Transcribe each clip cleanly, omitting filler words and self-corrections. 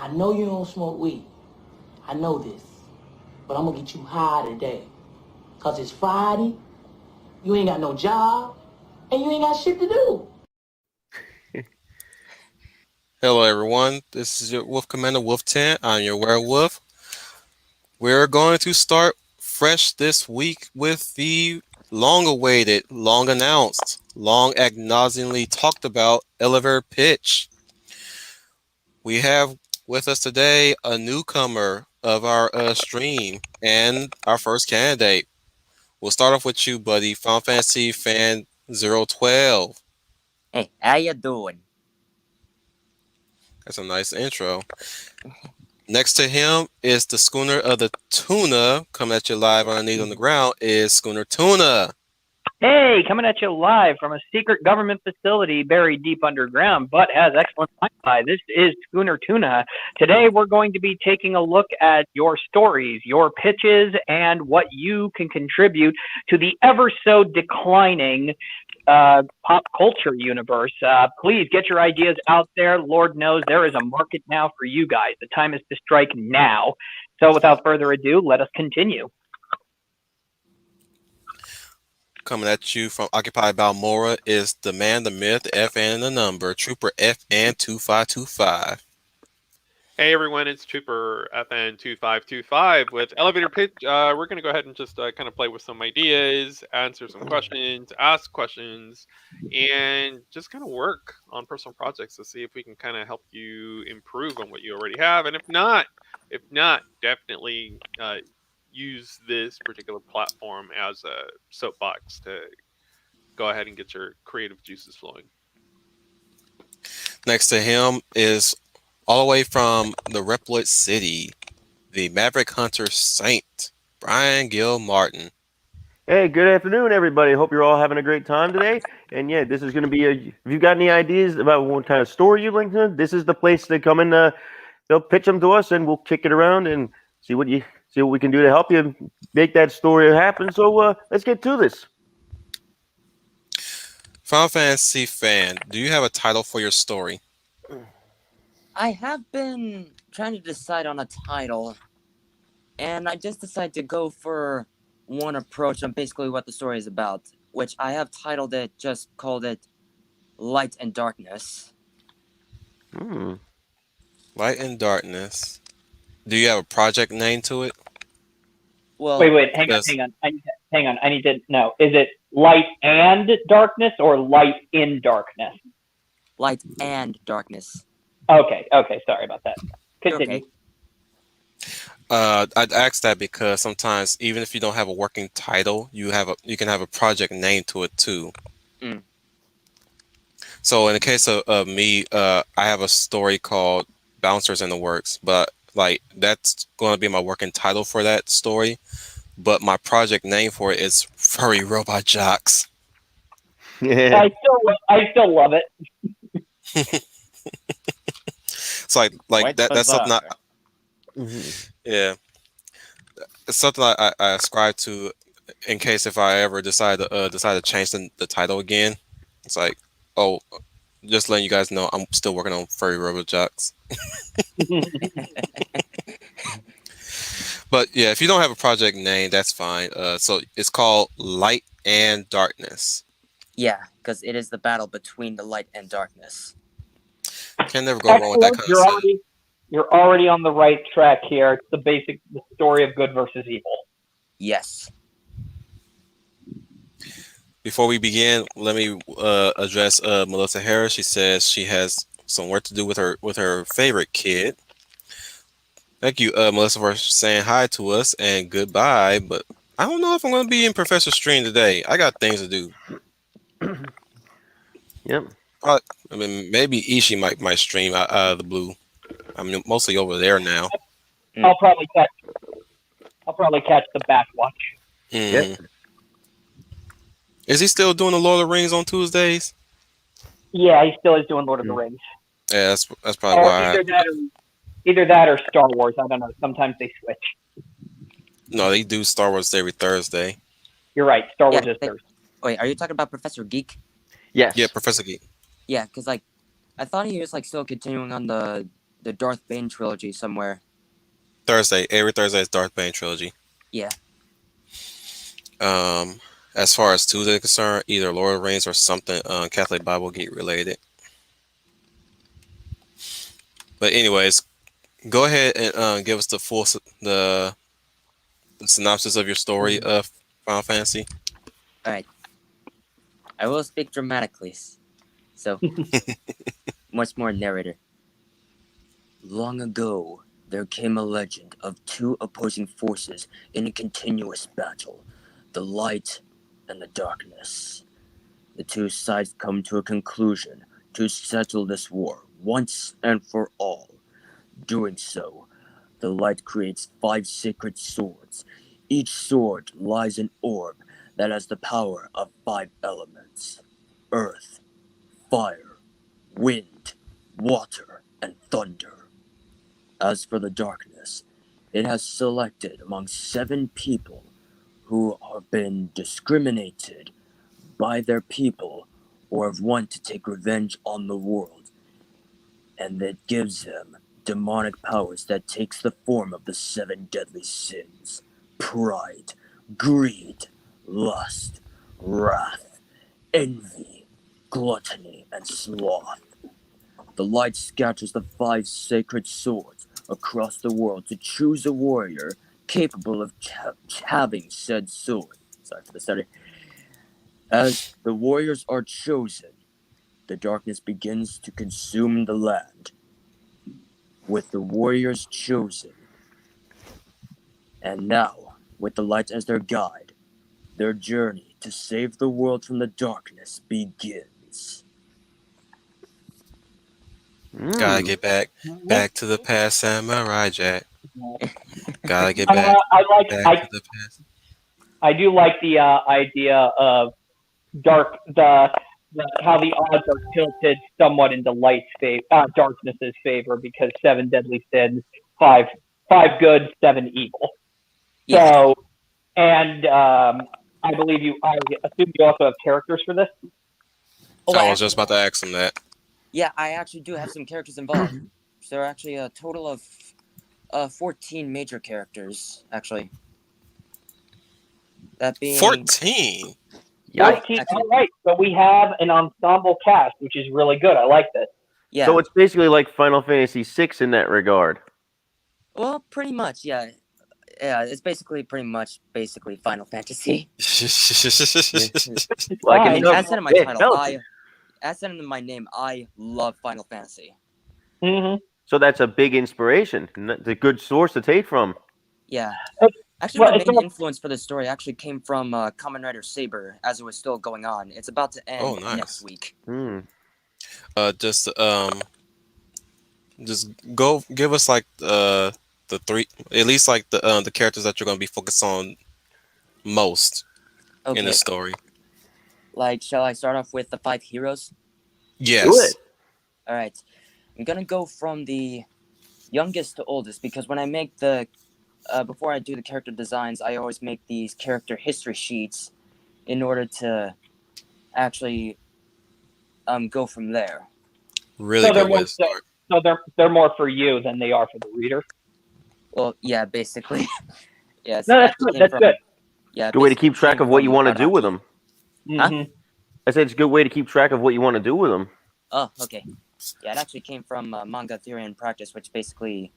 I know you don't smoke weed. I know this. But I'm gonna get you high today. Cause it's Friday, you ain't got no job, and you ain't got shit to do. Hello, everyone. This is your Wolf Commander Wolf 10. I'm your werewolf. We're going to start fresh this week with the long awaited, long announced, long agonizingly talked about elevator pitch. We have with us today a newcomer of our stream and our first candidate. We'll start off with you, buddy. Final Fantasy Fan 012. Hey, how you doing? That's a nice intro. Next to him is the schooner of the Tuna. Coming at you live underneath on the ground is Schooner Tuna. Hey, coming at you live from a secret government facility buried deep underground, but has excellent Wi-Fi. This is Schooner Tuna. Today, we're going to be taking a look at your stories, your pitches, and what you can contribute to the ever so declining pop culture universe. Please get your ideas out there. Lord knows there is a market now for you guys. The time is to strike now. So, without further ado, let us continue. Coming at you from Occupied Balmora is the man, the myth, the FN, and the number, Trooper FN 2525. Hey everyone, it's Trooper FN2525 with Elevator Pitch. We're going to go ahead and just kind of play with some ideas, answer some questions, ask questions, and just kind of work on personal projects to see if we can kind of help you improve on what you already have. And if not, definitely use this particular platform as a soapbox to go ahead and get your creative juices flowing. Next to him is all the way from the Reploid City, the Maverick Hunter Saint, Brian Gill Martin. Hey, good afternoon, everybody. Hope you're all having a great time today. And yeah, this is going to be if you've got any ideas about what kind of story you'd like to, this is the place to come in. They'll pitch them to us, and we'll kick it around and see what we can do to help you make that story happen. So let's get to this. Final Fantasy fan, do you have a title for your story? I have been trying to decide on a title, and I just decided to go for one approach on basically what the story is about, which I have titled it, just called it Light and Darkness. Light and Darkness. Do you have a project name to it? Well, wait, hang on. I need to know. Is it Light and Darkness or Light in Darkness? Light and Darkness. Okay. Sorry about that. Continue. Okay. I'd ask that because sometimes, even if you don't have a working title, you can have a project name to it too. Mm. So in the case of me, I have a story called Bouncers in the Works, but like that's going to be my working title for that story. But my project name for it is Furry Robot Jocks. I still love it. It's like that's something yeah, it's something I ascribe to in case if I ever decide to change the title again. It's like, oh, just letting you guys know I'm still working on Furry Robot Jocks. But yeah, if you don't have a project name, that's fine. So it's called Light and Darkness. Yeah, because it is the battle between the light and darkness. Can never go wrong with that concept. You're already on the right track here. It's the story of good versus evil. Yes. Before we begin, let me address Melissa Harris. She says she has some work to do with her favorite kid. Thank you, Melissa, for saying hi to us and goodbye. But I don't know if I'm going to be in Professor's stream today. I got things to do. Yep. I mean, maybe Ishii might stream out of the blue. I mean, mostly over there now. I'll probably catch the Batwatch. Mm-hmm. Yep. Is he still doing the Lord of the Rings on Tuesdays? Yeah, he still is doing Lord of the Rings. Yeah, that's probably why. Either that or Star Wars. I don't know. Sometimes they switch. No, they do Star Wars every Thursday. You're right. Star Wars is Thursday. Wait, are you talking about Professor Geek? Yes. Yeah, Professor Geek. Yeah, because I thought he was still continuing on the the Darth Bane trilogy somewhere. Thursday. Every Thursday is Darth Bane trilogy. Yeah. As far as Tuesday is concerned, either Lord of the Rings or something Catholic Bible Geek related. But anyways, go ahead and give us the synopsis of your story of Final Fantasy. All right. I will speak dramatically, so much more narrator. Long ago, there came a legend of two opposing forces in a continuous battle, the light and the darkness. The two sides come to a conclusion to settle this war once and for all. Doing so, the light creates 5 sacred swords. Each sword lies an orb that has the power of 5 elements: earth, fire, wind, water, and thunder. As for the darkness, it has selected among 7 people who have been discriminated by their people or have wanted to take revenge on the world, and it gives them demonic powers that takes the form of the 7 deadly sins: pride, greed, lust, wrath, envy, gluttony, and sloth. The light scatters the 5 sacred swords across the world to choose a warrior capable of having said sword. Sorry for the stutter. As the warriors are chosen, the darkness begins to consume the land. With the warriors chosen, and now, with the light as their guide, their journey to save the world from the darkness begins. Gotta get back to the past, Samurai Jack. Gotta get back I to the past. I do like the idea of how the odds are tilted somewhat into darkness's favor, because 7 deadly sins, 5 good, 7 evil. Yeah. So, and I assume you also have characters for this. Oh, I was just about to ask him that. Yeah, I actually do have some characters involved. So there are actually a total of 14 major characters, actually. That being 14. 14. All right. So we have an ensemble cast, which is really good. I like this. Yeah. So it's basically like Final Fantasy VI in that regard. Well, pretty much, yeah. Yeah, it's basically Final Fantasy. Like I mean, enough- as said in my yeah, title, tell us. as said in my name, I love Final Fantasy. Mm-hmm. So that's a big inspiration. It's a good source to take from. Yeah. Well, Actually, my it's main not- influence for the story actually came from Kamen Rider Saber, as it was still going on. It's about to end Oh, nice. next week. Just go give us like the 3, at least like the characters that you're gonna be focused on most in Okay. the story. Like, shall I start off with the 5 heroes? Yes. Do it. All right. I'm gonna go from the youngest to oldest, because when I make the before I do the character designs, I always make these character history sheets in order to actually go from there. Really So they're good way more, to start. so they're more for you than they are for the reader. Well, yeah, basically. Yes. No, that's good. That's good. Yeah. Good way to keep basically track came of what you from want to do with Araki. them. Mm-hmm. I said it's a good way to keep track of what you want to do with them. Oh, okay. Yeah, it actually came from Manga Theory and Practice, which basically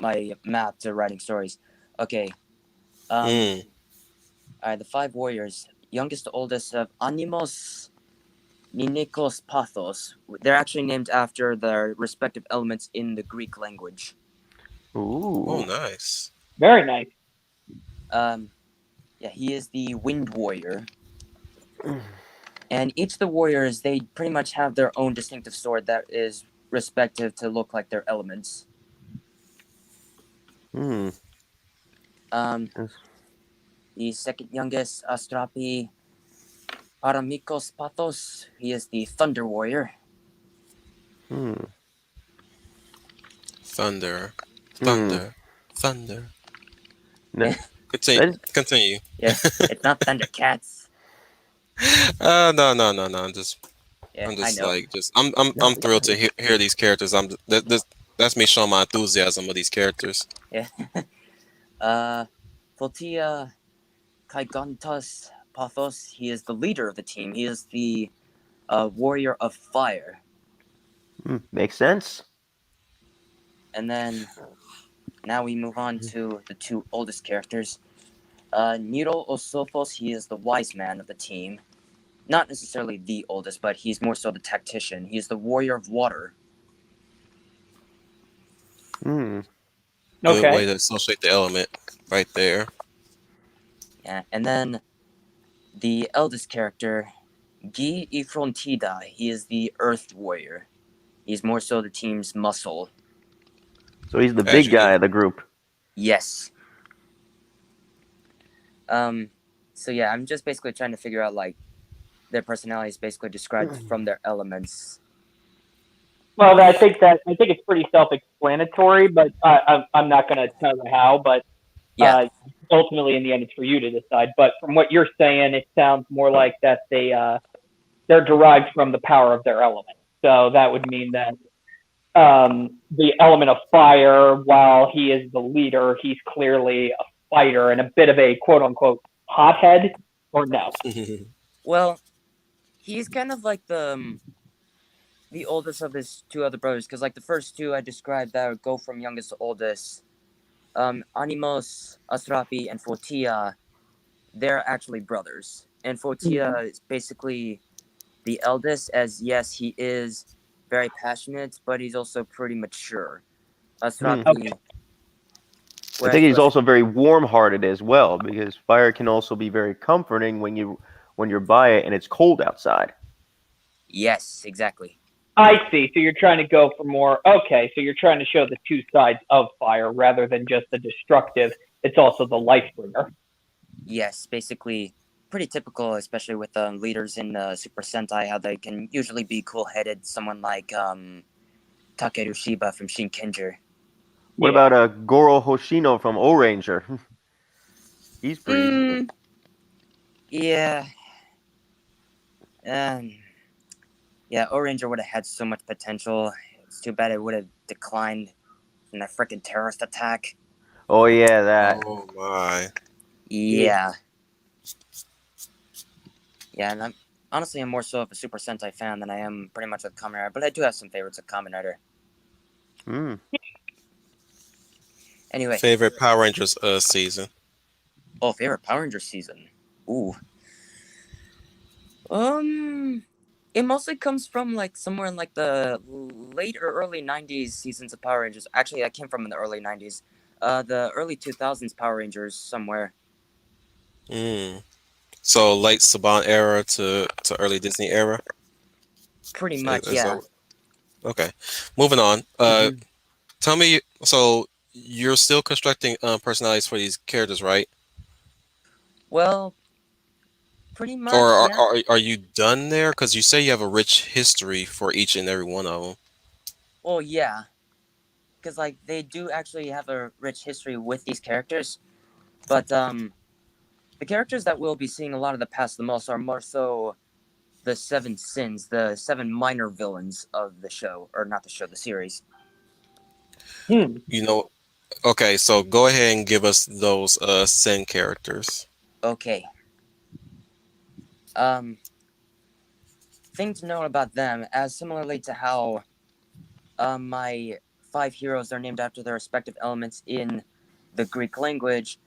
my map to writing stories. Okay. Alright, the 5 warriors, youngest to oldest of Animos, Ninikos, Pathos. They're actually named after their respective elements in the Greek language. Ooh. Oh, nice. Very nice. Yeah, he is the Wind Warrior. And each of the warriors, they pretty much have their own distinctive sword that is respective to look like their elements. Yes. The second youngest, Astrapi Paramikos Pathos. He is the Thunder Warrior. Thunder. No. Continue. Yeah, it's not Thundercats. No. Just Yeah, I'm I just know. like, I'm thrilled to hear these characters. That's me showing my enthusiasm of these characters. Yeah. Fotia Kaigantas Pathos, he is the leader of the team. He is the warrior of fire. Makes sense. And then now we move on to the two oldest characters. Nero Osophos, he is the wise man of the team. Not necessarily the oldest, but he's more so the tactician. He is the warrior of water. Good Okay. way to associate the element right there. Yeah, and then the eldest character, Guy Ifrontida, he is the earth warrior. He's more so the team's muscle. So he's the As big you guy do. of the group. Yes. So yeah, I'm just basically trying to figure out like their personalities basically described from their elements. Well, I think it's pretty self-explanatory, but I'm not going to tell you how. But Yeah. ultimately, in the end, it's for you to decide. But from what you're saying, it sounds more like that they're derived from the power of their element. So that would mean that the element of fire, while he is the leader, he's clearly a fighter and a bit of a quote unquote hothead, or no? Well, he's kind of like the oldest of his two other brothers, because like the first two I described that go from youngest to oldest, Animos, Asrapi, and Fotia, they're actually brothers. And Fotia is basically the eldest, as yes, he is very passionate, but he's also pretty mature. Asrapi, Okay. I think he's also very warm-hearted as well, because fire can also be very comforting when you're by it and it's cold outside. Yes, exactly. I see. So you're trying to go for more. Okay, so you're trying to show the two sides of fire rather than just the destructive. It's also the life bringer. Yes, basically pretty typical, especially with leaders in Super Sentai, how they can usually be cool-headed. Someone like Takeru Shiba from Shinkenger. What about Goro Hoshino from O-Ranger? He's pretty. Yeah. Yeah, O-Ranger would have had so much potential. It's too bad it would have declined in that freaking terrorist attack. Oh yeah, that. Oh my. Yeah. Yeah, and I'm more so of a Super Sentai fan than I am pretty much of Kamen Rider, but I do have some favorites of Kamen Rider. Anyway. Favorite Power Rangers season? Oh, favorite Power Rangers season. Ooh. It mostly comes from like somewhere in like the late or early 90s seasons of Power Rangers. Actually, I came from in the early 90s. The early 2000s Power Rangers somewhere. So late Saban era to early Disney era? Pretty much, yeah. Okay. Moving on. Tell me, so you're still constructing personalities for these characters, right? Well, pretty much, Or yeah. are you done there? Because you say you have a rich history for each and every one of them. Well, yeah. Because, like, they do actually have a rich history with these characters. But, the characters that we'll be seeing a lot of the past the most are more so the 7 sins, the 7 minor villains of the show. Or not the show, the series. You know, okay, so go ahead and give us those Sin characters. Okay. Thing to know about them, as similarly to how my 5 heroes are named after their respective elements in the Greek language,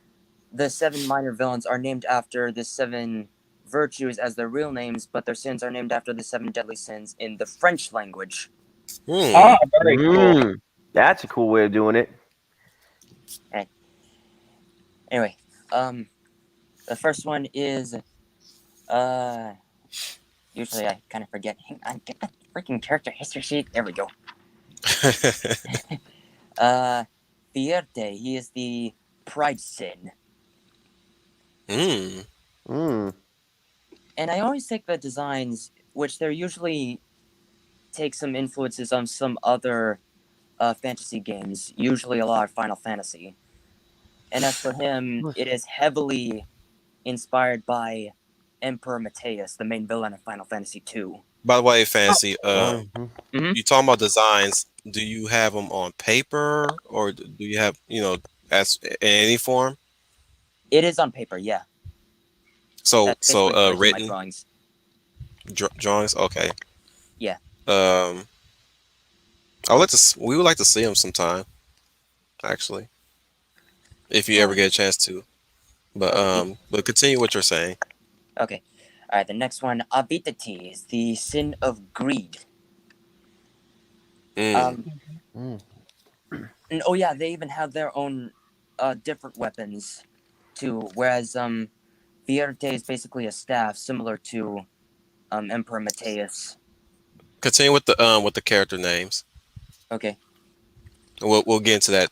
the 7 minor villains are named after the 7 virtues as their real names, but their sins are named after the 7 deadly sins in the French language. Oh, very cool. That's a cool way of doing it. Okay. Anyway, the first one is, usually I kind of forget. Hang on, get the freaking character history sheet. There we go. Fierte, he is the pride sin. And I always take the designs, which they're usually take some influences on some other fantasy games, usually a lot of Final Fantasy. And as for him, it is heavily inspired by Emperor Mateus, the main villain of Final Fantasy II. By the way, Fancy, Mhm. you talking about designs? Do you have them on paper, or do you have as in any form? It is on paper, yeah. So That's basically how I do my written drawings. drawings. Okay. Yeah. Um, I would like to. We would like to see them sometime, actually, if you ever Um, get a chance to. But okay. but continue what you're saying. Okay. All right. The next one, avidity, is the sin of greed. Mm. Um. Mm. And, oh yeah, they even have their own different weapons too. Whereas Vierte is basically a staff similar to Emperor Mateus. Continue with the character names. Okay. We'll get into that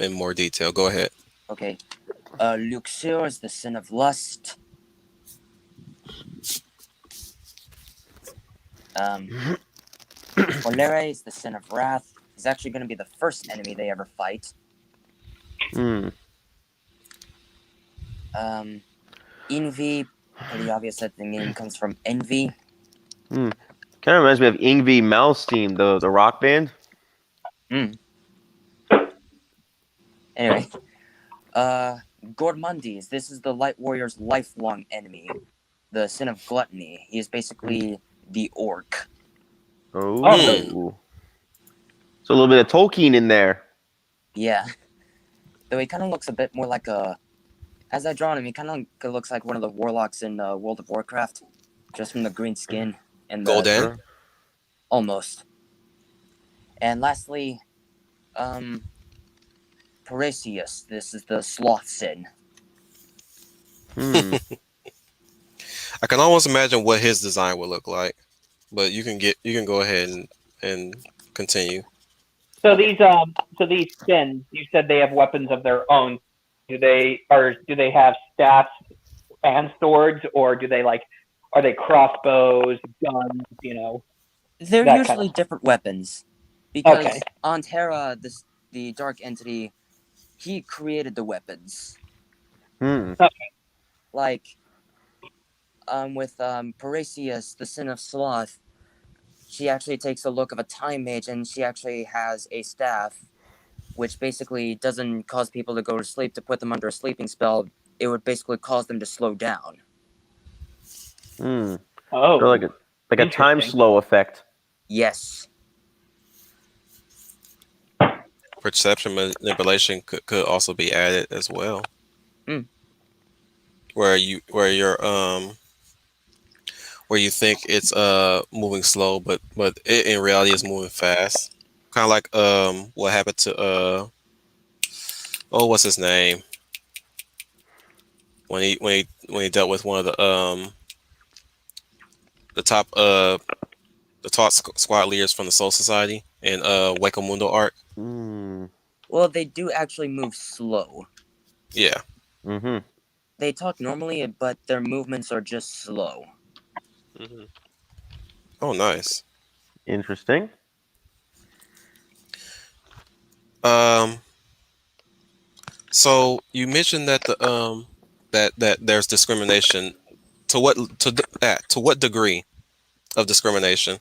in more detail. Go ahead. Okay. Luxure is the sin of lust. Um. Olere is the sin of wrath. He's actually going to be the first enemy they ever fight. Mm. Envy, pretty obvious that the name comes from envy. Mm. Kind of reminds me of Yngwie Malmsteen, the rock band. Mm. Anyway, Gormundis, this is the Light Warrior's lifelong enemy, the sin of gluttony. He is basically the orc. Oh. Mm. So a little bit of Tolkien in there. Yeah. Though he kind of looks a bit more like a. As I drawn him, he kind of looks like one of the warlocks in World of Warcraft, just from the green skin and the. Golden. Almost. And lastly, Parasius. This is the sloth sin. Hmm. I can almost imagine what his design would look like, but you can go ahead and continue. So Okay. these sins, you said they have weapons of their own. Do they have staffs and swords, or do they are they crossbows, guns, They're that kind of usually stuff? different weapons. Because Okay. on Terra, the Dark Entity, he created the weapons. Hmm. Like, with Parasius, the Sin of Sloth, she actually takes a look of a time mage and she actually has a staff, which basically doesn't cause people to go to sleep to put them under a sleeping spell. It would basically cause them to slow down. Hmm. So Oh, like a time interesting. slow effect. Yes. Perception manipulation could also be added as well, Mm. where you think it's moving slow, but it in reality is moving fast. Kind of like what happened to oh, what's his name, when he dealt with one of the top squad leaders from the Soul Society in Hueco Mundo arc. Hmm. Well, they do actually move slow. Yeah. Mm-hmm. They talk normally, but their movements are just slow. Hmm. Oh, nice. Interesting. Um. So you mentioned that that there's discrimination. To what degree of discrimination?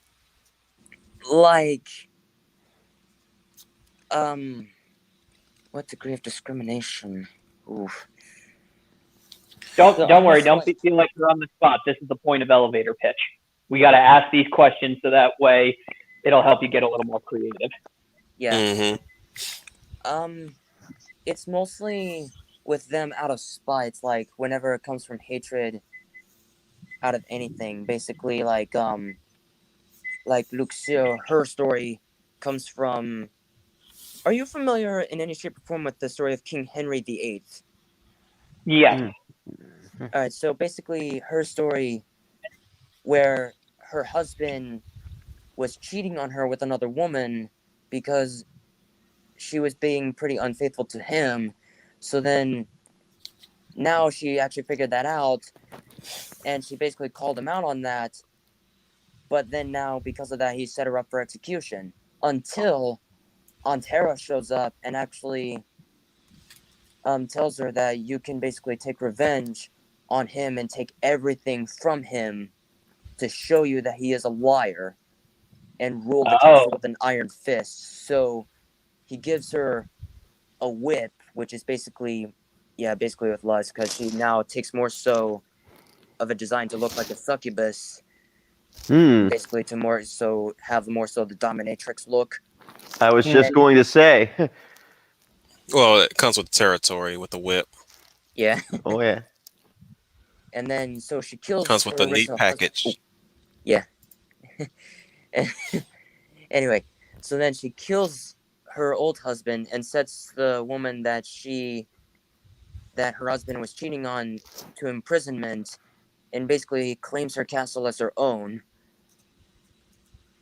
Like, what degree of discrimination? Oof. So Don't worry. almost Don't like, feel like you're on the spot. This is the point of elevator pitch. We got to ask these questions so that way it'll help you get a little more creative. yeah. Mm-hmm. It's mostly with them out of spite. Like whenever it comes from hatred, out of anything, basically like Luxio, her story comes from. Are you familiar in any shape or form with the story of King Henry VIII? Yes. Mm. All right, so basically her story, where her husband was cheating on her with another woman because she was being pretty unfaithful to him. So then now she actually figured that out and she basically called him out on that. But then now, because of that, he set her up for execution until Antera shows up and actually tells her that you can basically take revenge on him and take everything from him to show you that he is a liar and rule the castle with an iron fist. So he gives her a whip, which is basically with lust, because she now takes more so of a design to look like a succubus, basically to more so have more so the dominatrix look. I was just going to say. Well, it comes with territory with the whip. Yeah. Oh yeah. And then so she kills Comes with her a neat original package. husband. Yeah. Anyway, so then she kills her old husband and sets the woman that her husband was cheating on to imprisonment, and basically claims her castle as her own.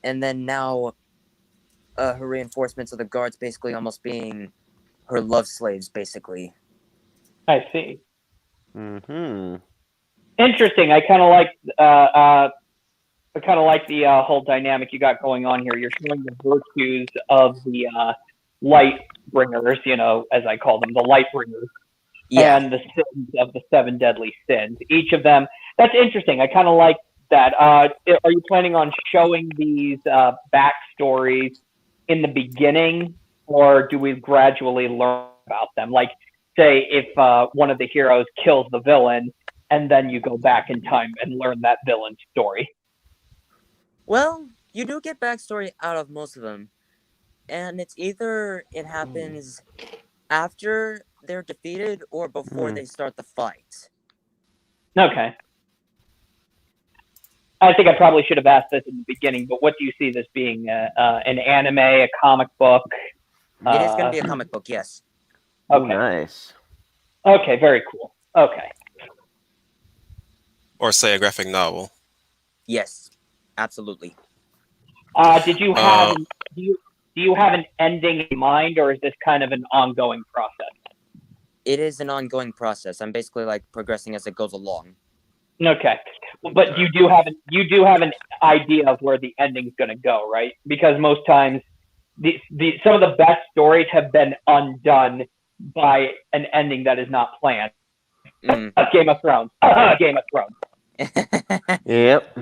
And then now her reinforcements of the guards basically almost being her love slaves, basically. I see. Mm-hmm. Interesting. I kind of like the whole dynamic you got going on here. You're showing the virtues of the light bringers, as I call them, the light bringers, and the sins of the 7 deadly sins. Each of them. That's interesting. I kind of like that. Are you planning on showing these backstories in the beginning, or do we gradually learn about them? Like, say, if one of the heroes kills the villain, and then you go back in time and learn that villain's story. Well, you do get backstory out of most of them, and it's either it happens after they're defeated or before they start the fight. Okay. I think I probably should have asked this in the beginning, but what do you see this being? An anime, a comic book? It is going to be a comic book, yes. Okay. Okay. Nice. Okay, very cool. Okay. Or say a graphic novel. Yes, absolutely. Did you have do you have an ending in mind, or is this kind of an ongoing process? It is an ongoing process. I'm basically like progressing as it goes along. Okay, but you do have an idea of where the ending's going to go, right? Because most times, some of the best stories have been undone by an ending that is not planned. Game of Thrones. Game of Thrones. Yep.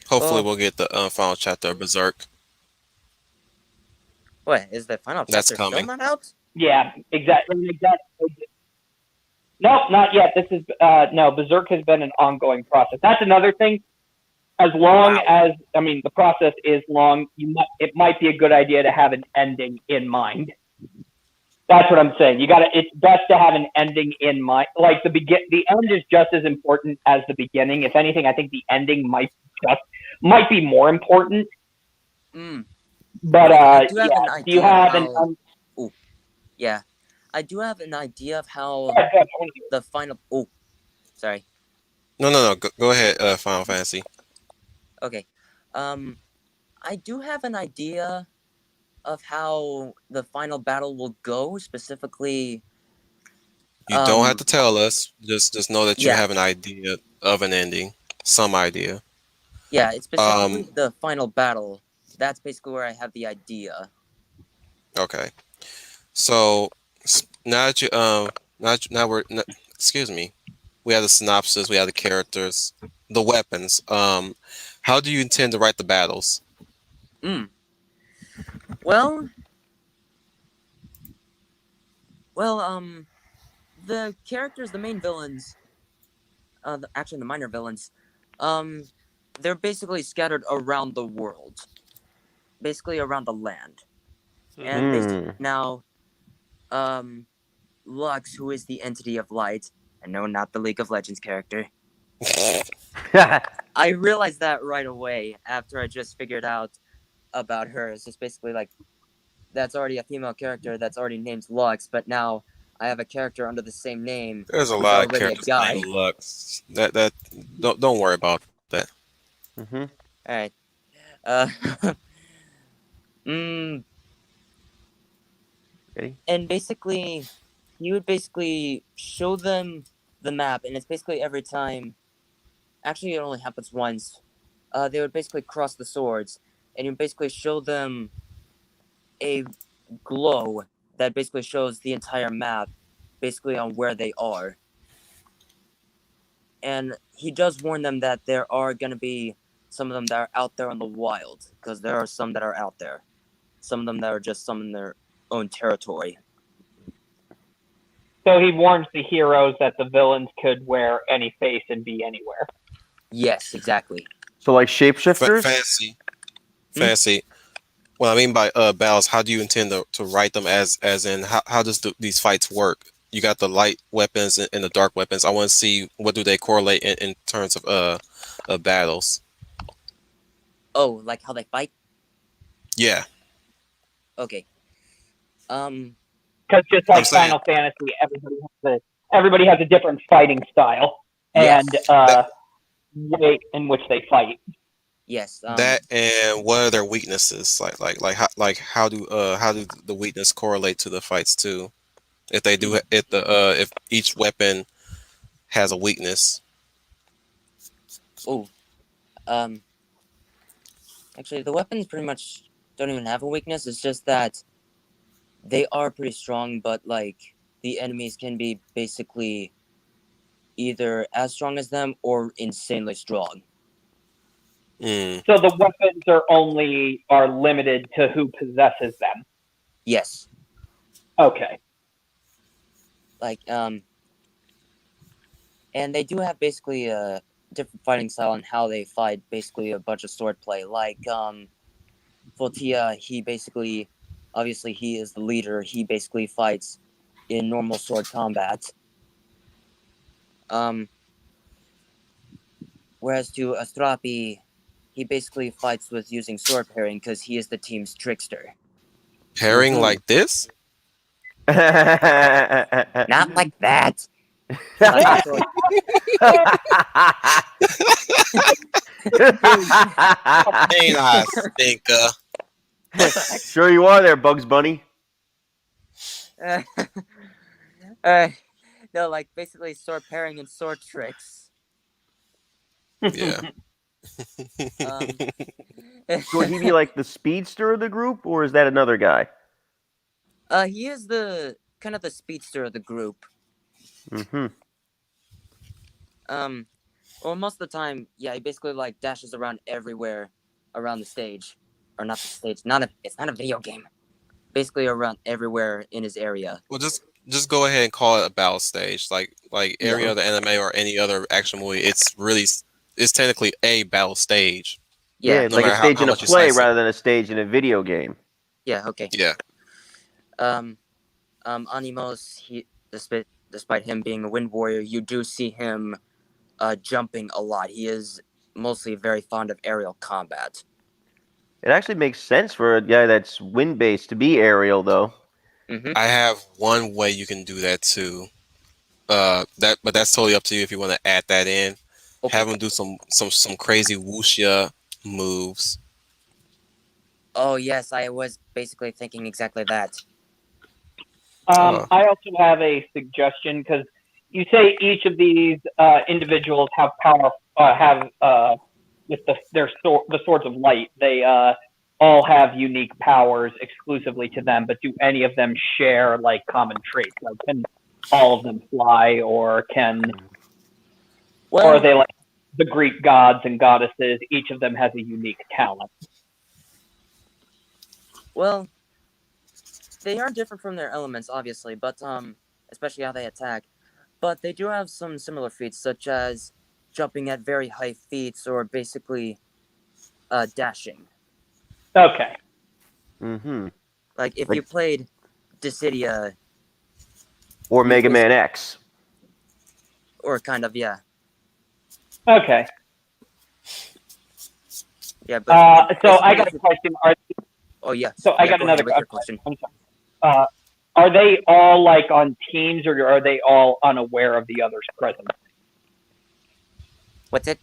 Hopefully, we'll get the final chapter of Berserk. What is the final That's chapter coming. still not out? Yeah, exactly. Nope, not yet. This is no. Berserk has been an ongoing process. That's another thing. As long as the process is long, it might be a good idea to have an ending in mind. That's what I'm saying. It's best to have an ending in mind. Like the end is just as important as the beginning. If anything, I think the ending might be more important. But I do have an idea. do you have I do have an idea of how the final. Oh, sorry. No. Go ahead, Final Fantasy. Okay. I do have an idea of how the final battle will go, specifically. You don't have to tell us. Just know that you have an idea of an ending. Some idea. Yeah, it's specifically the final battle. That's basically where I have the idea. Okay. So now that you excuse me. We have the synopsis, we have the characters, the weapons. How do you intend to write the battles? Well, the characters, the main villains, actually the minor villains, they're basically scattered around the world, basically around the land, and basically now, Lux, who is the entity of light, and no, not the League of Legends character. I realized that right away after I just figured out about her. It's just basically like, that's already a female character that's already named Lux, but now I have a character under the same name. There's a lot of characters named Lux. That don't worry about that. Mm-hmm. All right. Ready? And basically, you would basically show them the map, and it's basically every time. Actually, it only happens once. They would basically cross the swords, and you basically show them a glow that basically shows the entire map, basically on where they are. And he does warn them that there are going to be some of them that are out there in the wild, because there are some that are out there. Some of them that are just some in their own territory. So he warns the heroes that the villains could wear any face and be anywhere. Yes, exactly. So like shapeshifters? Fancy. What I mean by battles, how do you intend to write them as in how does these fights work? You got the light weapons and the dark weapons. I want to see what do they correlate in terms of battles. Oh, like how they fight? Yeah. Okay. Because just like Final Fantasy, everybody has a different fighting style and Yes. way in which they fight. Yes. That and what are their weaknesses? How do the weakness correlate to the fights too? If they do if each weapon has a weakness. Oh. Actually, the weapons pretty much don't even have a weakness. It's just that they are pretty strong, but like the enemies can be basically either as strong as them or insanely strong. So the weapons are limited to who possesses them. Yes. Okay. Like and they do have basically a different fighting style on how they fight. Basically, a bunch of swordplay. Like Voltia, he basically, obviously, he is the leader. He basically fights in normal sword combat. Whereas to Astrapi, he basically fights with using sword pairing because he is the team's trickster. Pairing like this? Not like that. Ain't I stinker? Sure you are there, Bugs Bunny. No, like basically sword pairing and sword tricks. Yeah. So would he be like the speedster of the group, or is that another guy? He is the kind of the speedster of the group. Mm-hmm. Well, most of the time, yeah, he basically like dashes around everywhere around the stage, or not the stage. It's not a video game. Basically around everywhere in his area. Well, just go ahead and call it a battle stage, like every Yeah. other anime or any other action movie. It's technically a battle stage. Yeah, Yeah. it's No like a matter stage how in a much you play slice it. rather than a stage in a video game. Yeah. Okay. Yeah. Animos, despite him being a wind warrior, you do see him jumping a lot. He is mostly very fond of aerial combat. It actually makes sense for a guy that's wind-based to be aerial, though. Mm-hmm. I have one way you can do that too. But that's totally up to you if you want to add that in. Okay. Have him do some crazy wuxia moves. Oh yes, I was basically thinking exactly that. I also have a suggestion because you say each of these individuals have power, with the swords of light. They all have unique powers exclusively to them, but do any of them share like common traits? Like, can all of them fly, or or are they like the Greek gods and goddesses? Each of them has a unique talent. Well, they are different from their elements, obviously, but especially how they attack. But they do have some similar feats, such as jumping at very high feats, or basically dashing. Okay. Mm-hmm. Like if you played Dissidia, or Mega Man X, or kind of, yeah. Okay. Yeah, but so I got a question. Oh yeah. So I got another question. I'm sorry. Are they all like on teams, or are they all unaware of the other's presence? What's it?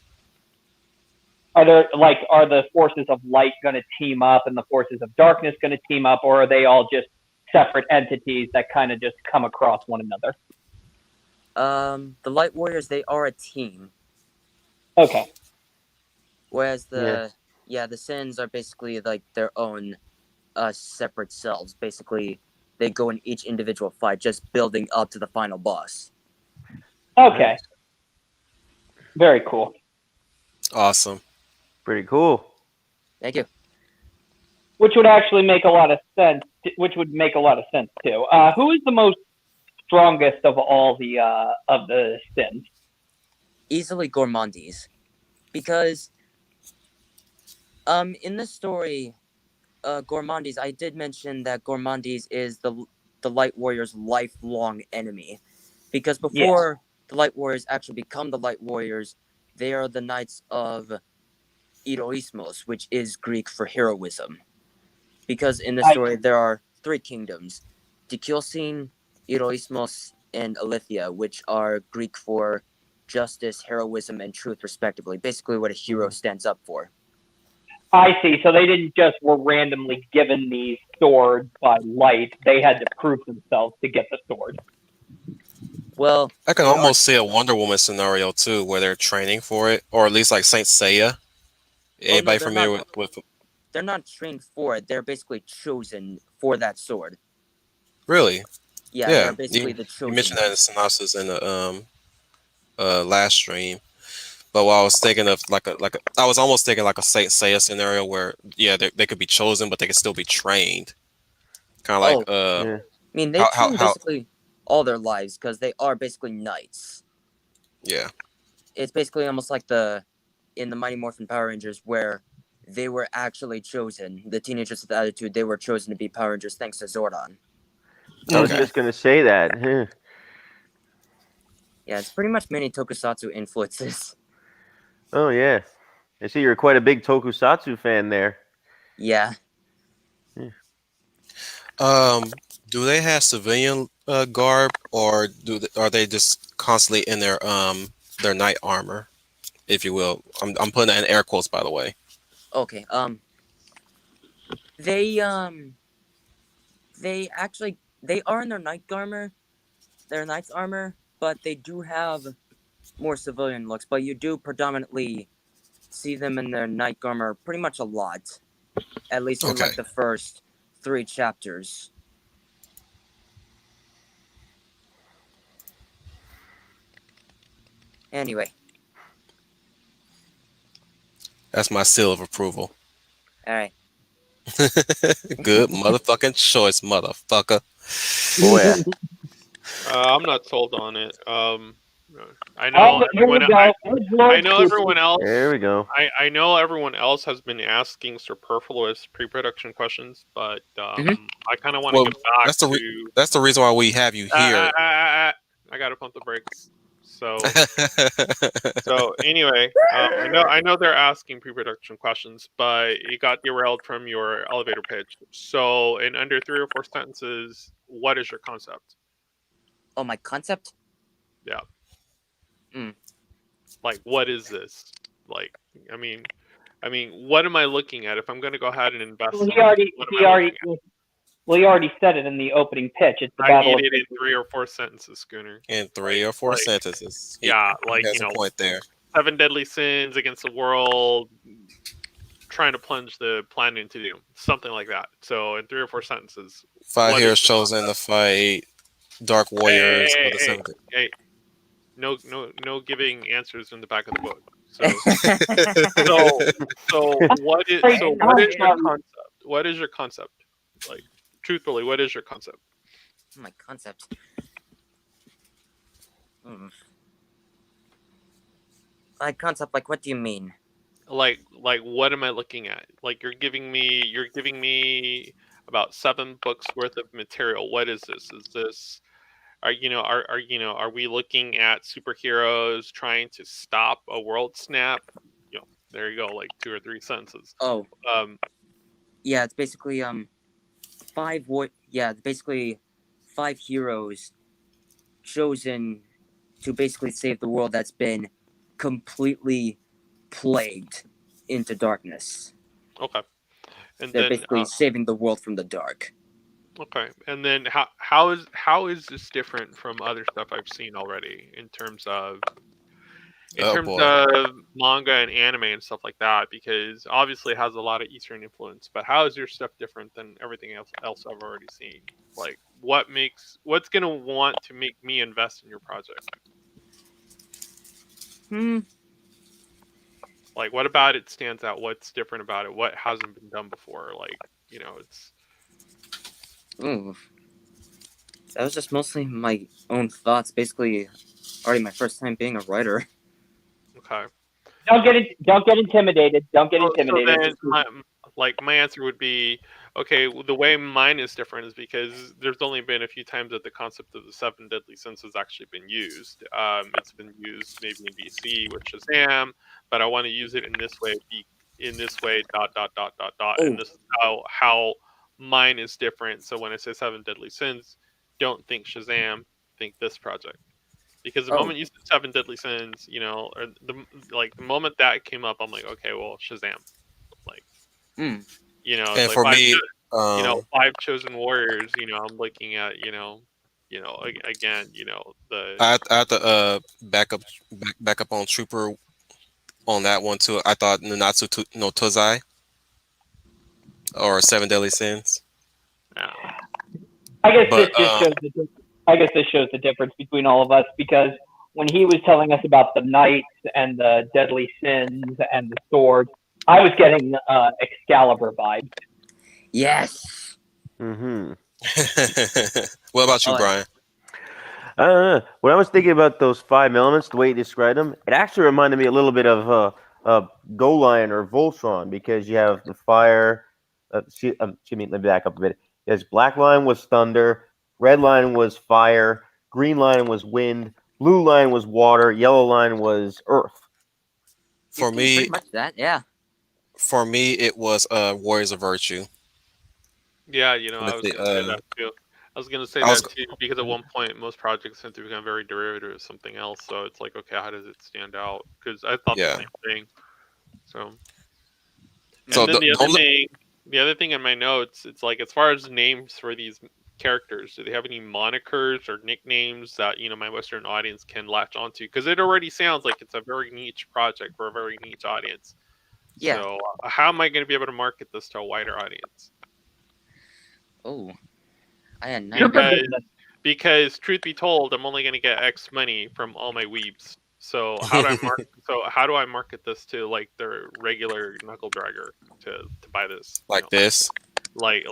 Are the forces of light going to team up and the forces of darkness going to team up, or are they all just separate entities that kind of just come across one another? The Light Warriors, they are a team. Okay. Whereas the Sins are basically like their own separate selves. Basically, they go in each individual fight, just building up to the final boss. Okay. Very cool. Awesome. Pretty cool. Thank you. Which would actually make a lot of sense. Which would make a lot of sense too. Who is the most strongest of all the Sims? Easily Gourmandies, because in the story, Gourmandies, I did mention that Gourmandies is the Light Warrior's lifelong enemy, because before the Light Warriors actually become the Light Warriors, they are the Knights of Heroismos, which is Greek for heroism. Because in the story, there are 3 kingdoms: Dikilsine, Heroismos, and Alithia, which are Greek for justice, heroism, and truth, respectively. Basically, what a hero stands up for. I see. So they didn't just were randomly given these swords by Light. They had to prove themselves to get the sword. Well, I can they almost see a Wonder Woman scenario too, where they're training for it, or at least like Saint Seiya. Anybody they're familiar not. with? They're not trained for it. They're basically chosen for that sword. Really? Yeah, Yeah. they're basically the You chosen mentioned that in the ones. synopsis in the last stream. But what I was thinking of I was almost thinking like a Saint Seiya scenario where they could be chosen, but they could still be trained. Kind of like Yeah. I mean, they how train how basically all their lives because they are basically knights. yeah. It's basically almost like in the Mighty Morphin Power Rangers where they were actually chosen. The teenagers with attitude, they were chosen to be Power Rangers thanks to Zordon. I was Okay. just gonna say that. Yeah, it's pretty much many tokusatsu influences. Oh yeah. I see you're quite a big Tokusatsu fan there. Yeah. Do they have civilian garb, or are they just constantly in their knight armor, if you will? I'm putting that in air quotes, by the way. Okay. They actually they are in their knight's armor, but they do have more civilian looks. But you do predominantly see them in their knight armor pretty much a lot, at least in Okay. like the first 3 chapters. Anyway, That's my seal of approval. all right. Good motherfucking choice, motherfucker. Oh yeah. I'm not sold on it. I know everyone. I know everyone else. There we go. I know everyone else has been asking superfluous pre-production questions, but I kind of want to Well, get back that's the to. that's the reason why we have you here. I gotta pump the brakes. So anyway, I know they're asking pre-production questions, but it got derailed from your elevator pitch. So in under 3 or 4 sentences, what is your concept? Oh, my concept? Yeah. Mm. Like, what is this? Like, I mean, what am I looking at? If I'm going to go ahead and invest, Well, in this, what am I looking at? he already said it in the opening pitch. It's the I battle need of it in 3 or 4 sentences, Schooner. In 3 or 4 sentences. Yeah, He like, has a point there. 7 deadly sins against the world, trying to plunge the planet into doom, something like that. So in 3 or 4 sentences, 5 what heroes is the chosen to fight Dark Warriors of the Hey, 7th. hey, no giving answers in the back of the book. So what is your concept? What is your concept? Like, truthfully, what is your concept? My concept. My concept, like, what do you mean? Like what am I looking at? Like, you're giving me about 7 books worth of material. What is this? Is this are we looking at superheroes trying to stop a world snap? There you go, like 2 or 3 sentences. Oh. Yeah, it's basically 5 heroes chosen to basically save the world that's been completely plagued into darkness. Okay. And they're then basically saving the world from the dark. Okay. And then how is this different from other stuff I've seen already in terms of manga and anime and stuff like that? Because obviously it has a lot of Eastern influence, but how is your stuff different than everything else I've already seen? Like, what's gonna want to make me invest in your project? Like, what about it stands out? What's different about it? What hasn't been done before? Like, it's Ooh, that was just mostly my own thoughts. Basically, already my first time being a writer. okay. Don't get intimidated. Don't get So intimidated. then, my answer would be, okay. The way mine is different is because there's only been a few times that the concept of the seven deadly sins has actually been used. It's been used maybe in DC with Shazam, but I want to use it in this way. In this way, dot dot dot dot dot, Oh. and this is how mine is different. So when I say seven deadly sins, don't think Shazam, think this project. Because the Oh. moment you said seven deadly sins, or the moment that came up, I'm like, okay, well, Shazam, like, Mm. it's And like for me, five chosen warriors. I'm looking at, again, the I had to back up on Trooper on that one too. I thought Nanatsu no Tozai or Seven Deadly Sins. I guess But this shows the difference between all of us, because when he was telling us about the knights and the deadly sins and the sword, I was getting Excalibur vibes. Yes. Mm-hmm. what about you, Oh, Brian? When I was thinking about those 5 elements, the way you described them, it actually reminded me a little bit of Go Lion or Voltron, because you have the fire. Excuse me, let me back up a bit. Yes, Black Lion was thunder, Red Lion was fire, Green Lion was wind, Blue Lion was water, Yellow Lion was earth. For me, pretty much that. Yeah. it was Warriors of Virtue. yeah, With I was the, gonna say that too. I was gonna say I was that too, because at one point most projects tend to become very derivative of something else. So it's like, okay, how does it stand out? Because I thought Yeah. the same thing. So, So and then the only the other thing in my notes, it's like, as far as names for these characters, do they have any monikers or nicknames that my Western audience can latch onto? Because it already sounds like it's a very niche project for a very niche audience. Yeah. So how am I going to be able to market this to a wider audience? Oh, I had Because truth be told, I'm only going to get X money from all my weebs. So how do I market this to like their regular knuckle dragger to buy this? like this. Like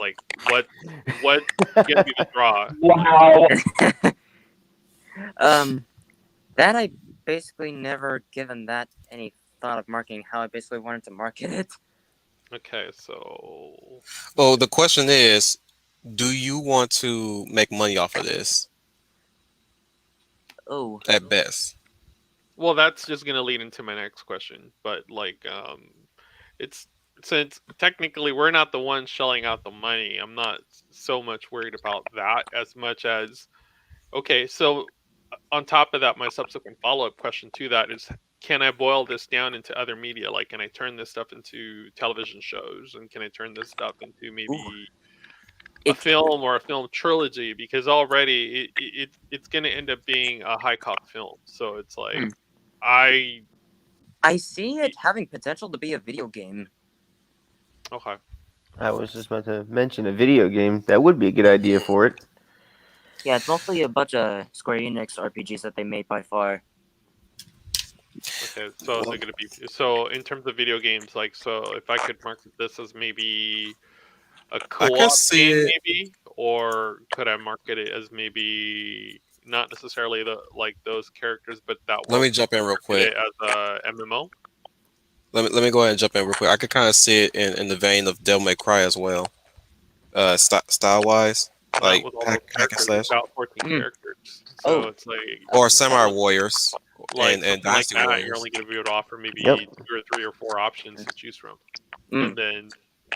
what gets me to draw? Wow. That I basically never given that any thought of marketing. How I basically wanted to market it. Okay, so Well, the question is, do you want to make money off of this? Oh. At best. well, that's just gonna lead into my next question. But it's since technically we're not the ones shelling out the money, I'm not so much worried about that as much as, okay, so on top of that, my subsequent follow-up question to that is, can I boil this down into other media? Like, can I turn this stuff into television shows, and can I turn this stuff into maybe a film or a film trilogy? Because already it's going to end up being a high-cop film. So it's like, I see it having potential to be a video game. Okay. I was just about to mention a video game. That would be a good idea for it. Yeah, it's mostly a bunch of Square Enix RPGs that they made by far. Okay, so is it going to be, so in terms of video games, like, so if I could market this as maybe a co-op game, maybe, or could I market it as maybe not necessarily those characters, but that Let me jump in real quick. It as a MMO. Let me go ahead and jump in real quick. I could kind of see it in the vein of Devil May Cry as well. Style wise, like with all hack and slash. about 14 characters. So it's like, or Samurai Warriors, like and like Dynasty that. Warriors. You're only going to be able to offer maybe 2 or 3 or 4 options to choose from, and then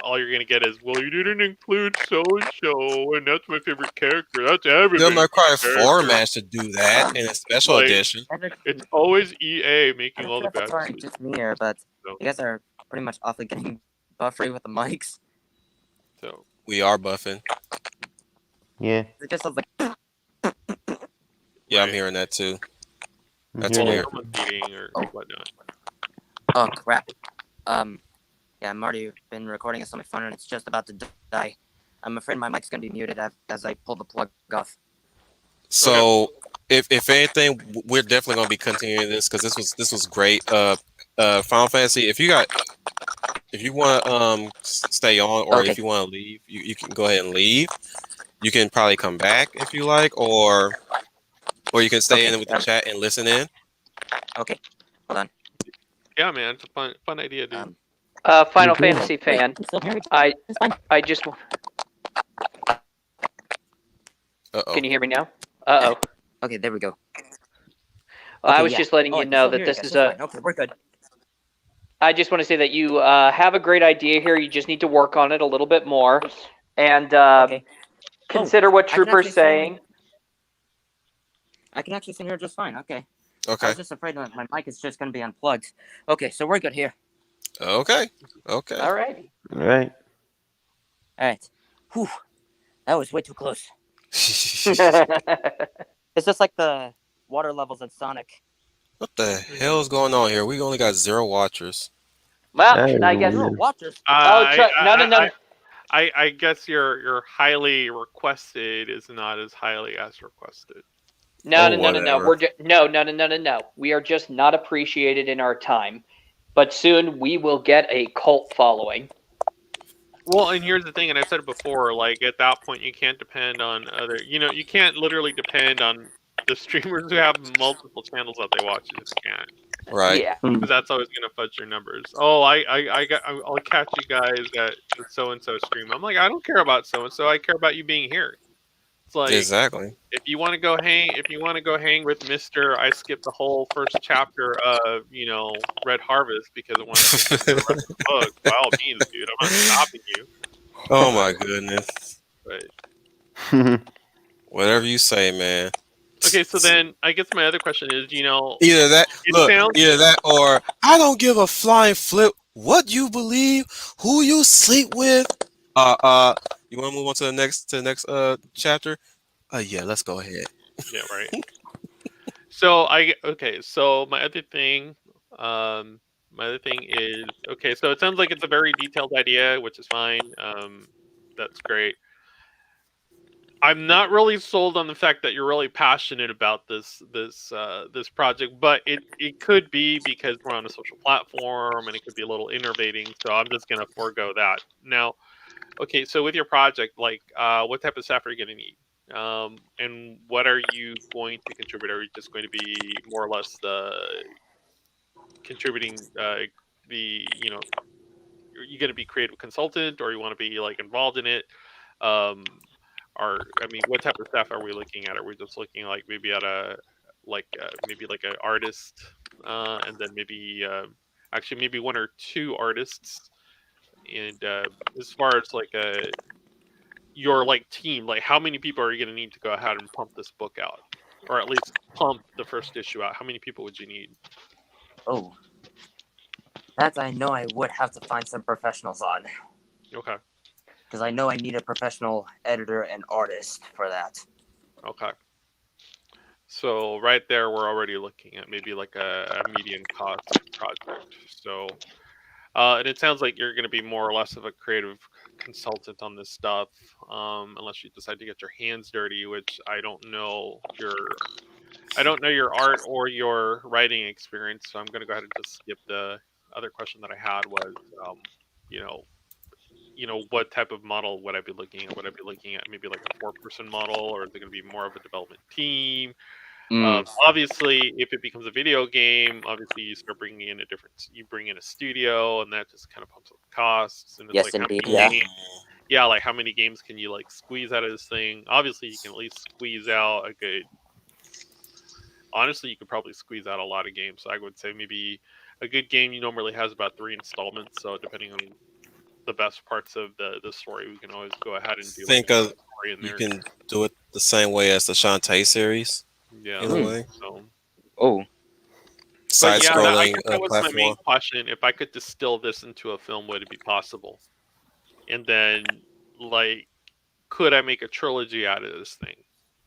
all you're gonna get is, well, you didn't include so and so, and that's my favorite character. That's everybody's Devil May Cry favorite 4 character. managed to do that in a special edition. It's always EA making all the bad Sorry, decisions. just me here, but you guys are pretty much awfully getting buffery with the mics. So we are buffing. Yeah. It just sounds like. Yeah, I'm hearing that too. That's well, weird. someone's eating or whatnot. Oh crap. Yeah, I'm already been recording this on my phone and it's just about to die. I'm afraid my mic's gonna be muted as I pull the plug off. So, if anything, we're definitely gonna be continuing this because this was great. Final Fantasy. If you want to stay on, or Okay. if you want to leave, you can go ahead and leave. You can probably come back if you like, or you can stay Okay. in with the chat and listen in. Okay. Hold on. Yeah, man, it's a fun idea, dude. Final Me too. Fantasy fan, I'm still here. I just Uh-oh. can you hear me now? Uh oh. Okay, there we go. I Okay, was yeah. just letting Oh, you I can know still that hear you this guys. is That's a. fine. Okay, we're good. I just want to say that you have a great idea here. You just need to work on it a little bit more, and Okay. consider what I can Trooper's actually sing. saying. I can actually sing here just fine. Okay. I Okay. was just afraid that my mic is just going to be unplugged. Okay, so we're good here. Okay. Okay. All right. All right. All right. Whew. That was way too close. It's just like the water levels in Sonic. What the hell is going on here? We only got 0 watchers. Well, That is I guess. Zero weird. watchers. No. I guess your highly requested is not as highly as requested. No. Whatever. We're no. We are just not appreciated in our time, but soon we will get a cult following. Well, and here's the thing, and I've said it before, like at that point you can't depend on other, you can't literally depend on the streamers who have multiple channels that they watch. You just can't, Right. Yeah. because that's always gonna fudge your numbers. Oh, I'll catch you guys at the so and so stream. I'm like, I don't care about so and so. I care about you being here. It's like, Exactly. if you want to go hang with Mister, I skipped the whole first chapter of Red Harvest because I wanted to get the rest of the book. By all means, dude, I'm not stopping you. Oh my goodness. But Whatever you say, man. okay, so then I guess my other question is, Either that, it look, sounds either that, or I don't give a flying flip what you believe, who you sleep with. You want to move on to the next chapter? Yeah, let's go ahead. yeah, right. So so my other thing is, okay, so it sounds like it's a very detailed idea, which is fine. That's great. I'm not really sold on the fact that you're really passionate about this project, but it could be because we're on a social platform and it could be a little innovating. So I'm just gonna forego that. Now, okay, so with your project, like, what type of staff are you gonna need? And what are you going to contribute? Are you just going to be more or less contributing are you going to be creative consultant, or you want to be like involved in it? What type of staff are we looking at? Are we just looking like maybe at maybe like an artist, and then maybe actually maybe 1 or 2 artists? And as far as like your like team, like how many people are you going to need to go ahead and pump this book out, or at least pump the first issue out? How many people would you need? Oh. That I know I would have to find some professionals on. Okay. Because I know I need a professional editor and artist for that. Okay. So right there, we're already looking at maybe like a median cost project. So, and it sounds like you're going to be more or less of a creative consultant on this stuff, unless you decide to get your hands dirty, which I don't know your art or your writing experience. So I'm going to go ahead and just skip the other question that I had was, what type of model would I be looking at? Would I be looking at maybe like a 4-person model, or is it going to be more of a development team? Obviously, if it becomes a video game, obviously you bring in a studio, and that just kind of pumps up the costs. And it's Yes, like, how indeed, many games, like how many games can you like squeeze out of this thing? Obviously, you can at least squeeze out a good. Honestly, you could probably squeeze out a lot of games. So I would say maybe a good game normally has about 3 installments. So depending on the best parts of the story, we can always go ahead and do Think like a of story in you there. can do it the same way as the Shantae series. Yeah. In a way. So. Oh. Side But yeah, I scrolling guess that was my main platform. question. If I could distill this into a film, would it be possible? And then, like, could I make a trilogy out of this thing?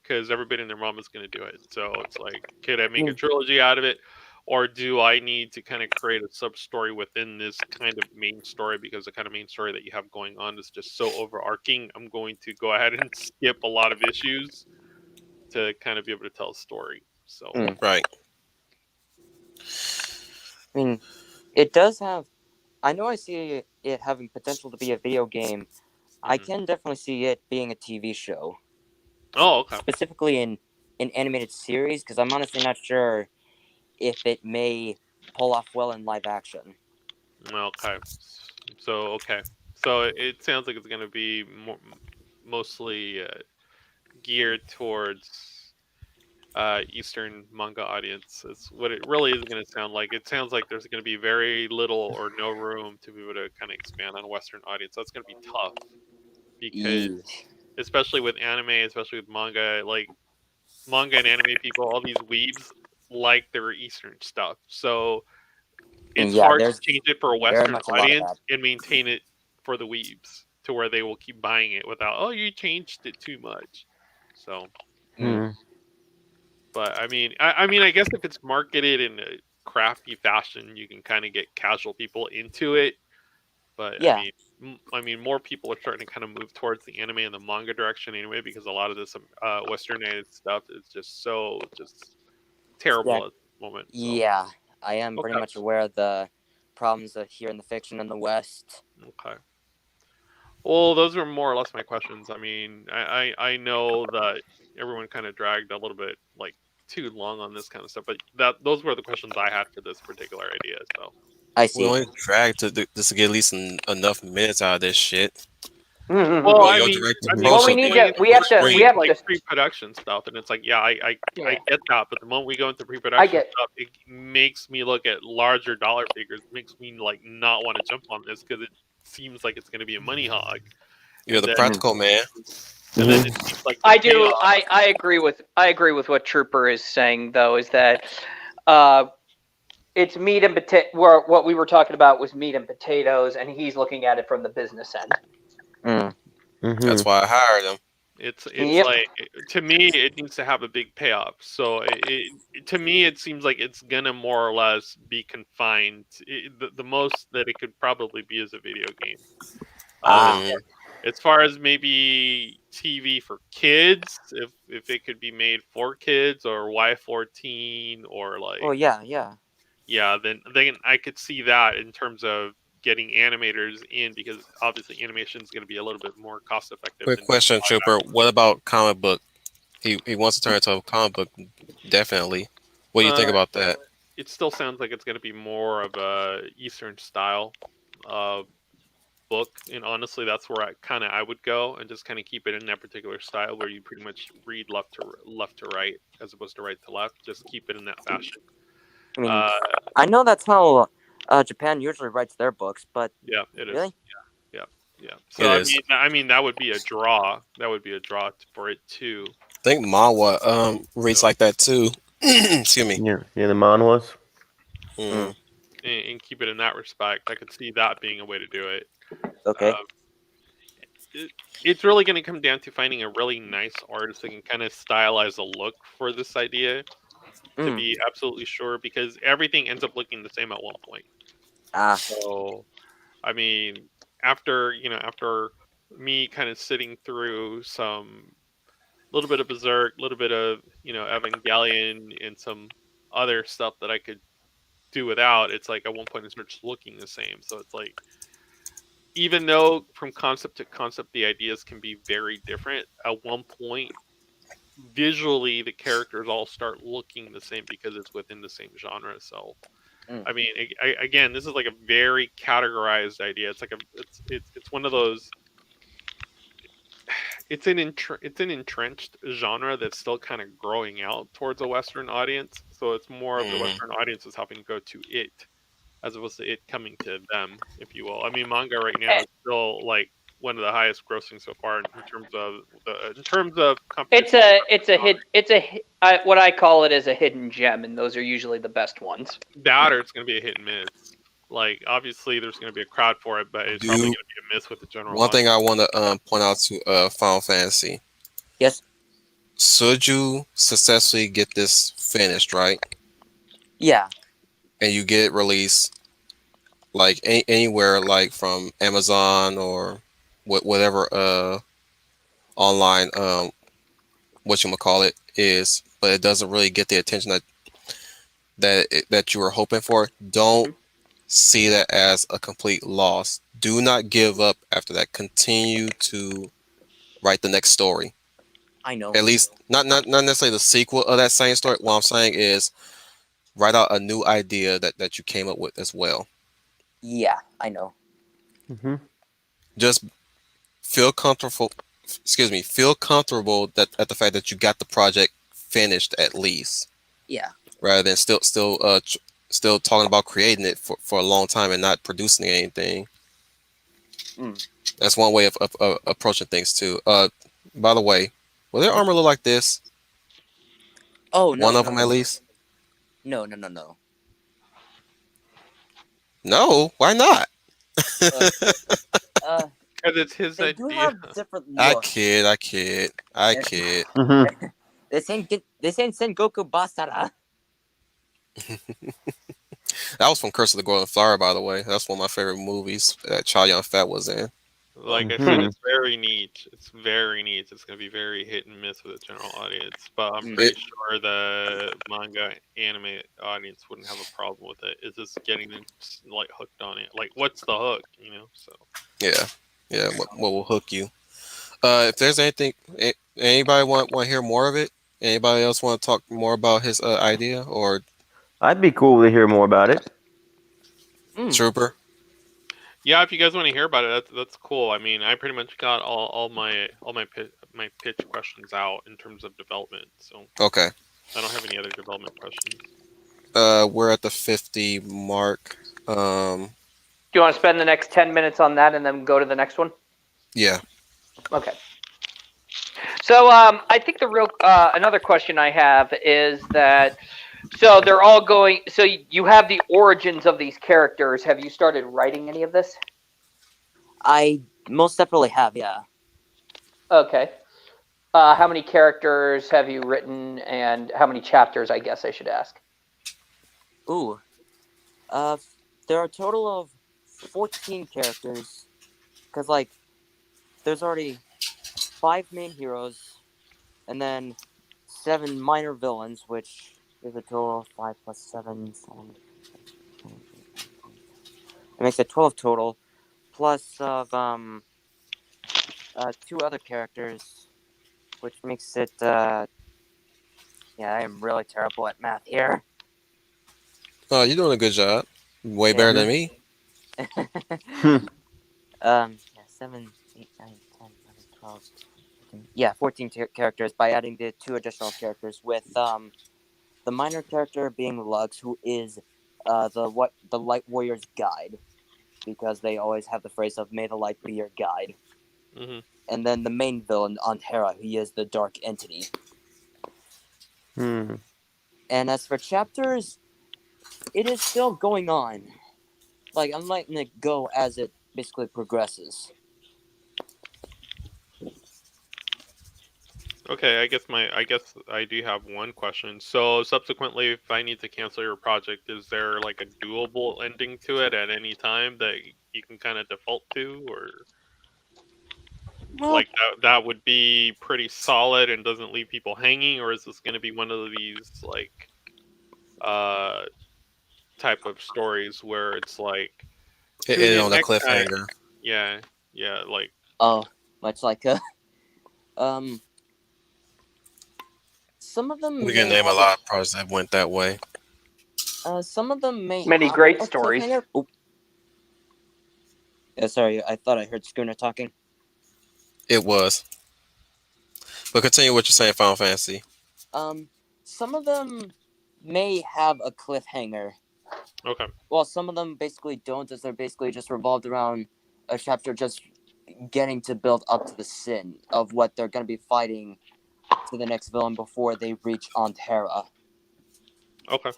Because everybody and their mom is going to do it. So it's like, could I make a trilogy out of it? Or do I need to kind of create a sub-story within this kind of main story? Because the kind of main story that you have going on is just so overarching. I'm going to go ahead and skip a lot of issues to kind of be able to tell a story. So Right. I mean, It does have. I know I see it having potential to be a video game. I Mhm. can definitely see it being a TV show, Oh, okay. specifically in an animated series, because I'm honestly not sure if it may pull off well in live action. Okay. Okay. So it sounds like it's going to be mostly geared towards Eastern manga audience. It's what it really is going to sound like. It sounds like there's going to be very little or no room to be able to kind of expand on a Western audience. That's going to be tough because, especially with anime, especially with manga, like manga and anime people, all these weebs like their Eastern stuff. So it's Yeah, hard to there's change it for a very Western much a lot of audience that. and maintain it for the weebs to where they will keep buying it without, oh, you changed it too much. So, Hmm. but I guess if it's marketed in a crafty fashion, you can kind of get casual people into it. But Yeah, more people are starting to kind of move towards the anime and the manga direction anyway, because a lot of this Westernized stuff is just yeah, terrible at the moment. So, yeah. I am pretty okay, much aware of the problems here in the fiction in the West. okay. Well, those are more or less my questions. I mean, I know that everyone kind of dragged a little bit like too long on this kind of stuff, but those were the questions I had for this particular idea. So, I We see. only drag just to get at least enough minutes out of this shit. well, Well, I your mean, direct I mean, approach Well, we will we're need be going to. into We for have to. We free. have like to. pre-production stuff, and it's like, yeah, I Yeah, get that, but the moment we go into I pre-production get. stuff, it makes me look at larger dollar figures. It makes me like not want to jump on this because it seems like it's going to be a money hog, You're and the then practical man. it Hmm. seems like the I do. payoff. I agree with. I agree with what Trooper is saying, though, is that, uh, it's meat and potato. What we were talking about was meat and potatoes, and he's looking at it from the business end. Mm. That's why I hired him. It's Yep. like to me, it needs to have a big payoff. So to me, it seems like it's gonna more or less be confined. The most that it could probably be is a video game. Ah. Mm. As far as maybe TV for kids, if it could be made for kids or Y14 or Oh like yeah, yeah. yeah, then I could see that in terms of getting animators in because obviously animation is going to be a little bit more cost effective Quick than doing question, live Trooper. What about comic book? He wants to turn into a comic book, definitely. What do you think action. about that? It still sounds like it's going to be more of a Eastern style uh, book, and honestly, that's where I would go and just kind of keep it in that particular style where you pretty much read left to right as opposed to right to left. Just keep it in that fashion. I mean, Uh, I know that's how Japan usually writes their books, but yeah, it is. really, Yeah, yeah. So It is. I mean that would be a draw. That would be a draw for it too. I think manhwa reads So, like that too. Excuse me. Yeah, yeah, the manhwas. Mm. and keep it in that respect. I could see that being a way to do it. okay. Uh, it's really going to come down to finding a really nice artist that can kind of stylize a look for this idea to Mm. be absolutely sure because everything ends up looking the same at one point. Ah. So, I mean, after me kind of sitting through some little bit of Berserk, a little bit of Evangelion, and some other stuff that I could do without, it's like at one point it starts looking the same. So it's like even though from concept to concept the ideas can be very different, at one point visually the characters all start looking the same because it's within the same genre. So Mm. I mean, again, this is like a very categorized idea. It's like it's one of those. It's an entrenched genre that's still kind of growing out towards a Western audience. So it's more of the Mm. Western audience is helping go to it, as opposed to it coming to them, if you will. I mean, manga right now is still like one of the highest grossing so far in terms of competition. What I call it is a hidden gem, and those are usually the best ones. That or it's going to be a hit and miss. Like obviously there's going to be a crowd for it, but it's probably Do going to be a miss with the general one thing audience. I want to point out to Final Fantasy. Yes. Should you successfully get this finished, right, Yeah. and you get it released like anywhere, like from Amazon or whatever online what you call it is, but it doesn't really get the attention that you were hoping for. Don't see that as a complete loss. Do not give up after that. Continue to write the next story. I know. At least not necessarily the sequel of that same story. What I'm saying is write out a new idea that you came up with as well. Yeah, I know. Mm-hmm. Just feel comfortable. Excuse me. Feel comfortable that at the fact that you got the project finished at least, Yeah. rather than still talking about creating it for a long time and not producing anything. Mm. That's one way of approaching things too. By the way, will their armor look like this? Oh no, One of no, them no, at least. no. No, why not? Uh, uh, Because it's his they do idea. have different I looks. kid, I kid, I kid. Mm-hmm. This ain't Sengoku Basara. That was from Curse of the Golden Flower, by the way. That's one of my favorite movies that Chow Yun Fat was in. Like I said, Mhm. it's very neat. It's very neat. It's going to be very hit and miss with the general audience, but I'm Mm. pretty sure the manga anime audience wouldn't have a problem with it. It's just getting them like hooked on it. Like, what's the hook? You know. So Yeah. What will hook you? If there's anything, anybody want to hear more of it? Anybody else want to talk more about his idea or I'd be cool to hear more about it. Mm. Trooper? yeah, if you guys want to hear about it, that's cool. I mean, I pretty much got all my my pitch questions out in terms of development. So Okay. I don't have any other development questions. We're at the 50 mark. Do you want to spend the next 10 minutes on that and then go to the next one? Yeah. Okay. So I think the real another question I have is that so they're all going. So you have the origins of these characters. Have you started writing any of this? I most definitely have. Yeah. Okay. How many characters have you written, and how many chapters? I guess I should ask. Ooh. Uh, there are a total of 14 characters. Cause like, there's already 5 main heroes, and then 7 minor villains, which is a total of 5 plus 7. It makes it 12 total, plus of 2 other characters, which makes it yeah, I am really terrible at math here. Oh, you're doing a good job. Way Yeah. better than me. Yeah, 7, 8, 9, 10, 11, 12, 14. Yeah, 14 characters by adding the 2 additional characters with the minor character being Lux, who is the Light Warrior's guide, because they always have the phrase of "May the light be your guide." Hmm. And then the main villain, Antera, he is the dark entity. Hmm. And as for chapters, it is still going on. Like, I'm letting it go as it basically progresses. Okay, I guess I do have one question. So subsequently, if I need to cancel your project, is there like a doable ending to it at any time that you can kind of default to, or Well, like that would be pretty solid and doesn't leave people hanging, or is this going to be one of these like uh type of stories where it's like It tune ended in on a next time? cliffhanger. Yeah, yeah, like oh, much like um, some of them We can may name a have lot of projects that went that way. some of them may Many have great a stories. cliffhanger. Oh. Yeah, sorry, I thought I heard Schooner talking. It was. But continue what you're saying, Final Fantasy. Some of them may have a cliffhanger. okay. Well, some of them basically don't, as they're basically just revolved around a chapter just getting to build up to the sin of what they're going to be fighting to the next villain before they reach Antera. Okay.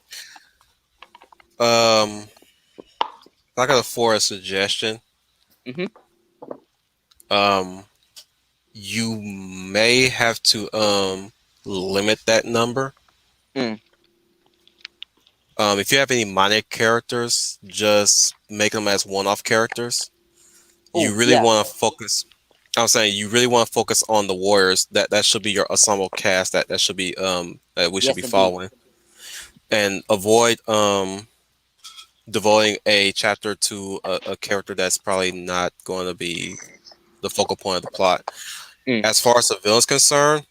I got for a suggestion. Mhm. Um, you may have to limit that number. Mm. If you have any minor characters, just make them as one-off characters. You Oh, really yeah. want to focus. I'm saying you really want to focus on the warriors. That should be your ensemble cast. That should be that we should Yes, be indeed. following, and avoid devoting a chapter to a character that's probably not going to be the focal point of the plot. As far as the villain's concerned,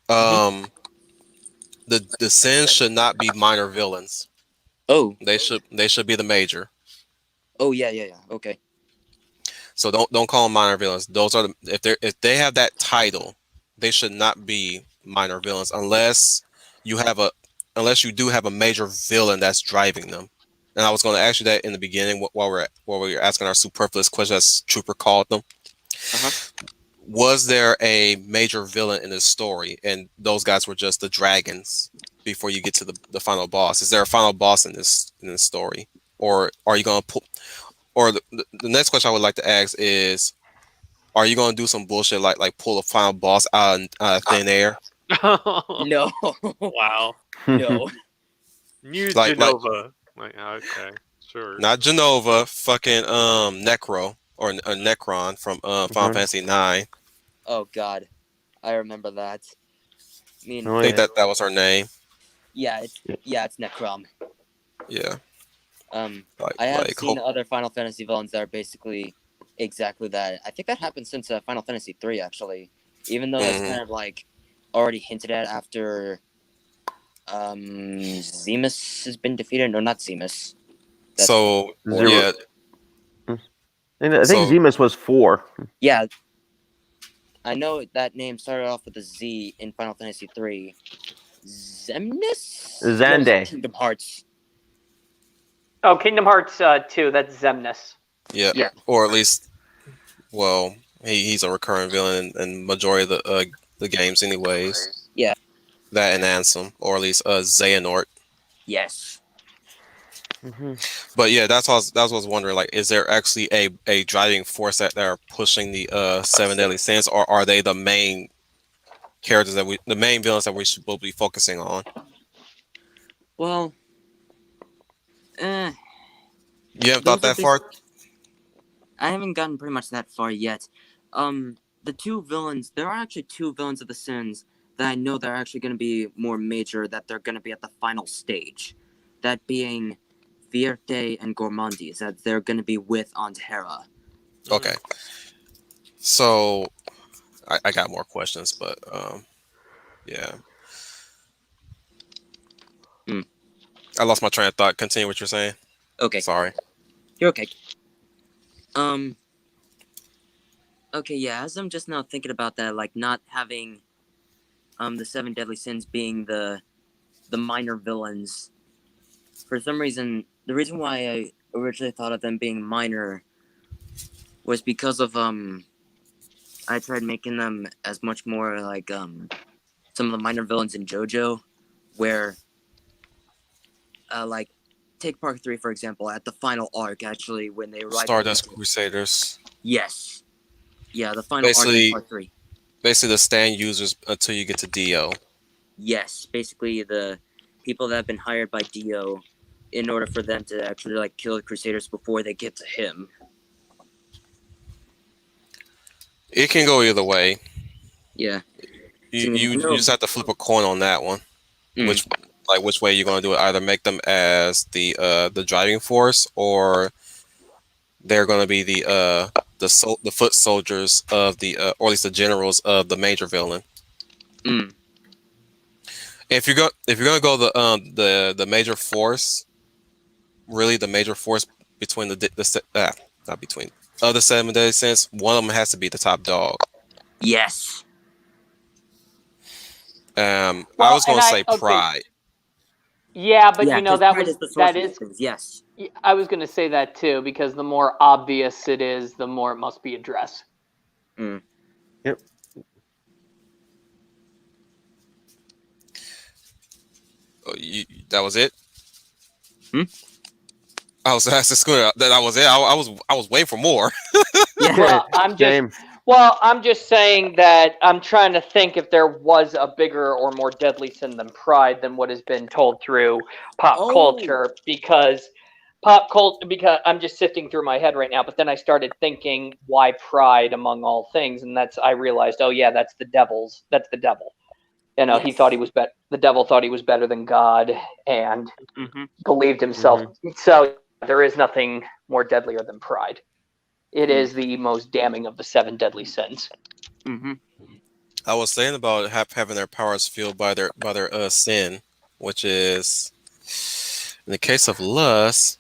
the sins should not be minor villains. Oh. They should be the major. Oh yeah. Okay. So don't call them minor villains. Those are if they have that title, they should not be minor villains unless you do have a major villain that's driving them. And I was going to ask you that in the beginning while we were asking our superfluous question, as Trooper called them. Was there a major villain in this story, and those guys were just the dragons before you get to the final boss? Is there a final boss in this story, or are you going to pull? Or the next question I would like to ask is, are you going to do some bullshit like pull a final boss out of thin air? No. Wow. No. New Like- Genova. Okay, sure. Not Genova, fucking Necro or Necron from Final Fantasy 9. Oh God, I remember that. I mean, Oh, I think that was her name. yeah, it's Necrom. Yeah. I have seen other Final Fantasy villains that are basically exactly that. I think that happened since Final Fantasy 3, actually. Even though it's kind of like already hinted at after Zemus has been defeated. No, not Zemus. That's So Zero. yeah, And I think Zemus was 4. Yeah. I know that name started off with a Z in Final Fantasy 3. Zemnis? Xande. No, Kingdom Hearts. Oh, Kingdom Hearts 2. That's Zemnis. yeah, or at least, well, he's a recurring villain in majority of the games, anyways. Yeah. That and Ansem, or at least Xehanort. Yes. But yeah, that's what I was wondering. Like, is there actually a driving force that are pushing the 7 deadly sins, or are they the main characters the main villains that we should be focusing on? Well, You haven't thought that far? I haven't gotten pretty much that far yet. The two villains, there are actually two villains of the sins that I know that are actually going to be more major, that they're going to be at the final stage. That being Vierte and Gourmandis, that they're going to be with Aunt Hera. Okay. So, I got more questions, but yeah. I lost my train of thought. Continue what you're saying. Okay. Sorry. You're okay. Okay, yeah, as I'm just now thinking about that, like, not having, the 7 deadly sins being the minor villains, for some reason, the reason why I originally thought of them being minor was because of, I tried making them as much more like, some of the minor villains in JoJo, where, like, take Part 3, for example, at the final arc, actually, when they arrive... Stardust Crusaders. Yes. Yeah, the final arc in Part 3. Basically the stand users until you get to Dio. Yes, basically the people that have been hired by Dio in order for them to actually, like, kill the Crusaders before they get to him. It can go either way. Yeah. You just have to flip a coin on that one. Which way you're going to do it? Either make them as the driving force, or they're going to be the foot soldiers of or at least the generals of the major villain. If you're going to go the major force, really the major force between not between of the 7 deadly sins, one of them has to be the top dog. Yes. I was going to say Pride. Yeah, but Yeah, you know 'cause that Pride was is the source that of is. things, yes. I was going to say that too, because the more obvious it is, the more it must be addressed. Yep. That was it. I was asking Scooter that was it. I was waiting for more. Yeah. Well, I'm just saying that I'm trying to think if there was a bigger or more deadly sin than pride than what has been told through pop culture, because I'm just sifting through my head right now, but then I started thinking, why pride among all things? And I realized, oh yeah, that's the devil. You know, Yes. he thought he was the devil thought he was better than God and believed himself. So there is nothing more deadlier than pride. It is the most damning of the 7 deadly sins. Mm-hmm. I was saying about having their powers fueled by their sin, which is in the case of lust,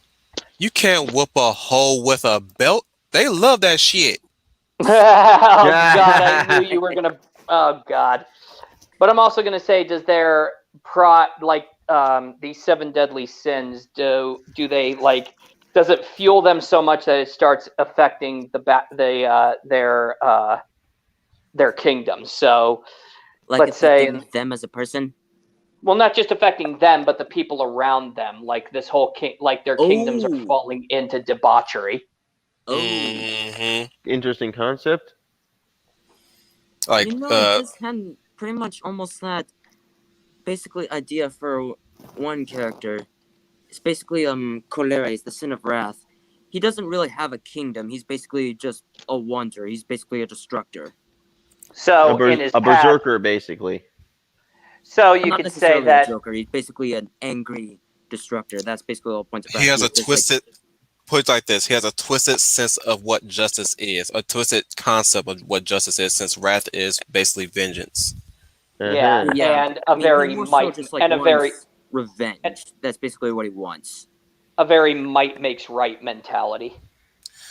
you can't whoop a hoe with a belt. They love that shit. Oh God, I knew you were gonna. Oh God, but I'm also gonna say, does their these 7 deadly sins do they like? Does it fuel them so much that it starts affecting their kingdom? So Like let's say, affecting them as a person. well, not just affecting them, but the people around them. Like this whole their kingdoms are Oh. falling into debauchery. Oh. Mhm. Interesting concept. Like, I just had pretty much almost that basically idea for one character. It's basically Choleres, the Sin of Wrath. He doesn't really have a kingdom. He's basically just a wanderer. He's basically a destructor. So in his a path, berserker, basically. so you Not could say necessarily that a Joker. He's basically an angry destructor. That's basically the whole point of Wrath. he has a He's just twisted. Put it like this: he has a twisted sense of what justice is, a twisted concept of what justice is, since wrath is basically vengeance. yeah, Uh-huh. Yeah, and a he very more so might just like and a very wants revenge. That's basically what he wants. might makes right mentality.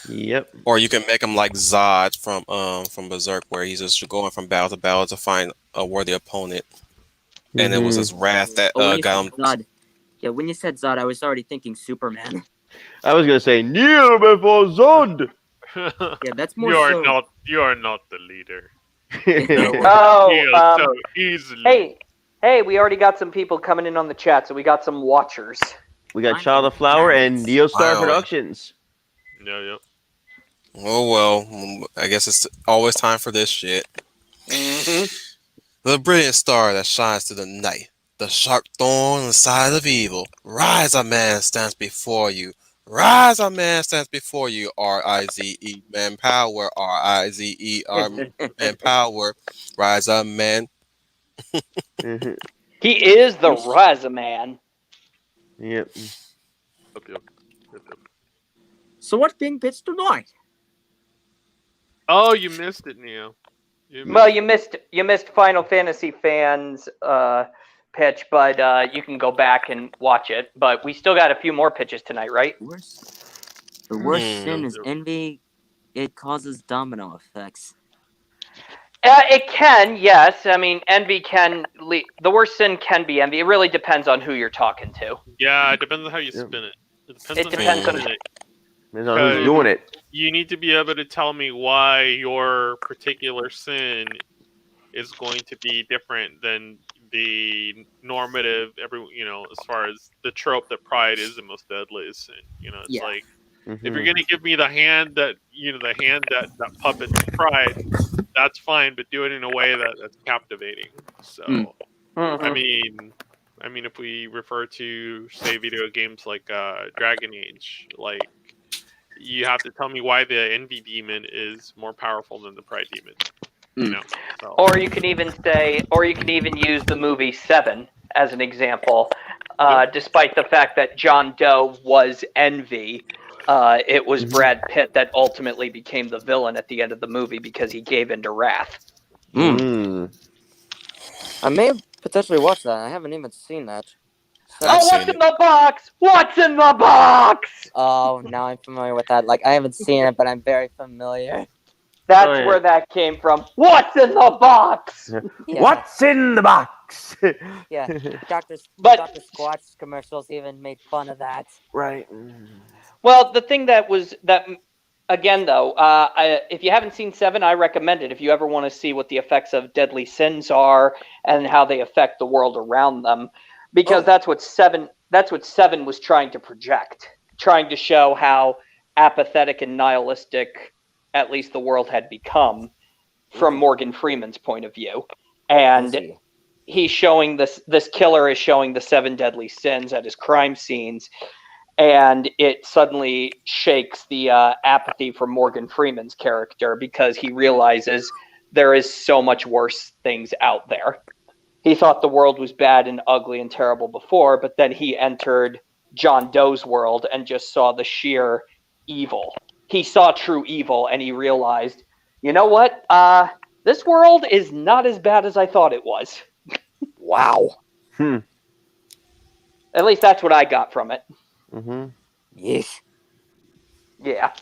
Yep. Or you can make him like Zod from Berserk, where he's just going from battle to battle to find a worthy opponent, and it was his wrath that Oh, when you got said him. Zod, yeah, when you said Zod, I was already thinking Superman. I was gonna say kneel before Zod. Yeah, that's more you are so. not the leader. Oh, Healed so easily. hey, we already got some people coming in on the chat, so we got some watchers. We got I'm Child of in Flower and France. Neo Star Finally. Productions. Yep. Oh well, I guess it's always time for this shit. Mm-hmm. The brilliant star that shines through the night, the sharp thorn on the side of evil. Rise, a man stands before you. Rise, a man stands before you. R-I-Z-E, man power. R-I-Z-E, man power. Rise, a man. Mhm. He is the Razaman. Yep. Yep. So what's being pitched tonight? Oh, you missed it, Neo. Well, you missed Final Fantasy fans pitch, but you can go back and watch it. But we still got a few more pitches tonight, right? The worst sin is Yep. envy. It causes domino effects. It can, yes. I mean, envy can. The worst sin can be envy. It really depends on who you're talking to. Yeah, it depends on how you Yep. spin it. It depends on. Depends on who's doing it. You need to be able to tell me why your particular sin is going to be different than the normative. As far as the trope that pride is the most deadliest sin. It's Yeah. like if Mhm. you're gonna give me the hand that that puppets pride, that's fine, but do it in a way that's captivating. So, Mhm. I mean, if we refer to say video games like Dragon Age, like you have to tell me why the envy demon is more powerful than the pride demon. So. Or you can even use the movie Seven as an example. Despite the fact that John Doe was envy, it was Brad Pitt that ultimately became the villain at the end of the movie because he gave in to wrath. Mm. I may have potentially watched that. I haven't even seen that. I've What's seen in the box? What's in the box? Oh, now I'm familiar with that. Like, I haven't seen it, but I'm very familiar. That's Oh, yeah. where that came from. What's in the box? Yeah. What's in the box? Yeah, Dr. Squatch commercials even made fun of that. Right. Well, the thing again, though, if you haven't seen Seven, I recommend it. If you ever want to see what the effects of deadly sins are and how they affect the world around them, because that's what Seven was trying to project, trying to show how apathetic and nihilistic, at least the world had become, from Morgan Freeman's point of view, and he's showing this killer is showing the 7 deadly sins at his crime scenes. And it suddenly shakes the apathy from Morgan Freeman's character because he realizes there is so much worse things out there. He thought the world was bad and ugly and terrible before, but then he entered John Doe's world and just saw the sheer evil. He saw true evil, and he realized, you know what? This world is not as bad as I thought it was. Wow. At least that's what I got from it. Mm-hmm. Yes. Yeah.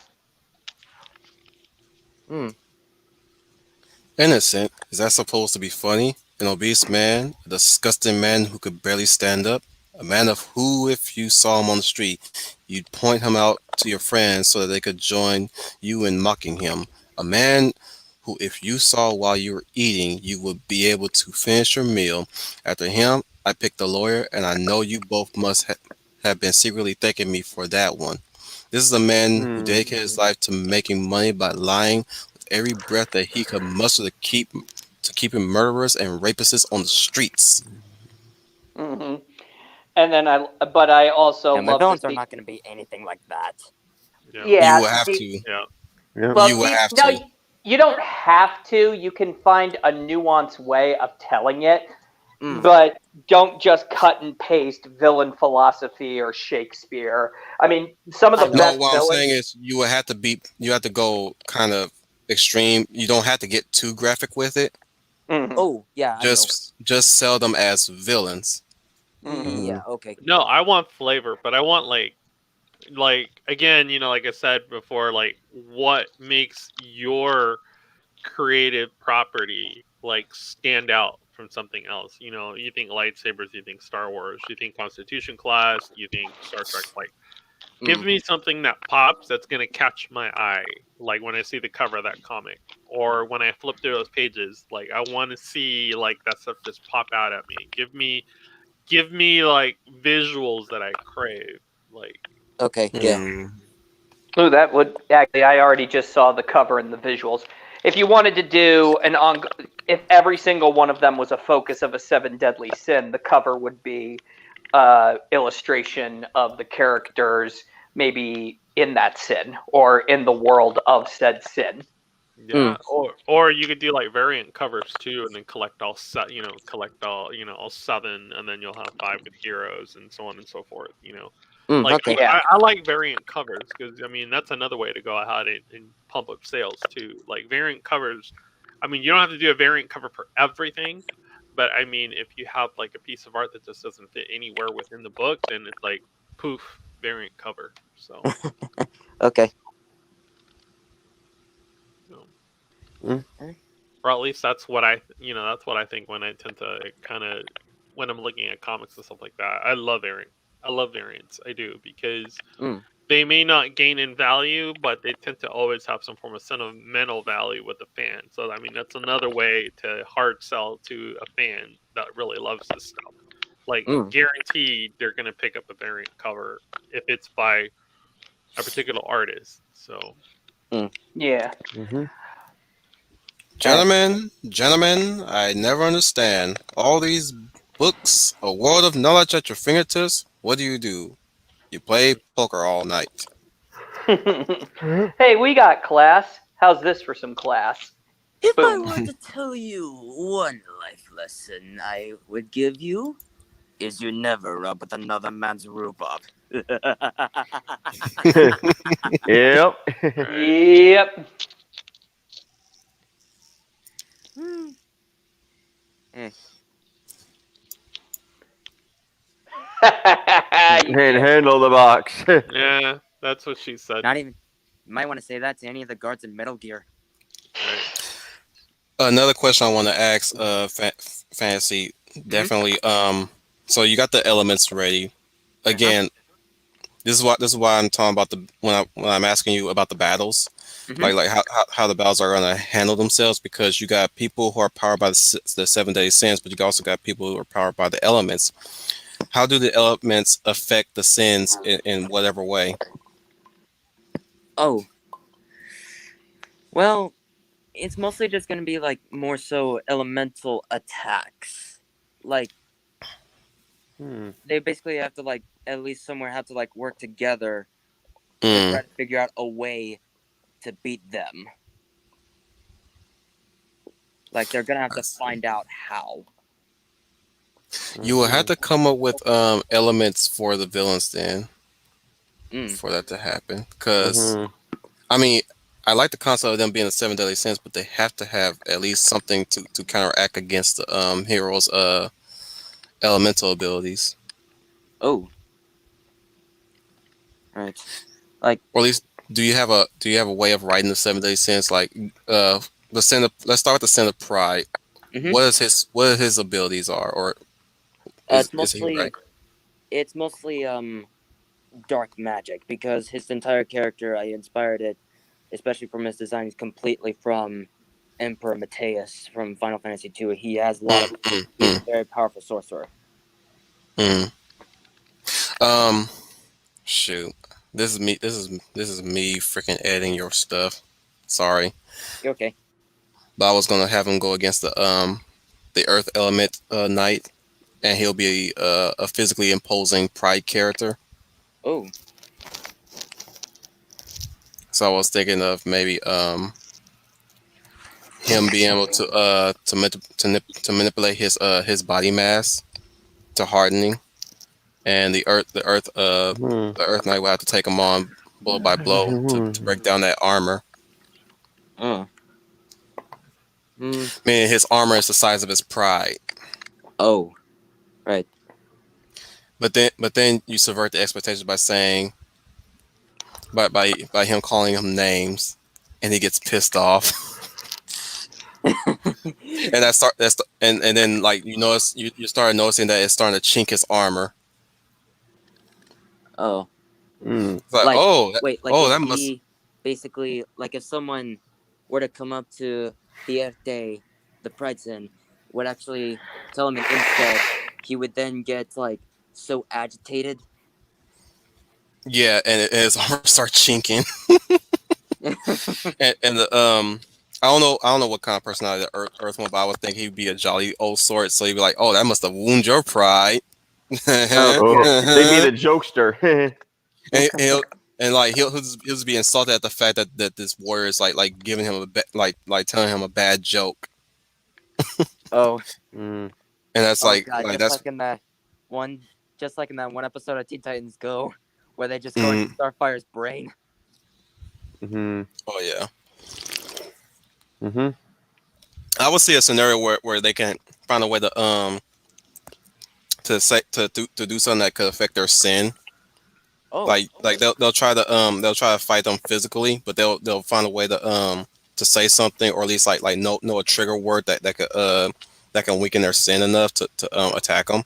Innocent? Is that supposed to be funny? An obese man? A disgusting man who could barely stand up? A man of who, if you saw him on the street, you'd point him out to your friends so that they could join you in mocking him? A man who, if you saw while you were eating, you would be able to finish your meal. After him, I picked a lawyer, and I know you both must have been secretly thanking me for that one. This is a man who dedicated his life to making money by lying with every breath that he could muster to keeping murderers and rapists on the streets. Hmm. And then I also And my love to villains are see. not going to be anything like that. Yeah. You Yeah. will have See, to. Yeah. Yeah. well, You will see, have no, to. you don't have to. You can find a nuanced way of telling it, Mm. but don't just cut and paste villain philosophy or Shakespeare. I mean, some of I the know. No, best what I'm saying villains. is you will have to be. You have to go kind of extreme. You don't have to get too graphic with it. Mhm, Oh, yeah, I know. Just sell them as villains. mhm. Yeah, okay. No, I want flavor, but I want like again, like I said before, like what makes your creative property like stand out from something else. You think lightsabers, you think Star Wars, you think Constitution class, you think Star Trek. Like, give Mm. me something that pops that's gonna catch my eye. Like when I see the cover of that comic, or when I flip through those pages. Like I want to see like that stuff just pop out at me. Give me like visuals that I crave. Like, Okay, yeah. Mm. Ooh, that would actually. I already just saw the cover and the visuals. If you wanted to do if every single one of them was a focus of a seven deadly sin, the cover would be illustration of the characters maybe in that sin or in the world of said sin. yeah, or you could do like variant covers too, and then collect all set, collect all seven, and then you'll have five with heroes and so on and so forth. Like Okay. Yeah. I like variant covers because I mean that's another way to go ahead and pump up sales too. Like variant covers, I mean you don't have to do a variant cover for everything, but I mean if you have like a piece of art that just doesn't fit anywhere within the book, then it's like poof variant cover. So. Okay. You know. Mm. Or at least that's what I think when I tend to kind of when I'm looking at comics and stuff like that. I love variants. I do because Mm. they may not gain in value, but they tend to always have some form of sentimental value with the fan. So I mean, that's another way to hard sell to a fan that really loves this stuff. Like guaranteed, they're gonna pick up a variant cover if it's by a particular artist. So Yeah. Mm-hmm. Gentlemen, I never understand. All these books, a world of knowledge at your fingertips. What do? You play poker all night. Hey, we got class. How's this for some class? If I Boom. were to tell you one life lesson I would give you, is you never rub with another man's rhubarb. Yep. Yep. You And can't. handle the box. yeah, that's what she said. Not even. You might want to say that to any of the guards in Metal Gear. Right. Another question I want to ask, Fantasy, definitely. So you got the elements ready. Again, this is why I'm talking about when I'm asking you about the battles, like how the battles are gonna handle themselves, because you got people who are powered by the seven deadly sins, but you also got people who are powered by the elements. How do the elements affect the sins in whatever way? Oh. Well, it's mostly just going to be like more so elemental attacks. Like they basically have to like at least somewhere have to like work together to try to figure out a way to beat them. Like they're gonna have to find out how. You will have to come up with elements for the villains then Mm. for that to happen. Because Mhm. I mean, I like the concept of them being the seven deadly sins, but they have to have at least something to counteract against the hero's elemental abilities. Oh, right. Like, Or at least do you have a way of writing the seven deadly sins? Like the sin of, let's start with the sin of pride. hmm What his abilities are, or it's is he right? mostly dark magic because his entire character, I inspired it, especially from his designs, completely from Emperor Mateus from Final Fantasy II. He has a lot of. Mm, mm, He's a mm, very powerful sorcerer. mm. Um, shoot, this is me freaking editing your stuff. Sorry, You're okay. but I was gonna have him go against the Earth Element Knight, and he'll be a physically imposing pride character. Oh, So I was thinking of maybe him being able to manipulate his body mass to hardening, and Mhm. the Earth Knight will have to take him on blow by blow to break down that armor. oh, hmm, Meaning his armor is the size of his pride. oh, right. But then you subvert the expectations by saying by him calling him names, and he gets pissed off. And and then like you start noticing that it's starting to chink his armor. Oh, Mm. It's like like, wait, like oh if that must he basically, like if someone were to come up to Dierte, the Pride Sin, would actually tell him an insult, he would then get like so agitated. yeah, and his armor starts chinking. And the I don't know what kind of personality the Earth one, but I would think he'd be a jolly old sort. So he'd be like, oh, that must have wounded your pride. Oh Oh, god. they'd be the jokester. And he'll he'll just be insulted at the fact that this warrior is like giving him like telling him a bad joke, Oh, Mm. and that's oh god, like that's one just like in that one episode of Teen Titans Go where they just go into mm, Starfire's brain. Mhm. oh yeah. Mhm. I would see a scenario where they can find a way to do something that could affect their sin. Oh, Like they'll try to fight them physically, but they'll find a way to say something, or at least like know a trigger word that can weaken their sin enough to attack them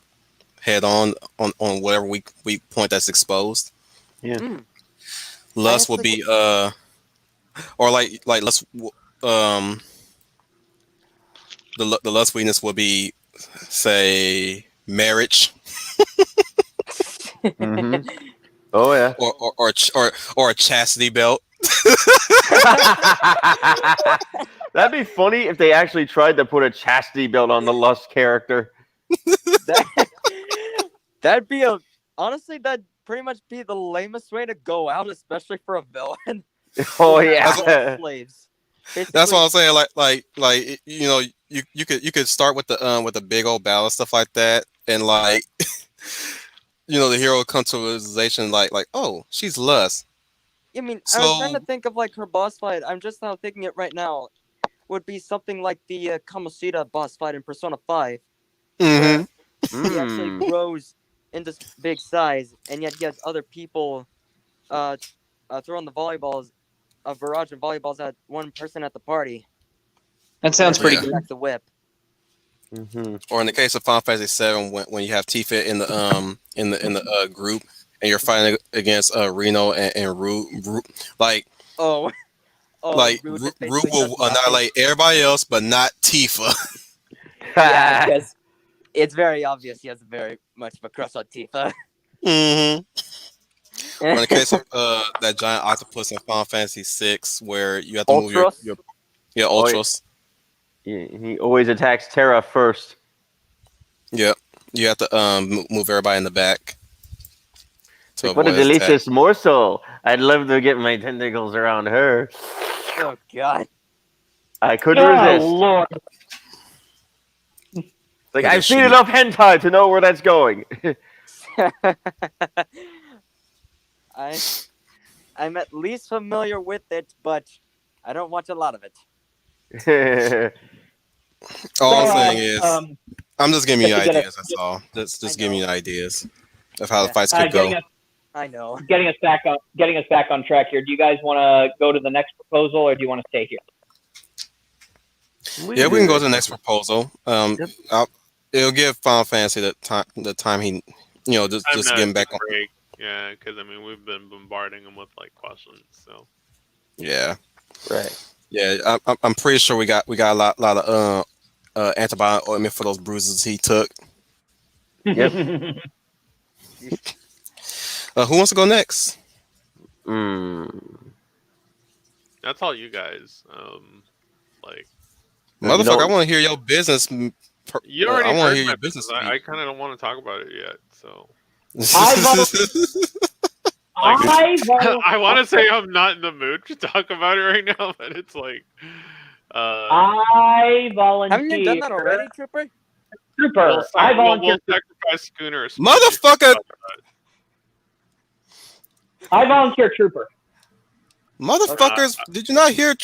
head on whatever weak point that's exposed. Yeah. mm, I Lust would actually be or like lust um the lust weakness would be, say, marriage, Mhm. Oh yeah. or a chastity belt. That'd be funny if they actually tried to put a chastity belt on the Lust character. that that'd be a honestly that'd pretty much be the lamest way to go out, especially for a villain. Oh Who has yeah. slaves. That's what Basically, I'm saying. You know, you could start with the big old battle stuff like that, and like you know the hero would come to a realization like oh, she's lust. I mean, I was trying to So think of like her boss fight. I'm just now thinking it right now. Would be something like the Kamoshida boss fight in Persona 5, where hmm he actually Mm. grows into big size, and yet he has other people uh, throwing the volleyballs, a barrage of volleyballs at one person at the party, That and then sounds he pretty yeah. brings good. back the whip. Mhm. Or in the case of Final Fantasy 7, when you have Tifa in the group, and you're fighting against Reno and Ru, like Oh, oh, Rude is Ru basically will just nothing. annihilate everybody else, but not Tifa. Yeah, because it's very obvious he has very much of a crush on Tifa. hmm Or in the case of that giant octopus in Final Fantasy 6, where you have to move Ultros. your Oh, yeah. ultras. He always attacks Terra first. Yep. You have to move everybody in the back to Like, what a avoid his attack. delicious morsel. I'd love to get my tentacles around her. Oh god. I couldn't Oh resist. Lord. Like, Look at I've seen shitty. enough hentai to know where that's going. I'm at least familiar with it, but I don't watch a lot of it. All I'm So, saying is, I'm just giving you just to get us- ideas. That's all. Just I giving you know. ideas of how the Yeah. fights could go. I know. getting us back on track here. Do you guys want to go to the next proposal, or do you want to stay here? Yeah, we can go to the next proposal. Yep. It'll give Final Fantasy the time he, just I'm not getting back on. break. Yeah, because I mean we've been bombarding him with like questions. So Yeah, Right. yeah. I'm pretty sure we got a lot of antibiotic ointment for those bruises he took. Yep. Who wants to go next? that's all you guys. Like Motherfucker, I want to hear your business. you already I want heard to hear my your business. business. I kind of don't want to talk about it yet. So I want to say I'm not in the mood to talk about it right now, but it's like I volunteer. Haven't you done that already, Trooper? Trooper, I volunteer. We'll sacrifice Schooner. Motherfucker! I volunteer Trooper. Motherfuckers, did you not hear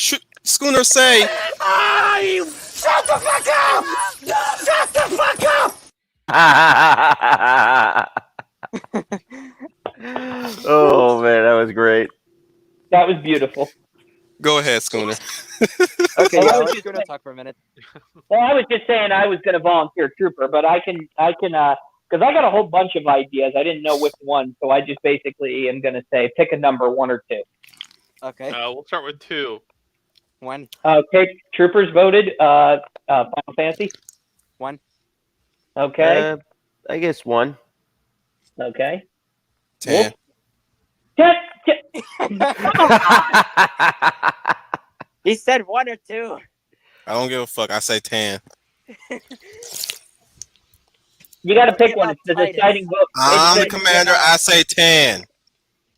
Schooner say, you shut the fuck up! Shut the fuck up! Oh man, that was great. That was beautiful. Go ahead, Schooner. Okay, Well, I yeah, was let's just- go to talk for a minute. Well, I was just saying I was going to volunteer Trooper, but I can, because I got a whole bunch of ideas. I didn't know which one, so I just basically am going to say pick a number, 1 or 2. Okay. We'll start with 2. One. Okay, Troopers voted. Final Fantasy. 1. Okay. I guess 1. Okay. 10. He said 1 or 2. I don't give a fuck. I say 10. You got to pick one. About It's the Titus. deciding vote. I'm the It's commander. I say 10.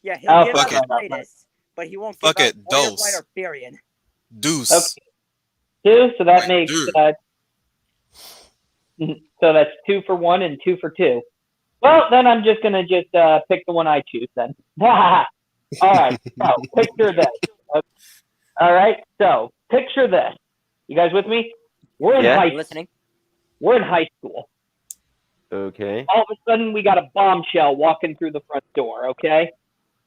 Yeah, he'll Oh, give fuck out it. Titus, but he won't Fuck give it, out Boilerplate dose. or Furion. Deuce. Okay. 2, so that Like, makes dude. so that's 2 for 1 and 2 for 2. Well, then I'm just gonna pick the one I choose then. All right. So picture this. Okay. All right. So picture this. You guys with me? We're in Yeah. Listening. We're in high school. Okay. All of a sudden, we got a bombshell walking through the front door. Okay.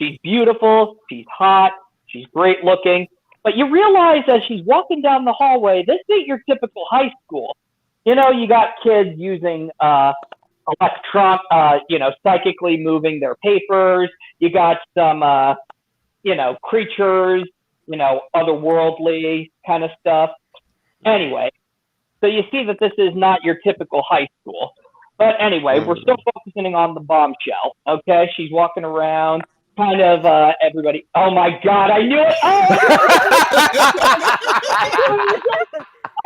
She's beautiful. She's hot. She's great looking. But you realize as she's walking down the hallway, this ain't your typical high school. You know, you got kids using psychically moving their papers. You got some, creatures, otherworldly kind of stuff. Anyway, so you see that this is not your typical high school. But anyway, we're still focusing on the bombshell. Okay, she's walking around, kind of everybody. Oh my God, I knew it!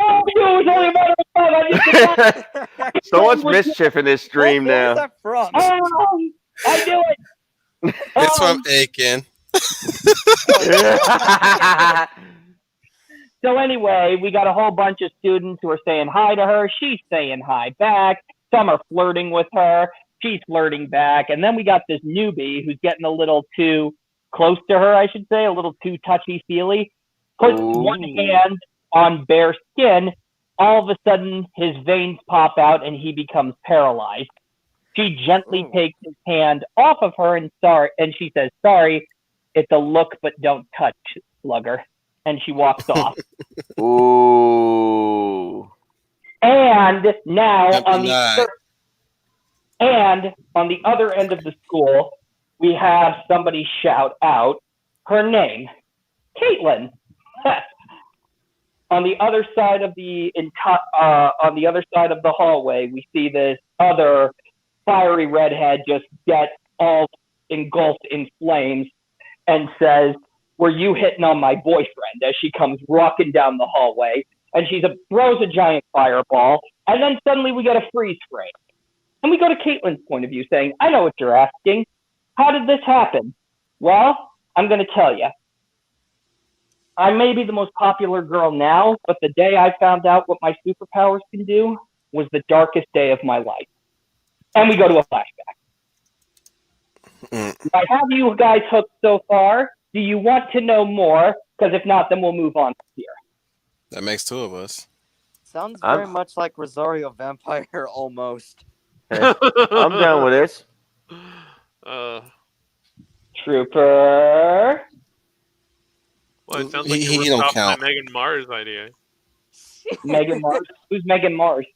Oh, I knew it was only a matter of time. I just did not. So much mischief in this stream What game is now. that from? Oh, I knew it. It's from Aiken. So anyway, we got a whole bunch of students who are saying hi to her. She's saying hi back. Some are flirting with her. She's flirting back. And then we got this newbie who's getting a little too close to her, I should say, a little too touchy-feely. Puts one hand on bare skin. All of a sudden, his veins pop out and he becomes paralyzed. She gently takes his hand off of her and she says, "Sorry, it's a look, but don't touch, slugger." And she walks off. Ooh. And now Yep, on the other end of the school, we have somebody shout out her name, Caitlin. On the other side of the hallway, we see this other fiery redhead just get all engulfed in flames and says, "Were you hitting on my boyfriend?" as she comes rocking down the hallway. And she throws a giant fireball. And then suddenly we get a freeze frame. And we go to Caitlin's point of view saying, "I know what you're asking. How did this happen?" Well, I'm going to tell you. I may be the most popular girl now, but the day I found out what my superpowers can do was the darkest day of my life. And we go to a flashback. I have you guys hooked so far. Do you want to know more? Because if not, then we'll move on from here. That makes two of us. Sounds very much like Rosario Vampire, almost. I'm down with this. Trooper. Well, it sounds like He you don't were stopping count. my Megan Mars idea. Megan Mars. Who's Megan Mars?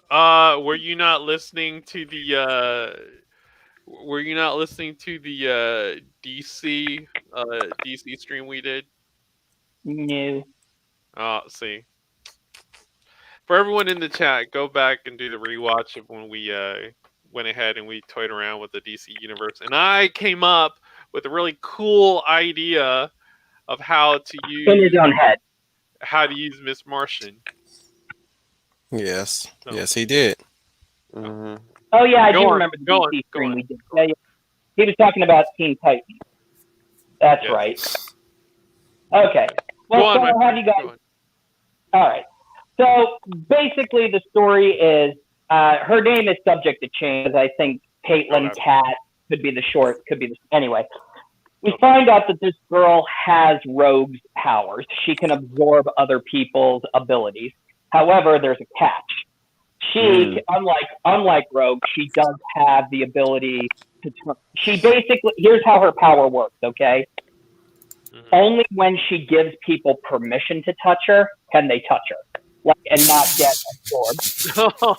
Were you not listening to the DC DC stream we did? No. See. For everyone in the chat, go back and do the rewatch of when we went ahead and we toyed around with the DC universe, and I came up with a really cool idea of how to use In his own head. How to use Miss Martian. Yes, yes, he did. Mm-hmm. Oh yeah, I Go do on, remember the go on, DC go stream on. we did. Yeah. He was talking about Teen Titans. That's Yes. right. Okay. Well, Go on, so my I'll have friend, you go guys. on. All right. So basically, the story is her name is subject to change. I think Caitlin Okay. Cat could be the short. Could be the anyway. We find out that this girl has rogue's powers. She can absorb other people's abilities. However, there's a catch. She, unlike Rogue, she does have the ability to. She basically, here's how her power works. Okay, only when she gives people permission to touch her can they touch her, and not get absorbed.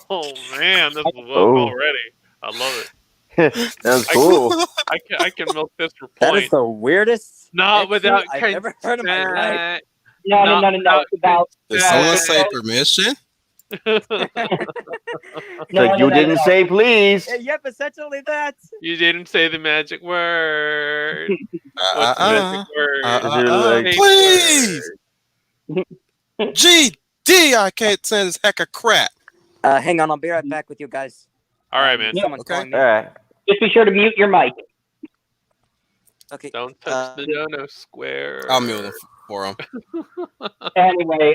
Oh man, that's woke already. I love it. That's cool. I can milk this for That point. is the weirdest Not exit without I've ever heard in my life. No. It's about. Did someone say permission? You didn't say please. Yep, essentially that. You didn't say the magic word. What's the magic word? Please. GD, I can't send this heck of crap. Hang on, I'll be right back with you guys. All right, man. Someone's calling me. All right. Just be sure to mute your mic. Okay. Don't touch the no square. I'll mute him for him. Anyway,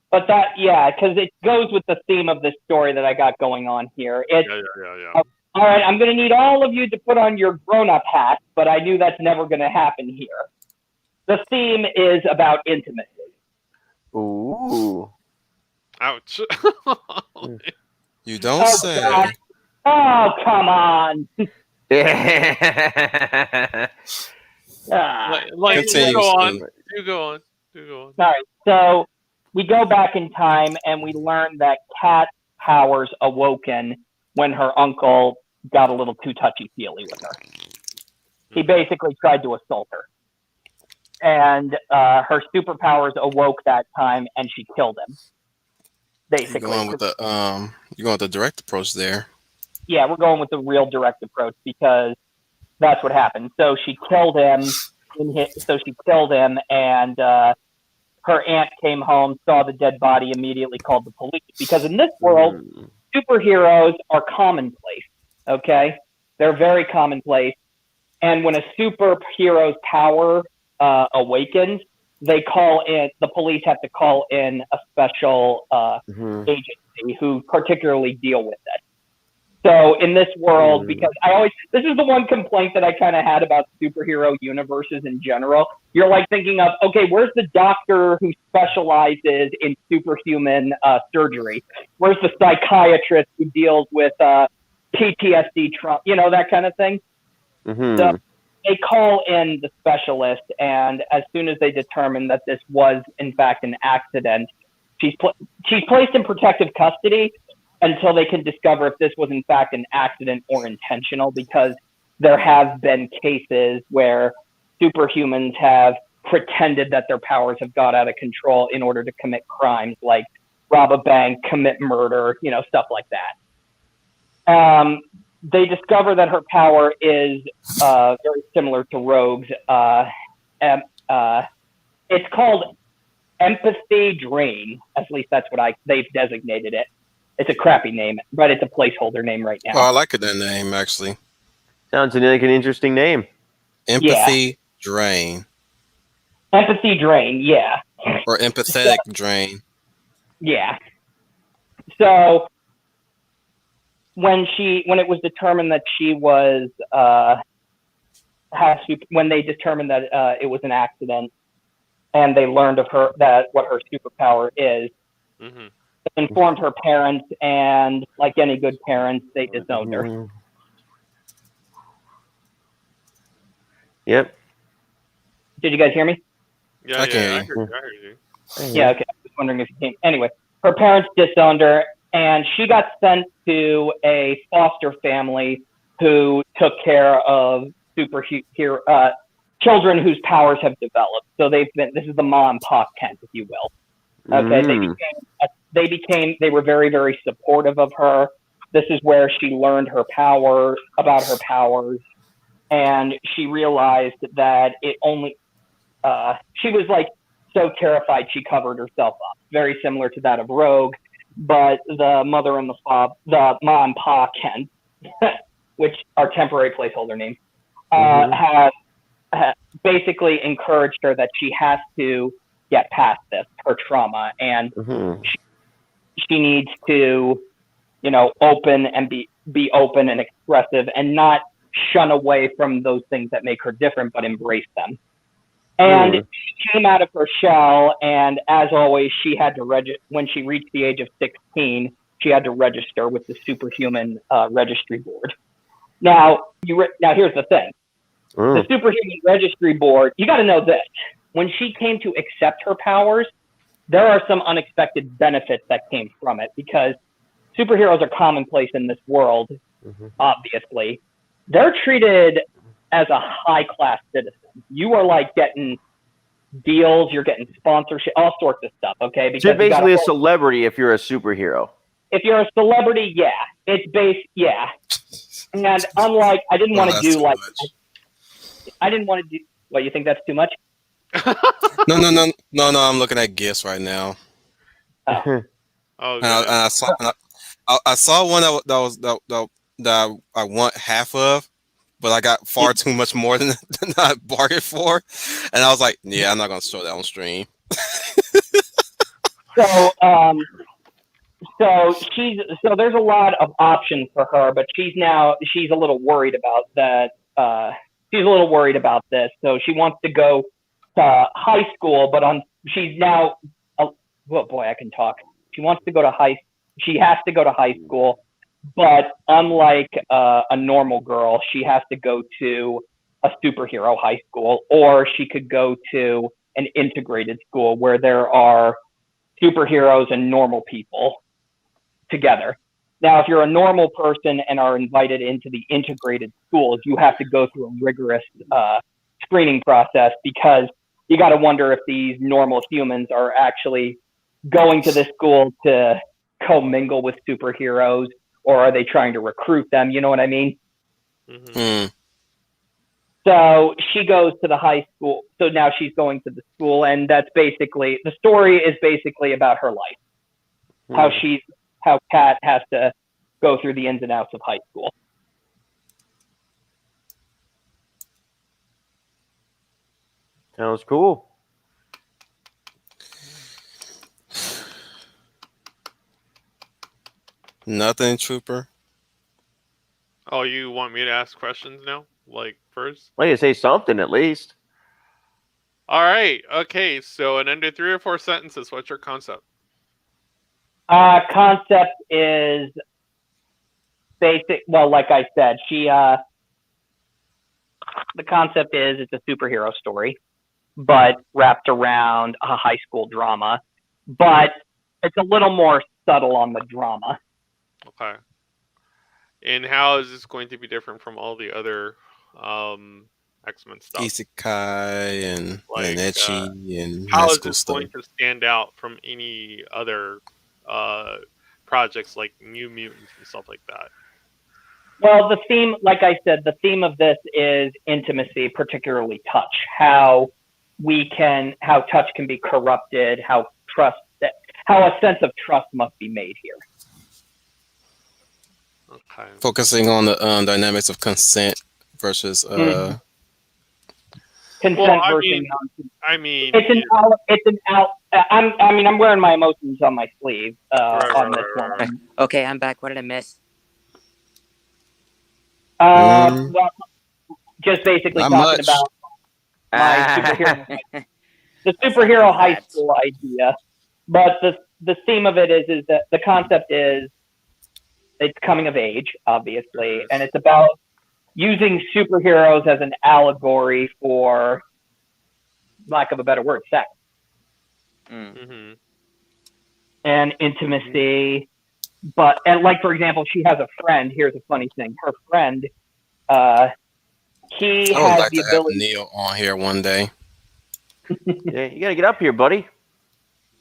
but that, yeah, because it goes with the theme of this story that I got going on here. It's, Yeah. all right, I'm going to need all of you to put on your grown-up hats, but I knew that's never going to happen here. The theme is about intimacy. Ooh. Ouch. You don't say. God. Oh, come on. Continue, go on. Steve. You go on. All right, so we go back in time and we learn that Kat's powers awoken when her uncle got a little too touchy-feely with her. He basically tried to assault her. And her superpowers awoke that time and she killed him. Basically. You're going with the direct approach there. Yeah, we're going with the real direct approach because that's what happened. So she killed him. And her aunt came home, saw the dead body, immediately called the police. Because in this world, superheroes are commonplace. Okay, they're very commonplace. And when a superhero's power awakens, they call in. The police have to call in a special agency who particularly deal with it. So in this world, because this is the one complaint that I kind of had about superhero universes in general. You're like thinking of, okay, where's the doctor who specializes in superhuman surgery? Where's the psychiatrist who deals with PTSD, trauma, that kind of thing? So they call in the specialist, and as soon as they determine that this was, in fact, an accident, she's placed in protective custody until they can discover if this was in fact an accident or intentional, because there have been cases where superhumans have pretended that their powers have got out of control in order to commit crimes like rob a bank, commit murder, stuff like that. They discover that her power is very similar to Rogue's. It's called empathy drain. At least that's what they've designated it. It's a crappy name, but it's a placeholder name right now. Oh, I like that name, actually. Sounds like an interesting name. Empathy drain. Empathy drain, yeah. Or empathetic drain. Yeah. So when it was determined that she was when they determined that it was an accident, and they learned of her that what her superpower is, Mm-hmm. they informed her parents, and like any good parents, they disowned her. Yep. Did you guys hear me? Yeah, I can yeah, hear I you. heard you. Yeah, okay. I was wondering if you came. Anyway, her parents disowned her, and she got sent to a foster family who took care of superhero children whose powers have developed. So this is the Ma and Pa Kent, if you will. Okay, they were very, very supportive of her. This is where she learned her powers, and she realized that she was like so terrified she covered herself up, very similar to that of Rogue, but the mother and the Ma and Pa Kent, which are temporary placeholder names, have basically encouraged her that she has to get past her trauma, and she needs to, open and be open and expressive, and not shun away from those things that make her different, but embrace them. And she came out of her shell, and as always, she had to when she reached the age of 16, she had to register with the Superhuman Registry Board. Now here's the thing. The Superhuman Registry Board, you got to know this. When she came to accept her powers, there are some unexpected benefits that came from it, because superheroes are commonplace in this world, obviously. They're treated as a high-class citizen. You are like getting deals, you're getting sponsorship, all sorts of stuff, okay? Because you're basically a celebrity if you're a superhero. If you're a celebrity, yeah. It's and unlike, I didn't want to do what, you think that's too much? No, I'm looking at gifts right now. Oh, and I saw one that I want half of, but I got far too much more than I bargained for, and I was like, "Yeah, I'm not gonna show that on stream." So there's a lot of options for her, but she's a little worried about that. She's a little worried about this, so she wants to go to high school, but she's now. Oh boy, I can talk. She wants to go to She has to go to high school. But unlike a normal girl, she has to go to a superhero high school, or she could go to an integrated school where there are superheroes and normal people together. Now, if you're a normal person and are invited into the integrated schools, you have to go through a rigorous screening process, because you got to wonder if these normal humans are actually going to this school to commingle with superheroes, or are they trying to recruit them? You know what I mean? So she goes to the high school. So now she's going to the school, and that's basically, the story is basically about her life. How Kat has to go through the ins and outs of high school. Sounds cool. Nothing, Trooper. Oh, you want me to ask questions now? Like first? Well, you say something at least. All right. Okay. So in under 3 or 4 sentences, what's your concept? Concept is basic. Well, like I said, the concept is it's a superhero story, but wrapped around a high school drama. But it's a little more subtle on the drama. Okay. And how is this going to be different from all the other X-Men stuff? Isekai and ecchi and how high is school this stuff. going to stand out from any other projects like New Mutants and stuff like that? Well, the theme, like I said, the theme of this is intimacy, particularly touch. How touch can be corrupted, how a sense of trust must be made here. Okay. Focusing on the dynamics of consent versus consent versus non-consent. I mean, it's I'm wearing my emotions on my sleeve Right, on right, this right, right. one. Okay, I'm back. What did I miss? Mm. Well, just basically Not talking much. about my superhero, the That's not superhero high that. school idea. But the theme of it is that the concept is it's coming of age, obviously, and it's about using superheroes as an allegory for, lack of a better word, sex Mm-hmm. and intimacy. But and like for example, she has a friend. Here's a funny thing: her friend, he I would has like the to have ability. Neil on here one day. Yeah, you gotta get up here, buddy.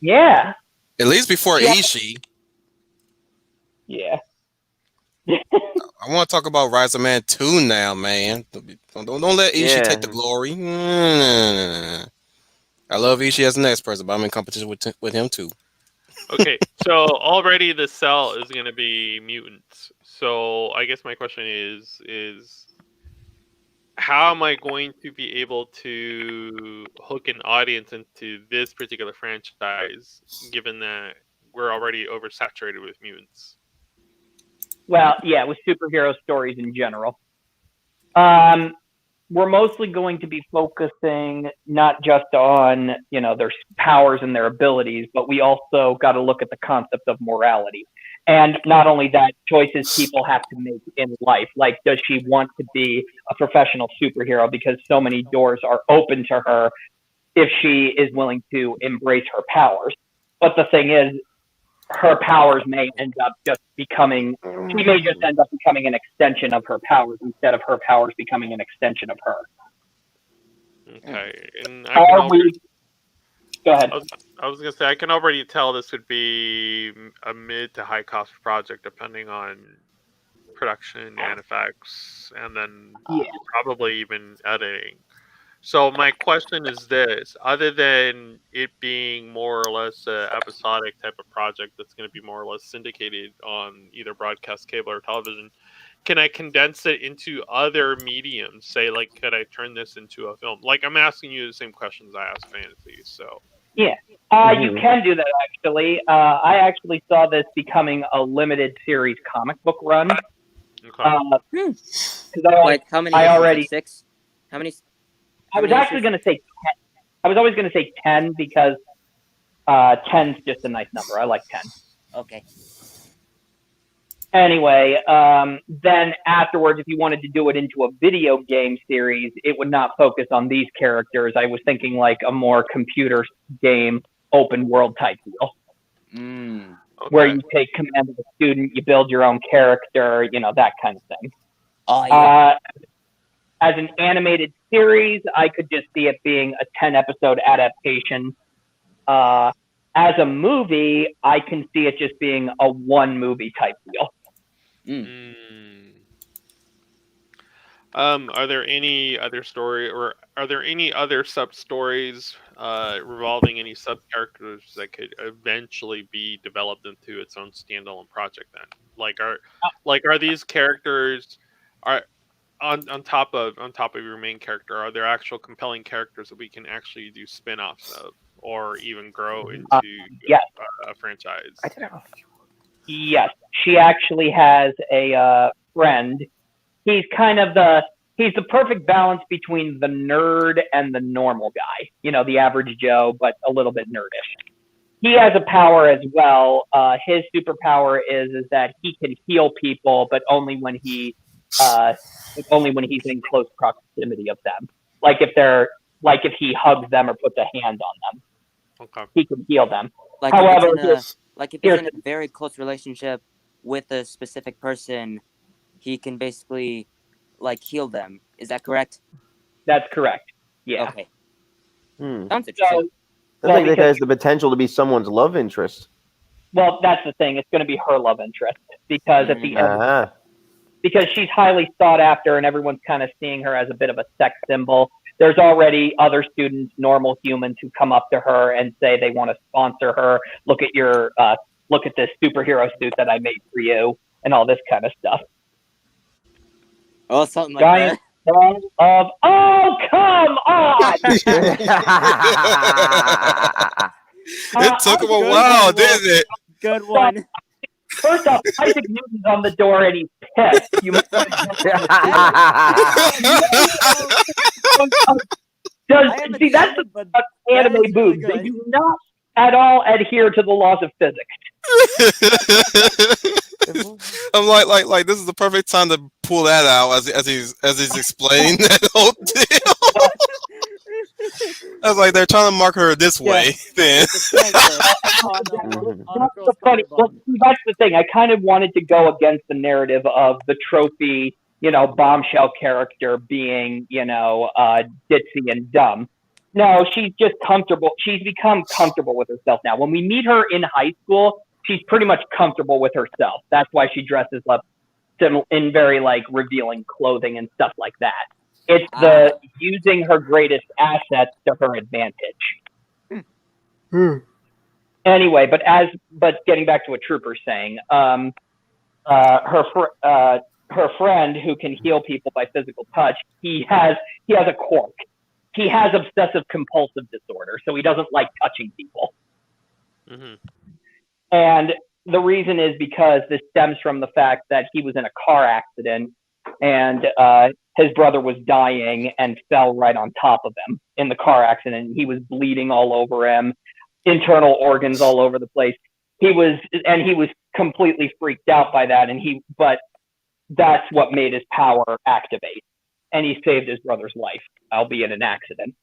Yeah, At least before Yeah. Ishii. yeah. I want to talk about Rise of Man 2 now, man. Don't let Ishii take the Yeah. glory. I love Ishii as the next person, but I'm in competition with him too. Okay, so already the cell is going to be mutants. So I guess my question is how am I going to be able to hook an audience into this particular franchise, given that we're already oversaturated with mutants? Well, yeah, with superhero stories in general. We're mostly going to be focusing not just on, their powers and their abilities, but we also got to look at the concept of morality. And not only that, choices people have to make in life. Like, does she want to be a professional superhero because so many doors are open to her if she is willing to embrace her powers? But the thing is, her powers may end up just becoming, she may just end up becoming an extension of her powers instead of her powers becoming an extension of her. Okay, and I can already, Go ahead. I was gonna say I can already tell this would be a mid to high cost project, depending on production and effects, and then Yeah. probably even editing. So my question is this: other than it being more or less a episodic type of project that's going to be more or less syndicated on either broadcast cable or television, can I condense it into other mediums? Say, like, could I turn this into a film? Like, I'm asking you the same questions I asked fantasy. So Yeah. You can do that, actually. I actually saw this becoming a limited series comic book run. okay. Like how many I issues? already- Like 6? How many? I was actually going to say 10. I was always going to say 10 because 10's just a nice number. I like 10. Okay. Anyway, then afterwards, if you wanted to do it into a video game series, it would not focus on these characters. I was thinking like a more computer game, open world type deal. Okay. Where you take command of a student, you build your own character, that kind of thing. Oh yeah. As an animated series, I could just see it being a 10-episode adaptation. As a movie, I can see it just being a one movie type deal. Are there any other story, or are there any other sub stories revolving any sub characters that could eventually be developed into its own standalone project? Then, are these characters are on top of your main character? Are there actual compelling characters that we can actually do spin-offs of, or even grow into Yes. a franchise? Yes, she actually has a friend. He's kind of he's the perfect balance between the nerd and the normal guy. The average Joe, but a little bit nerdish. He has a power as well. His superpower is that he can heal people, but only when he's in close proximity of them. Like if he hugs them or puts a hand on them, Okay. he can heal them. Like However, if it's in a very close relationship with a specific person, he can basically heal them. Is that correct? That's correct. Yeah. Okay. Sounds interesting. I think that has the potential to be someone's love interest. Well, that's the thing. It's going to be her love interest because at the end, because she's highly sought after and everyone's kind of seeing her as a bit of a sex symbol. There's already other students, normal humans, who come up to her and say they want to sponsor her. Look at this superhero suit that I made for you, and all this kind of stuff. Oh, something like Giant that. Oh, come on! It took him a Good while, one, Wolf. didn't it? Good one. First off, Isaac Newton's on the door and he's pissed. You might want to I am see, that's excited, but the that anime is really boobs. They good. do not at all adhere to the laws of physics. I'm like this is the perfect time to pull that out as he's explaining that whole deal. I was like, they're trying to mark her this way. Then It's a cancer on a That's girl's the funny. Well, collarbone. see, that's the thing. I kind of wanted to go against the narrative of the trophy, bombshell character being, ditzy and dumb. No, she's just comfortable. She's become comfortable with herself now. When we meet her in high school, she's pretty much comfortable with herself. That's why she dresses up in very revealing clothing and stuff like that. It's the using her greatest assets to her advantage. Anyway, but getting back to what Trooper's saying, her friend who can heal people by physical touch, he has a quirk. He has obsessive compulsive disorder, so he doesn't like touching people. Mm-hmm. And the reason is because this stems from the fact that he was in a car accident and his brother was dying and fell right on top of him in the car accident. He was bleeding all over him, internal organs all over the place. He was completely freaked out by that, but that's what made his power activate. And he saved his brother's life, albeit an accident.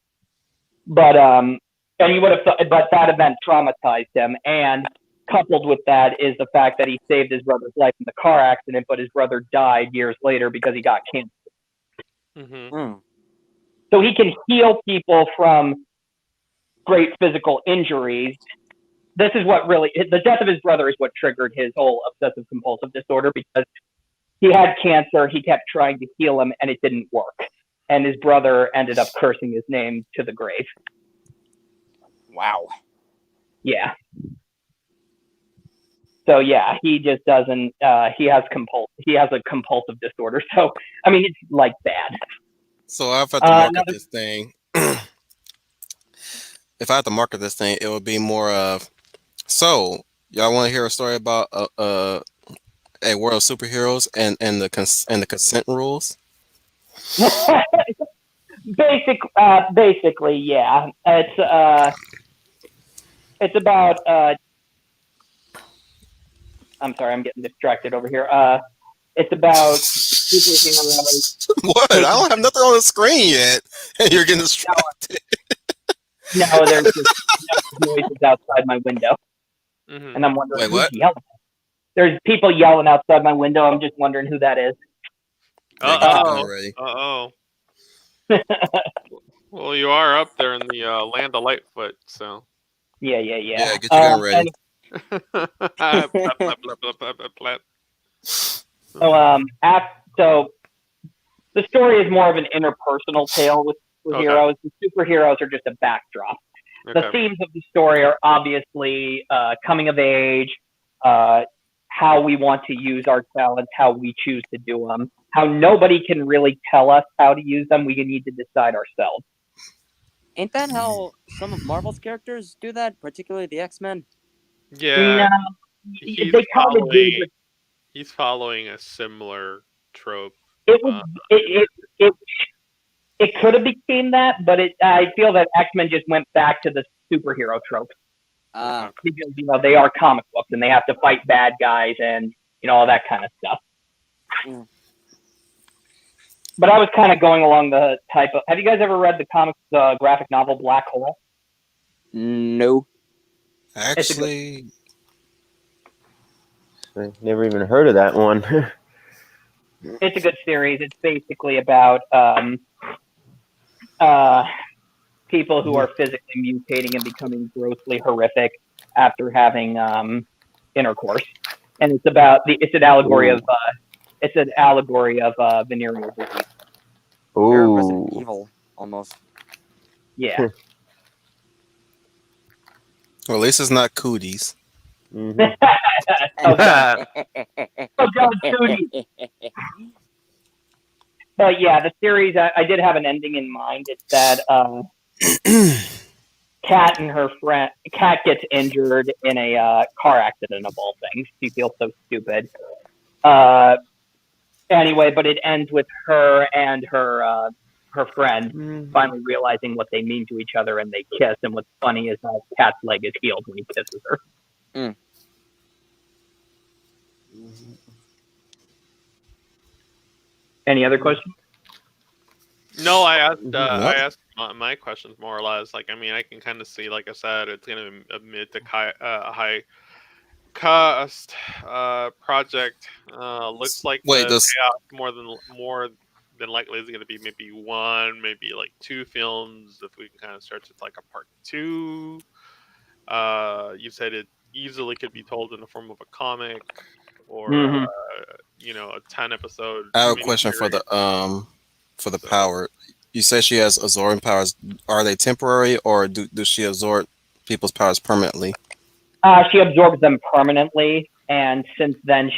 But he would have but that event traumatized him, and coupled with that is the fact that he saved his brother's life in the car accident, but his brother died years later because he got cancer. Mm-hmm. So he can heal people from great physical injuries. This is what the death of his brother is what triggered his whole obsessive compulsive disorder, because he had cancer. He kept trying to heal him and it didn't work. And his brother ended up cursing his name to the grave. Wow. Yeah. So yeah, he just doesn't. He has a compulsive disorder. So I mean, it's bad. so I have to market this thing. If I had to market this thing, it would be more of. So y'all want to hear a story about a world of superheroes and the consent rules? Basically, yeah. It's about. I'm sorry, I'm getting distracted over here. It's about superheroes. What? I don't have nothing on the screen yet, and you're getting distracted. No, there's just noises outside my window, Mm-hmm. and I'm wondering Wait, who's what? yelling. There's people yelling outside my window. I'm just wondering who that is. Yeah, get your gun ready. Well, you are up there in the land of Lightfoot, so. Yeah. Yeah, get your gun ready. So the story is more of an interpersonal tale with heroes. The superheroes are just a backdrop. Okay. The themes of the story are obviously coming of age, how we want to use our talents, how we choose to do them, how nobody can really tell us how to use them. We need to decide ourselves. Ain't that how some of Marvel's characters do that, particularly the X-Men? Yeah. No, they kind of do. He's following a similar trope. It could have became that, but I feel that X-Men just went back to the superhero trope. Because they are comic books and they have to fight bad guys and all that kind of stuff. Mm. But I was kind of going along the type of. Have you guys ever read the graphic novel Black Hole? No. Actually, I never even heard of that one. It's a good series. It's basically about people who are physically mutating and becoming grossly horrific after having intercourse, and it's an allegory of venereal disease. Very Resident Ooh. Evil, almost. Yeah. well, at least it's not cooties. Mhm. But yeah, the series, I did have an ending in mind. It's that Kat and her friend. Kat gets injured in a car accident of all things. She feels so stupid. Anyway, but it ends with her and her friend finally realizing what they mean to each other, and they kiss. And what's funny is that Kat's leg is healed when he kisses her. Any other questions? No, I asked my questions more or less. Like, I mean, I can kind of see, like I said, it's gonna be a mid to high cost project. Looks like Wait, the does payoff more than likely is gonna be maybe one, maybe like two films. If we can kind of start with like a part two. You said it easily could be told in the form of a comic or a 10-episode. I have a question for the power. You say she has absorbing powers. Are they temporary, or does she absorb people's powers permanently? She absorbs them permanently, and since then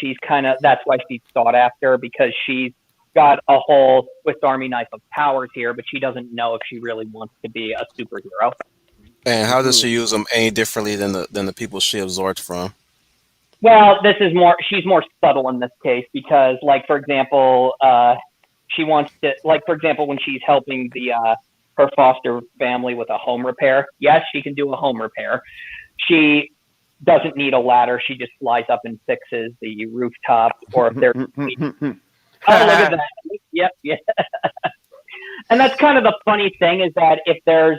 that's why she's sought after, because she's got a whole Swiss Army knife of powers here, but she doesn't know if she really wants to be a superhero. And how does she use them any differently than the people she absorbed from? Well, she's more subtle in this case, because, like, for example, she wants to, like, for example, when she's helping her foster family with a home repair. Yes, she can do a home repair. She doesn't need a ladder. She just flies up and fixes the rooftop, or if there's oh, look at that. Yep, yeah. And that's kind of the funny thing, is that if there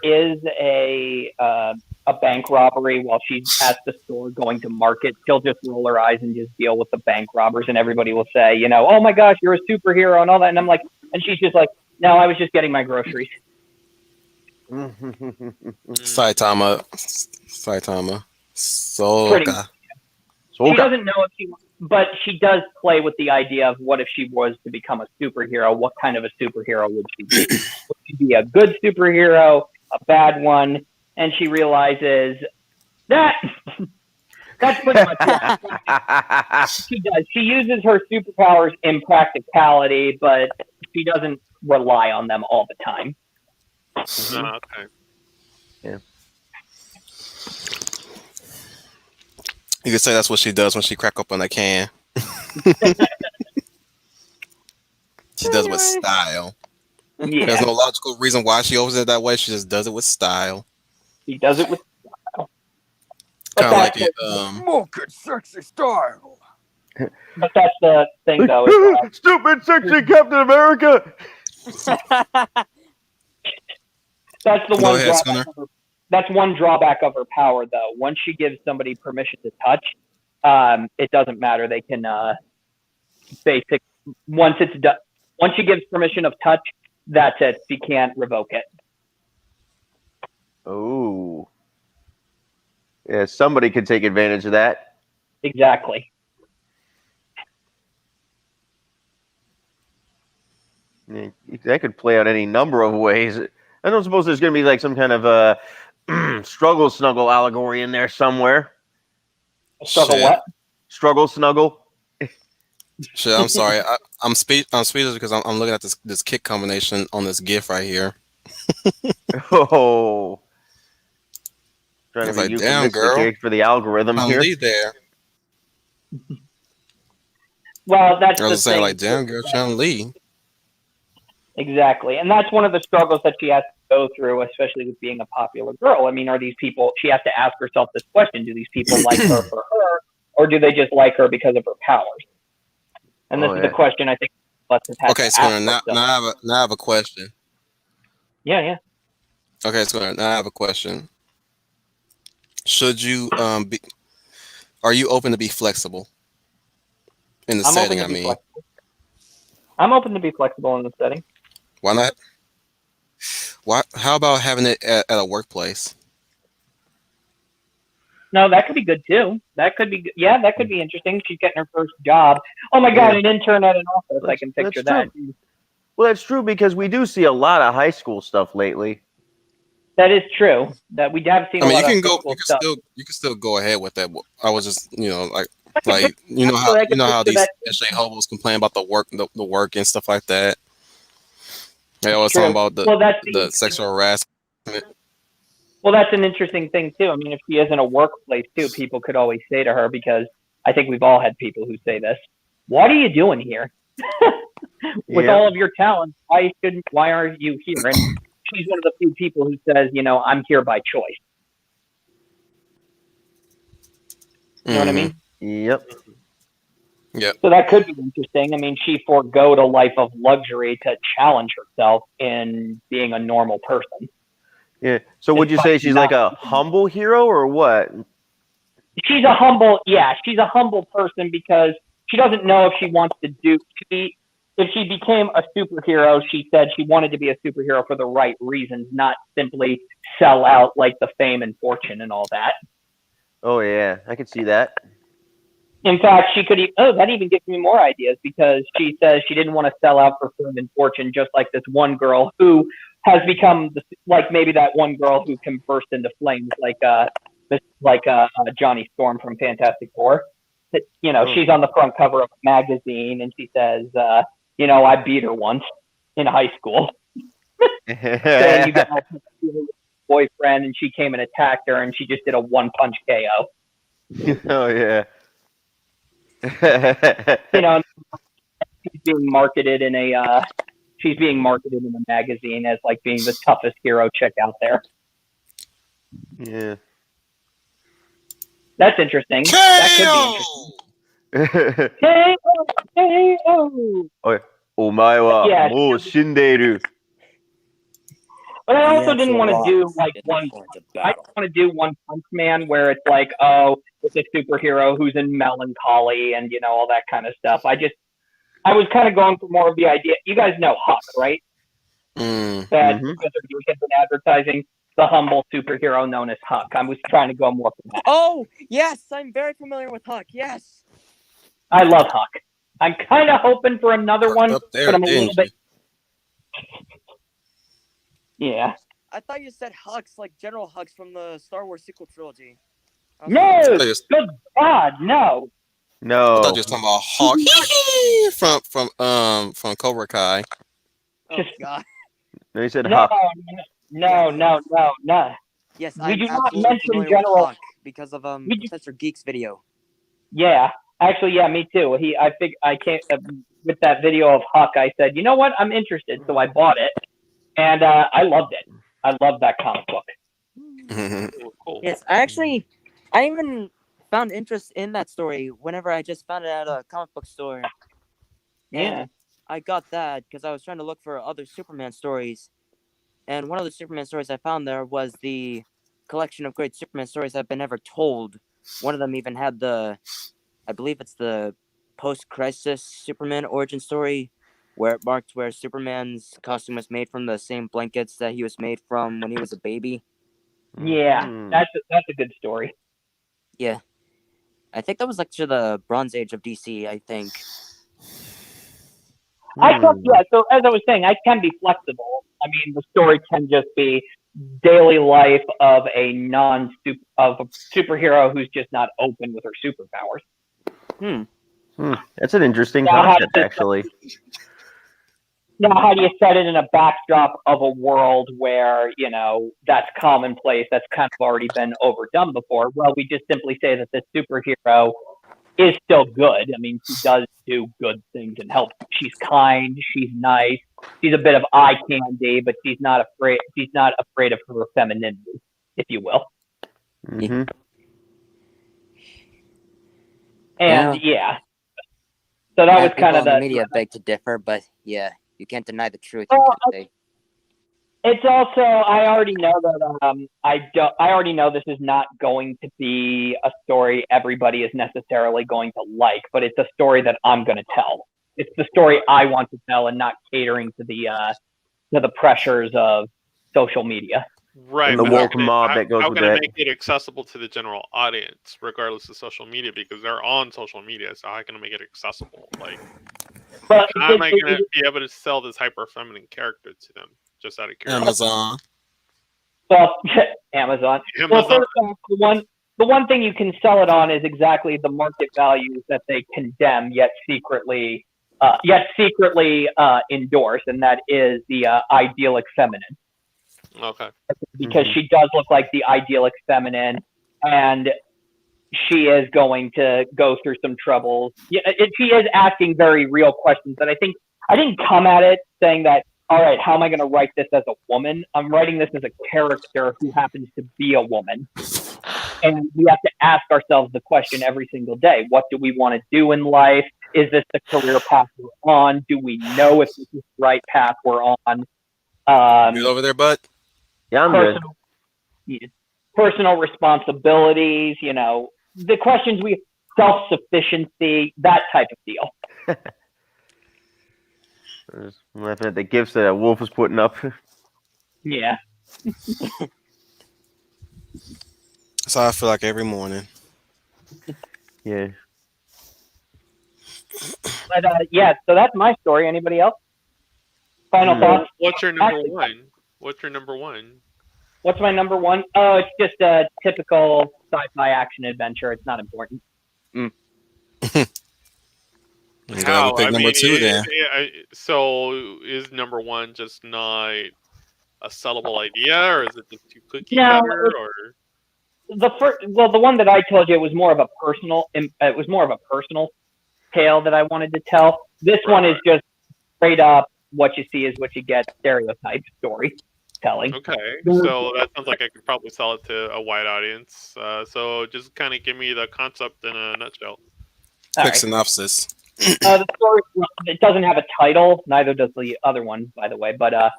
is a bank robbery while she's at the store going to market, she'll just roll her eyes and just deal with the bank robbers, and everybody will say, oh my gosh, you're a superhero and all that. And I'm like, and she's just like, no, I was just getting my groceries. Saitama. Soka. She doesn't know if she, but she does play with the idea of what if she was to become a superhero? What kind of a superhero would she be? Would she be a good superhero, a bad one? And she realizes that that's pretty much what she does. She uses her superpowers in practicality, but she doesn't rely on them all the time. Okay. Yeah. You could say that's what she does when she crack open a can. She does it with style. Yeah. There's no logical reason why she opens it that way. She just does it with style. She does it with style. Kind of like it. More good, sexy style. But that's the thing, though. Stupid, sexy Captain America. That's the Go one ahead, drawback. That's one drawback of her power, though. Once she gives somebody permission to touch, it doesn't matter. They can once it's done. Once she gives permission of touch, that's it. She can't revoke it. Oh. Yeah, somebody could take advantage of that. Exactly. Yeah, that could play out any number of ways. I don't suppose there's going to be like some kind of struggle snuggle allegory in there somewhere. Struggle what? Struggle snuggle. Shit, I'm sorry. I'm speechless because I'm looking at this kick combination on this GIF right here. Oh. Trying to be like, damn, euphemistic girl. here for the algorithm here. Lead there. Well, that's I was the saying, thing. like, damn, girl, trying to lead. Exactly. And that's one of the struggles that she has to go through, especially with being a popular girl. I mean, are these people, she has to ask herself this question, do these people like her for her, or do they just like her because of her powers? And this is the question I think Alexis has Okay, to Schooner, ask now I have a question. Yeah. Okay, Schooner, now I have a question. Should you are you open to be flexible in the setting? I mean, flexible. I'm open to be flexible in the setting. Why not? Why? How about having it at a workplace? No, that could be good too. That could be interesting. She's getting her first job. Oh my God, an intern at an office. I can picture that. True. Well, that's true because we do see a lot of high school stuff lately. That is true. That we have seen. I mean, a lot you of stuff. can still go ahead with that. I was just, like you know how these SJ hobos complain about the work and stuff like that. They always talking about the sexual harassment Well, that's an interesting thing too. I mean, if she is in a workplace too, people could always say to her, because I think we've all had people who say this: "What are you doing here? With all of your talent, why aren't you here?" And she's one of the few people who says, "I'm here by choice." You know what I mean? Yep. Yep. So that could be interesting. I mean, she forgoed a life of luxury to challenge herself in being a normal person. Yeah. So would you say she's like a humble hero or what? She's a humble person, because she doesn't know if she wants to if she became a superhero, she said she wanted to be a superhero for the right reasons, not simply sell out like the fame and fortune and all that. Oh yeah, I can see that. In fact, she could. That even gives me more ideas, because she says she didn't want to sell out for fame and fortune, just like this one girl who has become maybe that one girl who can burst into flames, like Johnny Storm from Fantastic Four. She's on the front cover of a magazine, and she says, "I beat her once in high school." Saying you got a boyfriend, and she came and attacked her, and she just did a one-punch KO. Oh yeah. She's being marketed in a magazine as like being the toughest hero chick out there. Yeah. That's interesting. That could be interesting. K.O. Omae wa mou shindeiru. But I also didn't want to do like one. I don't want to do One Punch Man, where it's like, it's a superhero who's in melancholy and all that kind of stuff. I was kind of going for more of the idea. You guys know Huck, right? That because they're in advertising, the humble superhero known as Huck. I was trying to go more for that. Oh yes, I'm very familiar with Huck. Yes, I love Huck. I'm kind of hoping for another one, but I'm a little bit. Yeah. I thought you said Hux, like General Hux from the Star Wars sequel trilogy. No! Good God, no! No. I thought you were talking about Hawk from Cobra Kai. Oh God. No, he said Hawk. No. Yes, we I'm do not absolutely mention familiar General with Hawk because of Professor Geek's video. Yeah, actually, yeah, me too. I can't with that video of Huck. I said, you know what? I'm interested, so I bought it, and I loved it. I loved that comic book. Cool. Yes, I even found interest in that story whenever I just found it at a comic book store. Yeah. And I got that because I was trying to look for other Superman stories. And one of the Superman stories I found there was the collection of great Superman stories that have been ever told. One of them even had I believe it's the post-crisis Superman origin story, where it marked where Superman's costume was made from the same blankets that he was made from when he was a baby. Yeah, that's a good story. Yeah. I think that was like to the Bronze Age of DC, I think. So as I was saying, I can be flexible. I mean, the story can just be daily life of a superhero who's just not open with her superpowers. That's an interesting concept, actually. Now, how do you set it in a backdrop of a world where, that's commonplace, that's kind of already been overdone before? Well, we just simply say that this superhero is still good. I mean, she does do good things and help. She's kind, she's nice, she's a bit of eye candy, but she's not afraid of her femininity, if you will. Mm-hmm. And yeah. So that was kind of the media beg to differ, but yeah, you can't deny the truth. It's also, I already know that I already know this is not going to be a story everybody is necessarily going to like, but it's a story that I'm going to tell. It's the story I want to tell, and not catering to the pressures of social media. Right. And the woke mob that goes with that. How can I it. make it accessible to the general audience, regardless of social media? Because they're on social media, so how can I make it accessible? Like, how am I going to be able to sell this hyper feminine character to them? Just out of curiosity. Amazon. Well, Amazon. Well, first off, the one thing you can sell it on is exactly the market values that they condemn, yet secretly endorse, and that is the idyllic feminine. Okay. because she does look like the idyllic feminine, and she is going to go through some troubles. Yeah, she is asking very real questions, and I think I didn't come at it saying that, all right, how am I going to write this as a woman? I'm writing this as a character who happens to be a woman. And we have to ask ourselves the question every single day. What do we want to do in life? Is this the career path we're on? Do we know if this is the right path we're on? You over there, bud? Yeah, I'm good. Personal responsibilities, the questions self-sufficiency, that type of deal. I'm laughing at the gifts that Wolf was putting up. Yeah. That's how I feel like every morning. Yeah. But so that's my story. Anybody else? Final thoughts? What's your number one? What's your number one? What's my number one? Oh, it's just a typical sci-fi action adventure. It's not important. You gotta pick number two then. So is number one just not a sellable idea, or is it just too cookie cutter? Or the one that I told you was more of a personal. It was more of a personal tale that I wanted to tell. This one is just straight up. What you see is what you get. Stereotype storytelling. Okay, so that sounds like I could probably sell it to a wide audience. So just kind of give me the concept in a nutshell. Quick synopsis. The story, it doesn't have a title. Neither does the other one, by the way. But the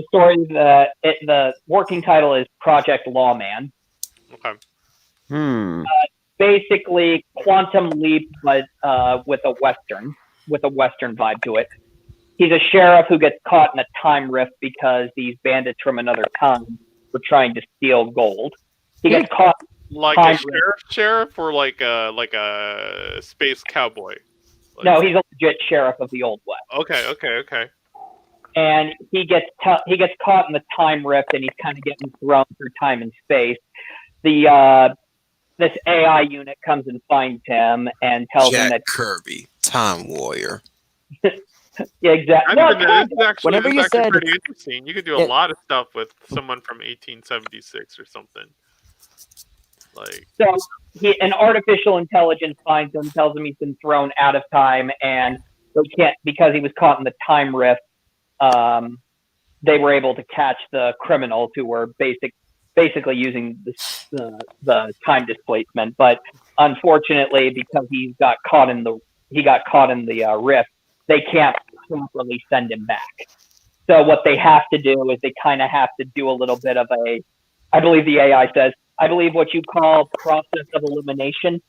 story, the working title is Project Lawman. Okay. Basically, quantum leap, but with a western vibe to it. He's a sheriff who gets caught in a time rift because these bandits from another time were trying to steal gold. He gets caught like a sheriff, or like a space cowboy. No, he's a legit sheriff of the Old West. Okay. And he gets caught in the time rift, and he's kind of getting thrown through time and space. This AI unit comes and finds him and tells him that Kirby, Time Warrior. Yeah, exactly. Whenever you said pretty interesting, you could do a lot of stuff with someone from 1876 or something. So an artificial intelligence finds him, tells him he's been thrown out of time, and they can't, because he was caught in the time rift. They were able to catch the criminals who were basically using the time displacement. But unfortunately, because he got caught in the rift, they can't properly send him back. So what they have to do is they kind of have to do a little bit of I believe the AI says, I believe what you call process of elimination.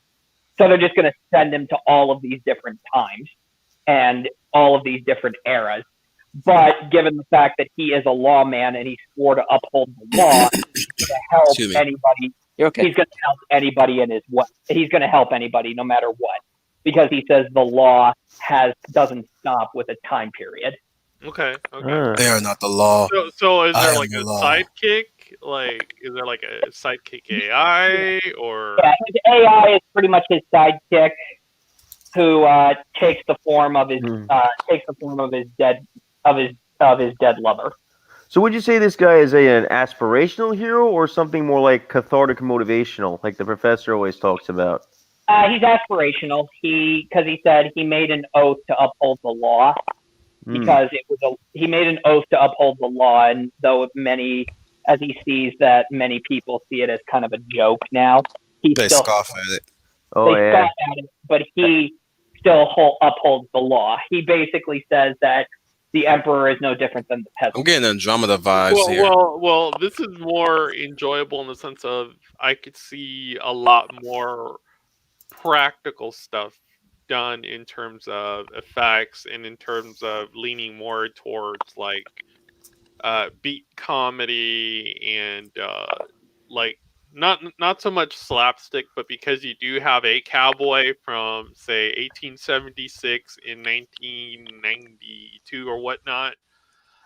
So they're just going to send him to all of these different times and all of these different eras. But given the fact that he is a lawman and he swore to uphold the law, he's going to help anybody. He's going to help anybody in his way. He's going to help anybody no matter what, because he says the law doesn't stop with a time period. Okay. They are not the law. So is there like a sidekick? Is there like a sidekick AI, or? Yeah, his AI is pretty much his sidekick, who takes the form of his dead lover. So would you say this guy is an aspirational hero, or something more like cathartic motivational, like the professor always talks about? He's aspirational. Because he said he made an oath to uphold the law. Because he made an oath to uphold the law, and though as he sees that many people see it as kind of a joke now, they scoff at it. Oh, they scoff at it, but he still upholds the law. He basically says that the emperor is no different than the peasant. I'm getting Andromeda vibes here. Well, this is more enjoyable in the sense of I could see a lot more practical stuff done in terms of effects and in terms of leaning more towards beat comedy and not so much slapstick, but because you do have a cowboy from say 1876 in 1992 or whatnot,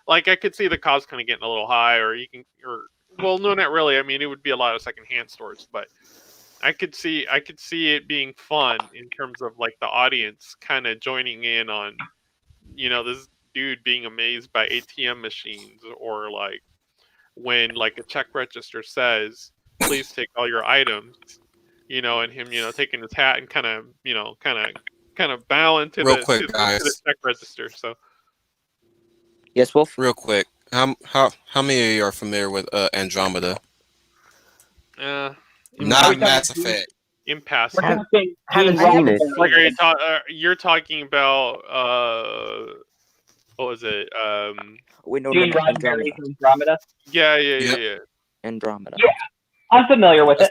I could see the cost kind of getting a little high, no, not really. I mean, it would be a lot of secondhand stores, but I could see it being fun in terms of the audience kind of joining in on, this dude being amazed by ATM machines, or when like a check register says, "Please take all your items," and him, taking his hat and kind of bowing to Real the quick, to the guys. check register. So Yes, Wolf? Real quick. How many of you are familiar with Andromeda? Are we Not talking Mass Gene? Effect. impasse. We're talking Haven't Gene seen it. Roddenberry. You're talking about what was it? We know Gene Andromeda. Roddenberry's Andromeda. Yeah. Andromeda. Yeah. I'm familiar with it.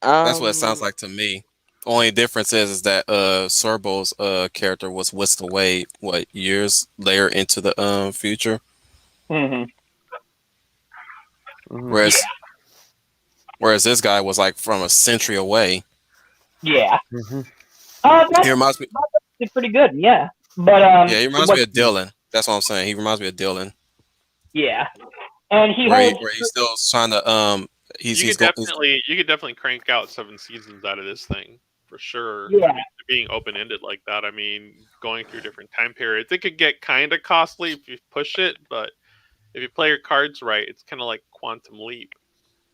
That's what it sounds like to me. Only difference is that Sorbo's character was whisked away years later into the future, Mm-hmm. whereas this guy was like from a century away. Yeah. Mm-hmm. He reminds me. That's pretty good. Yeah. But Yeah, he reminds me of Dylan. That's what I'm saying. He reminds me of Dylan, yeah, and he where holds. he's still trying to You could definitely crank out 7 seasons out of this thing for sure. Yeah. I mean, being open ended like that. I mean, going through different time periods, it could get kind of costly if you push it, but if you play your cards right, it's kind of like Quantum Leap.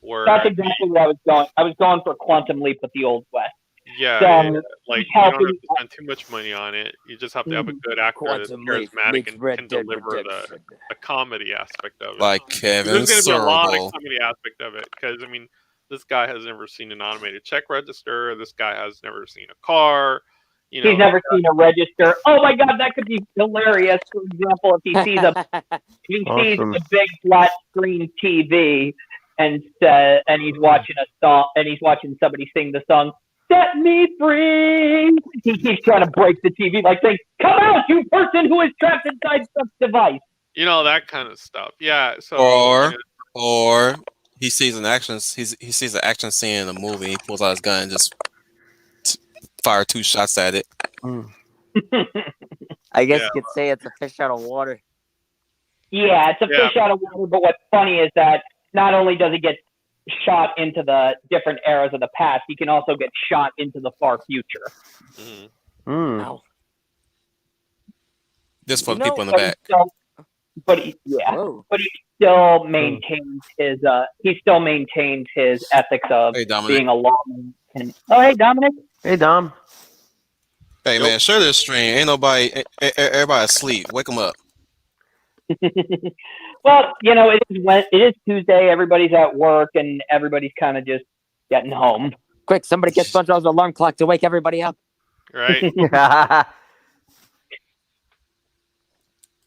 Where That's exactly where I was going. I was going for Quantum Leap with the Old West. yeah, like you don't have to spend too much money on it. You just have to have a good actor that's Quantum Leap charismatic meets and Red can Dead deliver Redemption. the comedy aspect of it. like Kevin There's going to be a lot of Sorbo. comedy aspect of it because I mean, this guy has never seen an automated check register. This guy has never seen a car. He's never seen a register. Oh my God, that could be hilarious. For example, if he sees Awesome. a big flat screen TV and he's watching a song and he's watching somebody sing the song "Set Me Free." He keeps trying to break the TV, like saying, "Come out, you person who is trapped inside such device." That kind of stuff. Yeah. So Or he sees an action. He sees an action scene in a movie. He pulls out his gun and just fire 2 shots at it. I guess you could say it's a fish out of water. Yeah, it's a fish out of water. But what's funny is that not only does he get shot into the different eras of the past, he can also get shot into the far future. Wow. Just for the people in the back. But he still maintains his ethics of being a lawman. Oh, hey, Dominic. Hey, Dom. Hey, man, share this stream. Ain't nobody, everybody asleep. Wake them up. Well, it is Tuesday. Everybody's at work, and everybody's kind of just getting home. Quick, somebody get SpongeBob's alarm clock to wake everybody up. Right.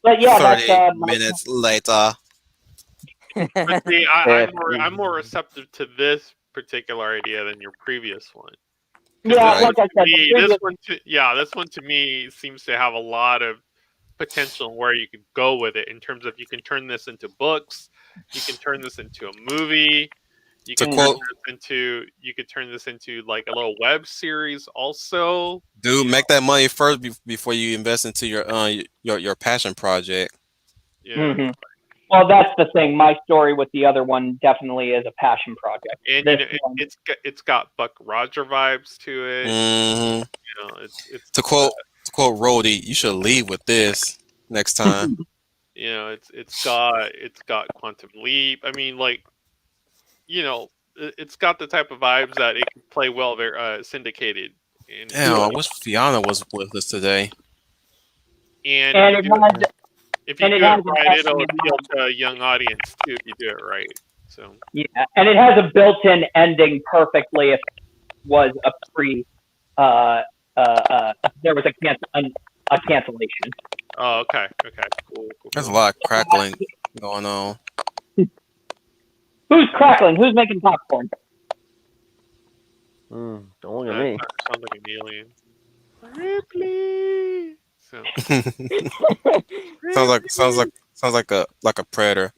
But yeah, 30 minutes later. But see, I'm more receptive to this particular idea than your previous one. Yeah, like I said, this one to me seems to have a lot of potential where you could go with it in terms of you can turn this into books, you can turn this into a movie, you could turn this into like a little web series also. Dude, make that money first before you invest into your passion project. Yeah. Mm-hmm. Well, that's the thing. My story with the other one definitely is a passion project. And it's got Buck Roger vibes to it. Mm-hmm. It's to quote Rhodey, you should leave with this next time. It's got Quantum Leap. I mean, like, it's got the type of vibes that it can play well syndicated. Damn, I wish Fiona was with us today. And if you do it right, it'll appeal to a young audience too if you do it right. So yeah, and it has a built-in ending perfectly. If it was a there was a cancellation. Oh, okay, cool. There's a lot of crackling going on. Who's crackling? Who's making popcorn? Don't look at me. Sounds like an alien. Ripley. So. sounds like a predator.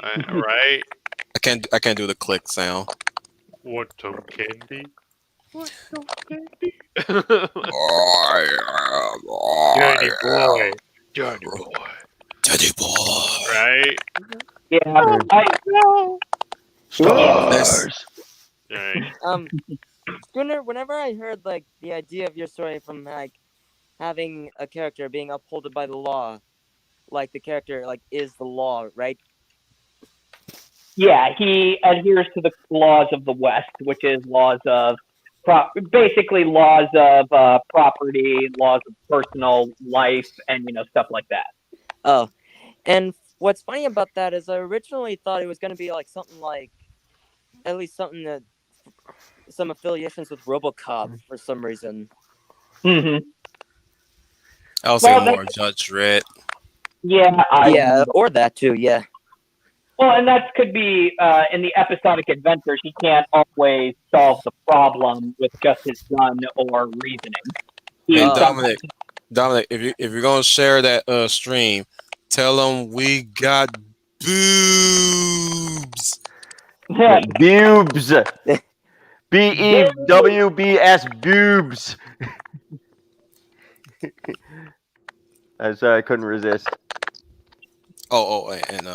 Right. I can't do the click sound. Want some candy? Want some candy? Daddy boy. Right. Yeah. Stars. Right. Schooner, whenever I heard like the idea of your story from like having a character being upholded by the law, like the character like is the law, right? Yeah, he adheres to the laws of the West, which is laws of basically laws of property, laws of personal life, and stuff like that. Oh, and what's funny about that is I originally thought it was going to be like something like, at least something that some affiliations with RoboCop for some reason. Mm-hmm. I'll say more Judge Dredd. Yeah, or that too. Yeah. Well, and that could be in the episodic adventures. He can't always solve the problem with just his gun or reasoning. Hey, Dominic, if you're gonna share that stream, tell them we got boobs. Boobs. BEWBS boobs. I'm sorry, I couldn't resist. And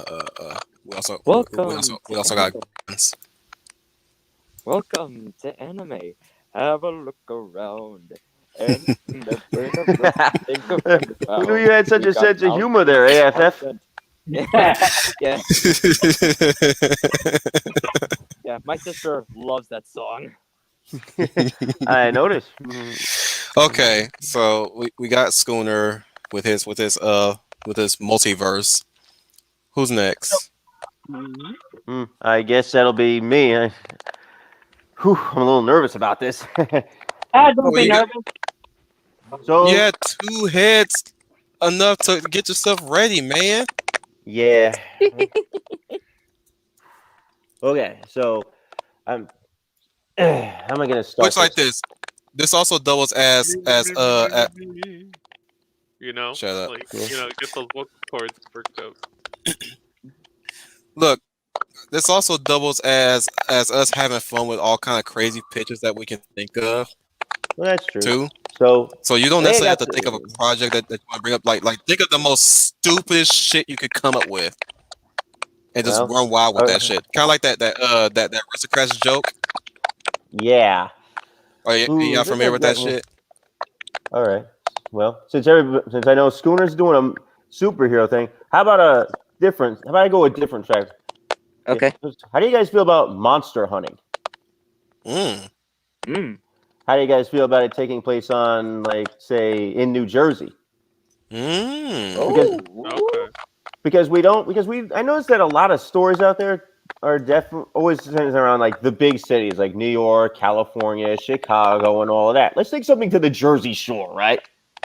we also got guns. Welcome to anime. Have a look around. And Who knew you had such a sense of humor there, AFF? Yeah. Yeah, my sister loves that song. I noticed. Okay, so we got Schooner with his multiverse. Who's next? I guess that'll be me. I'm a little nervous about this. Don't be nervous. So you had 2 heads enough to get yourself ready, man. Yeah. Okay, so how am I gonna start? Looks like this. This also doubles as shut up. Like, get those vocal cords worked out. Look, this also doubles as us having fun with all kind of crazy pictures that we can think of. Well, that's true. Too. So you don't necessarily have to think of a project that you want to bring up. Like think of the most stupidest shit you could come up with, and just run wild with that shit. Kind of like that aristocrats joke. Yeah. Are you not familiar with that shit? All right. Well, since I know Schooner's doing a superhero thing, how about I go with different track? Okay. How do you guys feel about monster hunting? How do you guys feel about it taking place on, like, say, in New Jersey? Because I noticed that a lot of stories out there are definitely always centered around like the big cities like New York, California, Chicago, and all of that. Let's take something to the Jersey Shore, right?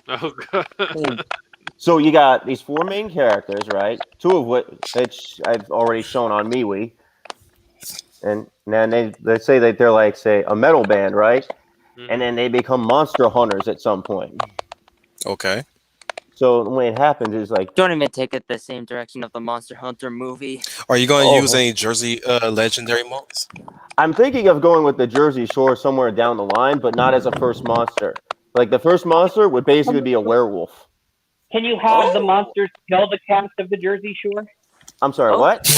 Oh god. So you got these 4 main characters, right? 2 of which I've already shown on MeWe. And then let's say that they're like, say, a metal band, right? And then they become monster hunters at some point. Okay. So the way it happens is like, don't even take it the same direction of the Monster Hunter movie. Are you going to use any Jersey legendary monsters? I'm thinking of going with the Jersey Shore somewhere down the line, but not as a first monster. Like the first monster would basically be a werewolf. Can you have the monsters kill the cast of the Jersey Shore? I'm sorry, what?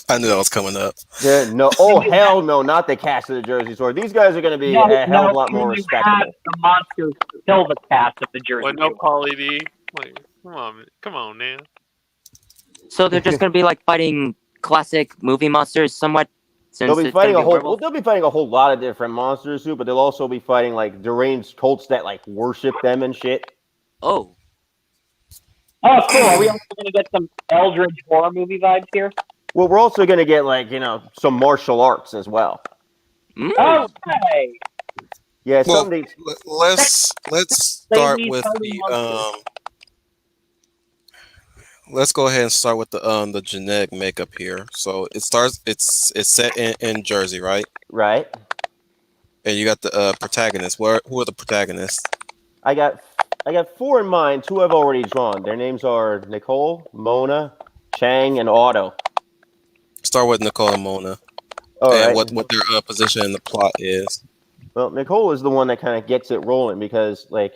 I knew that was coming up. Yeah, no. Oh, hell no, not the cast of the Jersey Shore. These guys are going to be a hell of a lot more respectable. Have the monsters kill the cast of the Jersey Shore. No, Pauly D. Like, come on, man. So they're just going to be like fighting classic movie monsters somewhat? They'll be fighting they'll be fighting a whole lot of different monsters too, but they'll also be fighting like deranged cults that like worship them and shit. Oh, cool. Are we also going to get some Eldritch horror movie vibes here? Well, we're also going to get like, some martial arts as well. Okay. Yeah, well, let's start with the let's go ahead and start with the genetic makeup here. So it's set in Jersey, right? Right. And you got the protagonists. Who are the protagonists? I got 4 in mind. 2 I've already drawn. Their names are Nicole, Mona, Chang, and Otto. Start with Nicole and Mona. All right. What their position in the plot is. Well, Nicole is the one that kind of gets it rolling because, like,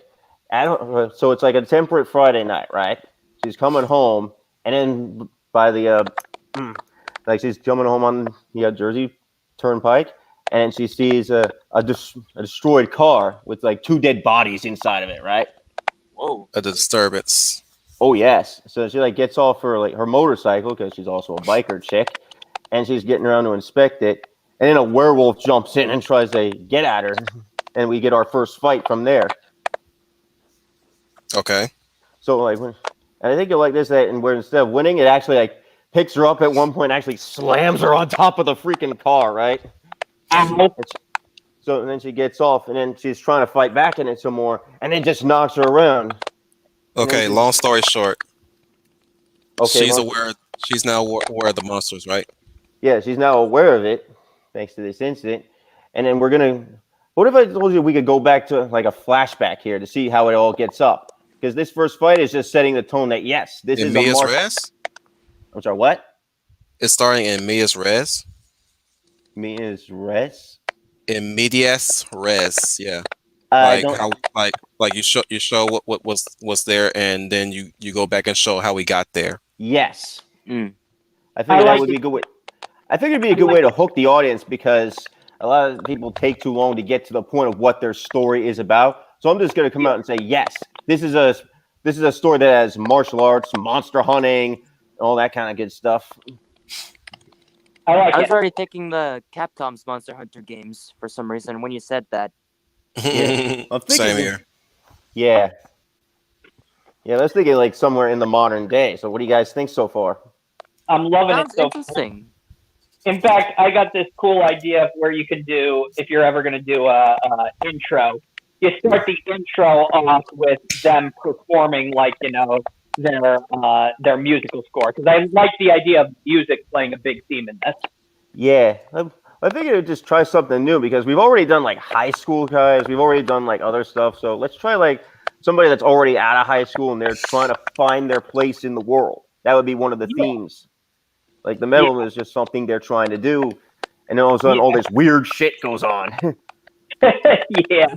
so it's like a temperate Friday night, right? She's coming home, and then by the she's coming home on Jersey Turnpike, and she sees a destroyed car with like 2 dead bodies inside of it, right? Whoa! A disturbance. Oh yes. So she like gets off her motorcycle because she's also a biker chick, and she's getting around to inspect it, and then a werewolf jumps in and tries to get at her, and we get our first fight from there. Okay. So and I think you'll like this and where instead of winning, it actually like picks her up at one point, and actually slams her on top of the freaking car, right? So and then she gets off, and then she's trying to fight back in it some more, and then just knocks her around. Okay. Long story short, Okay, she's aware. She's now aware of the monsters, right? Yeah, she's now aware of it thanks to this incident. And then we're gonna. What if I told you we could go back to like a flashback here to see how it all gets up? Because this first fight is just setting the tone that yes, this In is Mia's a res. I'm sorry, what? It's starting in Mia's res. Mia's res. In medias res, yeah. I Like don't. how like you show what was there, and then you go back and show how we got there. Yes, Mm. I figured like that would be a good way. I figured it'd be a good way to hook the audience because a lot of people take too long to get to the point of what their story is about. So I'm just gonna come out and say yes, this is a story that has martial arts, monster hunting, and all that kind of good stuff. I was already thinking the Capcom's Monster Hunter games for some reason when you said that. Yeah. Same here. Yeah. Yeah, I was thinking like somewhere in the modern day. So what do you guys think so far? I'm loving Sounds it so interesting. In fact, I got this cool idea of where you can do, if you're ever going to do a intro, you start the intro off with them performing like, their musical score. Because I like the idea of music playing a big theme in this. Yeah. I figured I'd just try something new because we've already done like high school guys. We've already done like other stuff. So let's try like somebody that's already out of high school and they're trying to find their place in the world. That would be one of the themes. Like the metal is just something they're trying to do, and then all of a sudden all this weird shit goes on. Yeah.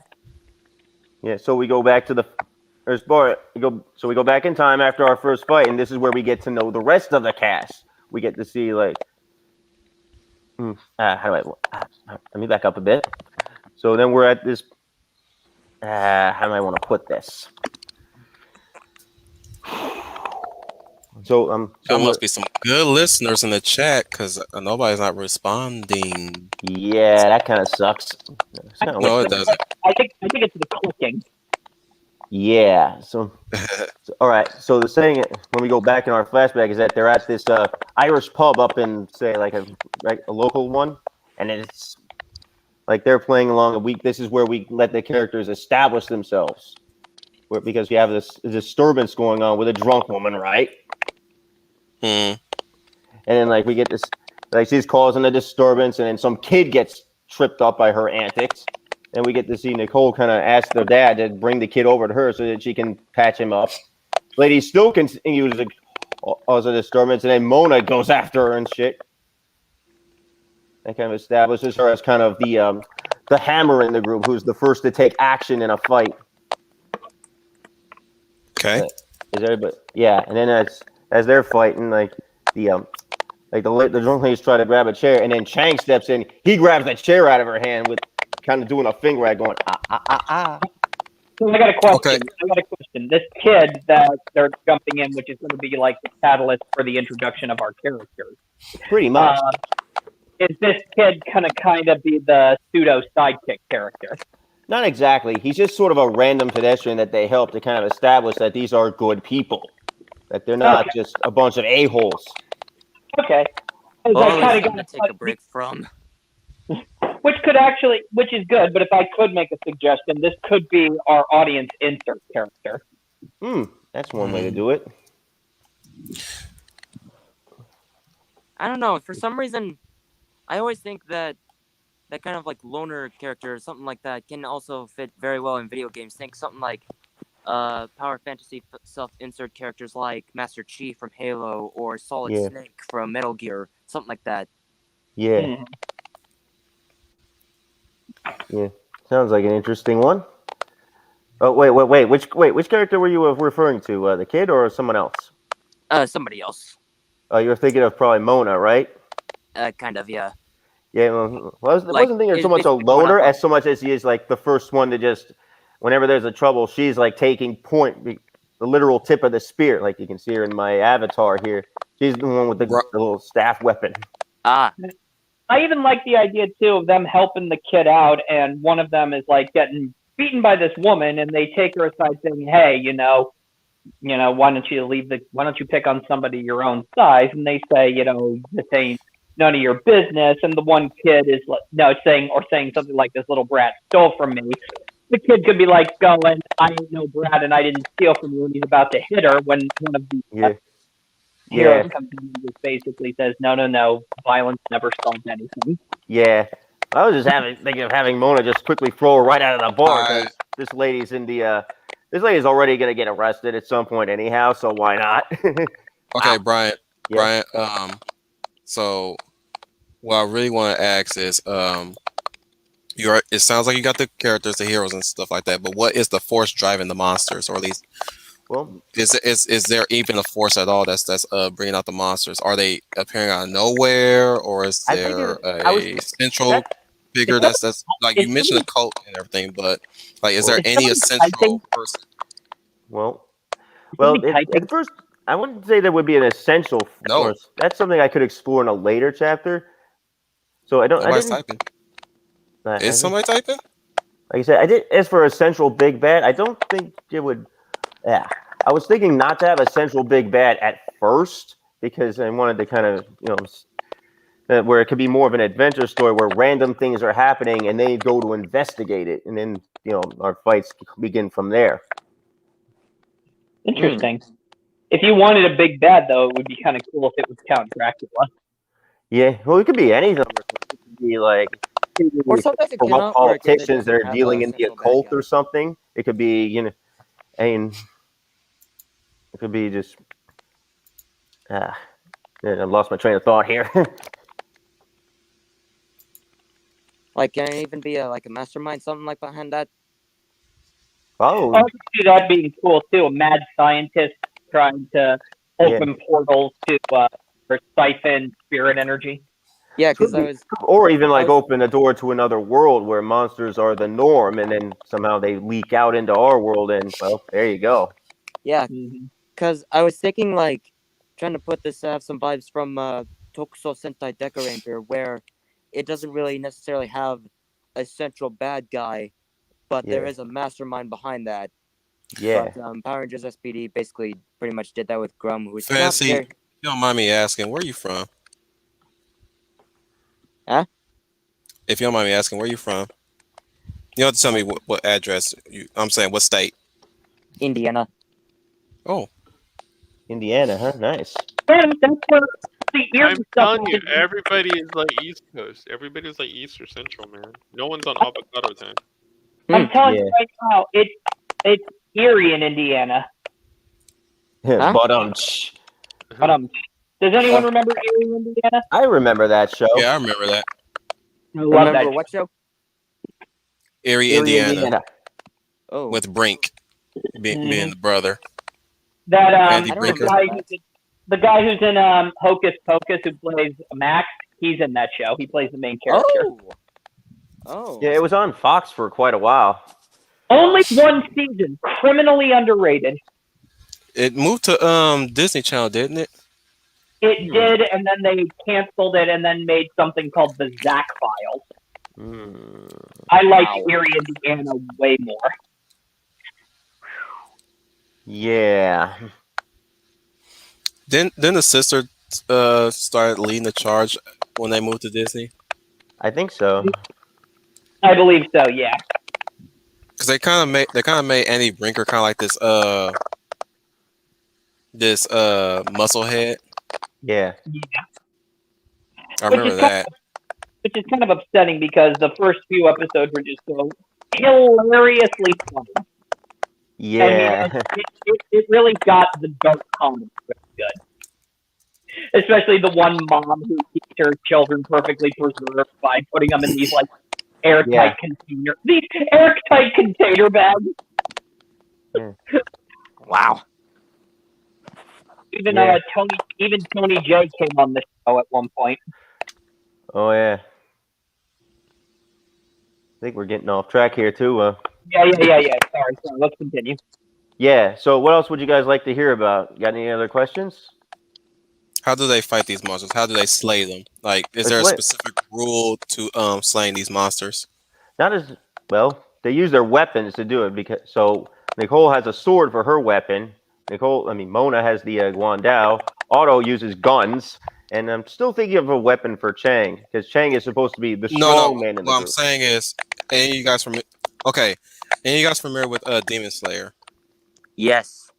Yeah. So we go back to we go back in time after our first fight, and this is where we get to know the rest of the cast. We get to see like, let me back up a bit. So then we're at this. How do I want to put this? So there must be some good listeners in the chat because nobody's not responding. Yeah, that kind of sucks. No, it doesn't. I think it's the clicking. Yeah. So all right. So the setting when we go back in our flashback is that they're at this Irish pub up in say like a local one, and it's like they're playing along a week. This is where we let the characters establish themselves, because we have this disturbance going on with a drunk woman, right? Mm. And then like we get this, like she's causing a disturbance, and then some kid gets tripped up by her antics, and we get to see Nicole kind of ask their dad to bring the kid over to her so that she can patch him up. Lady still continues to cause a disturbance, and then Mona goes after her and shit. That kind of establishes her as kind of the hammer in the group, who's the first to take action in a fight. Okay. Is everybody? Yeah, and then as they're fighting, like the drunk lady's trying to grab a chair, and then Chang steps in. He grabs the chair out of her hand with kind of doing a finger at going So I got a question. Okay. This kid that they're jumping in, which is going to be like the catalyst for the introduction of our characters. Pretty much. Is this kid going to kind of be the pseudo sidekick character? Not exactly. He's just sort of a random pedestrian that they help to kind of establish that these are good people. That they're not just a bunch of a-holes. Okay. I kind of take a break from. Which is good, but if I could make a suggestion, this could be our audience insert character. That's one way to do it. I don't know. For some reason, I always think that kind of like loner character or something like that can also fit very well in video games. Think something like Power Fantasy self-insert characters like Master Chief from Halo or Solid Snake from Metal Gear, something like that. Yeah. Yeah. Sounds like an interesting one. Oh, wait. Which character were you referring to? The kid or someone else? Somebody else. Oh, you were thinking of probably Mona, right? Kind of, yeah. Yeah, well, I wasn't thinking so much a loner as so much as he is like the first one to just, whenever there's a trouble, she's like taking point the literal tip of the spear, like you can see her in my avatar here. She's the one with the little staff weapon. Ah, I even like the idea too of them helping the kid out, and one of them is like getting beaten by this woman, and they take her aside saying, "Hey, why don't you pick on somebody your own size?" And they say, this ain't none of your business. And the one kid is like, no, saying something like, "This little brat stole from me." The kid could be like going, "I ain't no brat, and I didn't steal from you," and he's about to hit her when one of the heroes comes in and just basically says, no, violence never solved anything. Yeah. I was just thinking of having Mona just quickly throw her right out of the bar because this lady's already gonna get arrested at some point anyhow, so why not? Okay, Brian. Yeah. Brian. So what I really want to ask is, it sounds like you got the characters, the heroes, and stuff like that. But what is the force driving the monsters, or at least, Well, is there even a force at all that's bringing out the monsters? Are they appearing out of nowhere, or is there a central figure that's like you mentioned a cult and everything, but like, is there any essential person? Well, at first, I wouldn't say there would be an essential force. That's something I could explore in a later chapter. So Nobody's typing. Is somebody typing? Like I said, as for a central big bad, I don't think it would. Yeah, I was thinking not to have a central big bad at first because I wanted to kind of, where it could be more of an adventure story where random things are happening and they go to investigate it, and then our fights begin from there. Interesting. If you wanted a big bad, though, it would be kind of cool if it was Count Dracula. Yeah, well, it could be anything. It could be like, or sometimes politicians that are dealing in the occult or something. It could be, I mean, it could be just. I lost my train of thought here. Like, can it even be a mastermind, something like behind that? Oh, I could see that being cool too. A mad scientist trying to open portals to or siphon spirit energy. Yeah, because or even open a door to another world where monsters are the norm, and then somehow they leak out into our world, and well, there you go. Yeah, because I was thinking trying to put this have some vibes from Tokusou Sentai Deca Ranger, where it doesn't really necessarily have a central bad guy, but there is a mastermind behind that. Yeah. But Power Rangers SPD basically pretty much did that with Grum, who's Fancy. If you don't mind me asking, where are you from? Huh? If you don't mind me asking, where are you from? You don't have to tell me what address. I'm saying what state? Indiana. Oh. Indiana, huh? Nice. And that's where I'm telling you, everybody is like East Coast. Everybody's like East or Central, man. No one's on avocado time. I'm telling you right now, it's Erie in Indiana. Huh? Does anyone remember Erie, Indiana? I remember that show. Yeah, I remember that. I love that. What show? Erie, Indiana. Oh. With Brink being the brother. That Andy Brinker. The guy who's in Hocus Pocus, who plays Max, he's in that show. He plays the main character. Oh. Yeah, it was on Fox for quite a while. Only one season. Criminally underrated. It moved to Disney Channel, didn't it? It did, and then they canceled it and then made something called the Zack Files. I like Erie, Indiana way more. Yeah. Then the sister started leading the charge when they moved to Disney. I think so. I believe so. Yeah. Because they kind of made Andy Brinker kind of like this musclehead. Yeah. I remember that. Which is kind of upsetting because the first few episodes were just so hilariously funny. Yeah. I mean, it really got the dark comedy really good. Especially the one mom who keeps her children perfectly preserved by putting them in these airtight container bags. Yeah. Wow. Even Tony J came on the show at one point. Oh yeah. I think we're getting off track here too. Yeah. Sorry. Let's continue. Yeah. So what else would you guys like to hear about? Got any other questions? How do they fight these monsters? How do they slay them? Like, is It's there a lit. specific rule to slaying these monsters? Not as well. They use their weapons to do it because so Nicole has a sword for her weapon. Mona has the Guandao. Otto uses guns, and I'm still thinking of a weapon for Chang because Chang is supposed to be the No, no. strong man in the What I'm group. saying is, any of you guys familiar? Okay, any of you guys familiar with Demon Slayer? Yes.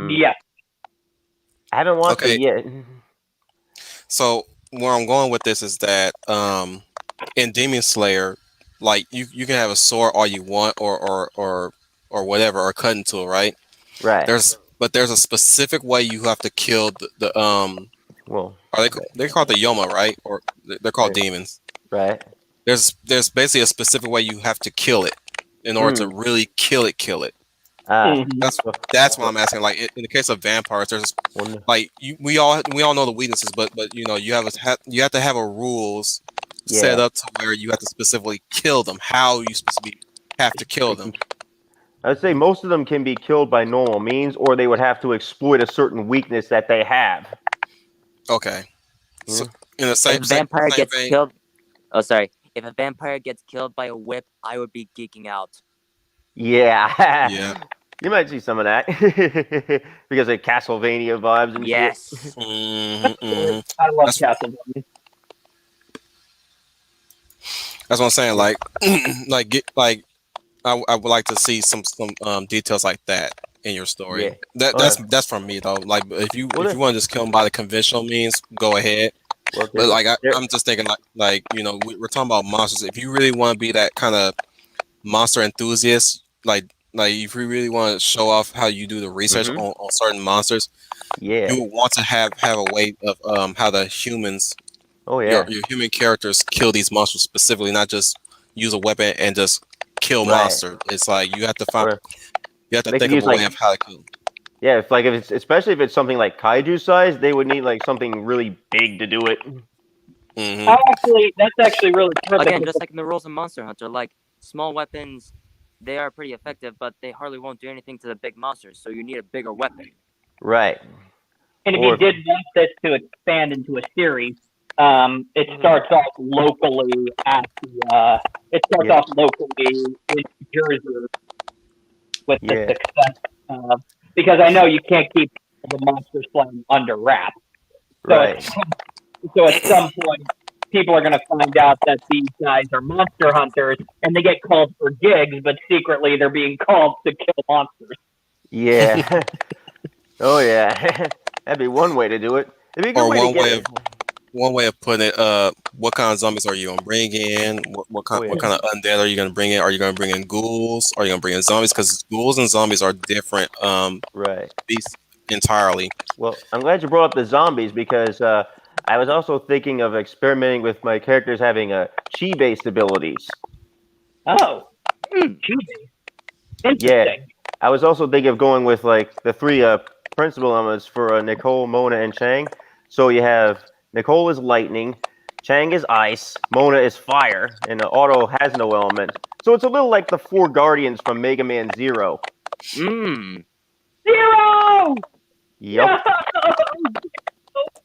Yeah. I haven't watched it Okay, yet. so where I'm going with this is that in Demon Slayer, like you can have a sword all you want or whatever or cutting tool, right? Right. There's a specific way you have to kill the Well. are they called the Yoma, right? Or they're called demons. Right. There's basically a specific way you have to kill it in order to really kill it. Ah. Mhm. That's what I'm asking. Like in the case of vampires, there's One- like we all know the weaknesses, but you know you have to have a rules set Yeah. up to where you have to specifically kill them. How you specifically have to kill them. I would say most of them can be killed by normal means, or they would have to exploit a certain weakness that they have. Okay. So Yeah. in the If same a vampire gets vein, killed, oh sorry, if a vampire gets killed by a whip, I would be geeking out. Yeah. Yeah. You might see some of that because of Castlevania vibes and Yes. Mhm. I love That's Castlevania. that's what I'm saying. Like I would like to see some details like that in your story. Yeah. That's from me though. Like if you Well, want to just kill them by the conventional means, go ahead. well, But like there- I'm just thinking like you know we're talking about monsters. If you really want to be that kind of monster enthusiast, like if you really want to show off how you do the research Mhm. on certain monsters, Yeah. you would want to have a way of how the humans Oh yeah. your human characters kill these monsters specifically, not just use a weapon and just kill Right. monster. It's like you have to find Or you have to they think could of use a way of how to kill them. yeah, if it's especially if it's something like kaiju size, they would need like something really big to do it. Hmm. That's actually really perfect. Again, just like in the rules of Monster Hunter, like small weapons, they are pretty effective, but they hardly won't do anything to the big monsters. So you need a bigger weapon. Right. And if Or you did want this to expand into a series, it starts off locally in New Jersey with the yeah. success, because I know you can't keep the monsters playing under wraps. So Right. at some point, people are going to find out that these guys are monster hunters, and they get called for gigs, but secretly they're being called to kill monsters. Yeah. Oh yeah. That'd be one way to do it. It'd be a good Or way to get it. one way of putting it, what kind of zombies are you gonna bring in? What kind Oh, yeah. what kind of undead are you gonna bring in? Are you gonna bring in ghouls? Are you gonna bring in zombies? Because ghouls and zombies are different Right. beasts entirely. Well, I'm glad you brought up the zombies because I was also thinking of experimenting with my characters having chi-based abilities. Oh, interesting. Yeah. I was also thinking of going with like the three principal elements for Nicole, Mona, and Chang. So you have Nicole is lightning, Chang is ice, Mona is fire, and Otto has no element. So it's a little like the four guardians from Mega Man Zero. Mmm. Zero! Yup.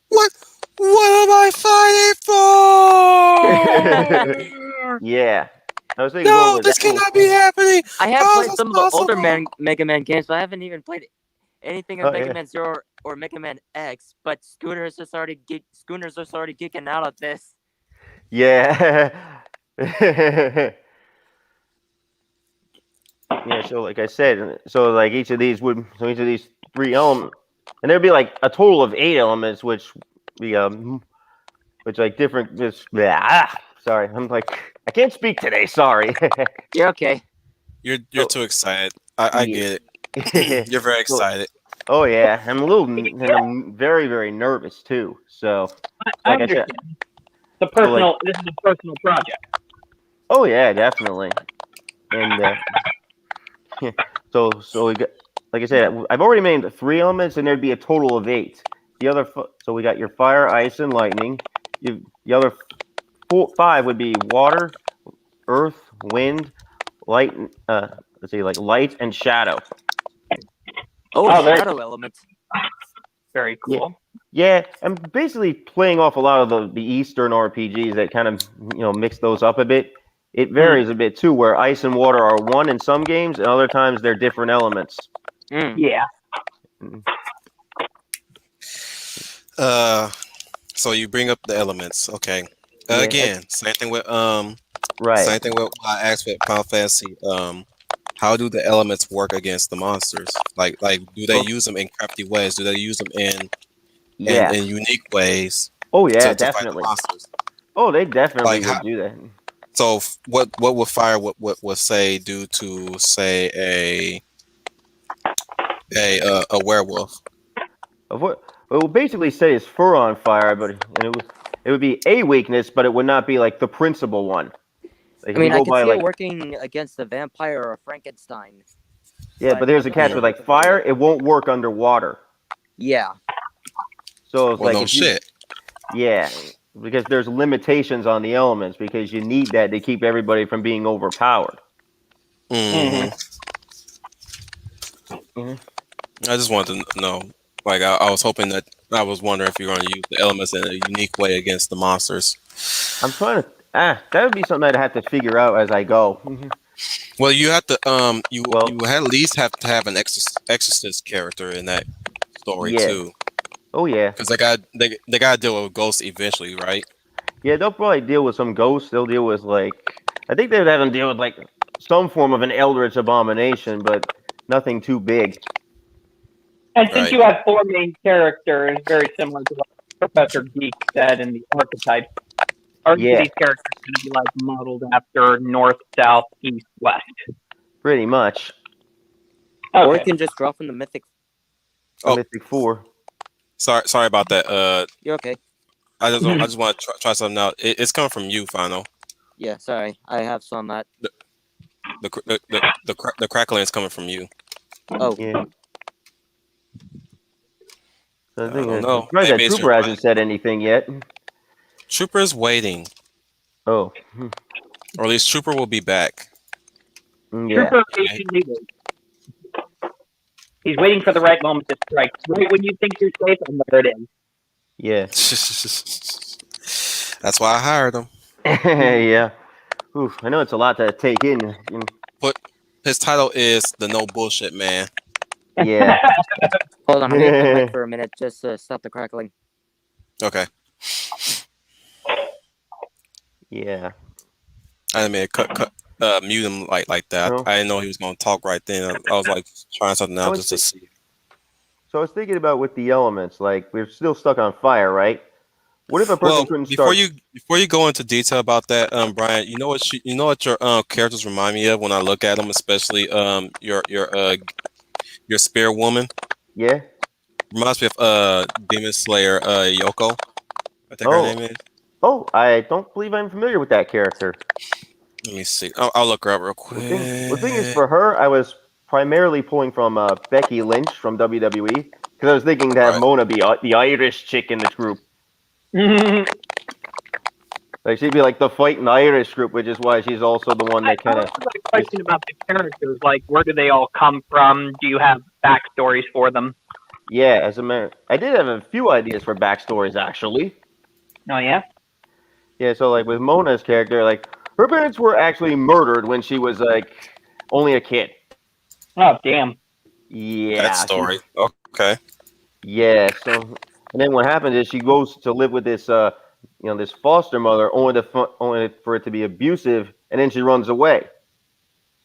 No! What am I fighting for? Yeah. I was thinking of going No, with this that little cannot be happening. I have How is played this some of the older possible? Mega Man games, but I haven't even played anything of Oh, Mega yeah. Man Zero or Mega Man X. But Schooners are already geeking out at this. Yeah. Yeah, so like I said, so like each of these three elements, and there'd be like a total of 8 elements, which like different. Sorry, I'm like I can't speak today. Sorry. You're okay. You're Oh. too excited. I get it. You're very So- excited. Oh yeah, I'm a little, and I'm very very nervous too. So I like I said, understand. This is a personal project. oh yeah, definitely, and so we got, like I said, I've already named 3 elements, and there'd be a total of 8. The other, so we got your fire, ice, and lightning. The other 5 would be water, earth, wind, light. Let's see, like light and shadow. Oh, Oh, there- shadow element. Very cool. Yeah, I'm basically playing off a lot of the Eastern RPGs that kind of mix those up a bit. It varies a bit too, where ice and water are one in some games, and other times they're different elements. Yeah. So you bring up the elements. Okay. Yeah, Again, same thing with Right. same thing with what I asked with Final Fantasy. How do the elements work against the monsters? Like do they use them in crafty ways? Do they use them in Yeah. unique ways Oh yeah, to fight the definitely. monsters? Oh, they definitely Like would do that. so what would fire would say do to say a werewolf? Of what? It would basically set his fur on fire, but it would be a weakness, but it would not be like the principal one. Like, I mean, if you I go can by see like it working against a vampire or a Frankenstein. yeah, but there's a I'm catch not with sure like fire. It won't work underwater. Yeah. So it's Well, like no if you shit. yeah, because there's limitations on the elements because you need that to keep everybody from being overpowered. Hmm. Mhm. I just wanted to know. Like I was hoping that I was wondering if you're going to use the elements in a unique way against the monsters. I'm trying to that would be something I'd have to figure out as I go. Well, you have to you Well, you at least have to have an exorcist character in that story yeah. too, Oh yeah. because they got to deal with ghosts eventually, right? Yeah, they'll probably deal with some ghosts. They'll deal with like I think they'd have them deal with like some form of an eldritch abomination, but nothing too big. And since Right. you have four main characters, very similar to what Professor Geek said in the archetype, are each of Yeah, these characters going to be like modeled after north, south, east, west? pretty much. Or it Okay. can just draw from the mythic. The Oh. Mythic 4. Sorry about that. You're okay. I just want to try something out. It's coming from you, Final. Yeah, sorry. I have some that. The crackling is coming from you. Oh, Yeah. So I I think don't I'm know. surprised that Maybe it's your Trooper mic. hasn't said anything yet. Trooper's waiting, Oh. or at least Trooper will be back. Yeah. Trooper patiently waits. He's waiting for the right moment to strike. Right when you think you're safe, and there it is. Yeah. That's why I hired him. Yeah. Oof, I know it's a lot to take in. But his title is the No Bullshit Man. Yeah. hold on. I'm muting the mic for a minute just to stop the crackling. Okay. Yeah. I didn't mean to mute him like that. No. I didn't know he was going to talk right then. I was like trying something out just to see. So I was thinking about with the elements, like we're still stuck on fire, right? What if a person couldn't start? Before you go into detail about that, Brian, you know what your characters remind me of when I look at them, especially your spear woman. Yeah. Reminds me of Demon Slayer Yoko. I think her name is. Oh, I don't believe I'm familiar with that character. Let me see. I'll look her up real quick. The thing is, for her, I was primarily pulling from Becky Lynch from WWE because I was thinking to have Mona be the Irish chick in this group. Like she'd be like the fighting Irish group, which is why she's also the one that kind of. I have a question about the characters. Like, where do they all come from? Do you have backstories for them? Yeah, as a matter, I did have a few ideas for backstories actually. Oh yeah. Yeah, so like with Mona's character, like her parents were actually murdered when she was like only a kid. Oh damn. Yeah. That story. Okay. Yeah. So, and then what happens is she goes to live with this, this foster mother, only for it to be abusive, and then she runs away.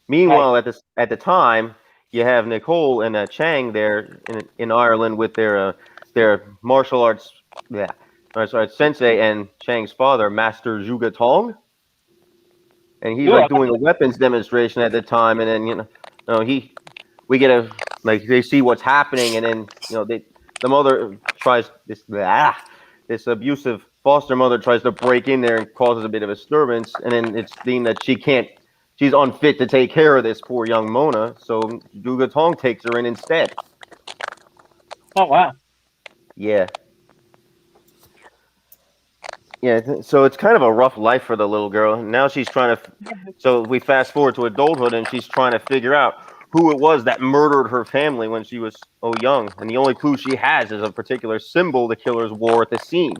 Meanwhile, at the time, you have Nicole and Chang there in Ireland with their martial arts, sensei and Chang's father, Master Zhuge Tong, and he's like doing a weapons demonstration at the time, and then we get they see what's happening, and then the mother tries this abusive foster mother tries to break in there and causes a bit of a disturbance, and then it's deemed that she's unfit to take care of this poor young Mona, so Zhuge Tong takes her in instead. Oh wow. Yeah. Yeah, so it's kind of a rough life for the little girl. Now she's trying to. So we fast forward to adulthood, and she's trying to figure out who it was that murdered her family when she was so young, and the only clue she has is a particular symbol the killers wore at the scene.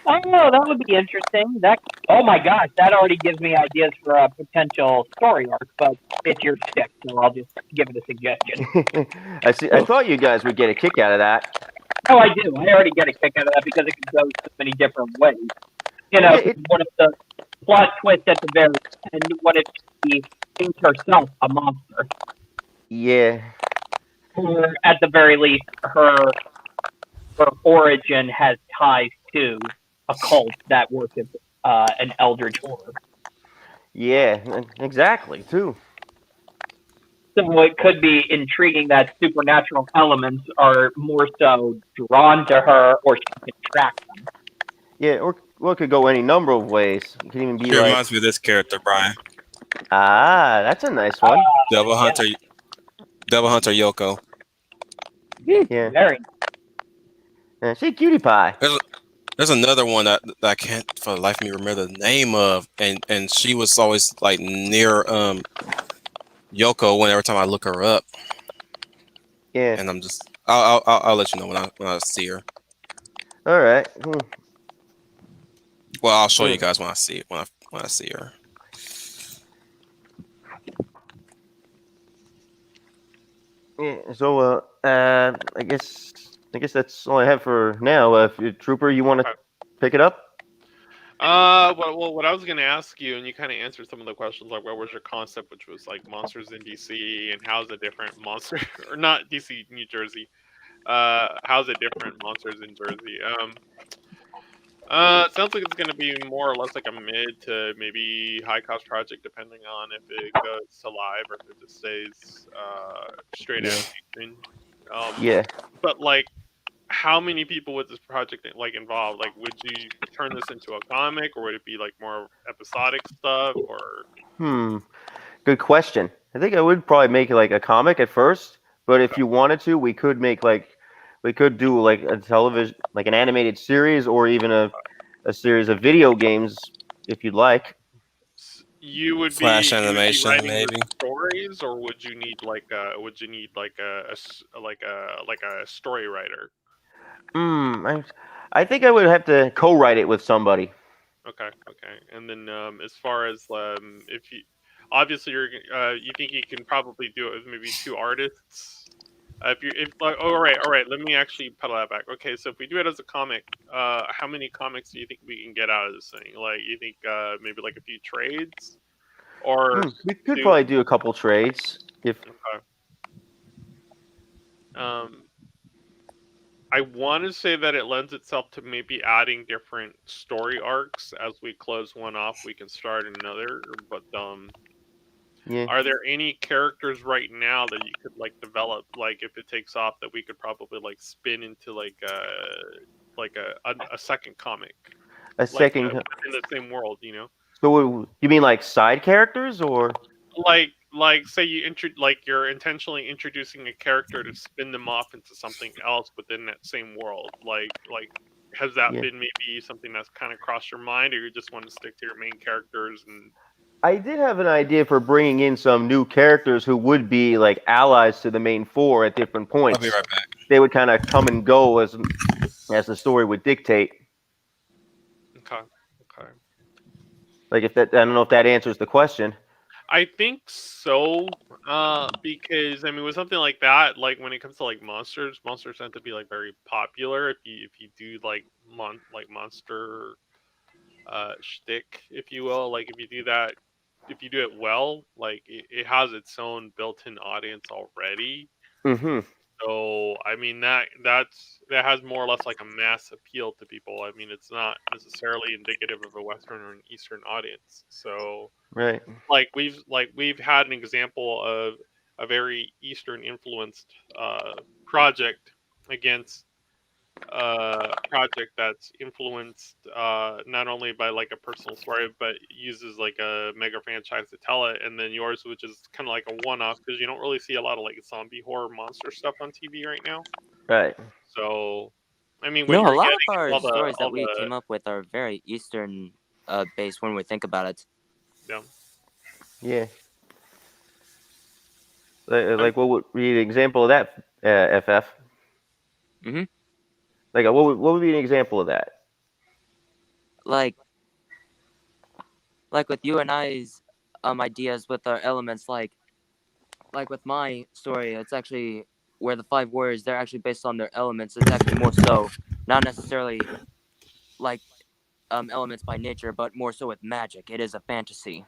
Oh, that would be interesting. Oh my gosh, that already gives me ideas for a potential story arc. But it's your stick, so I'll just give it a suggestion. I thought you guys would get a kick out of that. Oh, I do. I already get a kick out of that because it can go so many different ways. Yeah, One of the plot twists at the very end, what if she thinks herself a monster? Yeah. Or at the very least, her origin has ties to a cult that worships an eldritch horror. Yeah, exactly, too. So it could be intriguing that supernatural elements are more so drawn to her, or she can track them. Yeah, or it could go any number of ways. It could even be She reminds me of this character, Brian. That's a nice one. Devil Hunter Yoko. Yeah. Very. She cutie pie. There's another one that I can't for the life of me remember the name of, and she was always like near Yoko every time I look her up. Yeah. And I'm just I'll let you know when I see her. All right. Well, I'll show you guys when I see it when I see her. Yeah. So I guess that's all I have for now. If you, Trooper, you want to pick it up? Well, what I was going to ask you, and you kind of answered some of the questions, like what was your concept, which was like monsters in DC, and how's it different monster, or not DC, New Jersey. How's it different monsters in Jersey? It sounds like it's going to be more or less like a mid to maybe high cost project, depending on if it goes to live or if it just stays straight animation. Yeah. But like, how many people would this project like involve? Like, would you turn this into a comic, or would it be like more episodic stuff? Or Good question. I think I would probably make it like a comic at first, but if you wanted to, we could do like a television, like an animated series, or even a series of video games if you'd like. You would Flash be animation, writing maybe. the stories, or would you need like a story writer? I think I would have to co-write it with somebody. Okay. And then as far as if you obviously you think you can probably do it with maybe two artists. All right, let me actually pedal that back. Okay, so if we do it as a comic, how many comics do you think we can get out of this thing? Like, you think maybe like a few trades, or We could probably do a couple trades if. Okay. I want to say that it lends itself to maybe adding different story arcs. As we close one off, we can start another. But Yeah. are there any characters right now that you could like develop, like if it takes off, that we could probably like spin into like a second comic, A second in the same world, So you mean like side characters, or like say you're intentionally introducing a character to spin them off into something else within that same world. Like has that been maybe something that's kind of crossed your mind, or you just want to stick to your main characters? And I did have an idea for bringing in some new characters who would be like allies to the main four at different points. I'll be right back. They would kind of come and go as the story would dictate. Okay. Like I don't know if that answers the question. I think so, because I mean, with something like that, like when it comes to like monsters tend to be like very popular. If you do like monster shtick, if you will, like if you do it well, like it has its own built-in audience already. Mm-hmm. So I mean that has more or less like a mass appeal to people. I mean, it's not necessarily indicative of a Western or an Eastern audience. So Right. like we've had an example of a very Eastern influenced project against a project that's influenced not only by like a personal story, but uses like a mega franchise to tell it, and then yours, which is kind of like a one-off, because you don't really see a lot of like zombie horror monster stuff on TV right now. Right. So I mean, A lot of our stories that we came up with are very Eastern based when we think about it. Yeah. Yeah. Like what would be an example of that, FF? Mm-hmm. Like what would be an example of that? Like with you and I's ideas with our elements, like with my story, it's actually where the 5 warriors, they're actually based on their elements. It's actually more so not necessarily like elements by nature, but more so with magic. It is a fantasy.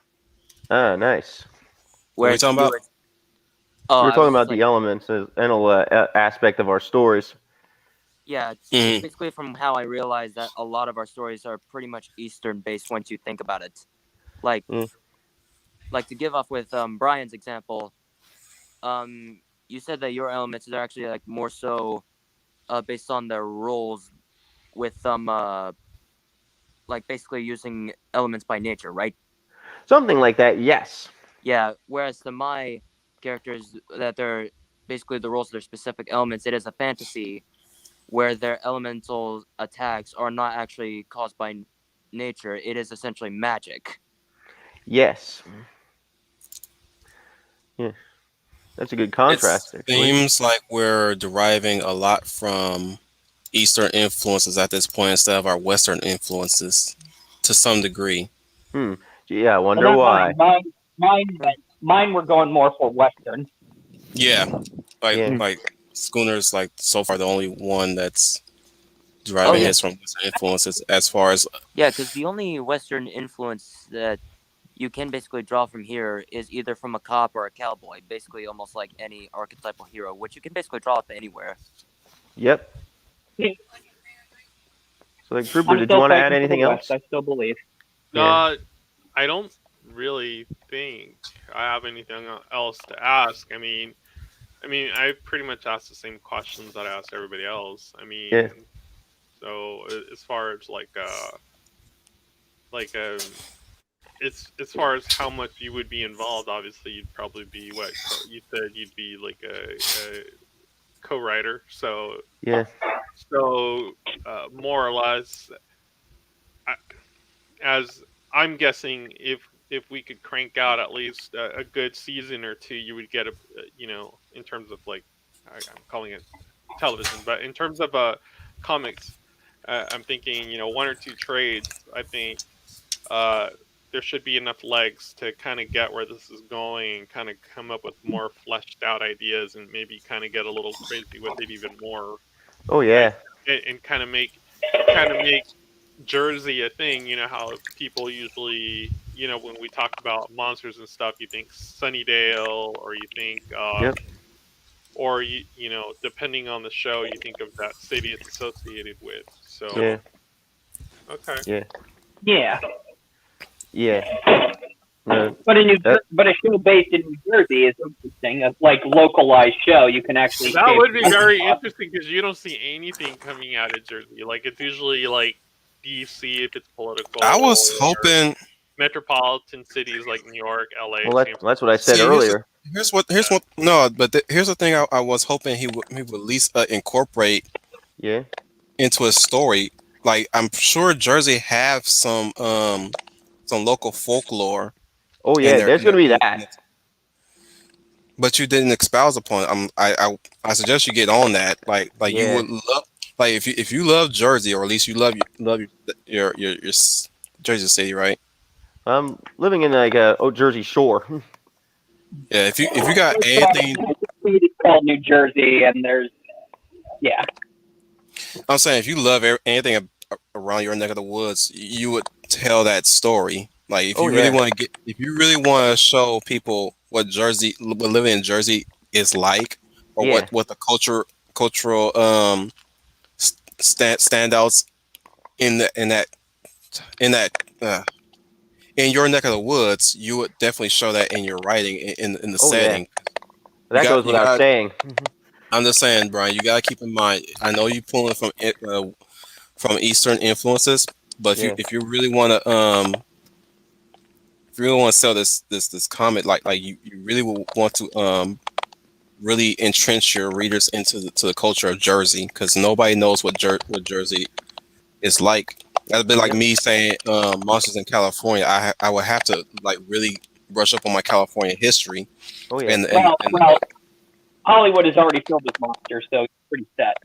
Ah, nice. What are we Whereas for talking you, about? it's oh, We were I was talking just about like, the elements and aspect of our stories. yeah, it's Mhm. basically from how I realized that a lot of our stories are pretty much Eastern based once you think about it. Like Mm. to give off with Brian's example, you said that your elements are actually like more so based on their roles with like basically using elements by nature, right? Something like that, yes. Yeah. Whereas to my characters, that they're basically the roles of their specific elements, it is a fantasy where their elemental attacks are not actually caused by nature. It is essentially magic. Yes. Yeah. That's a good It contrast, actually. seems like we're deriving a lot from Eastern influences at this point instead of our Western influences to some degree. Hmm. Yeah, I Well, wonder not why. mine were going more for Western. Yeah, Yeah. like Schooner's like so far the only one that's Oh deriving yeah, his from Western influences as far as yeah. Because the only Western influence that you can basically draw from here is either from a cop or a cowboy. Basically, almost like any archetypal hero, which you can basically draw up anywhere. Yep. So, like, Trooper, I'm did you still want to add fighting for the anything West. else? I still believe. Yeah. I don't really think I have anything else to ask. I pretty much asked the same questions that I asked everybody else. Yeah. So as far as like it's as far as how much you would be involved, obviously you'd probably be what you said you'd be like a co-writer. Yeah. So more or less, as I'm guessing, if we could crank out at least a good season or two, you would get in terms of like I'm calling it television, but in terms of comics, I'm thinking 1 or 2 trades. I think there should be enough legs to kind of get where this is going, and kind of come up with more fleshed out ideas, and maybe kind of get a little crazy with it even more, Oh, and, yeah. and kind of make Jersey a thing. You know how people usually, when we talk about monsters and stuff, you think Sunnydale, or you think, Yep. or depending on the show, you think of that city it's associated with. So, Yeah. okay. Yeah. Yeah, Yeah. but That, but a show based in New Jersey is interesting. A like localized show, you can actually. That would be very interesting because you don't see anything coming out of Jersey. Like it's usually like DC if it's political, I was or hoping. metropolitan cities like New York, LA, well, San that's what I said See, earlier. here's what no, but here's the thing. I was hoping he would at least incorporate Yeah. into his story. Like I'm sure Jersey have some local folklore Oh, in yeah. their There's going to be in that. it, but you didn't expound upon it. I suggest you get on that. Like you Yeah. would love, like if you love Jersey, or at least you love your Jersey City, right? I'm living in like Jersey Shore. Yeah, if you got anything, It's called New Jersey, and there's I'm saying if you love anything around your neck of the woods, you would tell that story. Like Oh, yeah. if you really want to show people what living in Jersey is like, or Yeah. what the cultural standouts in in that uh, in your neck of the woods, you would definitely show that in your writing in the Oh, yeah. setting. That goes You without got. saying. I'm just saying, Brian. You gotta keep in mind. I know you pulling from Eastern influences, but Yeah. if you really want to if you really want to sell this comic, like you really want to really entrench your readers into the culture of Jersey, because nobody knows what Jersey is like. That'd be like Yep. me saying Monsters in California. I would have to like really brush up on my California history. Oh yeah. Well, Hollywood is already filled with monsters, so it's pretty set.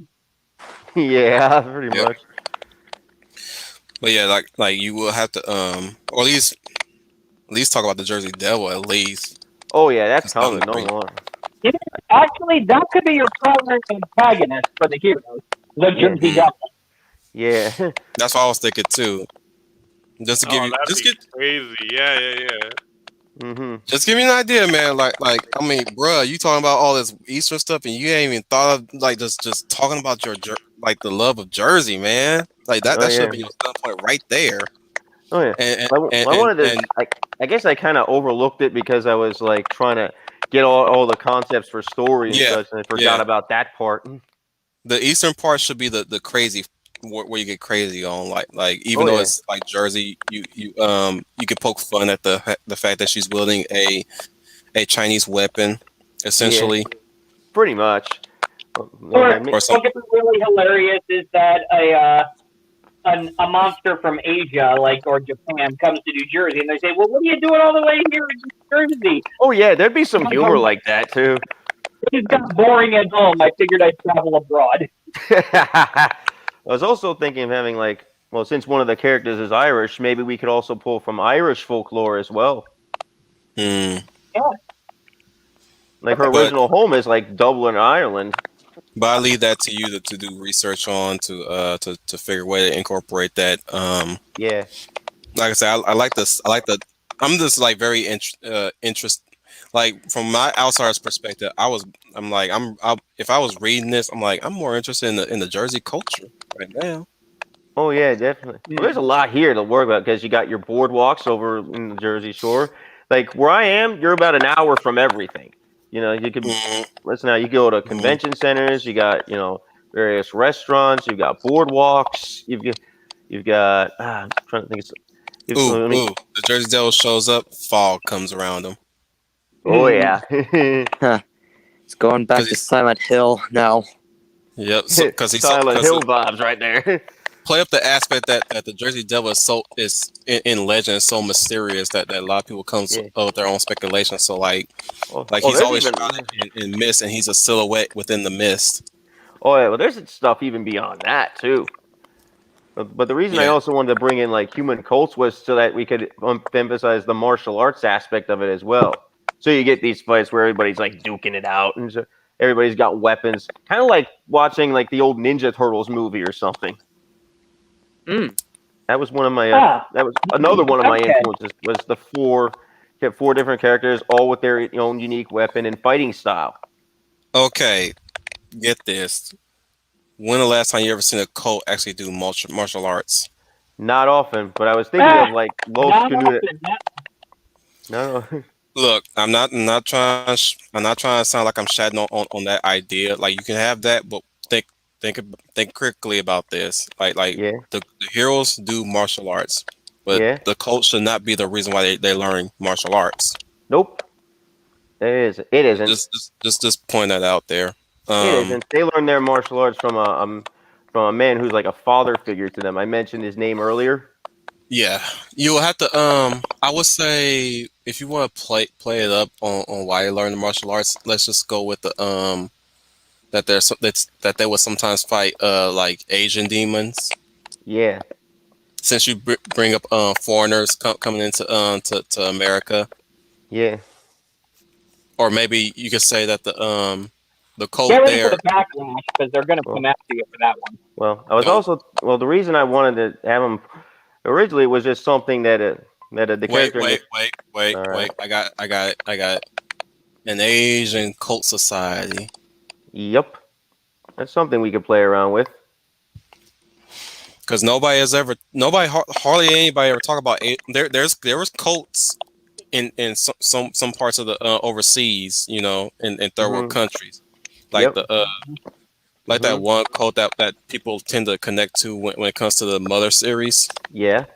Yeah, pretty Yep. much. But yeah, like you will have to or at least talk about the Jersey Devil at least. Oh yeah, that's 'Cause I'm coming. No great. more. You know, actually, that could be your primary antagonist for the heroes, the Yeah. Jersey Devil. Yeah. That's what I was thinking too. Just to give Oh, you, that'd be crazy. Yeah. Mhm. just give me an idea, man. Like I mean, bruh, you talking about all this Eastern stuff, and you ain't even thought of like just talking about like the love of Jersey, man. Like Oh that should yeah. be your standpoint right there. Oh yeah. And I wanted to. I guess I kind of overlooked it because I was like trying to get all the concepts for story and yeah, such, and I forgot yeah. about that part. The Eastern part should be the crazy where you get crazy on. Like even Oh though yeah. it's like Jersey, you could poke fun at the fact that she's wielding a Chinese weapon, essentially, Pretty much. Or or some. what could be really hilarious is that a monster from Asia, like or Japan, comes to New Jersey, and they say, "Well, what are you doing all the way here in New Jersey?" Oh yeah, there'd be some humor like that too. It got boring at home. I figured I'd travel abroad. I was also thinking of having like, well, since one of the characters is Irish, maybe we could also pull from Irish folklore as well. Hmm. Yeah. Like her But original home is like Dublin, Ireland. but I leave that to you to do research on to figure a way to incorporate that. Yeah. Like I said, I like this. I like the. I'm just like very interest. Like from my outsider's perspective, if I was reading this, I'm like I'm more interested in the Jersey culture right now. Oh yeah, definitely. Well, there's a lot here to work about because you got your boardwalks over in the Jersey Shore. Like where I am, you're about an hour from everything. You know, you could Mhm, listen now. You go to mhm. convention centers. You got various restaurants. You've got boardwalks. You've got I'm trying to think. Ooh, I mean, ooh. The Jersey Devil shows up. Fog comes around him oh yeah, It's going back because to he's Silent Hill now. yep. So Silent because Hill vibes right there. play up the aspect that the Jersey Devil is in legend is so mysterious that a lot of people come Yeah. up with their own speculation. So like Oh, he's there's always even shrouded in mist, and he's a silhouette within the mist. oh yeah, well there's stuff even beyond that too. But the reason I Yeah. also wanted to bring in like human cults was so that we could emphasize the martial arts aspect of it as well. So you get these fights where everybody's like duking it out and so everybody's got weapons, kind of like watching like the old Ninja Turtles movie or something. Mm. That was one of my Ah, that was another one of my okay. influences was the four different characters all with their own unique weapon and fighting style. Okay. Get this. When the last time you ever seen a cult actually do martial arts? Not often, but I was thinking of like Los Not Canoe. often. No, Look, I'm not trying to sound like I'm shedding on that idea. Like you can have that, but think think critically about this. Like yeah, the heroes do martial arts, but yeah, the cult should not be the reason why they learn martial arts. nope. It isn't. Just point that out there. It Um, isn't. They learn their martial arts from a man who's like a father figure to them. I mentioned his name earlier. yeah, you will have to. I would say if you want to play it up on why you learn the martial arts, let's just go with the that they would sometimes fight like Asian demons. Yeah, Since you bring up foreigners coming into to America, yeah. or maybe you could say that the cult Get ready for there the backlash because they're going to Well, come after you for that one. I was don't also the reason I wanted to have him originally was just something that the wait character in this. All right. I got it. An Asian cult society. Yep, that's something we could play around with. Because hardly anybody ever talk about there was cults in some parts of the overseas, in third world Hmm. countries, like Yep. the like that Hmm. one cult that people tend to connect to when it comes to the Mother series, Yeah.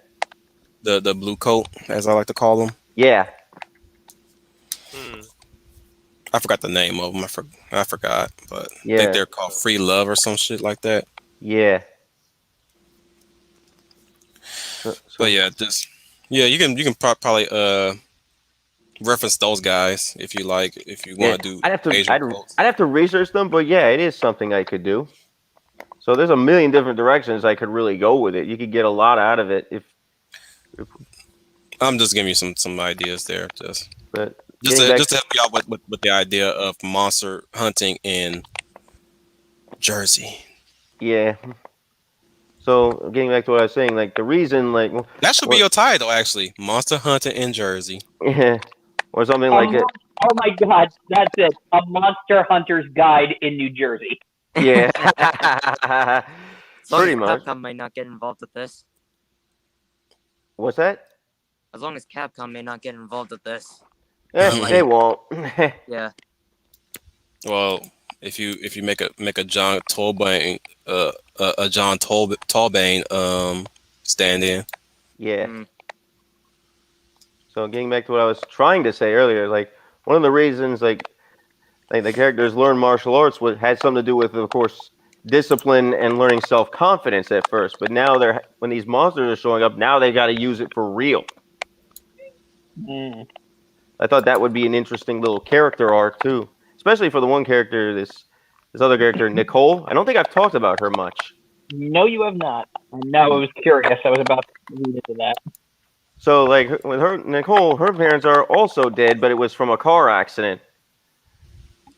the blue coat, as I like to call them. Yeah. Hmm. I forgot the name of them. I forgot, but I think Yeah. they're called Free Love or some shit like that. Yeah. But So yeah, you can probably reference those guys if you like. If you Yeah, want to do I'd have to Asian folks. I'd have to research them, but yeah, it is something I could do. So there's a million different directions I could really go with it. You could get a lot out of it if I'm just giving you some ideas there, but getting back just to help you out with the idea of monster hunting in Jersey. yeah. So getting back to what I was saying, like the reason like That should be what your title, actually. Monster hunting in Jersey. yeah, or something A like mon- it. oh my God, that's it. A Monster Hunter's Guide in New Jersey. Yeah. As long Pretty as much. Capcom may not get involved with this. What's that? As long as Capcom may not get involved with this. They won't. Yeah. Well, if you make a John Tolbane a John Tolbane stand in. Yeah. Mm. So getting back to what I was trying to say earlier, like one of the reasons like the characters learn martial arts had something to do with, of course, discipline and learning self-confidence at first. But now when these monsters are showing up, now they got to use it for real. Mm. I thought that would be an interesting little character arc too, especially for the one character, this other character, Nicole. I don't think I've talked about her much. No, you have not. No, I was curious. I was about to read into that. So, like with her, Nicole, her parents are also dead, but it was from a car accident,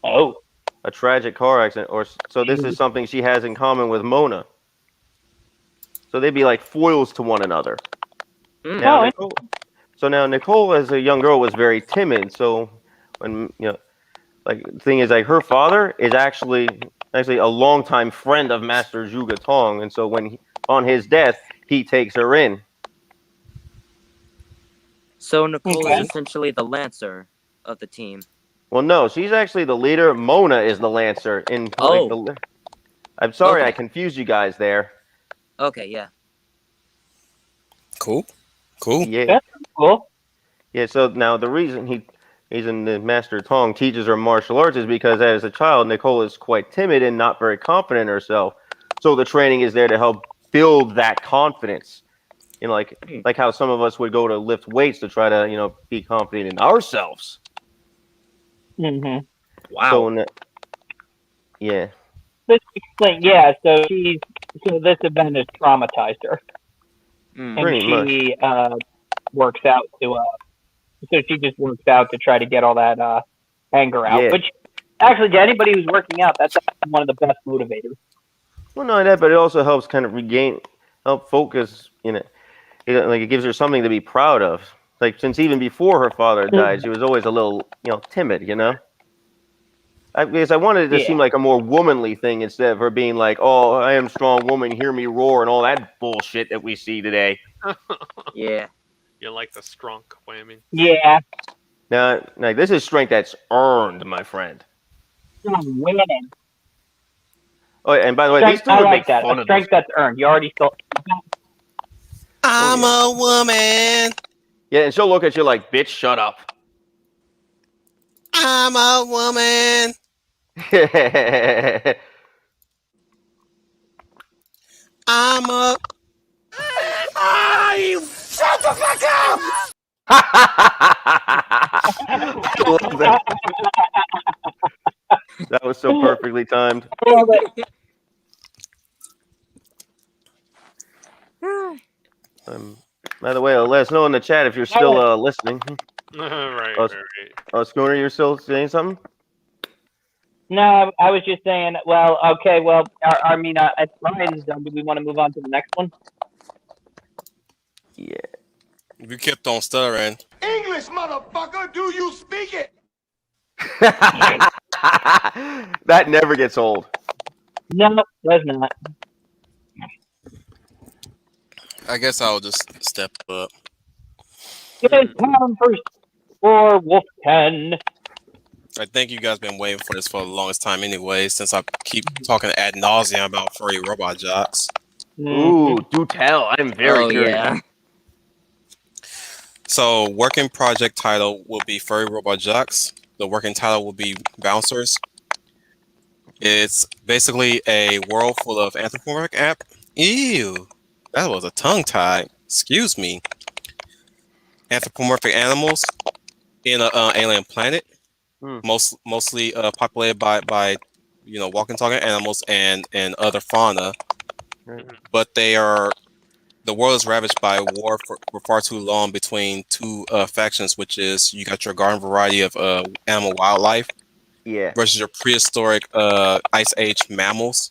Oh. a tragic car accident. So this is something she has in common with Mona. So they'd be like foils to one another. Mm. Now, Oh, now Nicole, as a young girl, was very timid. So when like the thing is, like her father is actually a longtime friend of Master Zhuge Tong, and so on his death, he takes her in. So Nicole Okay. is essentially the Lancer of the team. Well, no, she's actually the leader. Mona is the Lancer. I'm sorry, I Okay. confused you guys there. Okay, yeah. Cool. Yeah, that's cool. yeah. So now the reason he's in the Master Tong teaches her martial arts is because as a child, Nicole is quite timid and not very confident in herself. So the training is there to help build that confidence. Like how some of us would go to lift weights to try to be confident in ourselves. Mm-hmm. Wow. So yeah. Let's explain. Yeah, so this event has traumatized her, Mm. and Pretty she works out to so she just works out to try to get all that anger out. Yeah. Which actually, to anybody who's working out, that's one of the best motivators. Well, not that, but it also helps kind of help focus. Like it gives her something to be proud of. Like since even before her father died, she was always a little, timid. Because I wanted it to seem like a more womanly thing instead of her being like, "Oh, I am a strong woman, hear me roar," and all that bullshit that we see today. Yeah. You like the strong women. Yeah, Now, like this is strength that's earned, my friend. winning. Oh, and by the way, these Strength, two I would like make that. fun A of strength that's earned. You already stole. I'm a woman. Yeah, and she'll look at you like, "Bitch, shut up." I'm a woman. I'm a. Ah, you shut the fuck up! I love that. That was so perfectly timed. By the way, let us know in the chat if you're still listening. right, Oh, right. Oh, Schooner, you're still saying something? No, I was just saying. Well, okay. Well, I mean, at Brian's done. Do we want to move on to the next one? Yeah. You kept on stuttering. English, motherfucker, do you speak it? That never gets old. No, does not. I guess I'll just step up. It is time for Wolf 10. I think you guys been waiting for this for the longest time anyway, since I keep talking ad nauseum about furry robot jocks. Ooh, do tell. I'm very curious. Yeah. So, working project title will be Furry Robot Jocks. The working title will be Bouncers. It's basically a world full of anthropomorphic Ew, that was a tongue tie. Excuse me. Anthropomorphic animals in a alien planet, Hmm. mostly populated by walking talking animals and other fauna, Right. but the world is ravaged by war for far too long between two factions, which is you got your garden variety of animal wildlife Yeah. versus your prehistoric ice age mammals,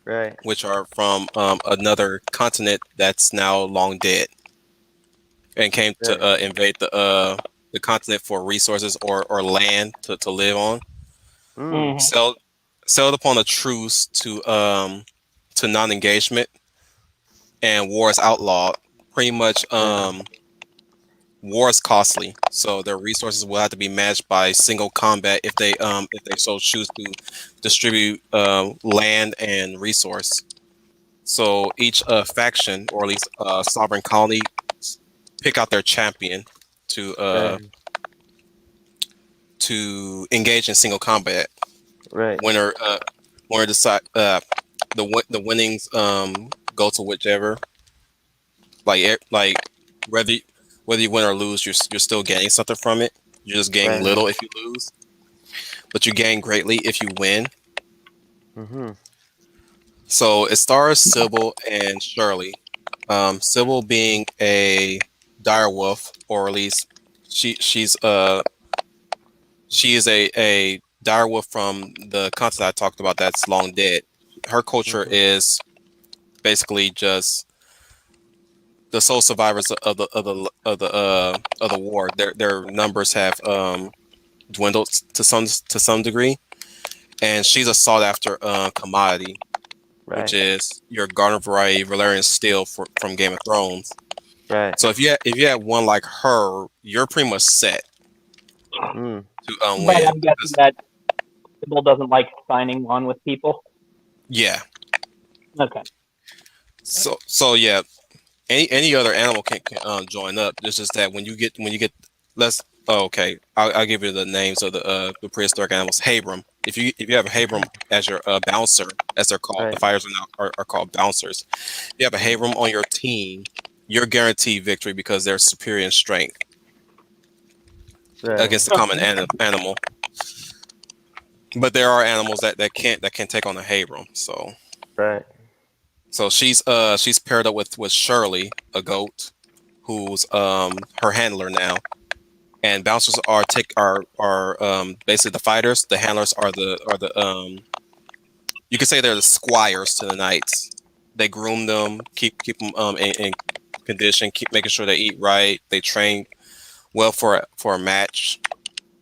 Right. which are from another continent that's now long dead and came to Right. invade the continent for resources or land to live on. Hmm. Mhm. Settled upon a truce to non-engagement, and war is outlawed. Pretty much, war is costly, so their resources will have to be matched by single combat if they so choose to distribute land and resource. So each faction, or at least sovereign colony, pick out their champion to Right. engage in single combat. Right. Winner decide the winnings go to whichever, like whether whether you win or lose, you're still getting something from it. You're just getting Right. little if you lose, but you gain greatly if you win. Mm-hmm. So it stars Sybil and Shirley. Sybil being a direwolf, or at least she is a direwolf from the continent I talked about that's long dead. Her culture Mm-hmm. is basically just the sole survivors of the war. Their numbers have dwindled to some degree, and she's a sought after commodity, which Right. is your garden variety Valerian steel from Game of Thrones. Right. So if you had one like her, you're pretty much set Mm. to But win. I'm guessing that Sybil doesn't like signing on with people. Yeah. Okay. So yeah, any other animal can join up. It's just that when you get let's okay, I'll give you the names of the prehistoric animals. Habram. If you have a Habram as your bouncer, as they're called, the Right. fighters are called bouncers. If you have a Habram on your team, you're guaranteed victory because they're superior in strength Right. against the common animal. But there are animals that can't take on a Habram. Right. So she's paired up with Shirley, a goat, who's her handler now. And bouncers are basically the fighters. The handlers are the you could say they're the squires to the knights. They groom them, keep them in condition, keep making sure they eat right. They train well for a match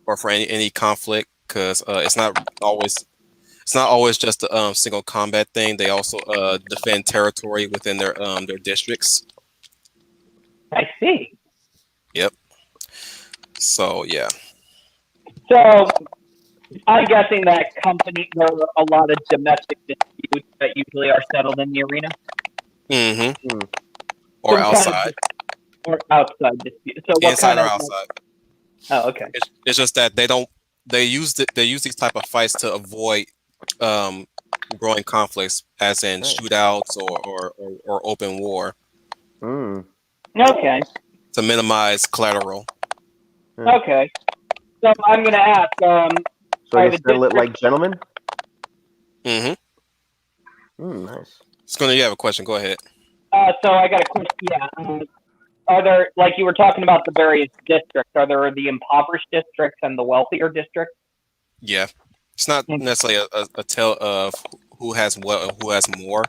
or for any conflict, because it's not always just a single combat thing. They also defend territory within their districts. I see. Yep. So yeah. So I'm guessing that there are a lot of domestic disputes that usually are settled in the arena. Mm-hmm. Mm. Or Some kind of outside, or outside dispute. So what inside kind or of? outside. Oh, okay. It's just that they use these type of fights to avoid um, growing conflicts, as in Right. shootouts or open war, Mm. Okay. to minimize collateral. Okay. So I'm going to ask. So Are they the settle it districts? like gentlemen? Mm-hmm. Nice. You have a question? Go ahead. So I got a question. Yeah. Are there, like you were talking about the various districts? Are there the impoverished districts and the wealthier districts? Yeah, it's not necessarily a tale of who has what or who has more.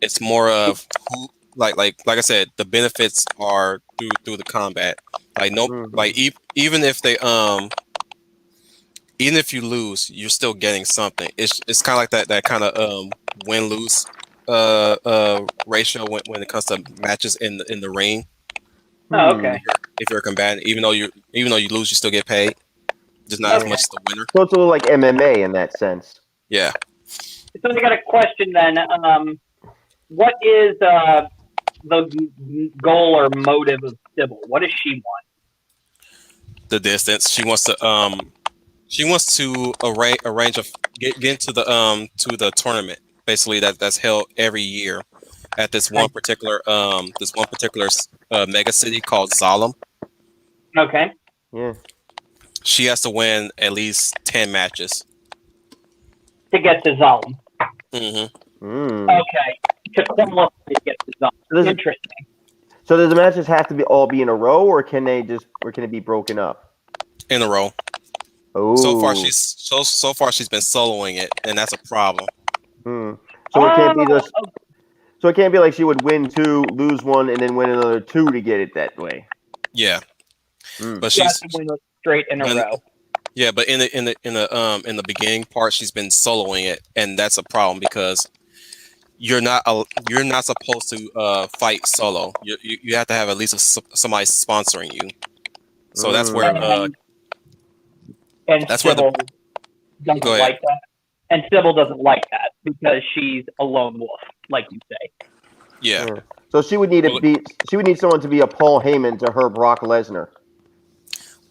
It's more of who, like I said, the benefits are through the combat. Like no, Mhm. like even if they even if you lose, you're still getting something. It's kind of like that kind of win lose ratio when it comes to matches in the ring. Oh, Hmm. okay. If you're a combatant, even though you lose, you still get paid. Just not as Yeah. much as the winner. So it's a little like MMA in that sense. Yeah. So I got a question then. What is the goal or motive of Sybil? What does she want? The distance. She wants to arrange get into the tournament, basically that's held every year at this one particular mega city called Zalem. Okay. Yeah. She has to win at least 10 matches. To get to Zalem. Mm-hmm. Okay. To qualify to get to Zalem. Interesting. So does the matches have to be in a row, or can it be broken up? In a row. Oh. So far she's been soloing it, and that's a problem. So it can't be just. So it can't be like she would win 2, lose 1, and then win another 2 to get it that way. Yeah. But she has to win straight in a row. Yeah, but in the beginning part, she's been soloing it, and that's a problem because you're not supposed to fight solo. You have to have at least somebody sponsoring you. So that's where and Sybil doesn't like that. And Sybil doesn't like that because she's a lone wolf, like you say. Yeah. So she would need someone to be a Paul Heyman to her Brock Lesnar.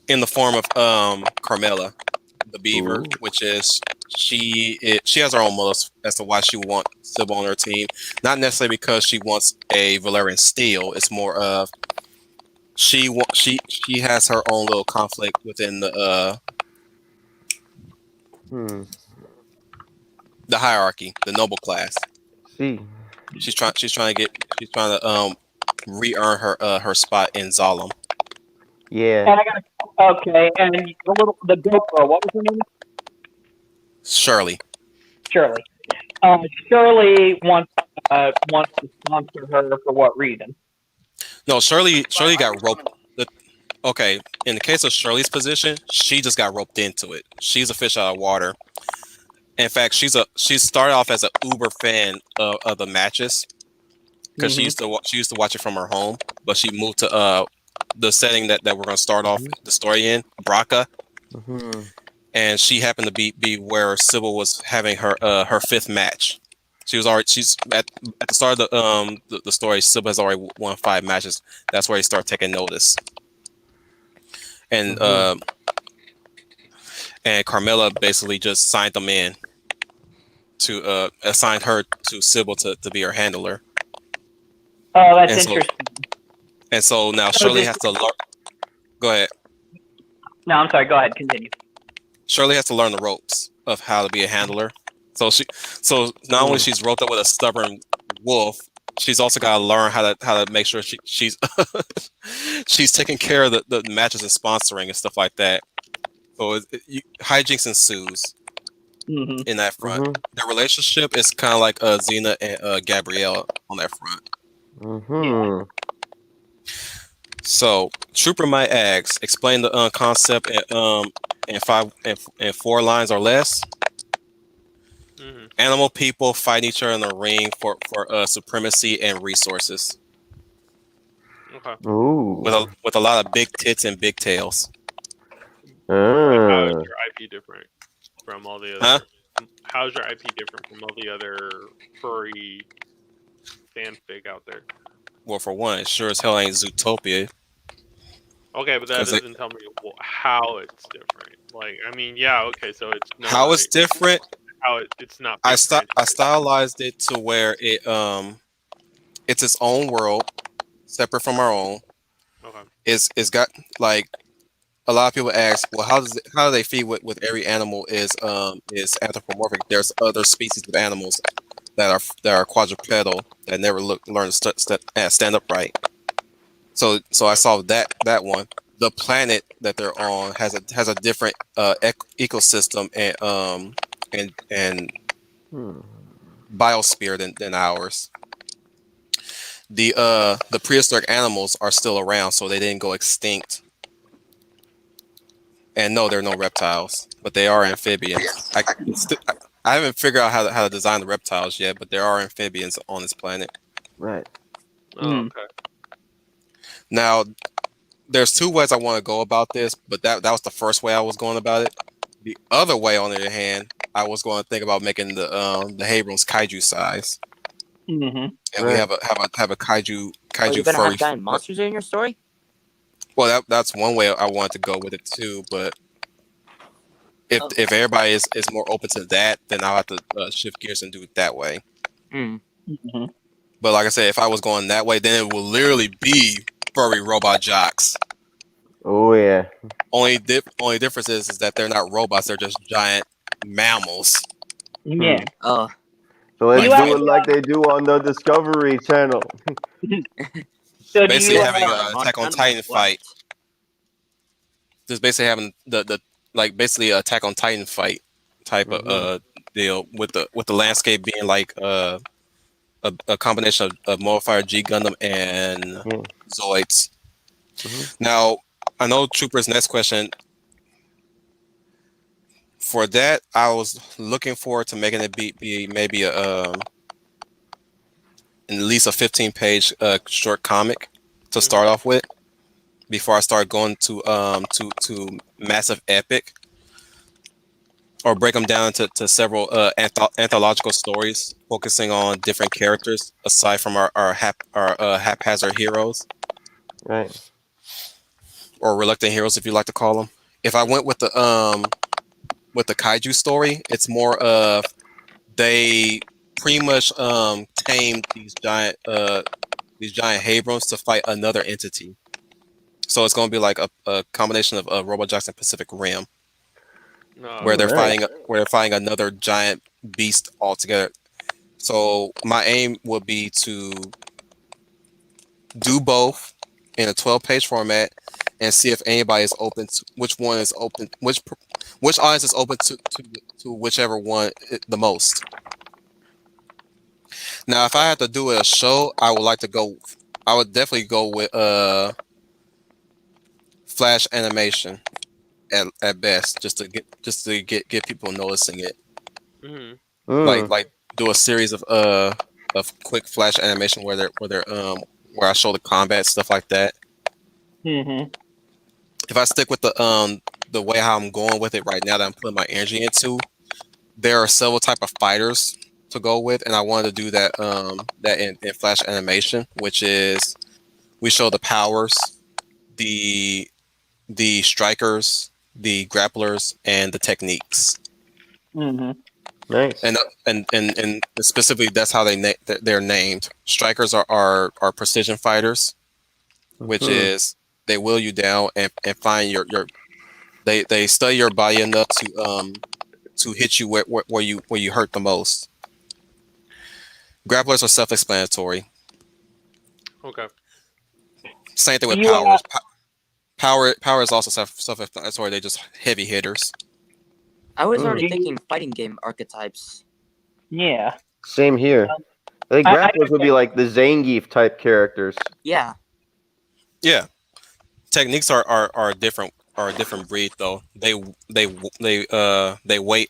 In the form of Carmella, the Beaver, which is she has her own motives as to why she wants Sybil on her team. Not necessarily because she wants a Valerian Steel. It's more of she has her own little conflict within the hierarchy, the noble class. See, she's trying to re-earn her spot in Zalem. Yeah. And and the GoPro, what was her name? Shirley. Shirley wants to sponsor her for what reason? No, Shirley got roped. Okay, in the case of Shirley's position, she just got roped into it. She's a fish out of water. In fact, she started off as an uber fan of the matches because she used to watch it from her home, but she moved to the setting that we're going to start off the story in, Braca. And she happened to be where Sybil was having her 5th match. She's at the start of the story. Sybil has already won 5 matches. That's where he started taking notice. And and Carmella basically just signed them in to assign her to Sybil to be her handler. Oh, that's interesting. And so now Shirley has to learn. Go ahead. No, I'm sorry. Go ahead. Continue. Shirley has to learn the ropes of how to be a handler. So not only she's roped up with a stubborn wolf, she's also got to learn how to make sure she's she's taking care of the matches and sponsoring and stuff like that. So hijinks ensues in that front. Their relationship is kind of like Xena and Gabrielle on that front. So Trooper might ask, explain the concept in 4 lines or less. Animal people fight each other in the ring for supremacy and resources. Okay. With a lot of big tits and big tails. How is your IP different from all the other? How is your IP different from all the other furry fanfic out there? Well, for one, it sure as hell ain't Zootopia. Okay, but that doesn't tell me how it's different. Like, I mean, yeah, okay, so it's not how it's different. How it's not. I stylized it to where it's its own world, separate from our own. Okay. It's got like a lot of people ask, well, how do they feed with every animal is anthropomorphic? There's other species of animals that are quadrupedal that never learn to stand upright. So I saw that one. The planet that they're on has a different ecosystem and biosphere than ours. The prehistoric animals are still around, so they didn't go extinct. And no, there are no reptiles, but they are amphibians. I haven't figured out how to design the reptiles yet, but there are amphibians on this planet. Right. Oh, okay. Now, there's 2 ways I want to go about this, but that was the first way I was going about it. The other way, on the other hand, I was going to think about making the Habrons kaiju size. And we have a kaiju you're gonna have giant monsters in your story? Well, that's one way I wanted to go with it too, but if everybody is more open to that, then I'll have to shift gears and do it that way. But like I said, if I was going that way, then it will literally be furry robot jocks. Oh yeah. Only difference is that they're not robots; they're just giant mammals. Yeah. Oh, So let's You Like do fight, it like they do on the Discovery Channel. So do basically you? having an on Attack on Animal Titan Planet. fight. Just basically having the like basically a Attack on Titan fight type of deal with the landscape being like a combination of modifier G Gundam and Yeah. Zoids. Mhm. Now I know Trooper's next question. For that, I was looking forward to making it be maybe at least a 15-page short comic to start off with before I start going to massive epic, or break them down to several anthological stories focusing on different characters aside from our haphazard heroes Right. or reluctant heroes, if you like to call them. If I went with the kaiju story, it's more of they pretty much tamed these giant Habrons to fight another entity. So it's going to be like a combination of Robo Jackson Pacific Rim, where they're Nice. fighting another giant beast altogether. So my aim would be to do both in a 12-page format and see if anybody is open to which audience is open to whichever one the most. Now, if I had to do a show, I would definitely go with flash animation at best, just to get people noticing it. Mm-hmm. Like do a series of quick flash animation where I show the combat, stuff like that. Mm-hmm. If I stick with the way how I'm going with it right now that I'm putting my energy into, there are several type of fighters to go with, and I wanted to do that in flash animation, which is we show the powers, the strikers, the grapplers, and the techniques. Mm-hmm. Nice. And specifically that's how they're named. Strikers are precision fighters, which is they will you down and find your they study your body enough to hit you where you hurt the most. Grapplers are self-explanatory. Okay. Same thing Do with you? powers. Power is also self-explanatory. They're just heavy hitters. I was Mm. already Do you? thinking fighting game archetypes. Yeah. Same here. I think I grapplers would be like the Zangief type characters. Yeah. Yeah, techniques are different. Are a different breed though. They wait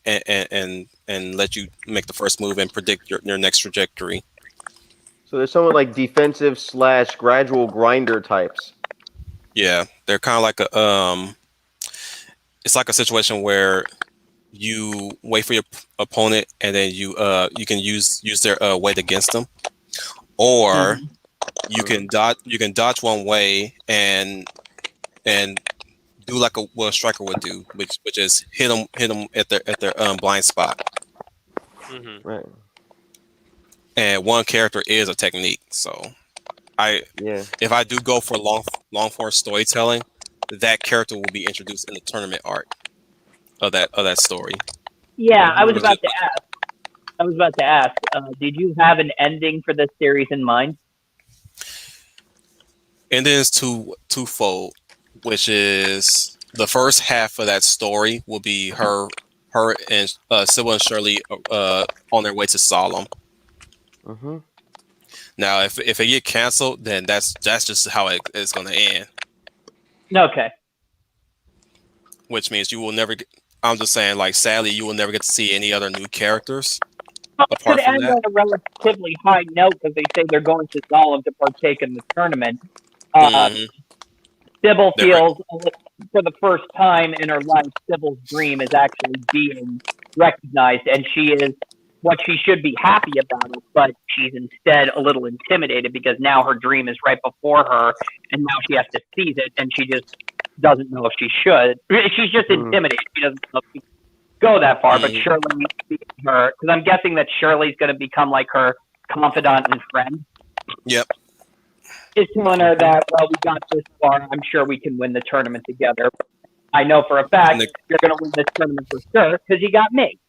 and let you make the first move and predict your next trajectory. So there's somewhat like defensive / gradual grinder types. Yeah, they're kind of like it's like a situation where you wait for your opponent and then you can use their weight against them, or you can dodge one way and do like what a striker would do, which is hit them at their blind spot. Mm-hmm. Right. And one character is a technique. So Yeah. if I do go for long form storytelling, that character will be introduced in the tournament arc of that story. Yeah. I was Which about is- to ask. Did you have an ending for this series in mind? and then it's twofold, which is the first half of that story will be her and Sybil and Shirley on their way to Solemn. Mm-hmm. Now, if it get canceled, then that's just how it's going to end. Okay. Which means you will never get. I'm just saying, like, sadly, you will never get to see any other new characters Well, it could apart from end that. on a relatively high note because they say they're going to Solemn to partake in the tournament. Mhm. Sybil They're feels for the first time in her life, Sybil's dream is actually being recognized, and she is what she should be happy about it, but she's instead a little intimidated because now her dream is right before her, and now she has to seize it, and she just doesn't know if she should. She's just intimidated. She doesn't know if she can go that far, but Shirley needs to be her, because I'm guessing that Shirley's going to become like her confidant and friend. Yep. is telling her that, well, we got this far. I'm sure we can win the tournament together. I know for a fact you're going to win this tournament for sure because you got me.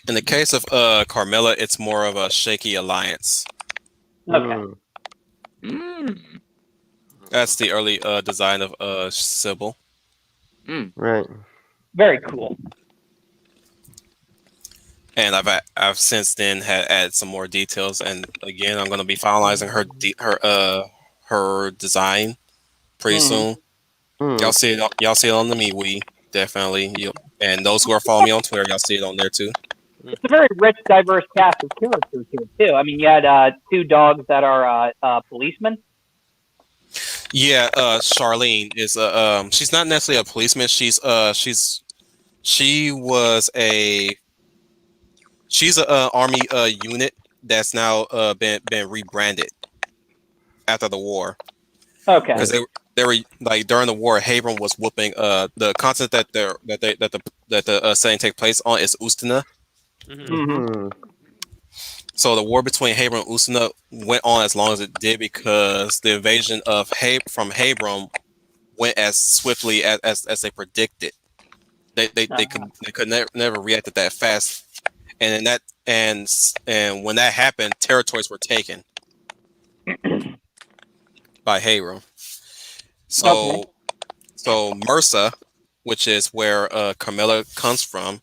In the case of Carmilla, it's more of a shaky alliance. Okay. That's the early design of Sybil. Right. Very cool. And I've since then had added some more details, and again, I'm going to be finalizing her design pretty soon. Y'all see it. Y'all see it on the MeWe, definitely. And those who are following me on Twitter, y'all see it on there too. It's a very rich, diverse cast of characters here too. I mean, you had 2 dogs that are policemen. Yeah, Charlene is she's not necessarily a policeman. She's a army unit that's now been rebranded after the war. Okay. Because they were like during the war, Habram was whooping the continent that the setting take place on is Ustina. So the war between Habram and Ustina went on as long as it did because the invasion of from Habram went as swiftly as they predicted. They could never reacted that fast, and when that happened, territories were taken by Habram. So Mursa, which is where Carmilla comes from,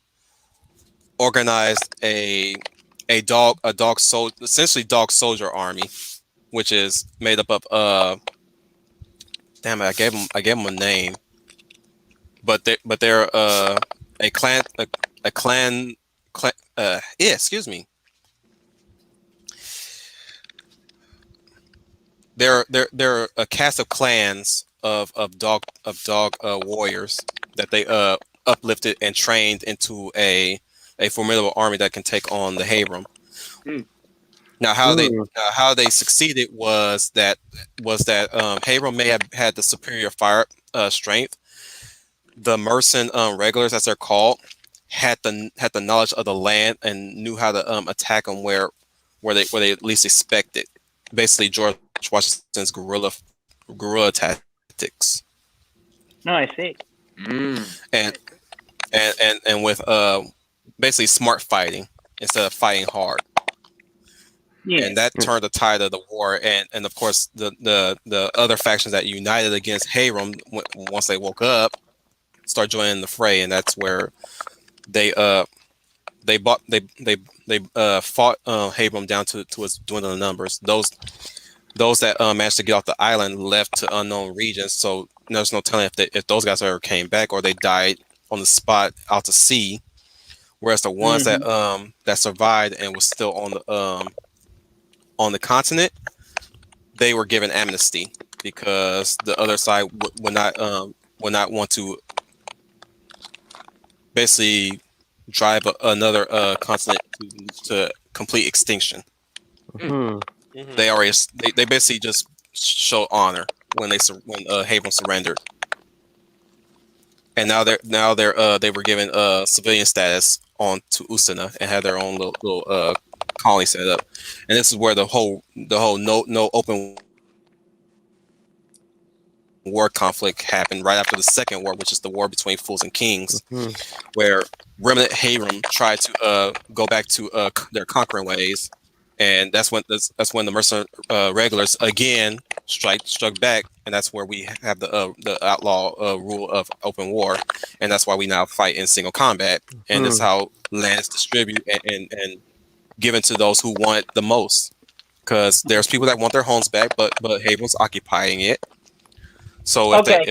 organized essentially dog soldier army, which is made up of damn it, I gave them a name, but they're a clan excuse me. They're a cast of clans of dog warriors that they uplifted and trained into a formidable army that can take on the Habram. Now, how they succeeded was that Habram may have had the superior fire strength. The Mercen regulars, as they're called, had the knowledge of the land and knew how to attack them where they at least expected. Basically, George Washington's guerrilla tactics. No, I see. And with basically smart fighting instead of fighting hard. Yeah. And that turned the tide of the war, and of course the other factions that united against Habram once they woke up start joining the fray, and that's where they fought Habram down to its dwindling numbers. Those that managed to get off the island left to unknown regions, so there's no telling if those guys ever came back or they died on the spot out to sea. Whereas the ones that survived and was still on the continent, they were given amnesty because the other side would not want to basically drive another continent to complete extinction. They basically just show honor when Habram surrendered, and now they were given civilian status on to Ustina and had their own little colony set up, and this is where the whole no open war conflict happened right after the Second War, which is the war between fools and kings, where remnant Habram tried to go back to their conquering ways, and that's when the Mercen regulars again struck back, and that's where we have the outlaw rule of open war, and that's why we now fight in single combat, and that's how land is distributed and given to those who want the most, because there's people that want their homes back, but Habram's occupying it. So can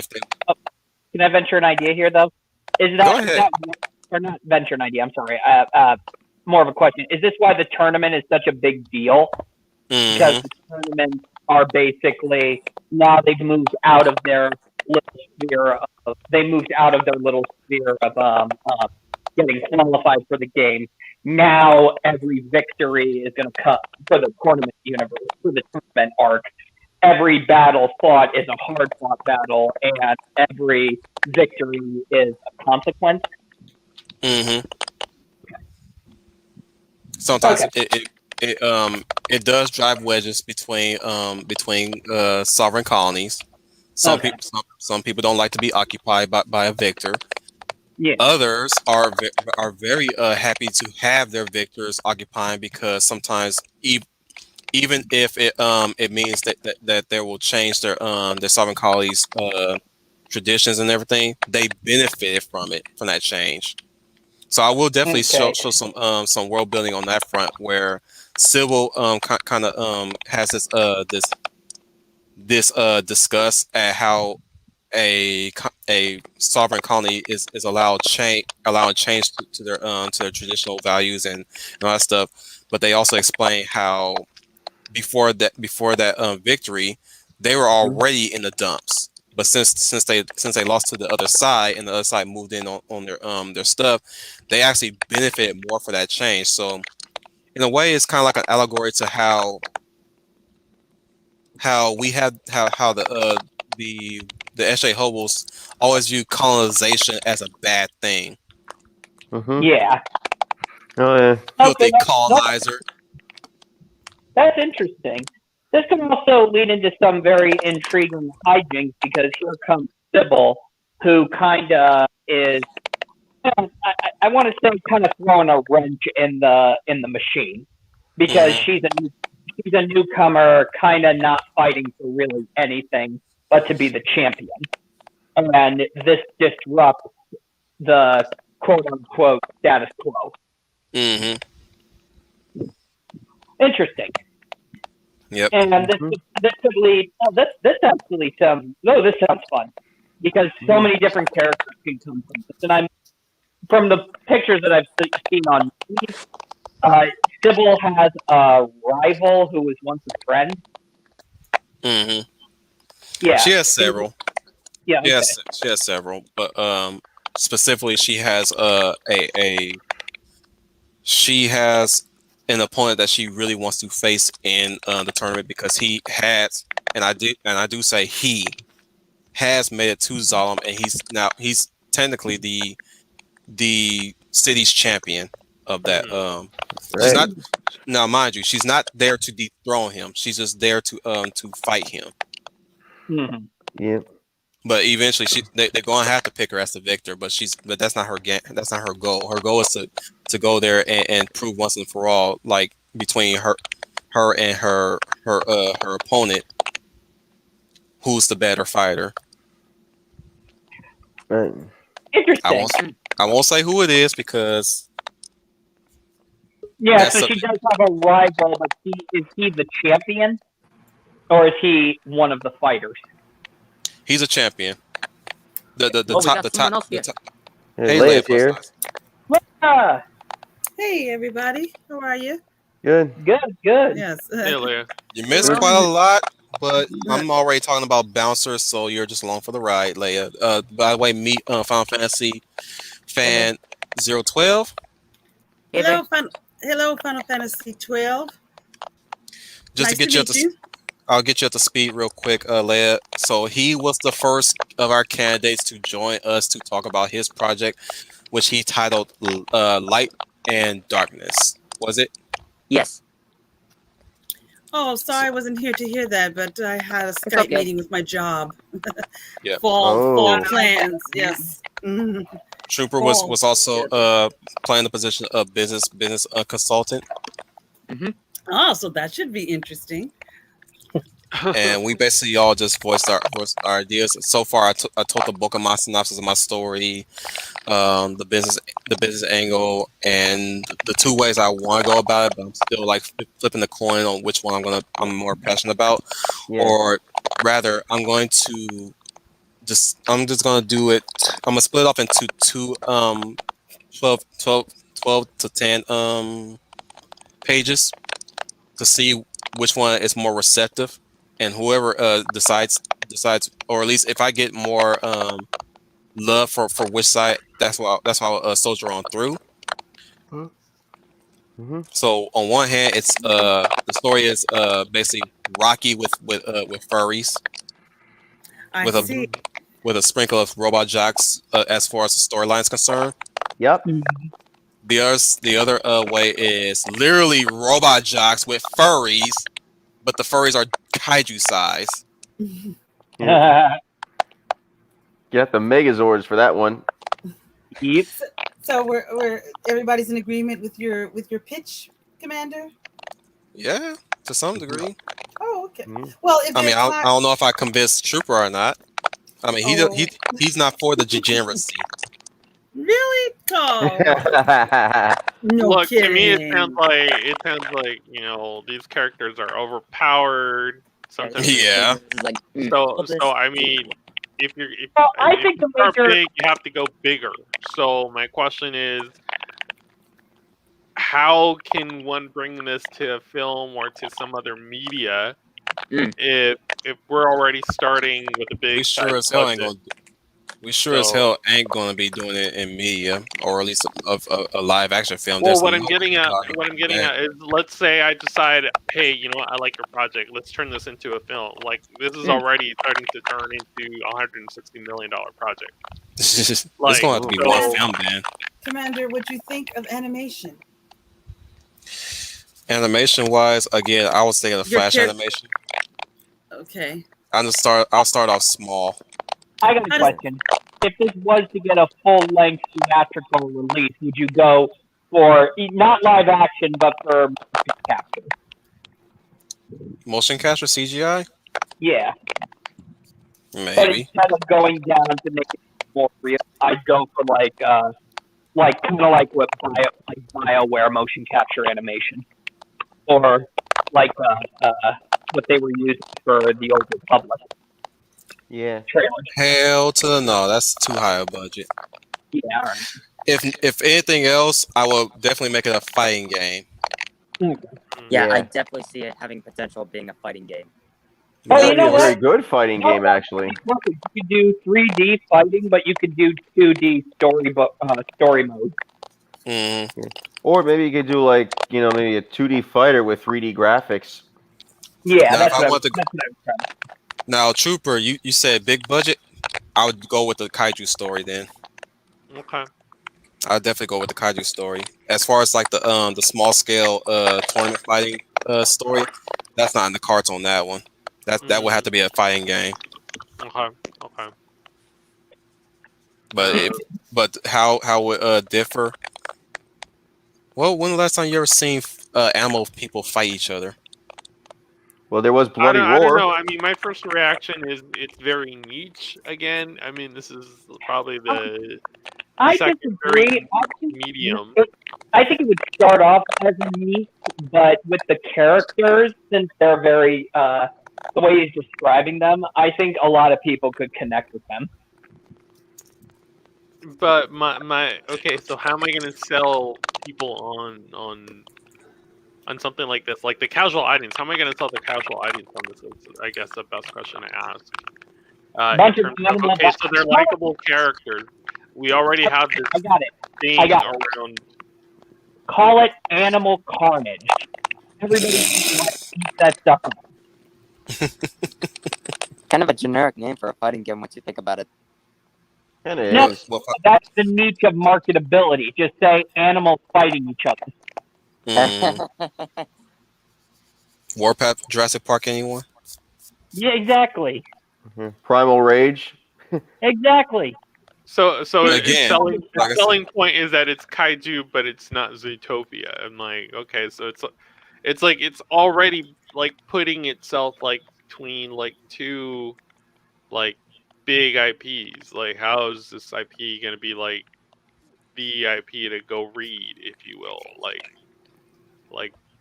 I venture an idea here, though? Or not venture an idea? I'm sorry. More of a question. Is this why the tournament is such a big deal? Because the tournaments are basically now they've moved out of their little sphere of getting qualified for the game. Now every victory is going to come for the tournament universe, for the tournament arc. Every battle fought is a hard fought battle, and every victory is a consequence. Sometimes it does drive wedges between sovereign colonies. Some Okay. people some people don't like to be occupied by a victor. Yeah. Others are very happy to have their victors occupying because sometimes even if it means that they will change their sovereign colonies traditions and everything, they benefited from that change. So I will definitely Okay. show some world building on that front where Civil kind of has this discuss at how a sovereign colony is allowing change to their traditional values and all that stuff, but they also explain how before that victory they were already in the dumps, but since they lost to the other side and the other side moved in on their stuff, they actually benefited more for that change. So in a way, it's kind of like an allegory to how we had how the SJ Hobos always view colonization as a bad thing. Mm-hmm. Yeah. Oh yeah. Filthy Okay. colonizer. That's interesting. This can also lead into some very intriguing hijinks because here comes Sybil, who kind of is. I want to say kind of throwing a wrench in the machine because Hmm. she's a newcomer, kind of not fighting for really anything but to be the champion, and this disrupts the quote unquote status quo. Hmm. Interesting. Yep. And this could lead. Oh, this actually sounds. No, this sounds fun because so many different characters can come from this. And I'm from the pictures that I've seen on. Uh, Sybil has a rival who was once a friend. Hmm. Yeah. She has several. Yeah. Okay. Yes, she has several, but specifically, she has an opponent that she really wants to face in the tournament because he has, and I do say he has made it to Zalem, and he's technically the city's champion of that. She's Right. not now, mind you, she's not there to dethrone him. She's just there to fight him. Mm-hmm. Yep. But eventually, they're going to have to pick her as the victor. But that's not her that's not her goal. Her goal is to go there and prove once and for all, like between her and her opponent, who's the better fighter. Right. Interesting. I won't say who it is because Yeah. that's So she does have a rival, but is he the champion, or is he one of the fighters? he's a champion. The Oh, we top got the someone top else the here. top. Hey, Hey, Leia's Leia, here. Ah, Hey, everybody. How are you? Good. good. Yes. Hey, Leia. You missed Well, quite a lot, but I'm already talking about bouncers, so you're just along for the ride, Leia. By the way, meet Final Fantasy fan 012. Hey there. Hello, Final Fantasy 12. Just Nice to get to you meet you. I'll get you up to speed real quick, Leia. So he was the first of our candidates to join us to talk about his project, which he titled Light and Darkness. Was it? Yes. Oh, sorry I wasn't here to hear that, but I had a Skype okay. meeting with my job. Yeah. Fall plans. Yes. Mhm. Trooper Fall. was also playing the position of business consultant, Oh, so that should be interesting. and we basically all just voiced our ideas. So far, I told the book of my synopsis of my story, the business angle, and the two ways I want to go about it. But I'm still like flipping the coin on which one I'm more passionate about, Yeah. or rather, I'm just gonna do it. I'm gonna split it off into two 12 to 10 pages to see which one is more receptive, and whoever decides, or at least if I get more love for which side, that's why I'll soldier on through. Mm-hmm. So on one hand, it's the story is basically Rocky with furries, I see. with a sprinkle of robot jocks as far as the storyline is concerned. Yep. The other way is literally robot jocks with furries, but the furries are kaiju size. Get the Megazords for that one. Yep. So we're everybody's in agreement with your pitch, Commander. Yeah, to some degree. Oh, okay. Mm. Well, if I mean, there's I don't know if I convinced Trooper or not. I mean, Oh. he's not for the degeneracy. Really? Oh, no Look, kidding. to me, it sounds like these characters are overpowered. Sometimes Yeah. It's like, So I mean, if Well, I if think you the are major. big, you have to go bigger. So my question is, how can one bring this to a film or to some other media Mm. if we're already starting with a big We sure size as hell ain't budget? gonna. We sure as hell ain't gonna be doing it in media, or at least a live action film. Well, There's what no I'm getting at, is, let's say I decide, hey, I like your project. Let's turn this into a film. Like this is already starting to turn into $160 million project. It's Like, gonna have to be so- one film, man. Commander, what you think of animation? Animation wise, again, I was thinking of Your Flash char- animation. Okay. I'll start off small. I got a question. If this was to get a full-length theatrical release, would you go for not live action, but for motion capture? Motion capture CGI, Yeah, but maybe. instead of going down to make it more real, I'd go for like kind of like what BioWare motion capture animation, or like what they were using for the Old Republic Yeah. trailer. Hell to the no, that's too high a budget. Yeah. If anything else, I will definitely make it a fighting game. Yeah, Yeah. I definitely see it having potential of being a fighting game. Oh, That'd you be know a very what? good fighting game, actually. You could do 3D fighting, but you could do 2D story mode. Mm. Or maybe you could do like maybe a 2D fighter with 3D graphics. Yeah, Now, that's if I what want to, that's what I was trying to. now Trooper, you said big budget. I would go with the kaiju story then. Okay. I'd definitely go with the kaiju story. As far as like the small scale tournament fighting story, that's not in the cards on that one. That would have to be a fighting game. Okay. But how would differ? Well, when the last time you ever seen animal people fight each other? Well, there was bloody I don't war. know. I mean, my first reaction is it's very niche. Again, I mean, this is probably the I second disagree. very medium. I think it would start off as a niche, but with the characters, since they're very the way he's describing them, I think a lot of people could connect with them. But my okay, so how am I going to sell people on something like this, like the casual audience? How am I going to sell the casual audience on this? Is, I guess, the best question to ask. Bunch In of terms of, animal okay, so they're likable characters. We already have this I got it. thing I got it. around. Call it Animal Carnage. Everybody eat that stuff up. Kind of a generic name for a fighting game once you think about it. Kind of No, is. Well, that's the niche of marketability. Just say animals fighting each other. Warpath, Jurassic Park, anyone? Yeah, exactly. Primal Rage. Exactly. So Again, the like I selling point is that it's kaiju, but it's not Zootopia. I'm like, okay, so it's like it's already like putting itself like between like two like big IPs. Like, how is this IP gonna be like the IP to go read, if you will? Like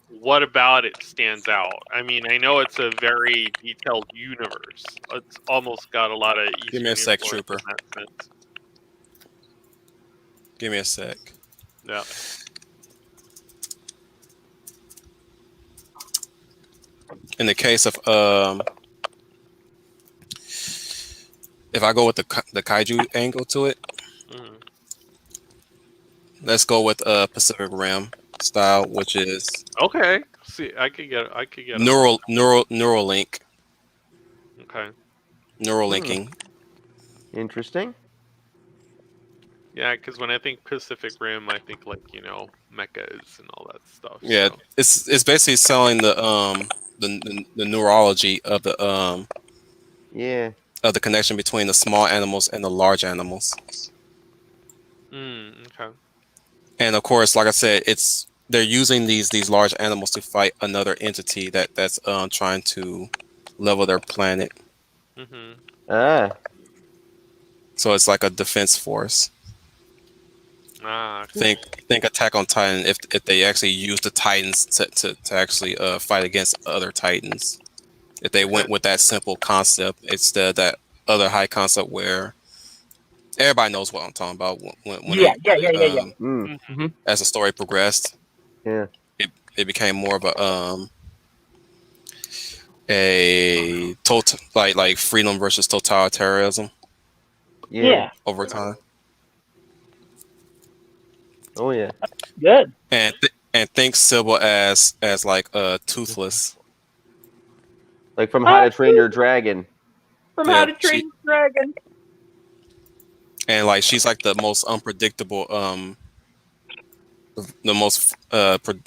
what about it stands out? I mean, I know it's a very detailed universe. It's almost got a lot of Eastern Give me a sec, influence Trooper. in that sense. Give me a sec. Yeah. In the case of if I go with the kaiju angle to it, Mhm. let's go with Pacific Rim style, which is Okay. See, I could get Neuralink, Okay. Neuralinking. Interesting. Yeah, because when I think Pacific Rim, I think like mechas and all that stuff. Yeah, So. it's basically selling the neurology Yeah. of the connection between the small animals and the large animals. Okay. And of course, like I said, they're using these large animals to fight another entity that's trying to level their planet. Mhm. Ah. So it's like a defense force. Okay. Think Attack on Titan if they actually use the Titans to actually fight against other Titans. If they went with that simple concept instead of that other high concept where everybody knows what I'm talking about when Yeah, they yeah, yeah, yeah, yeah. Mm. as the story progressed, Yeah. it became more of a like freedom versus totalitarianism Yeah. Yeah, over time. Oh yeah. good. And think Sybil as like toothless. Like from How to Train Your Dude, Dragon. from How Yeah, to Train Your Dragon. and like she's like the most unpredictable the most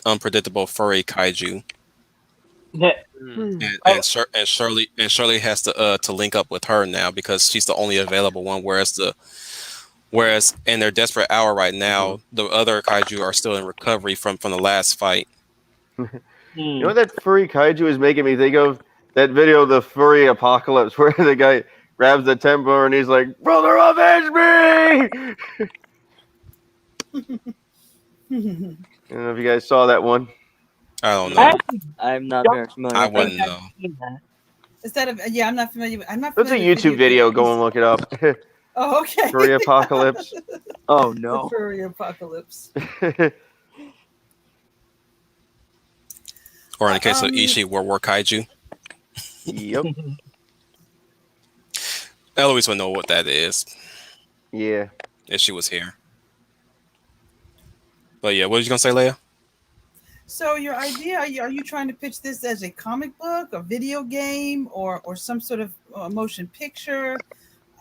unpredictable furry kaiju. Yeah. Mm. Oh, And Shirley has to link up with her now because she's the only available one. Whereas in their desperate hour right now, the other kaiju are still in recovery from the last fight. You know what that furry kaiju is making me think of? That video of the furry apocalypse where the guy grabs the tempo and he's like, "Brother, avenge me!" I don't know if you guys saw that one. I don't I know. actually I'm not don't very familiar I with think that. wouldn't I've know. seen that. Yeah, I'm not familiar. I'm not It's a familiar with YouTube video. Go and look it up. Oh, okay. Furry apocalypse. Oh The no. furry apocalypse. Or in the case of Um, Ishii, War Kaiju. Yep. Eloise would know what that is Yeah. if she was here. But yeah, what was you gonna say, Leia? So your idea, are you trying to pitch this as a comic book, a video game, or some sort of motion picture?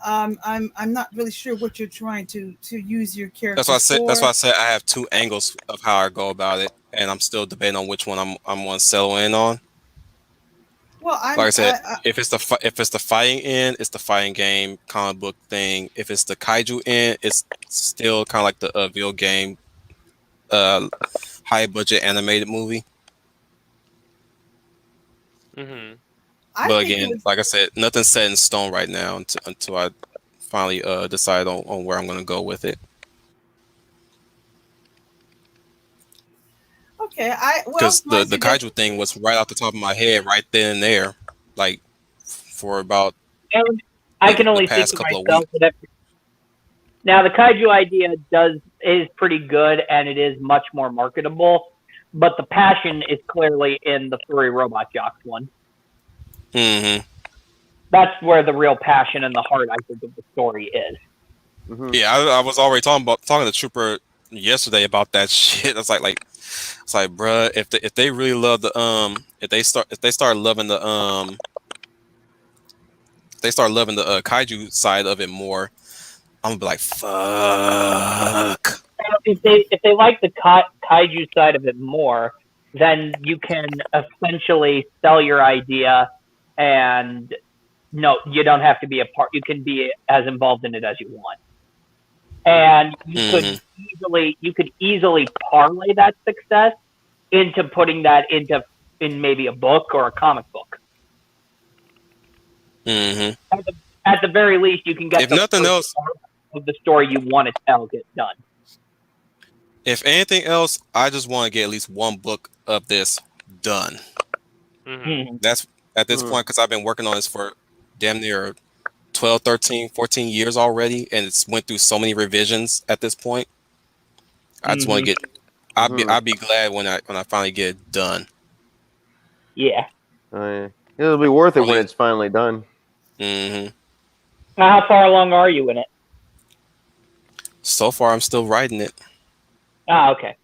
I'm not really sure what you're trying to use your characters That's why for. I said I have two angles of how I go about it, and I'm still debating on which one I'm going to settle in on. Well, Like I said, if it's the fighting end, it's the fighting game comic book thing. If it's the kaiju end, it's still kind of like the video game, high budget animated movie. Mhm. I But think it again, would. like I said, nothing's set in stone right now until I finally decide on where I'm going to go with it. Okay, Because my the suggestion. kaiju thing was right off the top of my head, right then and there, like for about And I can the only think past to couple of myself weeks. that now the kaiju idea is pretty good and it is much more marketable, but the passion is clearly in the furry robot jocks one. Mm-hmm. That's where the real passion and the heart, I think, of the story is. Mm-hmm. Yeah, I was already talking to Trooper yesterday about that shit. It's like, bruh, if they really love the if they start loving the kaiju side of it more, I'm gonna be like, fuck. If they like the kaiju side of it more, then you can essentially sell your idea, and no, you don't have to be a part. You can be as involved in it as you want, and you could easily parlay that success into putting that in maybe a book or a comic book. Mm-hmm. At the very least, you can get If the nothing first else, part of the story you want to tell get done. if anything else, I just want to get at least one book of this done. Mhm. That's at this point because I've been working on this for damn near 12, 13, 14 years already, and it's went through so many revisions at this point. I just want to get. I'd be glad when I finally get it done. Yeah. It'll be worth it Or at when least- it's finally done. Mhm. Now, how far along are you in it? So far, I'm still writing it, Ah, okay.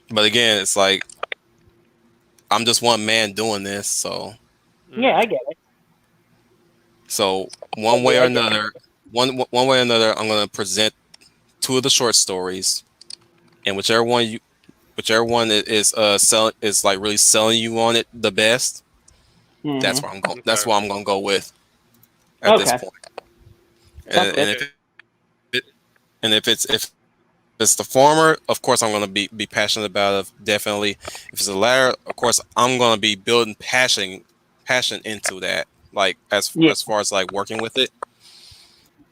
but again, it's like I'm just one man doing this, so Yeah, I get it. one way or another, one way or another, I'm gonna present 2 of the short stories, and whichever one is selling is like really selling you on it the best. That's where I'm going. That's what I'm going to go with at this point. And if it's the former, of course I'm going to be passionate about it. Definitely. If it's the latter, of course I'm going to be building passion into that. Like as far as like working with it.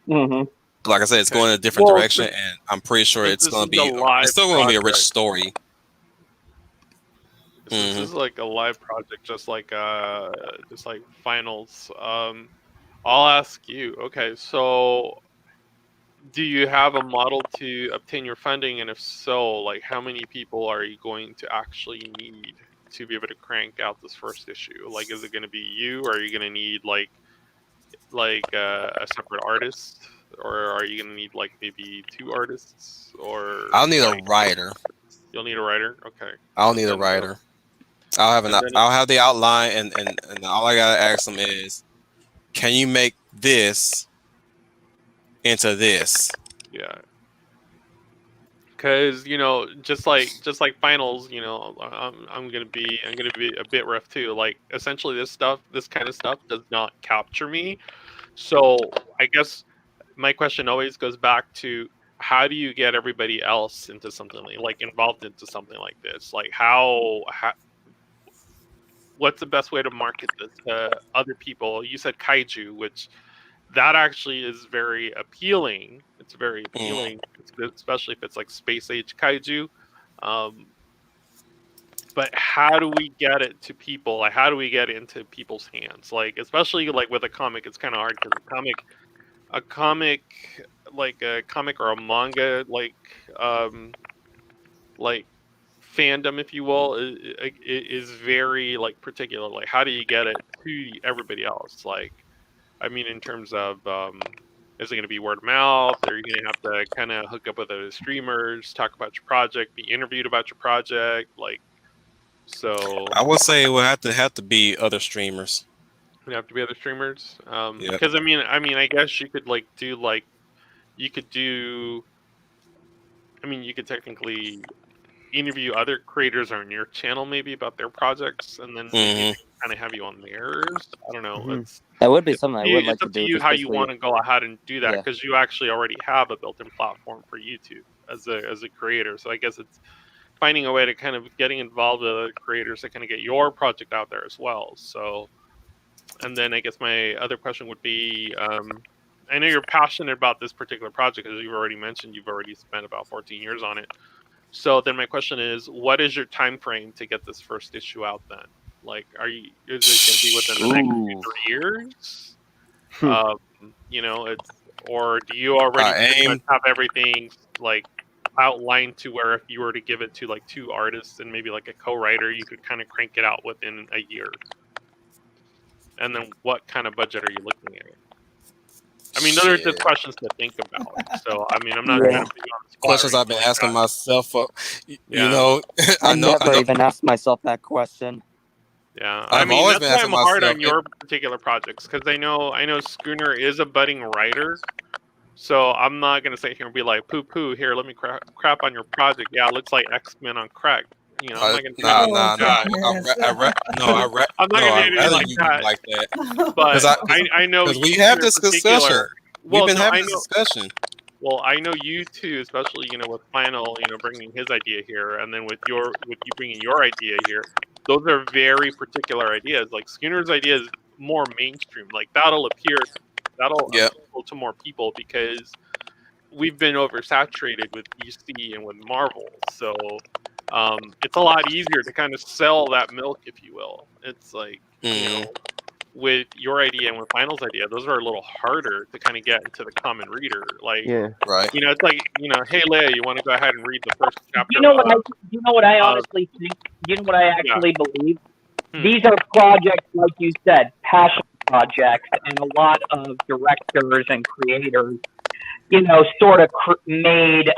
Like I said, it's going in a different direction, and I'm pretty sure it's going to be. It's still going to be a rich story. This is like a live project, just like finals. I'll ask you. Okay, so do you have a model to obtain your funding, and if so, like how many people are you going to actually need to be able to crank out this first issue? Like, is it going to be you, or are you going to need like a separate artist, or are you going to need like maybe 2 artists, or I'll need a writer. You'll need a writer. Okay. I'll need a writer. I'll have the outline, and all I gotta ask them is, can you make this into this? Yeah. Because just like finals, I'm gonna be a bit rough too. Like essentially, this kind of stuff does not capture me. So I guess my question always goes back to, how do you get everybody else into something like involved into something like this? Like how what's the best way to market this to other people? You said kaiju, which that actually is very appealing. It's very appealing, especially if it's like space age kaiju. But how do we get it to people? Like, how do we get it into people's hands? Like, especially like with a comic, it's kind of hard because a comic or a manga, like fandom, if you will, is very like particular. Like, how do you get it to everybody else? Like, I mean, in terms of is it going to be word of mouth? Or are you going to have to kind of hook up with other streamers, talk about your project, be interviewed about your project? Like, so I would say it would have to be other streamers. Would have to be other streamers. Yep. Because I mean, I guess you could you could technically interview other creators on your channel maybe about their projects, and then maybe kind of have you on theirs. I don't know. That would be something I would like it's to up do. to you how you want to go ahead and do that, because you actually already have a built-in platform for YouTube as a creator. So I guess it's finding a way to kind of getting involved with other creators to kind of get your project out there as well. So, and then I guess my other question would be, I know you're passionate about this particular project, as you've already mentioned. You've already spent about 14 years on it. So then my question is, what is your time frame to get this first issue out then? Like, is it going to be within the next 3 years? Or do you already pretty much have everything like outlined to where if you were to give it to like 2 artists and maybe like a co-writer, you could kind of crank it out within a year? And then what kind of budget are you looking at? I mean, those are just questions to think about. So, I mean, I'm not going to be on the spot. Questions I've been asking myself. I never even asked myself that question. Yeah, I've always been asking I'm hard myself on your particular projects, because I know Schooner is a budding writer. So I'm not going to sit here and be like, poo, here, let me crap on your project. Yeah, it looks like X-Men on crack. I'm not going to I'm not going to do anything like that. But I know because we have this discussion. We've been having this discussion. Well, I know you too, especially with Flannel, bringing his idea here, and then with you bringing your idea here. Those are very particular ideas. Like Schooner's idea is more mainstream. Like that'll appeal to more people, because we've been oversaturated with DC and with Marvel. So it's a lot easier to kind of sell that milk, if you will. It's like, with your idea and with Final's idea, those are a little harder to kind of get into the common reader. Like, right. It's like, hey, Leia, you want to go ahead and read the first chapter? You know what I honestly think? You know what I actually believe? These are projects, like you said, passion projects, and a lot of directors and creators, sort of made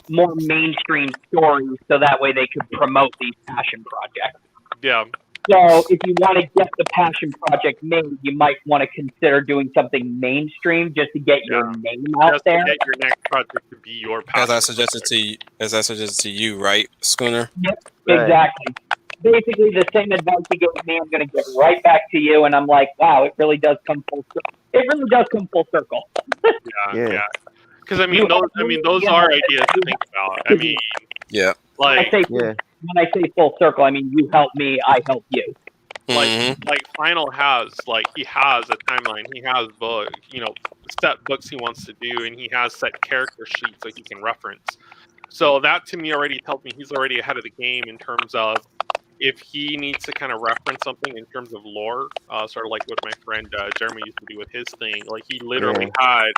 more mainstream stories so that way they could promote these passion projects. Yeah. So if you want to get the passion project made, you might want to consider doing something mainstream just to get your name out Just there. to get your next project to be your As passion I suggested to you, right, Schooner? Yep, Right. exactly. Basically, the same advice you gave me, I'm going to give right back to you. And I'm like, wow, it really does come full circle. It really does come full circle. Yeah. Because I mean, those are ideas to think about. I mean, Yeah. like when I say full circle, I mean you help me, I help you. like Final has he has a timeline. He has set books he wants to do, and he has set character sheets that he can reference. So that to me already tells me he's already ahead of the game in terms of if he needs to kind of reference something in terms of lore, sort of like what my friend Jeremy used to do with his thing. Like he literally had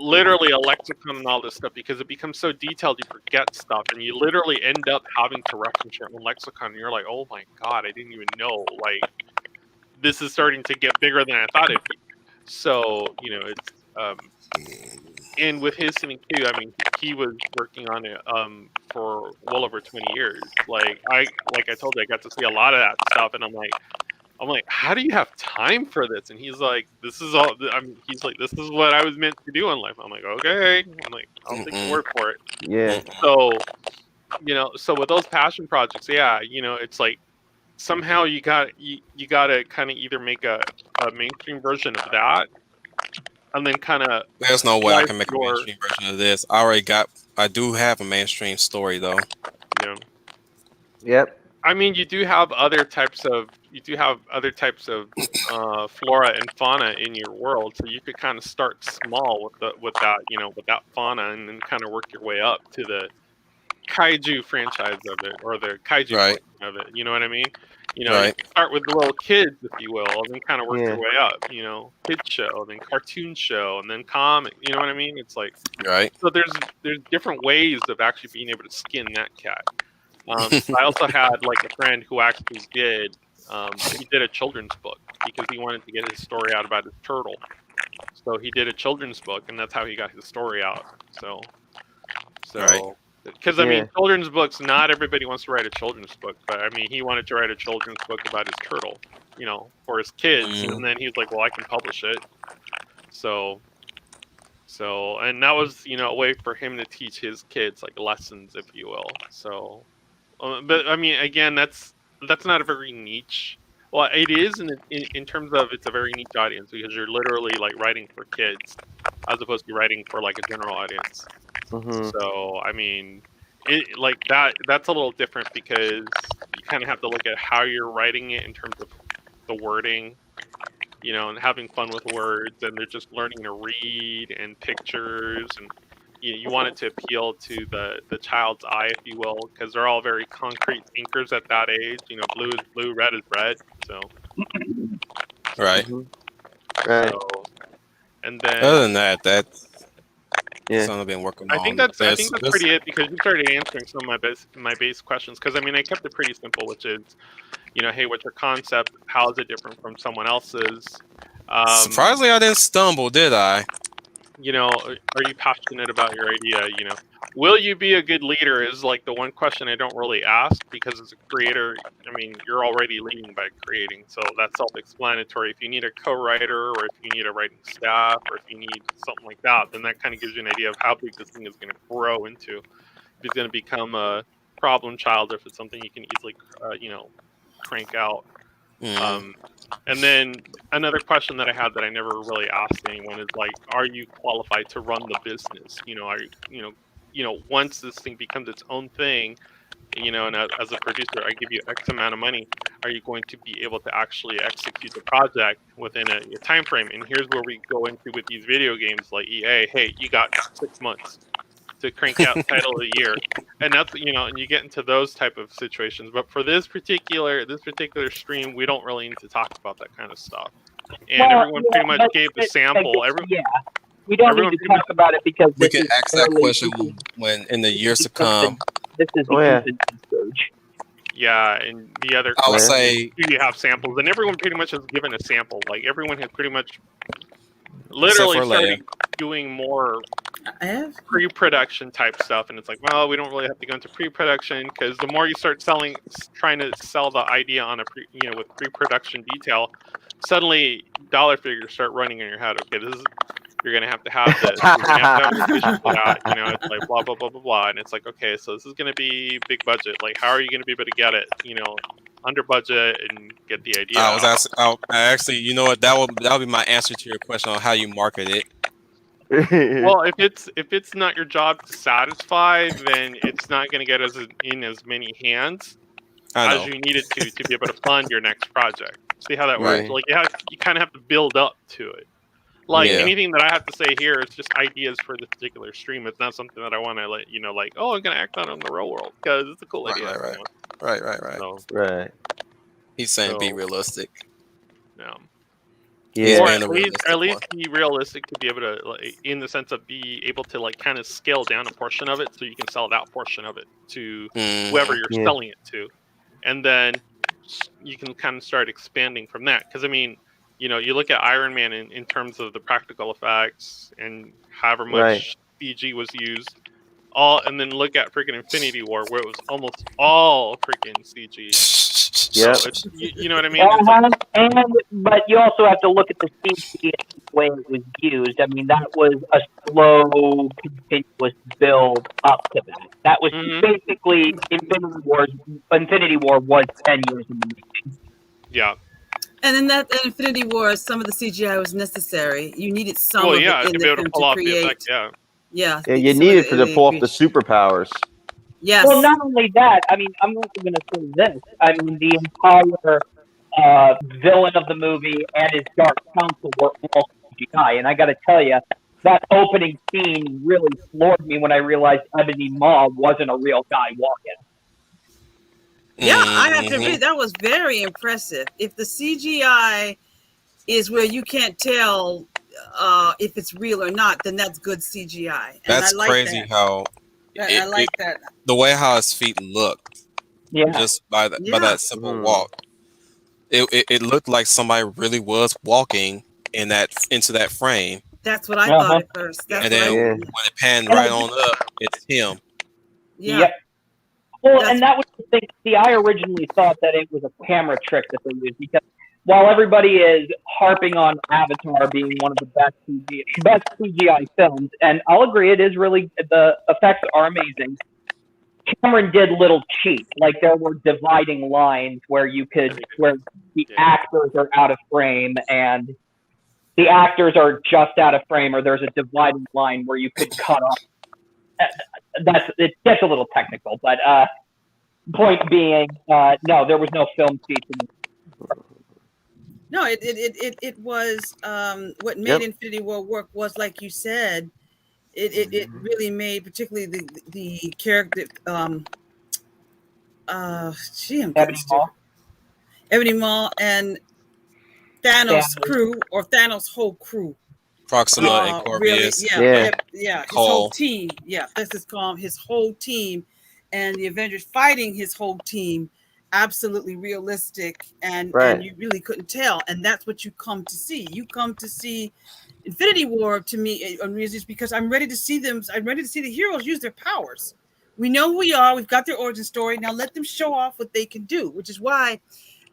a lexicon and all this stuff because it becomes so detailed you forget stuff, and you literally end up having to reference your own lexicon, and you're like, oh my god, I didn't even know. Like this is starting to get bigger than I thought it'd be. So it's and with his thing too, I mean, he was working on it for well over 20 years. Like I told you, I got to see a lot of that stuff, and I'm like, how do you have time for this? And he's like, this is all. He's like, this is what I was meant to do in life. I'm like, okay. I'm like, I'll take your word for it. Yeah. So, so with those passion projects, it's like somehow you got to kind of either make a mainstream version of that, and then kind of. There's no way I can make a mainstream version of this. I do have a mainstream story though. Yeah. Yep. I mean, you do have other types of flora and fauna in your world, so you could kind of start small with that fauna, and then kind of work your way up to the kaiju franchise of it, or the kaiju portion of it. You know what I mean? You start with the little kids, if you will, and then kind of work your way up. Kid show, then cartoon show, and then comic. You know what I mean? It's like So there's different ways of actually being able to skin that cat. I also had like a friend who actually did he did a children's book because he wanted to get his story out about his turtle. So he did a children's book, and that's how he got his story out. So because I mean, children's books, not everybody wants to write a children's book, but I mean, he wanted to write a children's book about his turtle, for his kids, and then he was like, well, I can publish it. So and that was a way for him to teach his kids like lessons, if you will. So but I mean, again, that's not a very niche. Well, it is in terms of it's a very niche audience because you're literally like writing for kids as opposed to writing for like a general audience. So I mean, that's a little different because you kind of have to look at how you're writing it in terms of the wording, and having fun with words, and they're just learning to read and pictures, and you want it to appeal to the child's eye, if you will, because they're all very concrete thinkers at that age. Blue is blue, red is red. So right. So, and then other than that, something I've been working on. I think that's pretty it because you started answering some of my base questions. Because I mean, I kept it pretty simple, which is, hey, what's your concept? How is it different from someone else's? Surprisingly, I didn't stumble, did I? Are you passionate about your idea? Will you be a good leader is like the one question I don't really ask because as a creator, I mean, you're already leading by creating. So that's self-explanatory. If you need a co-writer or if you need a writing staff or if you need something like that, then that kind of gives you an idea of how big this thing is going to grow into. If it's going to become a problem child or if it's something you can easily, crank out. And then another question that I had that I never really asked anyone is like, are you qualified to run the business? Are you, once this thing becomes its own thing, and as a producer, I give you X amount of money. Are you going to be able to actually execute the project within a time frame? And here's where we go into with these video games like EA. Hey, you got 6 months to crank out title of the year, and that's and you get into those type of situations. But for this particular stream, we don't really need to talk about that kind of stuff. And everyone pretty much gave the sample. We don't need to talk about it because we can ask that question when in the years to come. This is the stage. Yeah, and the other I would say, do you have samples? And everyone pretty much has given a sample. Like everyone has pretty much literally for Leia. started doing more I have. pre-production type stuff, and it's like, well, we don't really have to go into pre-production because the more you start trying to sell the idea on a with pre-production detail, suddenly dollar figures start running in your head. Okay, you're gonna have to have this. You're gonna have to have this vision for that. It's like blah blah blah blah blah, and it's like, okay, so this is gonna be big budget. Like, how are you gonna be able to get it? Under budget and get the idea. I was asking. Actually, you know what? That would be my answer to your question on how you market it. Well, if it's not your job to satisfy, then it's not going to get in as many hands as you need it to be able to fund your next project. See how that works? Like you kind of have to build up to it. Like anything that I have to say here is just ideas for this particular stream. It's not something that I want to let like, oh, I'm going to act on it in the real world because it's a cool idea. Right. So, Right. He's saying be realistic. Yeah. Yeah. Or at least be realistic to be able to, like, in the sense of be able to like kind of scale down a portion of it so you can sell that portion of it to whoever you're selling it to, and then you can kind of start expanding from that. Because I mean, you look at Iron Man in terms of the practical effects and however much CG was used, and then look at freaking Infinity War where it was almost all freaking CG. Yeah, so you know what I mean. But you also have to look at the CG and the way it was used. I mean, that was a slow, continuous build up to that. That was basically Infinity War was 10 years in the making. Yeah. And in that Infinity War, some of the CGI was necessary. You needed some of it to in be able to pull off create. the effect. Yeah, you need it to pull off the superpowers. Yes. Well, not only that, I mean, I'm also going to say this. I mean, the entire villain of the movie and his Dark Council were all CGI. And I got to tell you, that opening scene really floored me when I realized Ebony Maw wasn't a real guy walking. Yeah, I have to agree. That was very impressive. If the CGI is where you can't tell if it's real or not, then that's good CGI. And that's I like crazy that. how I like that. The way how his feet looked, just by that simple walk, it looked like somebody really was walking into that frame. That's what I thought at first. And then when it panned right on up, it's him. Yeah. Yep. Well, and that was the thing. See, I originally thought that it was a camera trick that they used because while everybody is harping on Avatar being one of the best CGI films, and I'll agree, it is really, the effects are amazing. Cameron did little cheat, like there were dividing lines where the actors are out of frame and the actors are just out of frame, or there's a dividing line where you could cut off. It gets a little technical, but point being, no, there was no film seats in the No, it was what made Infinity War work was, like you said, it really made particularly the character Ebony Maw and Thanos' crew, or Thanos' whole crew. Proxima and Corvus. Really, his whole team. Yeah, that's his whole team, and the Avengers fighting his whole team. Absolutely realistic, and you really couldn't tell, and that's what you come to see. You come to see Infinity War, to me, is because I'm ready to see them. I'm ready to see the heroes use their powers. We know who we are. We've got their origin story. Now let them show off what they can do, which is why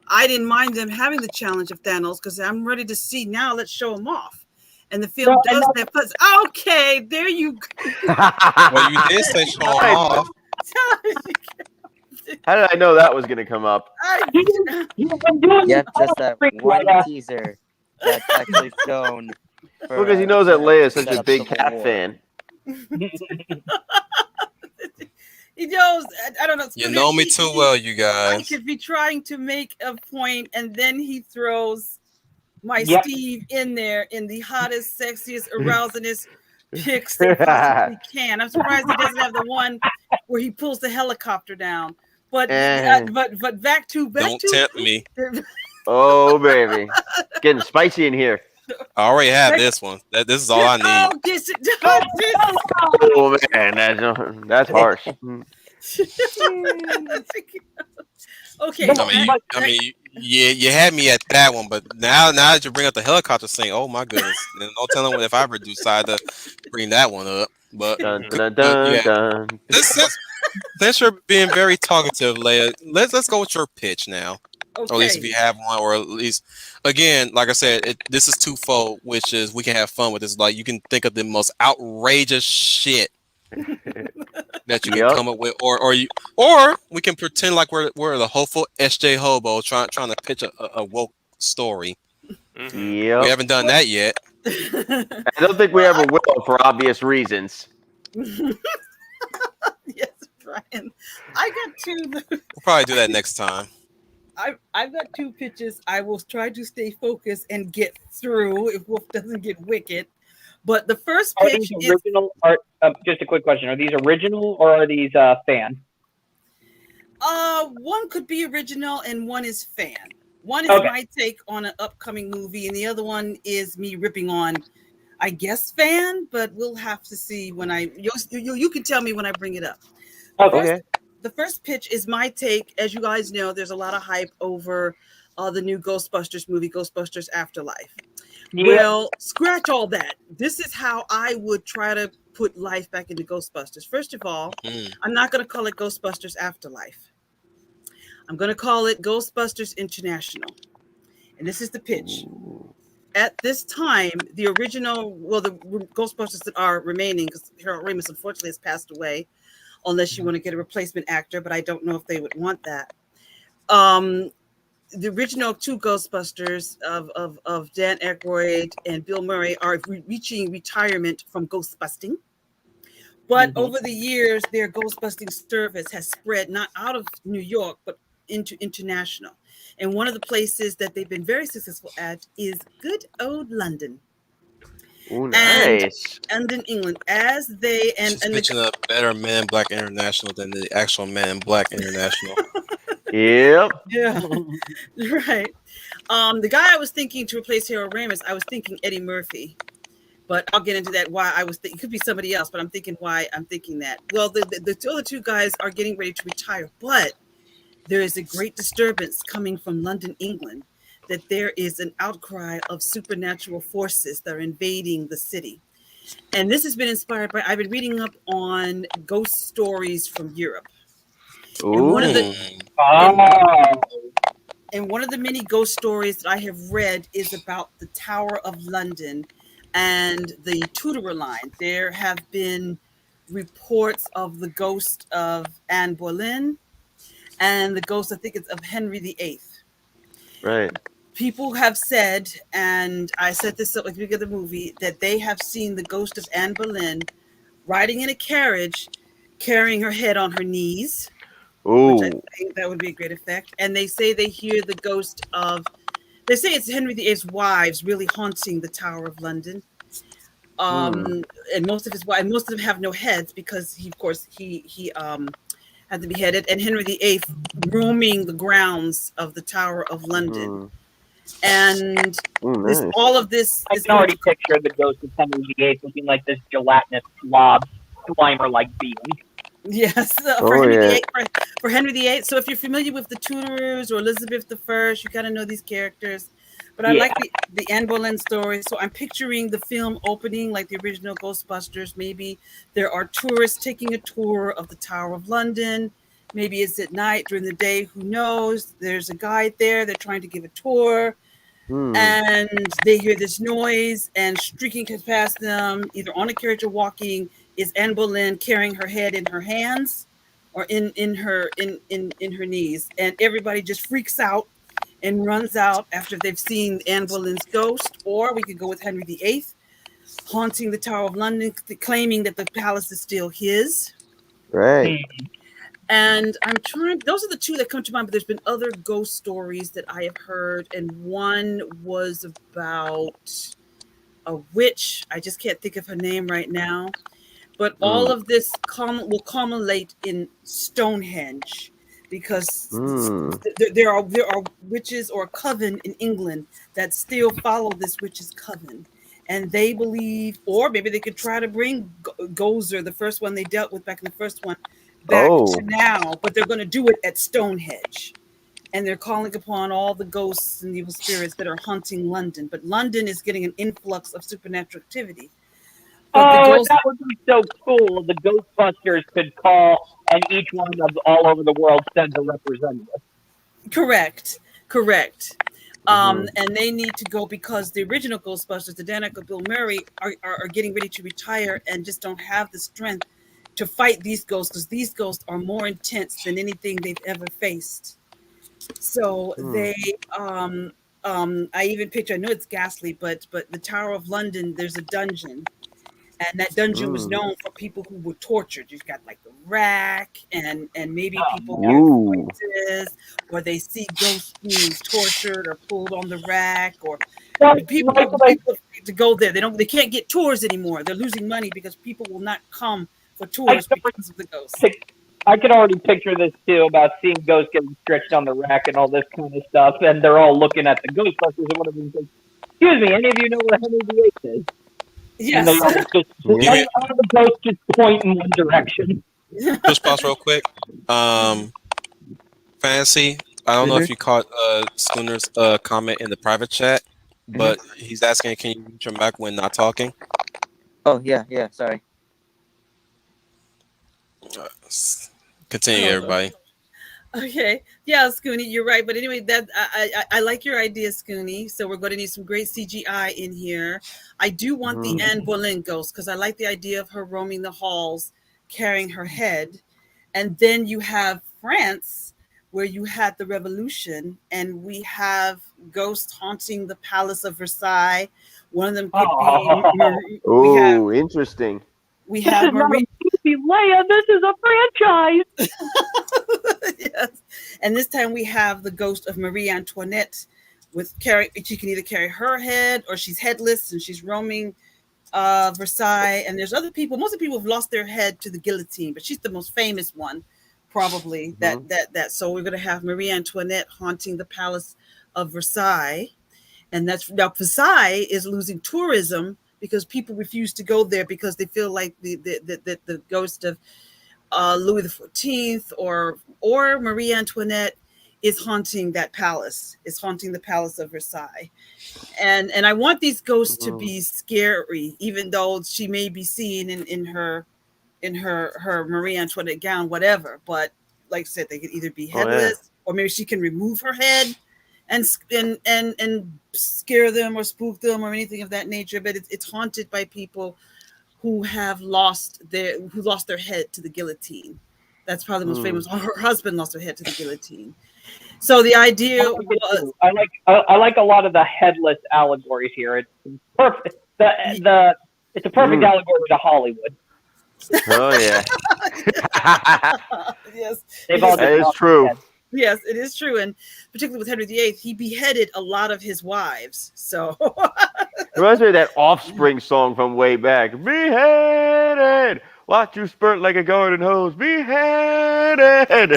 I didn't mind them having the challenge of Thanos, because I'm ready to see now. Let's show them off. And the film does that. Plus, okay, there you go. Well, you did say show them off. How did I know that was going to come up? Yep, just that one teaser that's actually shown. Because he knows that Leia is such a big Cat fan. He knows. I don't know. You know me too well, you guys. I could be trying to make a point, and then he throws my Steve in there in the hottest, sexiest, arousingest pics that he possibly can. I'm surprised he doesn't have the one where he pulls the helicopter down. But back to don't tempt me. Oh baby, getting spicy in here. I already have this one. This is all I need. Oh man, that's harsh. Okay. I mean, you had me at that one, but now that you bring up the helicopter scene, oh my goodness! And no telling if I ever decide to bring that one up. But Dun, dun, dun, yeah, dun. since you're being very talkative, Leia, let's go with your pitch now. Or at least if Okay. you have one, or at least, again, like I said, this is twofold, which is we can have fun with this. Like you can think of the most outrageous shit that you can Yep. come up with, or we can pretend like we're the hopeful SJ hobo trying to pitch a woke story. Mhm. We Yep. haven't done that yet. I don't think we ever will for obvious reasons. Yes, Brian. I got two. We'll probably do that next time. I've got two pitches. I will try to stay focused and get through if Wolf doesn't get wicked. But the first Are pitch these is original? Just a quick question: are these original or are these fan? one could be original and one is fan. One is Okay. my take on an upcoming movie, and the other one is me ripping on, I guess, fan. But we'll have to see when you can tell me when I bring it up. Okay. The first pitch is my take. As you guys know, there's a lot of hype over the new Ghostbusters movie, Ghostbusters Afterlife. Yeah. Well, scratch all that. This is how I would try to put life back into Ghostbusters. First of all, I'm not going to call it Ghostbusters Afterlife. I'm going to call it Ghostbusters International. And this is the pitch. At this time, the Ghostbusters that are remaining, because Harold Ramis unfortunately has passed away, unless you want to get a replacement actor, but I don't know if they would want that. The original two Ghostbusters of Dan Aykroyd and Bill Murray are reaching retirement from ghostbusting. But over the years, their ghostbusting service has spread not out of New York, but into international. And one of the places that they've been very successful at is good old London. Ooh, nice. And in England, as they She's pitching a better Man in Black International than the actual Man in Black International. Yep. Yeah, right. The guy I was thinking to replace Harold Ramis, I was thinking Eddie Murphy, but I'll get into that. Why I was thinking it could be somebody else, but I'm thinking why I'm thinking that. Well, the other two guys are getting ready to retire, but there is a great disturbance coming from London, England, that there is an outcry of supernatural forces that are invading the city. And this has been inspired by, I've been reading up on ghost stories from Europe. Ooh. And one of the many ghost stories that I have read is about the Tower of London and the Tudor line. There have been reports of the ghost of Anne Boleyn and the ghost, I think it's of Henry VIII. Right. People have said, and I said this at the beginning of the movie, that they have seen the ghost of Anne Boleyn riding in a carriage, carrying her head on her knees. Ooh. Which I think that would be a great effect. And they say they hear the ghost of, they say it's Henry VIII's wives really haunting the Tower of London. And most of them have no heads because he had to be beheaded. And Henry VIII roaming the grounds of the Tower of London. And nice. all of this. I can already picture the ghost of Henry VIII looking like this gelatinous blob Slimer-like being. Yes, for Henry VIII. So if you're familiar with the Tudors or Elizabeth I, you kind of know these characters. But I like the Anne Boleyn story. So I'm picturing the film opening like the original Ghostbusters. Maybe there are tourists taking a tour of the Tower of London. Maybe it's at night, during the day. Who knows? There's a guide there. They're trying to give a tour. And they hear this noise, and streaking past them, either on a carriage or walking, is Anne Boleyn carrying her head in her hands or in her knees. And everybody just freaks out and runs out after they've seen Anne Boleyn's ghost. Or we could go with Henry VIII haunting the Tower of London, claiming that the palace is still his. Right. And those are the two that come to mind, but there's been other ghost stories that I have heard. And one was about a witch. I just can't think of her name right now. But all of this will culminate in Stonehenge, because there are witches or a coven in England that still follow this witch's coven. And they believe, or maybe they could try to bring Gozer, the first one they dealt with back in the first one, back to now, but they're going to do it at Stonehenge. and they're calling upon all the ghosts and evil spirits that are haunting London. But London is getting an influx of supernatural activity. But the Oh, ghost, that would be so cool. The Ghostbusters could call, and each one of all over the world sends a representative. correct, correct. And they need to go because the original Ghostbusters, the Dan Aykroyd, Bill Murray, are getting ready to retire and just don't have the strength to fight these ghosts because these ghosts are more intense than anything they've ever faced. So they, I even picture, I know it's ghastly, but the Tower of London, there's a dungeon, and that dungeon was known for people who were tortured. You've got like the rack, and maybe people hear voices, or they see ghosts being tortured or pulled on the rack, or people afraid to go there. They can't get tours anymore. They're losing money because people will not come for tours because of the ghosts. I can already picture this too about seeing ghosts getting stretched on the rack and all this kind of stuff, and they're all looking at the Ghostbusters and one of them says, "Excuse me, any of you know where Henry VIII is?" Yes. And they all just all the ghosts just point in one direction. Just pause real quick. Fancy. I don't know if you caught Schooner's comment in the private chat, but he's asking, can you reach him back when not talking? Oh yeah, sorry. Continue, everybody. Okay, yeah, Scooney, you're right. But anyway, that I like your idea, Scooney. So we're going to need some great CGI in here. I do want the Anne Boleyn ghost because I like the idea of her roaming the halls, carrying her head, and then you have France, where you had the revolution, and we have ghosts haunting the Palace of Versailles. One of them could be. Interesting. We have Marie. Leia, this is a franchise. Yes, and this time we have the ghost of Marie Antoinette she can either carry her head or she's headless and she's roaming Versailles. And there's other people. Most of the people have lost their head to the guillotine, but she's the most famous one, probably. That. So we're going to have Marie Antoinette haunting the Palace of Versailles, and that's now Versailles is losing tourism because people refuse to go there because they feel like the ghost of Louis XIV or Marie Antoinette is haunting that palace. Is haunting the Palace of Versailles, and I want these ghosts to be scary, even though she may be seen in her Marie Antoinette gown, whatever. But like I said, they could either be headless or maybe she can remove her head and scare them or spook them or anything of that nature. But it's haunted by people who have lost their head to the guillotine. That's probably the most famous. Her husband lost her head to the guillotine. So the idea was, I like a lot of the headless allegories here. It's perfect. It's a perfect allegory to Hollywood. Oh yeah. Yes, that is true. Yes, it is true, and particularly with Henry VIII, he beheaded a lot of his wives. So it reminds me of that Offspring song from way back. Beheaded, watch you spurt like a garden hose. Beheaded,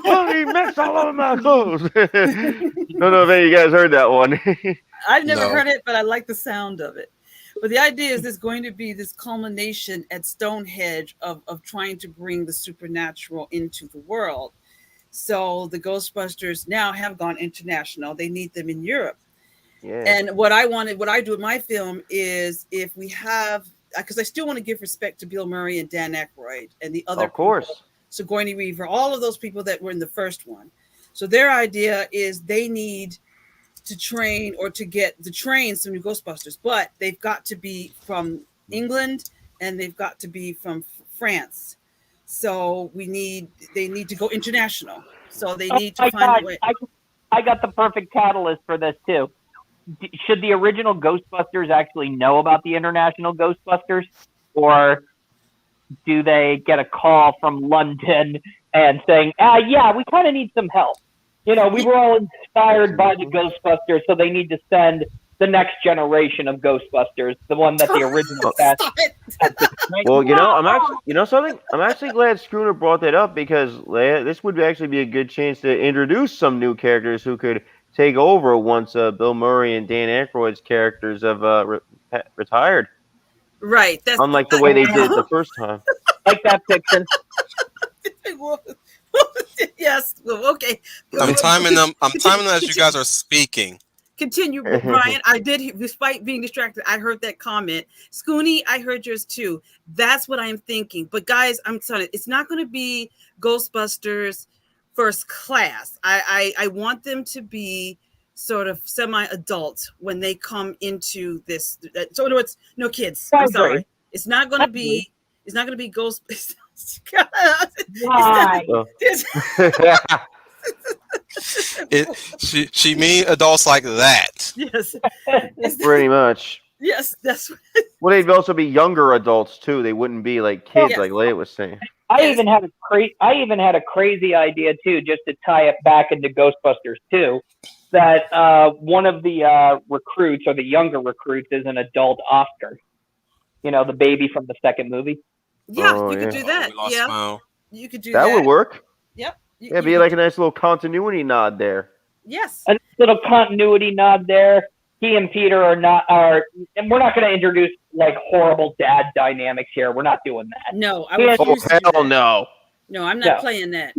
bloody mess all over my clothes. Don't know if any of you guys heard that one. I've never heard it, but I like the sound of it. But the idea is there's going to be this culmination at Stonehenge of trying to bring the supernatural into the world. So the Ghostbusters now have gone international. They need them in Europe. Yeah. And what I do with my film is if we have, because I still want to give respect to Bill Murray and Dan Aykroyd and the other, of course, Sigourney Weaver, all of those people that were in the first one. So their idea is they need to train or to train some new Ghostbusters, but they've got to be from England and they've got to be from France. So they need to go international. So they need to find a way. I got the perfect catalyst for this too. Should the original Ghostbusters actually know about the international Ghostbusters, or do they get a call from London and saying, yeah, we kind of need some help? You know, we were all inspired by the Ghostbusters, so they need to send the next generation of Ghostbusters, the one that the original cast. Well, I'm actually glad Schooner brought that up because this would actually be a good chance to introduce some new characters who could take over once Bill Murray and Dan Aykroyd's characters have retired. Right. Unlike the way they did the first time. Like that fiction. What Yes. Well, okay. I'm timing them. I'm timing them as you guys are speaking. Continue, Brian. I did, despite being distracted, I heard that comment. Scooney, I heard yours too. That's what I'm thinking. But guys, I'm telling you, it's not going to be Ghostbusters First Class. I want them to be sort of semi-adult when they come into this. So in other words, no kids. I'm sorry. It's not going to be. It's not going to be Ghostbusters. Why? She mean adults like that. Yes. Pretty much. Yes, that's what. Well, they'd also be younger adults too. They wouldn't be like kids, Yes. like Leia was saying. I even had a crazy idea too, just to tie it back into Ghostbusters 2, that one of the recruits or the younger recruits is an adult Oscar. You know, the baby from the second movie. Yeah, Oh, you could yeah. do that. We lost Yeah, Smile. you could do That that. would work. Yep. Yeah, be like a nice little continuity nod there. Yes. A little continuity nod there. He and Peter and we're not going to introduce like horrible dad dynamics here. We're not doing that. No, I Yeah. refuse to do hell that. no. No, I'm not No. playing that.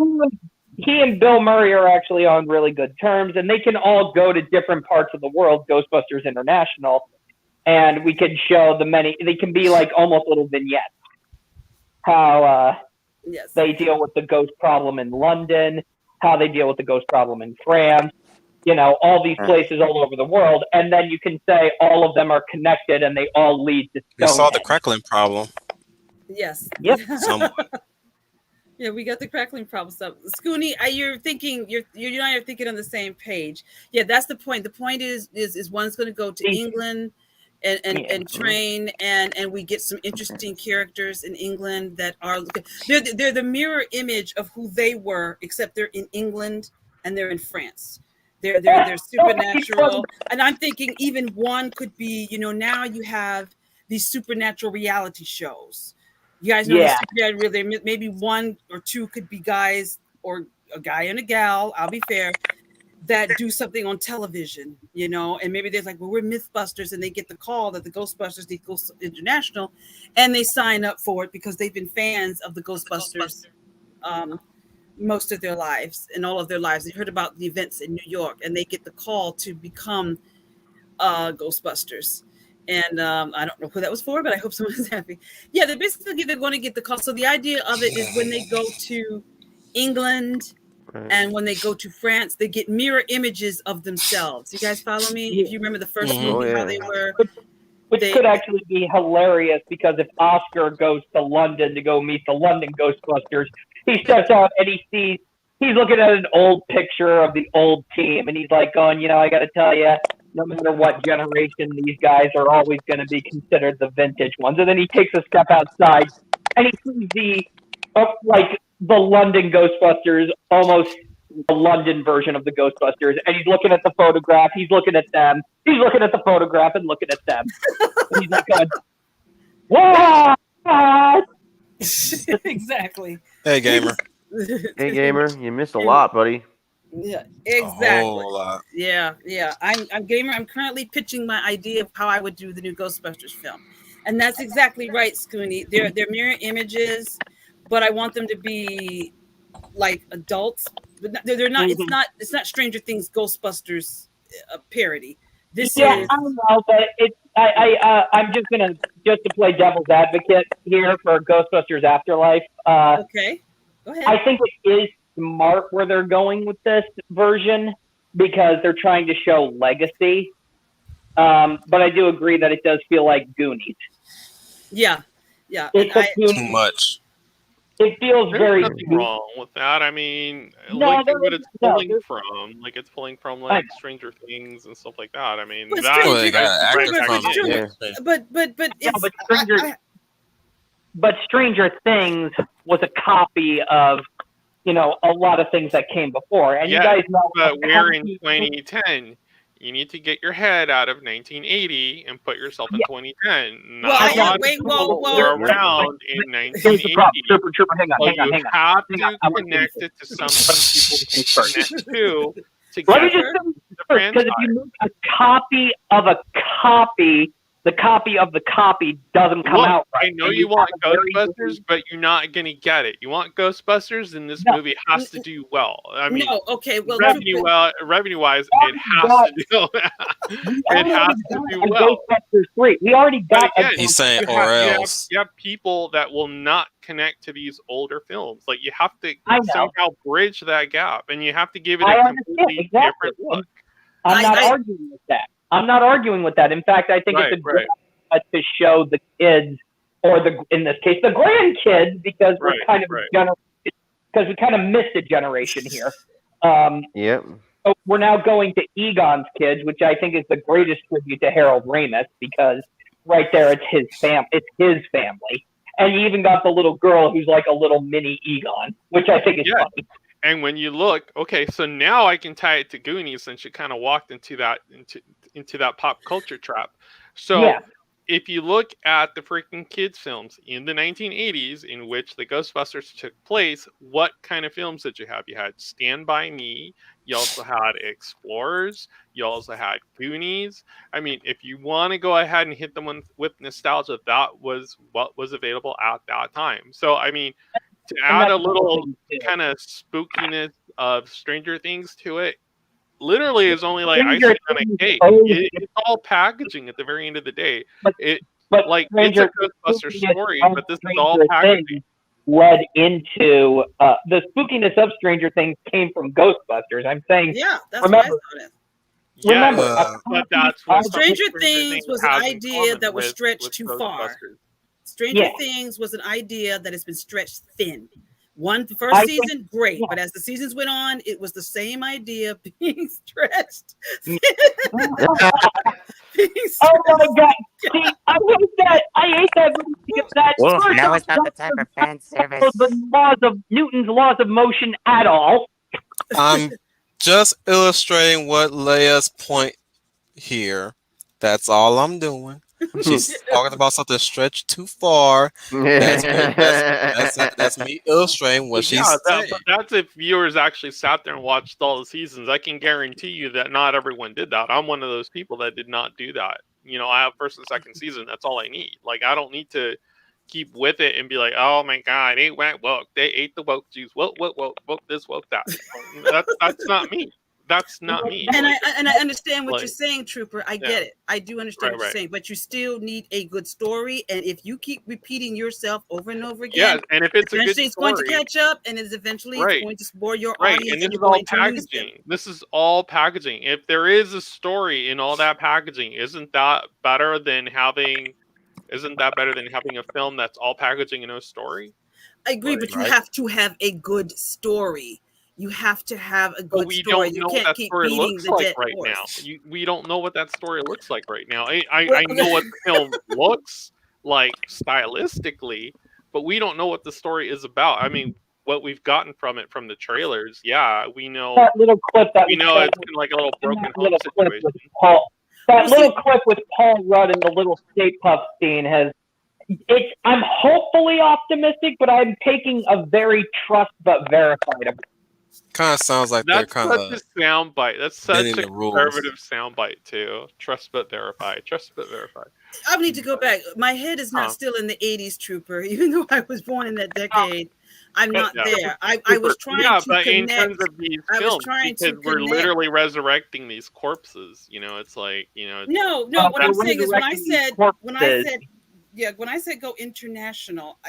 He and Bill Murray are actually on really good terms, and they can all go to different parts of the world, Ghostbusters International, and we could show they can be like almost little vignettes. How Yes. they deal with the ghost problem in London, how they deal with the ghost problem in France, you know, all these places all over the world, and then you can say all of them are connected and they all lead to We saw the Stonehenge. crackling problem. Yes. Yep. Somewhat. Yeah, we got the crackling problem stuff. Scooney, you're thinking you and I are thinking on the same page. Yeah, that's the point. The point is one's going to go to England and train, and we get some interesting characters in England that are they're the mirror image of who they were, except they're in England and they're in France. They're supernatural, and I'm thinking even one could be, you know, now you have these supernatural reality shows. You guys know the maybe one or two could be guys, or a guy and a gal, I'll be fair, that do something on television, you know, and maybe they're like, well, we're Mythbusters, and they get the call that the Ghostbusters need to go international, and they sign up for it because they've been fans of the Ghostbusters most of their lives, and all of their lives. They heard about the events in New York, and they get the call to become Ghostbusters. And I don't know who that was for, but I hope someone's happy. Yeah, they're going to get the call. So the idea of it is when they go to England and when they go to France, they get mirror images of themselves. You guys follow me? If you remember the first movie, how they were. Which could actually be hilarious, because if Oscar goes to London to go meet the London Ghostbusters, he steps out and he's looking at an old picture of the old team, and he's like going, you know, I got to tell you, no matter what generation, these guys are always going to be considered the vintage ones. And then he takes a step outside and he sees the London Ghostbusters, almost the London version of the Ghostbusters. And he's looking at the photograph. He's looking at them. He's looking at the photograph and looking at them. And he's like going, what? Exactly. Hey, gamer. Hey, gamer, you missed a lot, buddy. Yeah, A exactly. whole lot. Yeah. I'm gamer. I'm currently pitching my idea of how I would do the new Ghostbusters film, and that's exactly right, Scooney. They're mirror images, but I want them to be like adults. But they're not. It's not Stranger Things Ghostbusters parody. This is. I don't know, but I'm just to play devil's advocate here for Ghostbusters Afterlife. Okay, go ahead. I think it is smart where they're going with this version, because they're trying to show legacy. But I do agree that it does feel like Goonies. Yeah. Too much. It feels There's very nothing wrong with that. I mean, No, look there at what is- it's no, pulling there's- from. Like, it's pulling from I like know. Stranger Things and stuff like that. I mean, But that Well, they got actors but- from but- yeah. But Yeah, it's, but Stranger Things was a copy of, you know, a lot of things that came before. And you guys know, but we're in 2010. You need to get your head out of 1980 and put yourself in 2010. Well, Not I a lot of wait, people whoa. were around in here's the 1980. problem. Trooper, hang on, So hang on. you have Hang on. to I want to connect it to something people can connect to Let me get just the because if you franchise. make a copy of a copy the copy of the copy doesn't come Look, out right. I know And you want have a very Ghostbusters, but you're not gonna get it. You want Ghostbusters, and this No. movie has to do well. I mean, No, okay, well, revenue-wise, it already has got- to do. We It already has to got do a well. Ghostbusters 3. We already But got again, a He's saying, you or have, else. you have people that will not connect to these older films. Like you have to I know. somehow bridge that gap, and you have to give it I a understand, completely exactly. different look. I'm not I- arguing with that. I'm not arguing with that. In fact, I think Right, it's a good idea to show the kids, or in this case, the grandkids, because we're Right, kind of right. because we kind of missed a generation here. Yep. So we're now going to Egon's kids, which I think is the greatest tribute to Harold Ramis, because right there it's his family. And you even got the little girl who's like a little mini Egon, which I think is Yeah. funny. And when you look, okay, so now I can tie it to Goonies, since you kind of walked into that pop culture trap. So Yeah. if you look at the freaking kids films in the 1980s in which the Ghostbusters took place, what kind of films did you have? You had Stand By Me. You also had Explorers. You also had Goonies. I mean, if you want to go ahead and hit them with nostalgia, that was what was available at that time. So, I mean, to add a little kind of spookiness of Stranger Things to it, literally is only like icing on a cake. It's all packaging at the very end of the day. But It's Stranger a Ghostbuster spookiness story, of but this is all Stranger packaging. Things led into the spookiness of Stranger Things came from Ghostbusters. I'm saying, Yeah, that's remember, what I thought. Yeah, remember, but that's what Stranger Things was an has in idea common that was with stretched too far. Ghostbusters. Stranger Yeah. Things was an idea that has been stretched thin. The first I think- season, great, yeah. but as the seasons went on, it was the same idea being stretched. Oh my God! See, I hate that. I hate that movie because that Oof, first now off it's not the type of fan service. the Newton's laws of motion at all. I'm just illustrating what Leia's point here. That's all I'm doing. She's talking about something stretched too far. That's me illustrating what she's saying. But that's if viewers actually sat there and watched all the seasons. I can guarantee you that not everyone did that. I'm one of those people that did not do that. I have first and second season. That's all I need. Like, I don't need to keep with it and be like, oh my God, they went woke. They ate the woke juice. Woke this, woke that. That's not me. That's not me. And I understand what Like, you're saying, Trooper. I yeah. get it. I do understand what you're Right. saying, but you still need a good story. And if you keep repeating yourself over and over Yeah, again, and if it's a good eventually it's going to story, catch up, and it's eventually Right. it's going to bore your right, audience, and this and is you're all going to lose them. packaging. This is all packaging. If there is a story in all that packaging, isn't that better than having a film that's all packaging and no story? I agree, but you Right. have to have a good story. You have to have a But good we story. don't You know what can't that keep story beating looks the like dead right horse. now. We don't know what that story looks like right now. I Well, know what the film looks like stylistically, but we don't know what the story is about. I mean, what we've gotten from the trailers, yeah, we know. That little clip that We know it's kind of like a little broken that home little clip situation. with Paul. That Well, little see- clip with Paul Rudd and the little Stay Puft scene I'm hopefully optimistic, but I'm taking a very trust but verified approach. Kind of sounds like they're That's kind such a of soundbite. That's such bending a the rules. conservative soundbite too. Trust but verify. Trust but verify. I need to go back. My head is not Huh. still in the 80s, Trooper. Even though I was born in that decade, I'm not Yeah. there. I was trying Yeah, to but in connect. terms of these I was films, trying to because we're connect. literally resurrecting these corpses. It's like No. Well, What I'm they're saying is when I resurrecting these said corpses. when I said go international,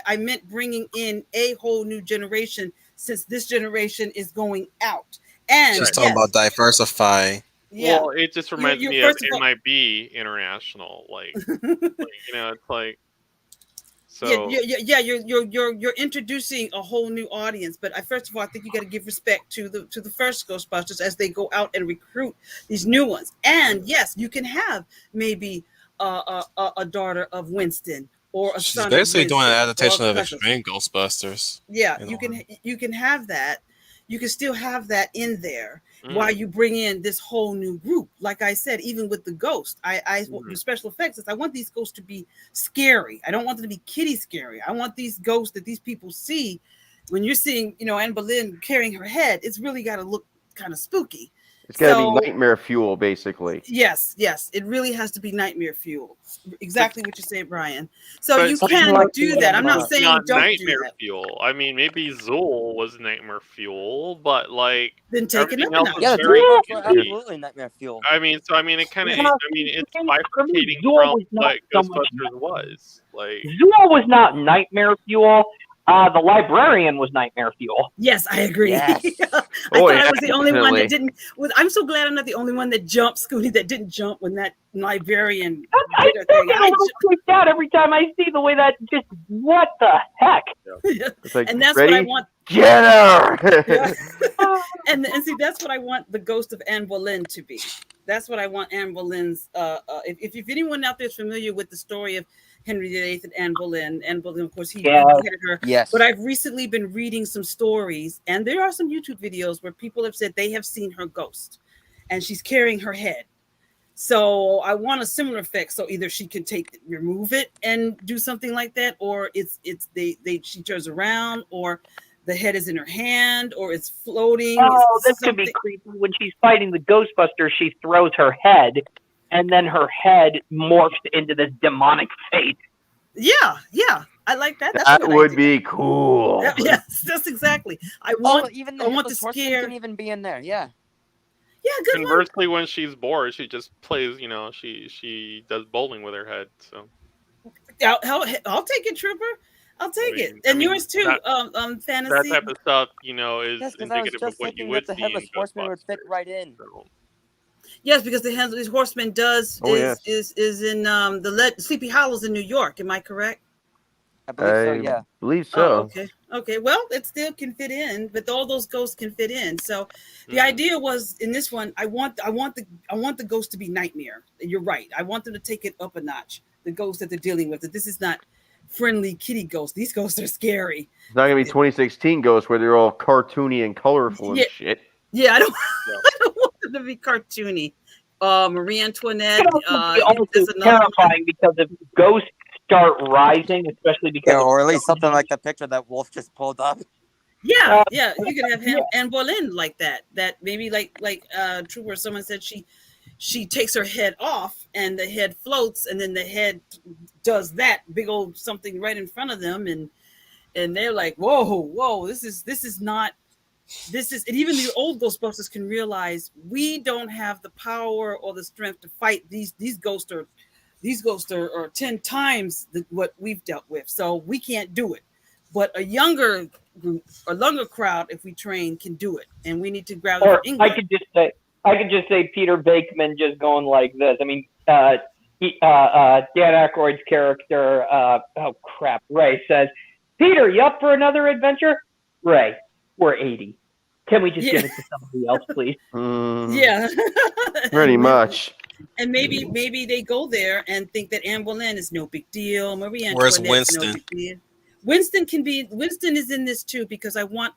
I meant bringing in a whole new generation, since this generation is going out. And she's talking about diversifying. yeah. Well, it just reminds you're me of first of all- MIB International. It's like so. You're introducing a whole new audience. But first of all, I think you got to give respect to the first Ghostbusters as they go out and recruit these new ones. And yes, you can have maybe a daughter of Winston or a She's son. basically of doing an Winston, adaptation or of cousins. Extreme Ghostbusters. Yeah, you know. you can have that. You can still have that in there Mm. while you bring in this whole new group. Like I said, even with the ghost, Mhm. the special effects. I want these ghosts to be scary. I don't want them to be kitty scary. I want these ghosts that these people see when you're seeing, Anne Boleyn carrying her head. It's really got to look kind of spooky. It's got to So- be nightmare fuel, basically. Yes, it really has to be nightmare fuel. Exactly what you say, Brian. So But you something can like do the, that. I'm not it's saying not don't do nightmare that. fuel. I mean, maybe Zool was nightmare fuel, but like Then take it everything up a else notch. was Yeah, the very Thunderbolts were easy. absolutely nightmare fuel. I mean, it kind of, Yeah. I mean, it's For me, bifurcating Zool from was not what so much Ghostbusters was. Like, Zool was not nightmare fuel. The librarian was nightmare fuel. Yes, I agree. Yes. I Oh, thought yeah, I was the only one definitely. that didn't. I'm so glad I'm not the only one that jumped, Scooty, that didn't jump when that librarian I did her still thing. get a little freaked out every time I see the way that just, what the heck? It's like, And that's ready? what I want. Get her! Yeah. and see, that's what I want the ghost of Anne Boleyn to be. That's what I want Anne Boleyn's. If anyone out there is familiar with the story of Henry VIII and Anne Boleyn, of course, he beheaded her. Yes. But I've recently been reading some stories, and there are some YouTube videos where people have said they have seen her ghost, and she's carrying her head. So I want a similar effect. So either she can remove it and do something like that, or she turns around, or the head is in her hand, or it's floating. Oh, this could be creepy. When she's fighting the Ghostbusters, she throws her head, and then her head morphs into this demonic face. Yeah. I like that. That's That would be cool. Yes, that's exactly. I want even the horseman scare. can even be in there. Yeah. Yeah, good one. conversely, when she's bored, she just plays. You know, she does bowling with her head. So I'll take it, Trooper. I'll take it. And yours too. Fantasy. that type of stuff, you know, is Yes, because I was indicative of just what you thinking would that the see in headless horseman would fit Ghostbusters. right in. So, Yes, because the horseman is in the Sleepy Hollows in New York. Am I correct? I believe so. Yeah. believe Oh, so. okay. Well, it still can fit in, but all those ghosts can fit in. So the Mhm. idea was in this one, I want the ghost to be nightmare. You're right. I want them to take it up a notch. The ghost that they're dealing with. That this is not friendly kitty ghosts. These ghosts are scary. It's not gonna be 2016 Ghosts where they're all cartoony and colorful and shit. Yeah, I don't want them to be cartoony. Marie Antoinette. It's that's also another one. terrifying because if ghosts start rising, especially because Yeah, or at least something like the picture that Wolf just pulled up. Yeah, you could have him and Boleyn like that. That maybe like Trooper, someone said she takes her head off and the head floats, and then the head does that big old something right in front of them, and they're like, whoa, this is and even the old Ghostbusters can realize we don't have the power or the strength to fight these ghosts are 10 times what we've dealt with, so we can't do it. But a younger group, a younger crowd, if we train, can do it, and we need to grab it Or from England. I could just say Peter Bakeman just going like this. I mean, Dan Aykroyd's character, Ray says, "Peter, you up for another adventure?" Ray, we're 80. Can we just give it to somebody else, please? Yeah, Pretty much. And maybe they go there and think that Anne Boleyn is no big deal. Marie Antoinette Where's is no Winston? big deal. Winston is in this too, because I want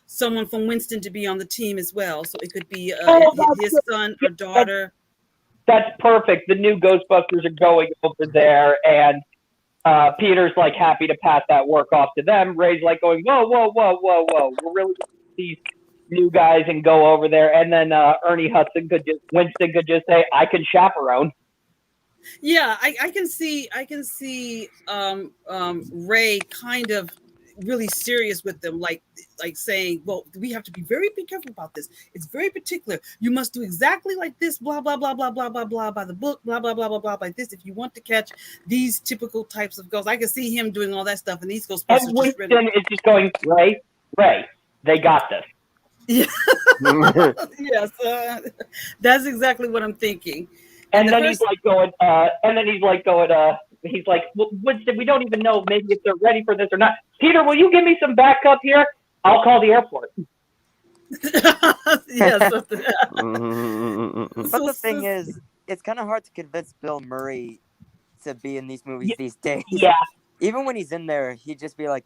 someone from Winston to be on the team as well. So it could be his son or daughter. That's perfect. The new Ghostbusters are going over there, and Peter's like happy to pass that work off to them. Ray's like going, whoa. We're really going to these new guys and go over there. And then Winston could just say, I can chaperone. Yeah, I can see Ray kind of really serious with them, like saying, well, we have to be careful about this. It's very particular. You must do exactly like this, blah blah blah blah blah blah blah by the book, blah blah blah blah blah like this. If you want to catch these typical types of ghosts, I can see him doing all that stuff, and these Ghostbusters. And Winston is just going, Ray, they got this. Yeah. Yes, that's exactly what I'm thinking. And then he's like going, he's like, well, Winston, we don't even know maybe if they're ready for this or not. Peter, will you give me some backup here? I'll call the airport. Yes. But the thing is, it's kind of hard to convince Bill Murray to be in these movies these days. Yeah. Even when he's in there, he'd just be like,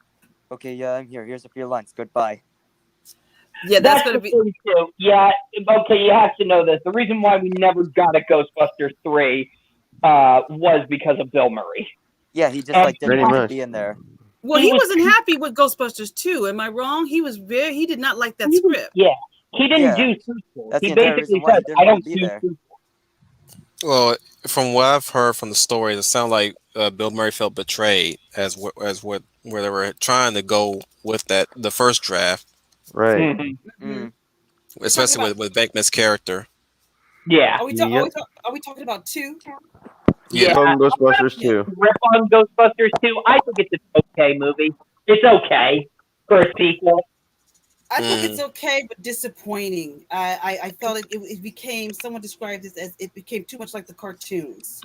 okay, yeah, I'm here. Here's a few lines. Goodbye. Yeah, that's going to be. Too. Yeah, okay, you have to know this. The reason why we never got a Ghostbusters 3 was because of Bill Murray. Yeah, he just didn't want to be in there. Well, he wasn't happy with Ghostbusters 2. Am I wrong? He did not like that script. Yeah. He didn't Yeah. do sequels. That's He the entire reason basically why he said, didn't "I want to don't be do there. sequels." Well, from what I've heard from the stories, it sounded like Bill Murray felt betrayed where they were trying to go with the first draft, Right. Mhm. We're talking especially about. with Bankman's character. Yeah, Yep. Are we talking about 2? Yeah, yeah. From I'm gonna Ghostbusters 2. rip on Ghostbusters 2. I think it's an okay movie. It's okay for a sequel. I think it's mm, okay, but disappointing. I felt it became. Someone described this as it became too much like the cartoons.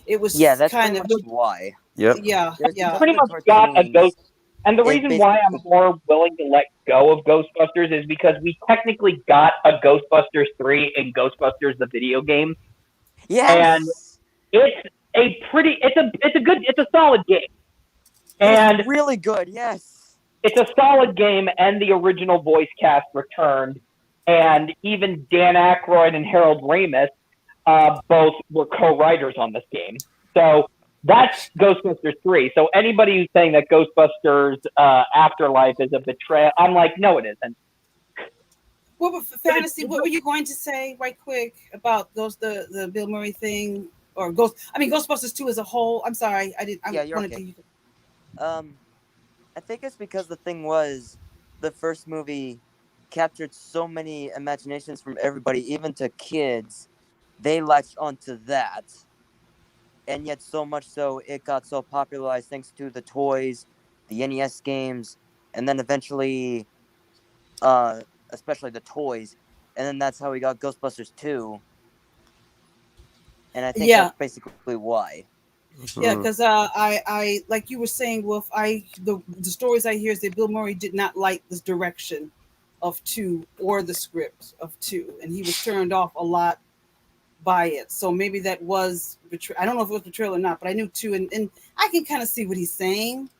It Yeah, was that's kind pretty of. much why. Yep. Yeah, There's yeah. because of Pretty the much got a ghost. cartoons. And the It reason why I'm basically more willing to let go of Ghostbusters is because we technically got a Ghostbusters 3 in Ghostbusters the video game, and yes, it's a solid game, it is and really good. Yes. it's a solid game, and the original voice cast returned, and even Dan Aykroyd and Harold Ramis both were co-writers on this game. So that's Ghostbusters 3. So anybody who's saying that Ghostbusters Afterlife is a betrayal, I'm like, no, it isn't. What were fantasy? What were you going to say, right quick, about the Bill Murray thing or Ghost? I mean, Ghostbusters 2 as a whole. I'm sorry, I didn't. I Yeah, you're wanted okay. to. I think it's because the thing was, the first movie captured so many imaginations from everybody, even to kids. They latched onto that, and yet so much so it got so popularized thanks to the toys, the NES games, and then eventually, uh, especially the toys, and then that's how we got Ghostbusters 2, and I think Yeah, that's basically why. yeah, Mhm. because I like you were saying, Wolf. The stories I hear is that Bill Murray did not like this direction of 2 or the script of 2, and he was turned off a lot by it. So maybe that was betrayal. I don't know if it was betrayal or not, but I knew 2, and I can kind of see what he's saying.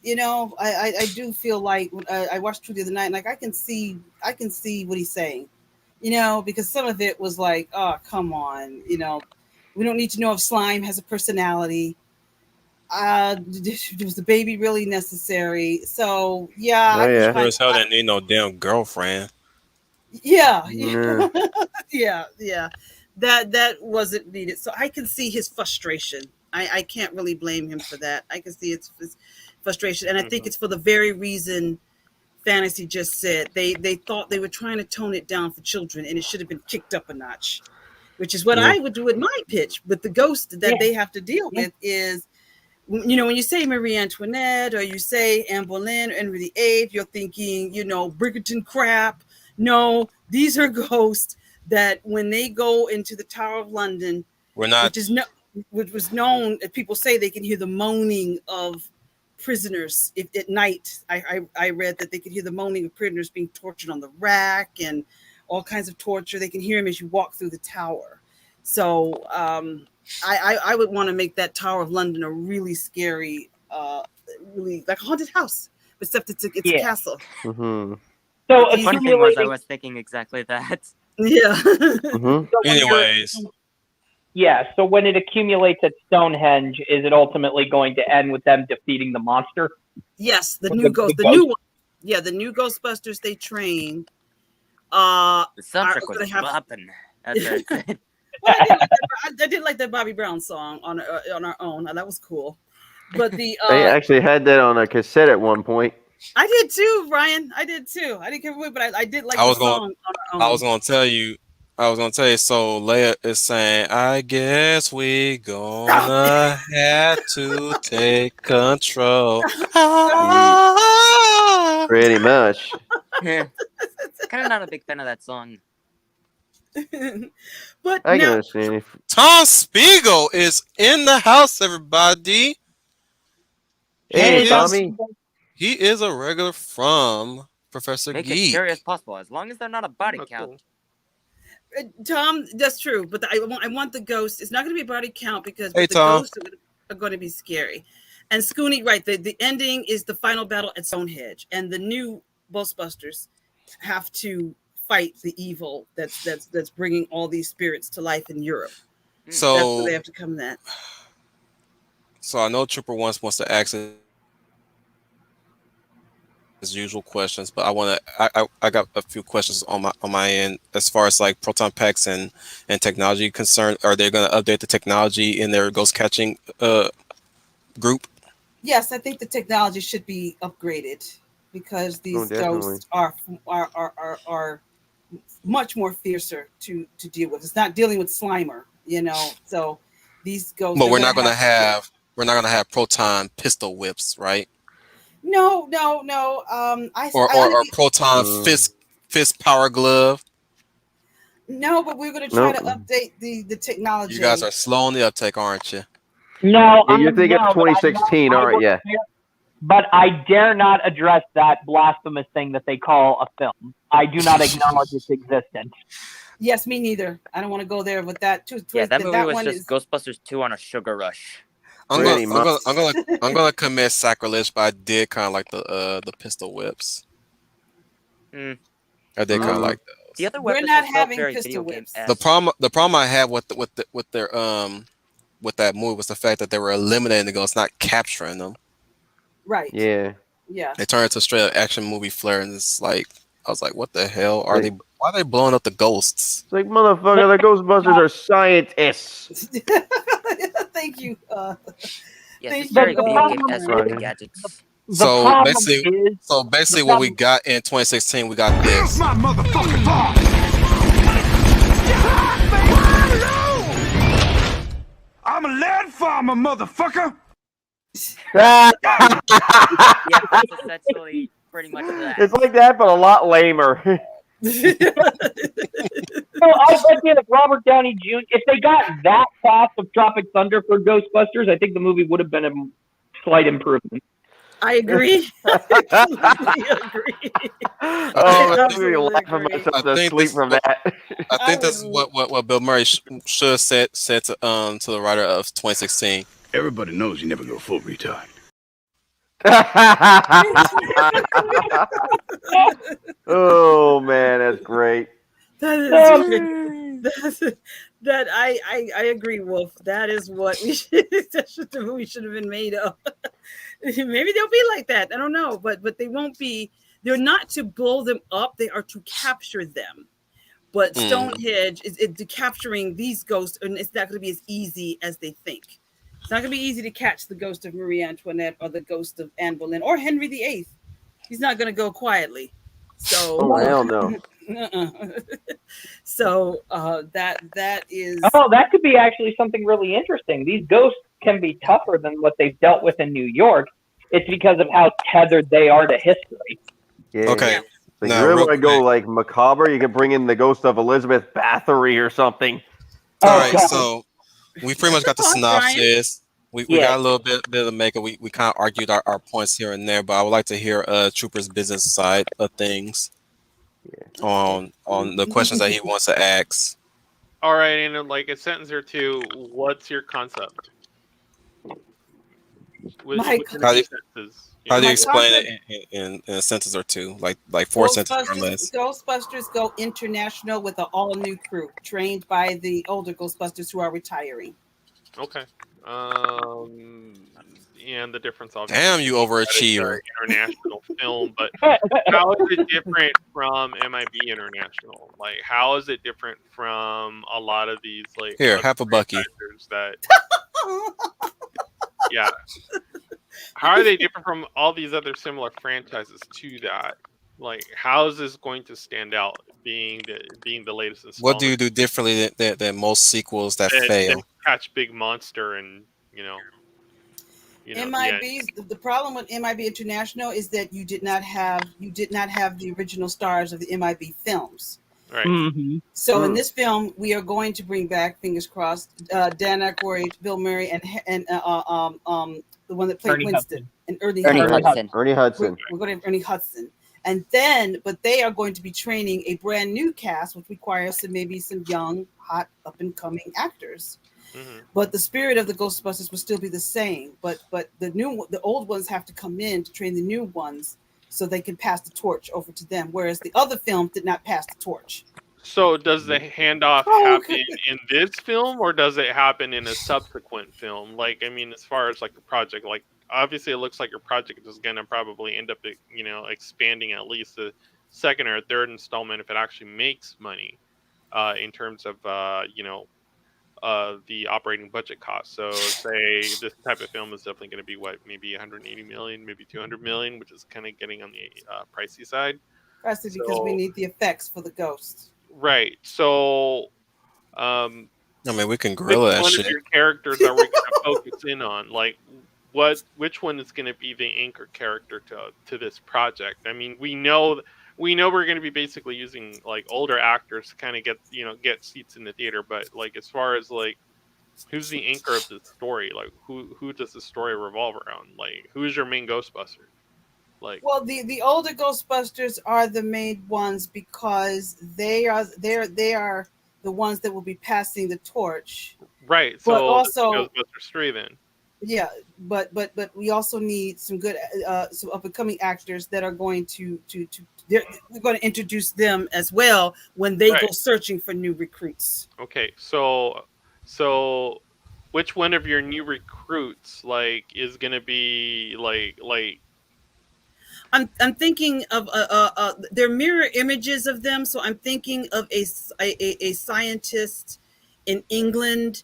I do feel like I watched 2 the other night, and like I can see what he's saying. Because some of it was like, oh, come on. We don't need to know if slime has a personality. Was the baby really necessary? So yeah, Oh I can yeah. sure kind as hell didn't need no damn girlfriend. yeah, Yeah. yeah. That wasn't needed. So I can see his frustration. I can't really blame him for that. I can see his frustration, and I think Mhm. it's for the very reason Fantasy just said. They thought they were trying to tone it down for children, and it should have been kicked up a notch. Which is what Yeah. I would do with my pitch. But the ghost that Yeah. they have to deal with is, when you say Marie Antoinette or you say Anne Boleyn or Henry VIII, you're thinking, Bridgerton crap. No, these are ghosts that when they go into the Tower of London, We're not. which is no, which was known, people say they can hear the moaning of prisoners at night. I read that they could hear the moaning of prisoners being tortured on the rack and all kinds of torture. They can hear them as you walk through the tower. So I would want to make that Tower of London a really scary, really like a haunted house, except it's a Yeah. castle. Mhm. So But The these, funny thing was, I accumulating. was thinking exactly that. yeah, Mhm. So when you're, Anyways, yeah. So when it accumulates at Stonehenge, is it ultimately going to end with them defeating the monster? yes, the Or new the ghost, the new ghost? one, yeah, the new Ghostbusters they train The are soundtrack was going to have. bopping. That's what I said. Well, I did like that Bobby Brown song on our own. That was cool. But I actually had that on a cassette at one point. I did too, Ryan. I did too. I didn't care what, but I did like I the was going. song on our I own. was going to tell you. I was going to tell you. So Leia is saying, "I guess we Stop. gonna have to take control." Mm, Ah. pretty much. Kind of not a big fan of that song. But I can now, understand if. Tom Spiegel is in the house. Everybody. He Hey, Hey, Tom. is. Tommy. He is a regular from Professor Make it scary as Geek. possible, as long as they're not a body That's count. cool. Tom, that's true. But I want the ghost. It's not going to be a body count Hey but the Tom. ghosts are going to be scary. And Scooney, right? The ending is the final battle at Stonehenge, and the new Ghostbusters have to fight the evil that's bringing all these spirits to life in Europe. That's where So they have to come. That I know Trooper once wants to ask this his usual questions, but I got a few questions on my end as far as like proton packs and technology concerned. Are they going to update the technology in their ghost catching group? Yes, I think the technology should be upgraded because these definitely. ghosts are much more fiercer to deal with. It's not dealing with Slimer, So these ghosts. But they're gonna have we're not gonna have proton pistol whips, right? no. I Or honestly, proton fist power glove. no, but we're gonna try to Nope. update the technology. You guys are slow on the uptake, aren't you? No, Yeah, you're thinking of no, but 2016, aren't you? But I dare not address that blasphemous thing that they call a film. I do not acknowledge its existence. Yes, me neither. I don't want to go there with that. Yeah, that movie that was one just is Ghostbusters 2 on a sugar rush. I'm Pretty gonna commit sacrilege, but I did kind of like the pistol whips. Mm. I did kind of like those. The other we're weapons not just felt having very pistol video game whips. The problem I had with their with that movie was the fact that they were eliminating the ghosts, not capturing them. Right. Yeah. Yes. They turned into a straight up action movie flair, and it's like I was like, what the hell are Like- they? Why are they blowing up the ghosts? It's like, motherfucker, the Ghostbusters are scientists. Thank you. Yes, Thank it's very you, video game problem esque is- with the gadgets. So problem basically, is- what we got in 2016, we got this. My motherfucking boss! I'm a lead farmer, motherfucker! Yeah, that's essentially pretty much that. It's like that, but a lot lamer. So I bet you if Robert Downey Jr. if they got that fast of Tropic Thunder for Ghostbusters, I think the movie would have been a slight improvement. I agree. I agree. Oh, I'm Absolutely gonna laugh for agree. myself I to think sleep this- from that. I think this is what Bill Murray should have said to the writer of 2016. Everybody knows you never go full retard. Oh man, that's great. That I agree, Wolf. That is what we should. That's what the movie should have been made of. Maybe they'll be like that. I don't know, but they won't be. They're not to blow them up. They are to capture them. But Stonehenge is capturing these ghosts, and it's not going to be as easy as they think. It's not going to be easy to catch the ghost of Marie Antoinette or the ghost of Anne Boleyn or Henry VIII. He's not going to go quietly. So Oh hell no. So that is. Oh, that could be actually something really interesting. These ghosts can be tougher than what they've dealt with in New York. It's because of how tethered they are to history. Yeah. Okay. Like, Now, you really real want to go quick. like macabre? You could bring in the ghost of Elizabeth Bathory or something. All right, God. so we pretty much got the Come on, Brian. synopsis. We Yeah. got a little bit of makeup. We kind of argued our points here and there, but I would like to hear Trooper's business side of things on the questions that he wants to ask. All right, and in like a sentence or two, what's your concept? My Within How do two you- sentences. How do you My explain concept- it in a sentence or two, like 4 sentences or less? Ghostbusters go international with an all-new crew, trained by the older Ghostbusters who are retiring. Okay. And the difference, obviously. Damn, you that it's overachiever. an international film, but how is it different from MIB International? Like, how is it different from a lot of these like Here, other half a bucky. franchises that? Yeah. How are they different from all these other similar franchises to that? Like, how is this going to stand out being the latest installment? What do you do differently than most sequels that fail? Catch Big Monster and you know MIB's the problem with MIB International is that you did not have the original stars of the MIB films. right. Mm-hmm. So in this film, we are going to bring back, fingers crossed, Dan Aykroyd, Bill Murray, and the one that played Ernie Winston Hudson. and Ernie Hudson. Hudson. Ernie Hudson. We're going to have Ernie Hudson. But they are going to be training a brand new cast, which requires maybe some young, hot, up and coming actors. Mm-hmm. But the spirit of the Ghostbusters will still be the same. But the old ones have to come in to train the new ones so they can pass the torch over to them. Whereas the other film did not pass the torch. So does the handoff Oh, happen okay. in this film, or does it happen in a subsequent film? Like, I mean, as far as like the project, like obviously it looks like your project is going to probably end up, expanding at least the second or third installment if it actually makes money, in terms of, the operating budget cost. So say this type of film is definitely going to be maybe 180 million, maybe 200 million, which is kind of getting on the pricey side. Precisely because we need the effects for the ghosts. Right. So, um, I mean, we can which gorilla that one shit. of your characters are we going to focus in on? Like, which one is going to be the anchor character to this project? I mean, we know we're going to be basically using like older actors to kind of get seats in the theater, but like as far as like who's the anchor of the story? Like who does the story revolve around? Like who's your main Ghostbuster? Like, well, the older Ghostbusters are the main ones because they are the ones that will be passing the torch. right. But So also Ghostbusters 3 then. Yeah, but we also need some good some up and coming actors that are going to we're going to introduce them as well when they go searching for new recruits. Okay, so which one of your new recruits like is gonna be like? I'm thinking of they're mirror images of them, so I'm thinking of a scientist in England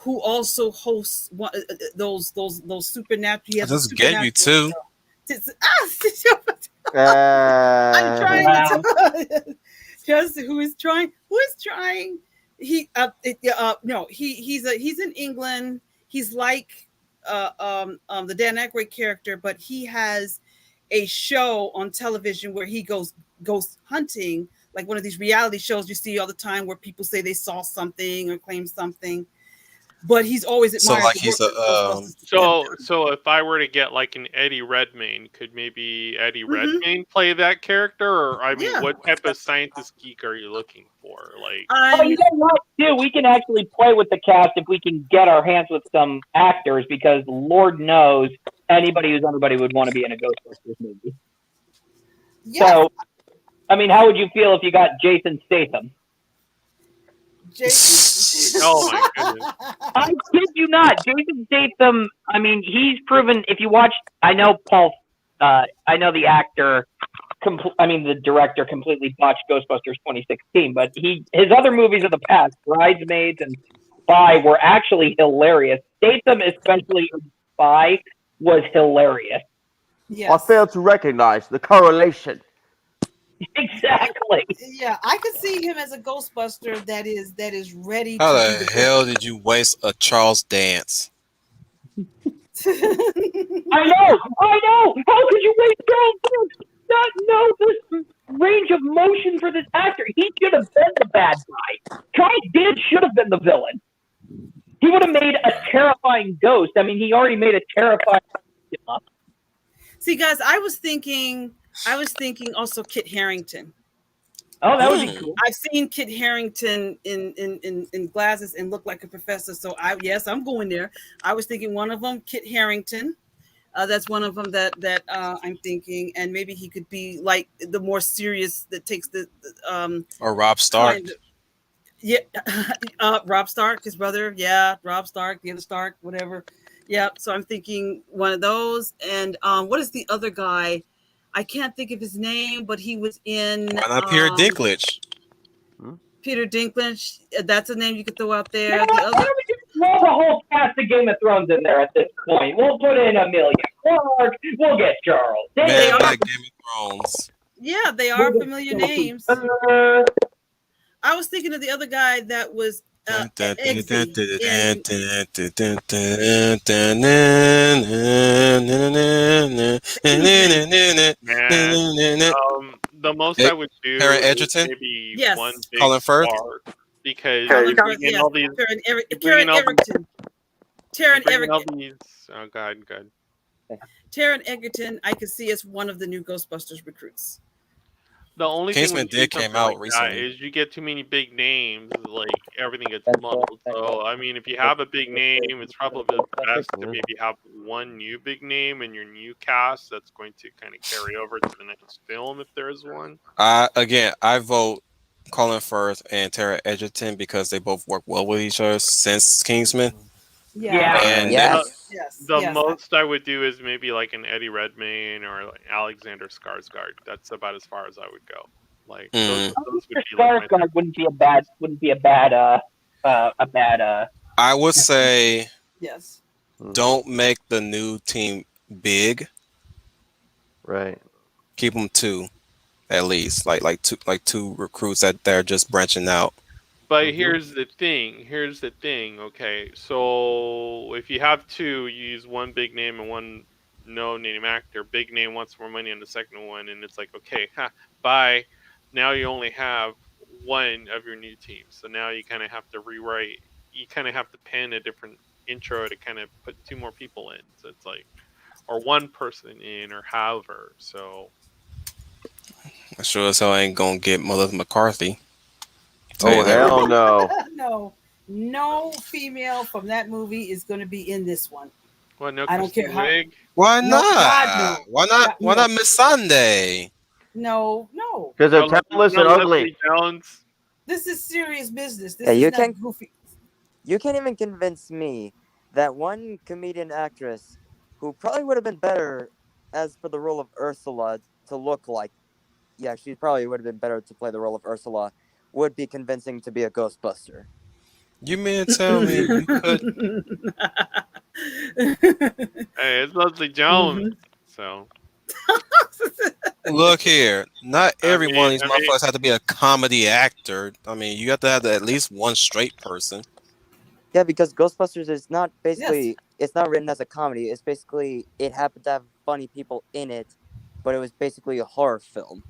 who also hosts those supernatural. He has a just gave you supernatural. two. I'm trying to just who is trying. No, he's in England. He's like the Dan Aykroyd character, but he has a show on television where he goes hunting, like one of these reality shows you see all the time where people say they saw something or claim something. But he's always admired. So like he's so if I were to get like an Eddie Redmayne, could maybe Eddie Redmayne play that character? Or I mean, what type of scientist geek are you looking for? Like, you know what, too? We can actually play with the cast if we can get our hands with some actors, because Lord knows anybody who's anybody would want to be in a Ghostbusters movie. Yeah. So, I mean, how would you feel if you got Jason Statham? Oh my goodness! I kid you not, Jason Statham. I mean, he's proven. If you watch, I know the actor. The director completely botched Ghostbusters 2016, but his other movies of the past, Bridesmaids and Spy, were actually hilarious. Statham, especially in Spy, was hilarious. Yes. I fail to recognize the correlation. Exactly. Yeah, I could see him as a Ghostbuster that is ready. How the hell did you waste a Charles Dance? I know. How could you waste Charles Dance? Not know this range of motion for this actor. He should have been the bad guy. Charles Dance should have been the villain. He would have made a terrifying ghost. I mean, he already made a terrifying. See, guys, I was thinking also Kit Harington. Oh, that would be cool. I've seen Kit Harington in glasses and look like a professor. So I'm going there. I was thinking one of them, Kit Harington. That's one of them that I'm thinking, and maybe he could be like the more serious that takes the or Rob Stark. Rob Stark, his brother. Yeah, Rob Stark, the other Stark, whatever. Yeah. So I'm thinking one of those. And what is the other guy? I can't think of his name, but he was in. Why not Peter Dinklage? Peter Dinklage. That's a name you could throw out there. Why don't we just throw the whole cast of Game of Thrones in there at this point? We'll put in Emilia Clarke. We'll get Charles. They are Game of Thrones. Yeah, they are familiar names. I was thinking of the other guy that was. Man, the most I would do is maybe one big Colin Firth, because Taron Egerton. Oh God. Taron Egerton, I could see as one of the new Ghostbusters recruits. The only Kingsman thing did came out recently is you get too many big names, like everything gets muddled. So I mean, if you have a big name, it's probably best to maybe have one new big name in your new cast that's going to kind of carry over to the next film if there is one. I vote Colin Firth and Taron Egerton because they both work well with each other since Kingsman. Yeah. And Yes. Yes. The yes. most I would do is maybe like an Eddie Redmayne or like Alexander Skarsgård. That's about as far as I would go. Like those would be like my Skarsgård wouldn't be a bad I would say Yes. don't make the new team big. Right. Keep them two at least, like two recruits that they're just branching out. But here's the thing. Okay, so if you have two, you use one big name and one no name actor. Big name wants more money on the second one, and it's like, okay, bye. Now you only have one of your new teams, so now you kind of have to rewrite. You kind of have to pen a different intro to kind of put two more people in. So it's like, or one person in, or however. So I sure as hell ain't gonna get Melissa McCarthy. Tell Oh you that right hell no! No female from that movie is going to be in this one. well, no, I don't care Kristen how. Wiig. Why No, not? God, no. Why not? God, Why no. not Miss Sunday? No. Because they're talentless and ugly. Leslie Jones. This is serious business. This Yeah, is you not can- goofy. You can't even convince me that one comedian actress who probably would have been better as for the role of Ursula to look like, yeah, she probably would have been better to play the role of Ursula, would be convincing to be a Ghostbuster. You mean to tell me you could? Hey, it's Leslie Jones. So Look here, not every one of these I mean, motherfuckers have to be a comedy actor. I mean, you have to have at least one straight person. Yeah, because Ghostbusters is not basically, it's not written as a comedy. It's basically, it happened to have funny people in it, but it was basically a horror film.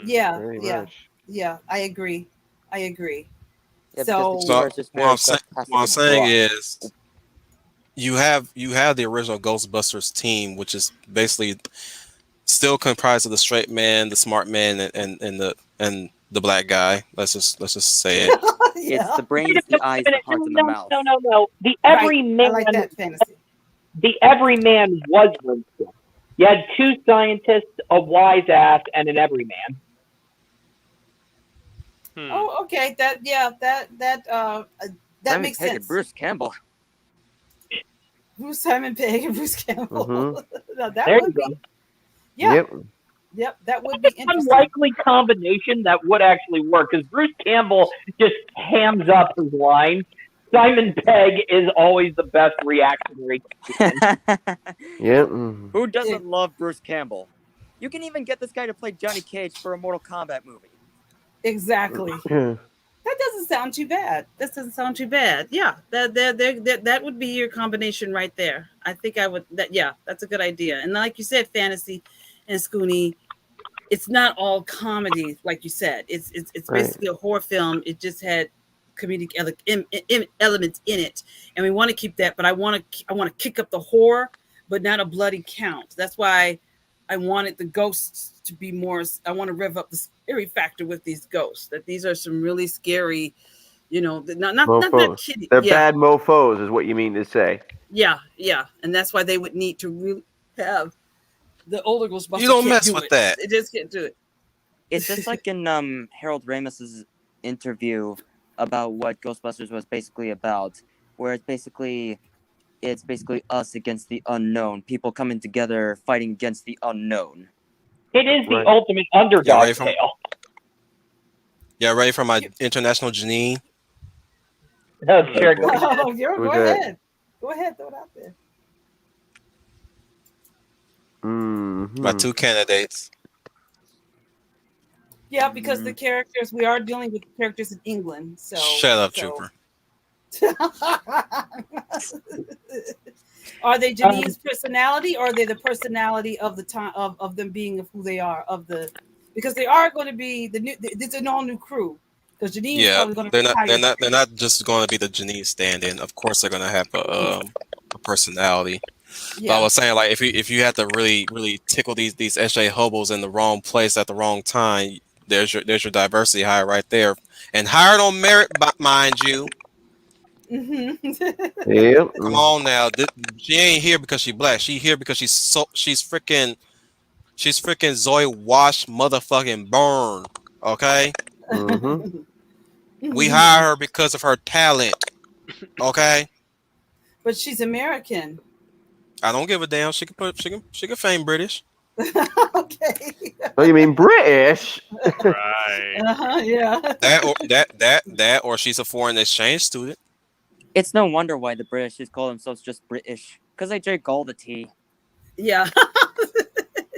Yeah, Very yeah, much. yeah. I agree. Yeah, So, because the humor is just what very I'm saying, sarcastic what I'm and saying dry. is, you have the original Ghostbusters team, which is basically still comprised of the straight man, the smart man, and the black guy. Let's just say it. It's the brains, the eyes, the heart, and the mouth. No. The right. everyman. I like that fantasy. The everyman was Winston. You had two scientists, a wise ass, and an everyman. Oh, okay. That Simon makes Pegg sense. and Bruce Campbell. Simon Pegg and Bruce Campbell. Now, that There would you be. go. Yeah. Yep. That would be interesting. Unlikely combination that would actually work because Bruce Campbell just hams up his line. Simon Pegg is always the best reactionary. Yep. Who doesn't love Bruce Campbell? You can even get this guy to play Johnny Cage for a Mortal Kombat movie. Exactly. That doesn't sound too bad. Yeah, that would be your combination right there. I think I would. That's a good idea. And like you said, fantasy and Scooney, it's not all comedy, like you said. It's Right. basically a horror film. It just had comedic elements in it, and we want to keep that. But I want to kick up the horror, but not a bloody count. That's why I wanted the ghosts to be more. I want to rev up the scary factor with these ghosts. That these are some really scary, not Mofos. kidding. They're Yeah, bad mofos, is what you mean to say. yeah, and that's why they would need to really have the older Ghostbusters. You don't can't mess do with it. that. They just can't do it. It's just like in Harold Ramis's interview about what Ghostbusters was basically about, where it's basically us against the unknown, people coming together fighting against the unknown. It is the Right. ultimate underdog tale. Yeah, ready for my international Janine? Oh, sure. Go ahead. Oh, go Who's that? ahead. Go ahead. Throw it out there. My two candidates. Yeah, because the characters, we are dealing with characters in England. So Shut up, Trooper. Are they Janine's personality, or are they the personality of the time of them being of who they are because they are going to be the new. It's an all new crew because Janine's Yeah, probably going to they're not just going to be the Janine stand-in. Of course, they're going to have a personality. Yeah. But I was saying, like, if you had to really tickle these SJ hobos in the wrong place at the wrong time, there's your diversity hire right there, and hired on merit, mind you. Yep. Come on now, she ain't here because she black. She here because she's freaking Zoe Wash motherfucking Byrne. Okay. We hire her because of her talent. Okay. But she's American. I don't give a damn. She can feign British. Okay. Oh, you mean British? Right. Yeah. That or she's a foreign exchange student. It's no wonder why the British just call themselves just British, because they drink all the tea. Yeah.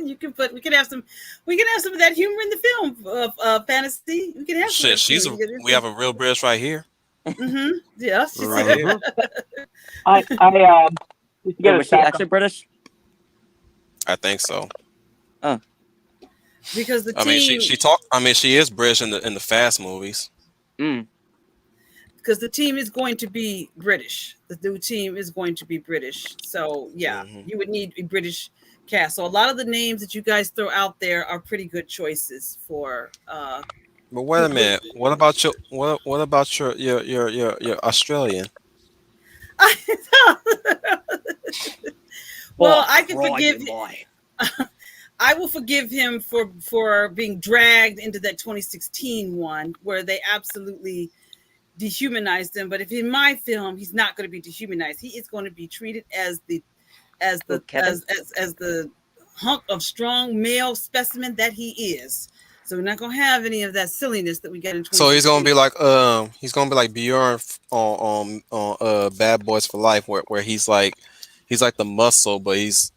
We can have some of that humor in the film of fantasy. We can have some. Shit, we have a real British right here. Mm-hmm. Yes. Right here. I just to Wait, get was us she back actually British? I think so. Because the I mean, team, she is British in the Fast movies. because the team is going to be British. The new team is going to be British. So yeah, you would need a British cast. So a lot of the names that you guys throw out there are pretty good choices for. But wait a minute. What about your Australian? Well, I can forgive him. I will forgive him for being dragged into that 2016 one where they absolutely dehumanized him. But if in my film, he's not going to be dehumanized. He is going to be treated as the hunk of strong male specimen that he is. So we're not going to have any of that silliness that we get in 2016. So he's gonna be like Bjorn on Bad Boys for Life, where he's like the muscle, but he's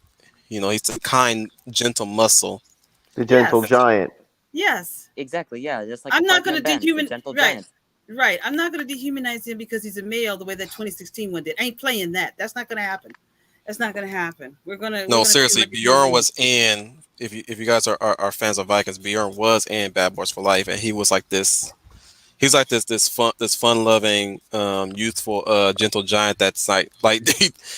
the kind, gentle muscle. The gentle giant. Yes. Exactly. Yeah. Just like I'm not going to dehumanize gentle giant. Right. I'm not going to dehumanize him because he's a male the way that 2016 one did. I ain't playing that. That's not going to happen. That's not going to happen. No, seriously. Bjorn was in. If you guys are fans of Vikings, Bjorn was in Bad Boys for Life, and he was like this. He's like this fun loving, youthful, gentle giant. That's like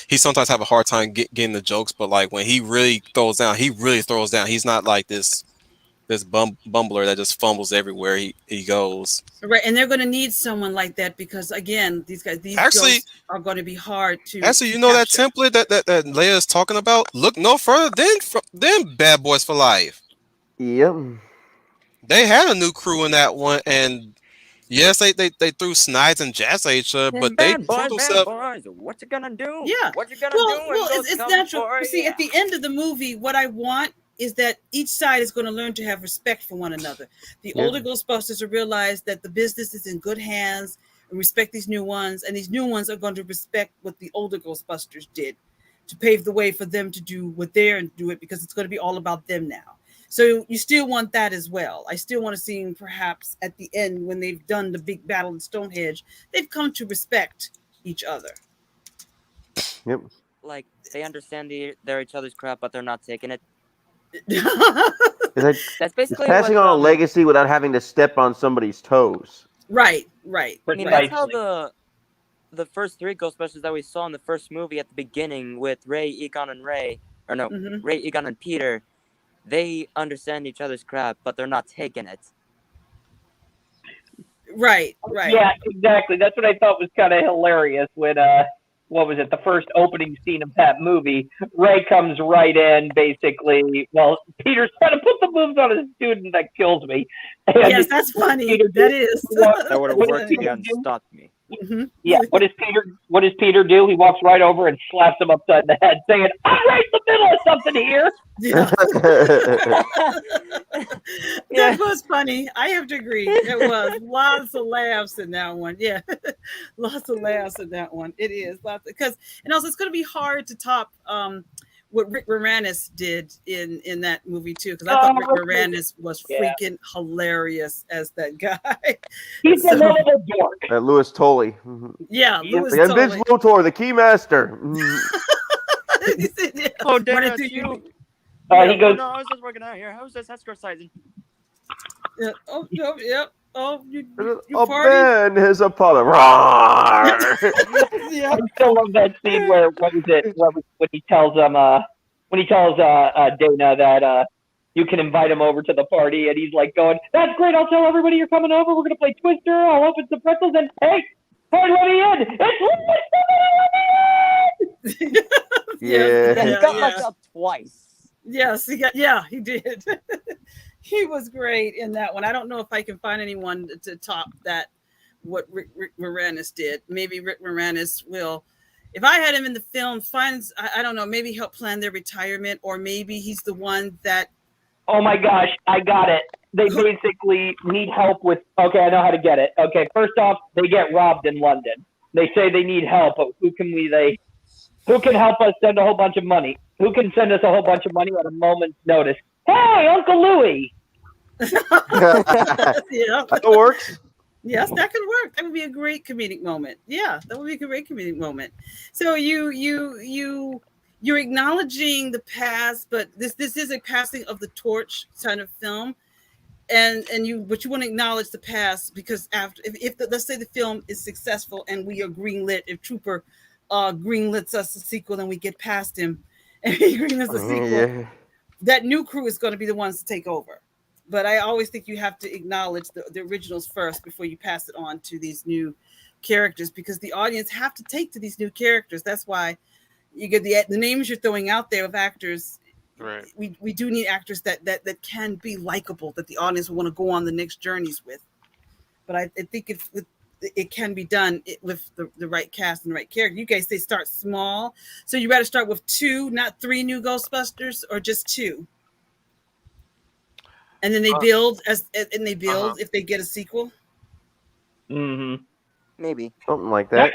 he sometimes have a hard time getting the jokes, but like when he really throws down, he really throws down. He's not like this bumbler that just fumbles everywhere he goes. Right, and they're going to need someone like that because again, these Actually are going to be hard to. Actually, you know that template that Leia is talking about? Look no further than Bad Boys for Life. Yep. They had a new crew in that one, and yes, they threw snides and jazz at each other, but they proved themselves. What you gonna do? Yeah. What you gonna do? Well, it's natural. See, at the end of the movie, what I want is that each side is going to learn to have respect for one another. The older Ghostbusters will realize that the business is in good hands and respect these new ones, and these new ones are going to respect what the older Ghostbusters did to pave the way for them to do what they're and do it, because it's going to be all about them now. So you still want that as well. I still want to see perhaps at the end when they've done the big battle in Stonehenge, they've come to respect each other. Yep. Like they understand they're each other's crap, but they're not taking it. That's basically passing on a legacy without having to step on somebody's toes. Right. I mean, that's how the first three Ghostbusters that we saw in the first movie at the beginning with Ray, Egon, and Ray, Egon, and Peter, they understand each other's crap, but they're not taking it. Right. Yeah, exactly. That's what I thought was kind of hilarious when what was it, the first opening scene of that movie. Ray comes right in, basically. Well, Peter's trying to put the moves on his student. That kills me. And yes, that's funny. That is. That would have worked and stopped me. Mm-hmm. Yeah. What does Peter do? He walks right over and slaps him upside the head, saying, "I'm right in the middle of something here." Yeah. That was funny. I have to agree. It was lots of laughs in that one. Yeah, lots of laughs in that one. It is and also it's going to be hard to top what Rick Moranis did in that movie too, because I thought Rick Moranis was freaking hilarious as that guy. He's a lovable dork. Louis Tully. Yeah, Louis and Tully. Vince Luthor, the Keymaster. Oh, damn it, you. He goes. No, I was just working out here. How's this escort sizing? Yeah. Oh, no, yep. Oh, you Ben is a puppet. Yeah. I still love that scene where when he tells Dana that you can invite him over to the party, and he's like going, "That's great! I'll tell everybody you're coming over. We're gonna play Twister. I'll open some pretzels, and hey, let me in! It's Louis! Let me in!" Yeah. He got locked up twice. Yes, he did. He was great in that one. I don't know if I can find anyone to top that, what Rick Moranis did. Maybe Rick Moranis will, if I had him in the film, finds I don't know, maybe help plan their retirement, or maybe he's the one that. Oh my gosh, I got it. They basically need help with. Okay, I know how to get it. Okay, first off, they get robbed in London. They say they need help, but who can help us send a whole bunch of money? Who can send us a whole bunch of money at a moment's notice? Hey, Uncle Louie. Yeah. That works. Yes, that could work. That would be a great comedic moment. Yeah, that would be a great comedic moment. So you're acknowledging the past, but this is a passing of the torch kind of film. But you want to acknowledge the past, because after if let's say the film is successful and we are greenlit, if Trooper greenlits us a sequel and we get past him and he greenlits a sequel, Yeah. that new crew is going to be the ones to take over. But I always think you have to acknowledge the originals first before you pass it on to these new characters, because the audience have to take to these new characters. That's why you get the names you're throwing out there of actors. Right. We do need actors that can be likable, that the audience will want to go on the next journeys with. But I think it can be done with the right cast and the right character. You guys say start small, so you rather start with 2, not 3 new Ghostbusters, or just 2? And then they build if they get a sequel. Mm-hmm. Maybe. Something like that.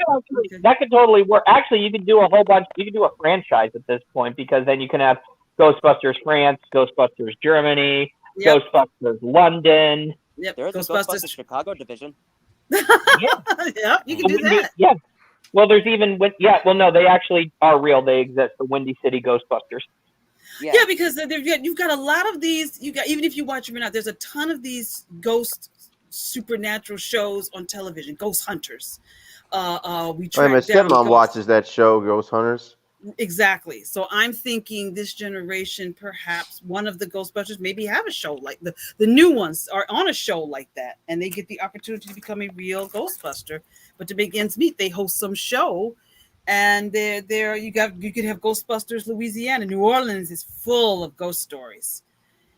That could totally work. Actually, you could do a whole bunch. You could do a franchise at this point, because then you can have Ghostbusters France, Ghostbusters Germany, Ghostbusters London. Yep. There's a Ghostbusters Chicago division. Yeah, you can do that. Yeah. Well, there's even well, no, they actually are real. They exist. The Windy City Ghostbusters. Yeah, because you've got a lot of these. Even if you watch them or not, there's a ton of these ghost supernatural shows on television. Ghost Hunters. We track My stepmom watches that show, Ghost Hunters. Exactly. So I'm thinking this generation, perhaps one of the Ghostbusters maybe have a show like the new ones are on a show like that, and they get the opportunity to become a real Ghostbuster. But to make ends meet, they host some show. And there you could have Ghostbusters Louisiana. New Orleans is full of ghost stories.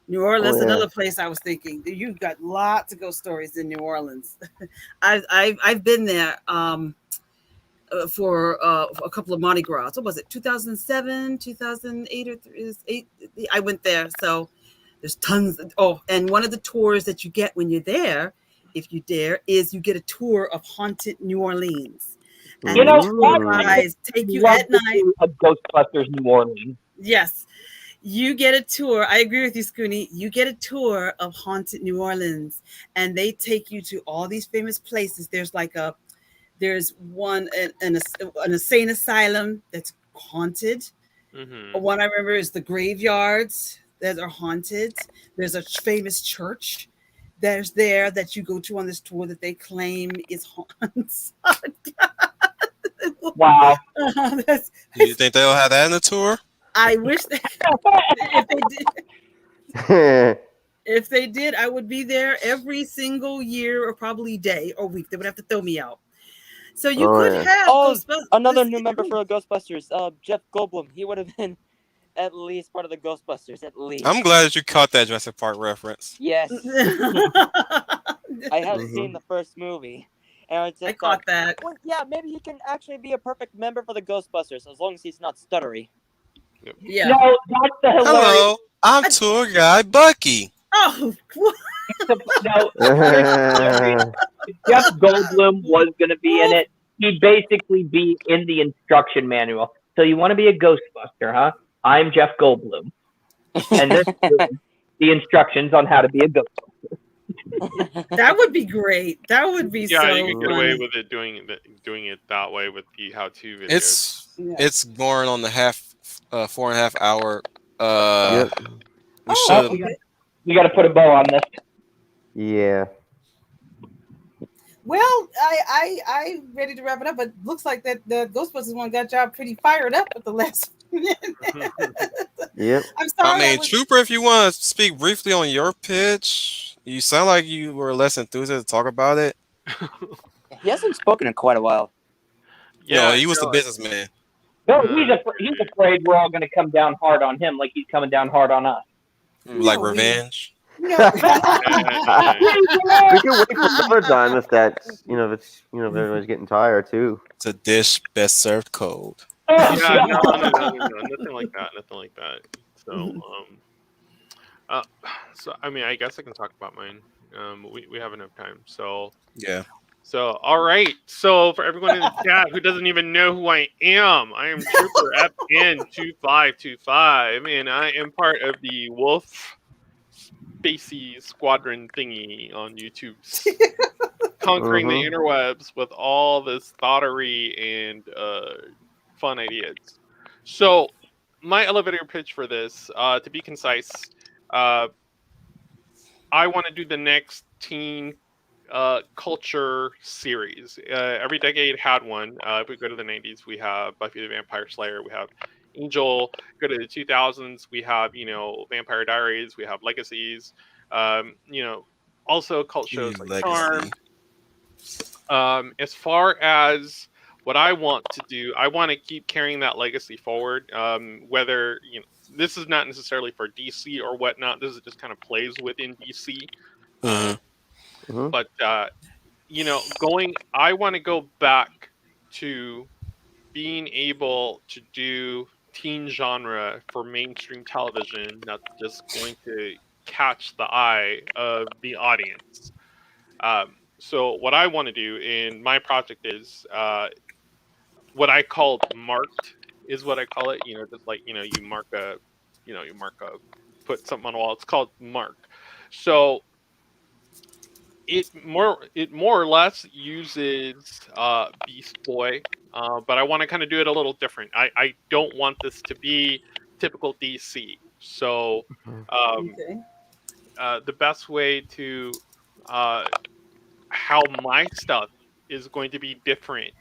New Orleans, another place I was thinking. You've got lots of ghost stories in New Orleans. I've been there for a couple of Mardi Gras. What was it? 2007, 2008 or 8? I went there. So there's tons. And one of the tours that you get when you're there, if you dare, is you get a tour of haunted New Orleans. And guys take you at night. Of Ghostbusters New Orleans. Yes, you get a tour. I agree with you, Scooney. You get a tour of haunted New Orleans, and they take you to all these famous places. There's one an insane asylum that's haunted. Mm-hmm. One I remember is the graveyards that are haunted. There's a famous church that you go to on this tour that they claim is haunted. Wow. Do you think they'll have that in the tour? I wish if they did. If they did, I would be there every single year, or probably day or week. They would have to throw me out. So you could have another new member for Ghostbusters, Jeff Goldblum. He would have been at least part of the Ghostbusters, at least. I'm glad that you caught that Jurassic Park reference. Yes. I have seen the first movie. And I caught that. Well, yeah, maybe he can actually be a perfect member for the Ghostbusters, as long as he's not stuttery. Yeah. No, that's the hilarious. Hello, I'm tour guide Bucky. Oh, no. If Jeff Goldblum was going to be in it, he'd basically be in the instruction manual. So you want to be a Ghostbuster, huh? I'm Jeff Goldblum. And this is the instructions on how to be a Ghostbuster. That would be great. That would be so you can get away funny. with it doing it that way with the how-to videos. It's going on the 4.5 hour. We got to put a bow on this. Yeah. Well, I'm ready to wrap it up, but looks like that the Ghostbusters one got y'all pretty fired up at the last minute. Yep. I'm sorry. I mean, Trooper, if you want to speak briefly on your pitch, you sound like you were less enthusiastic to talk about it. He hasn't spoken in quite a while. Yeah, he was the businessman. No, he's afraid we're all going to come down hard on him like he's coming down hard on us. Like revenge. No. We can wait for another time if that's if it's if everybody's getting tired too. It's a dish best served cold. Yeah, no, nothing like that, nothing like that. So, so I mean, I guess I can talk about mine. We have enough time. Yeah. So all right. So for everyone in the chat who doesn't even know who I am Trooper FN2525, and I am part of the Wolf Spacey Squadron thingy on YouTube's conquering the interwebs with all this thoughtery and fun ideas. So my elevator pitch for this, to be concise, I want to do the next teen culture series. Every decade had one. If we go to the 90s, we have Buffy the Vampire Slayer, we have Angel. Go to the 2000s, we have Vampire Diaries, we have Legacies. Also cult shows like Legacy. Charmed. As far as what I want to do, I want to keep carrying that legacy forward. Whether this is not necessarily for DC or whatnot. This is just kind of plays within DC. But I want to go back to being able to do teen genre for mainstream television that's just going to catch the eye of the audience. So what I want to do in my project is what I called marked is what I call it. Just like you mark a, put something on a wall. It's called mark. So it more or less uses Beast Boy, but I want to kind of do it a little different. I don't want this to be typical DC. So the best way to how my stuff is going to be different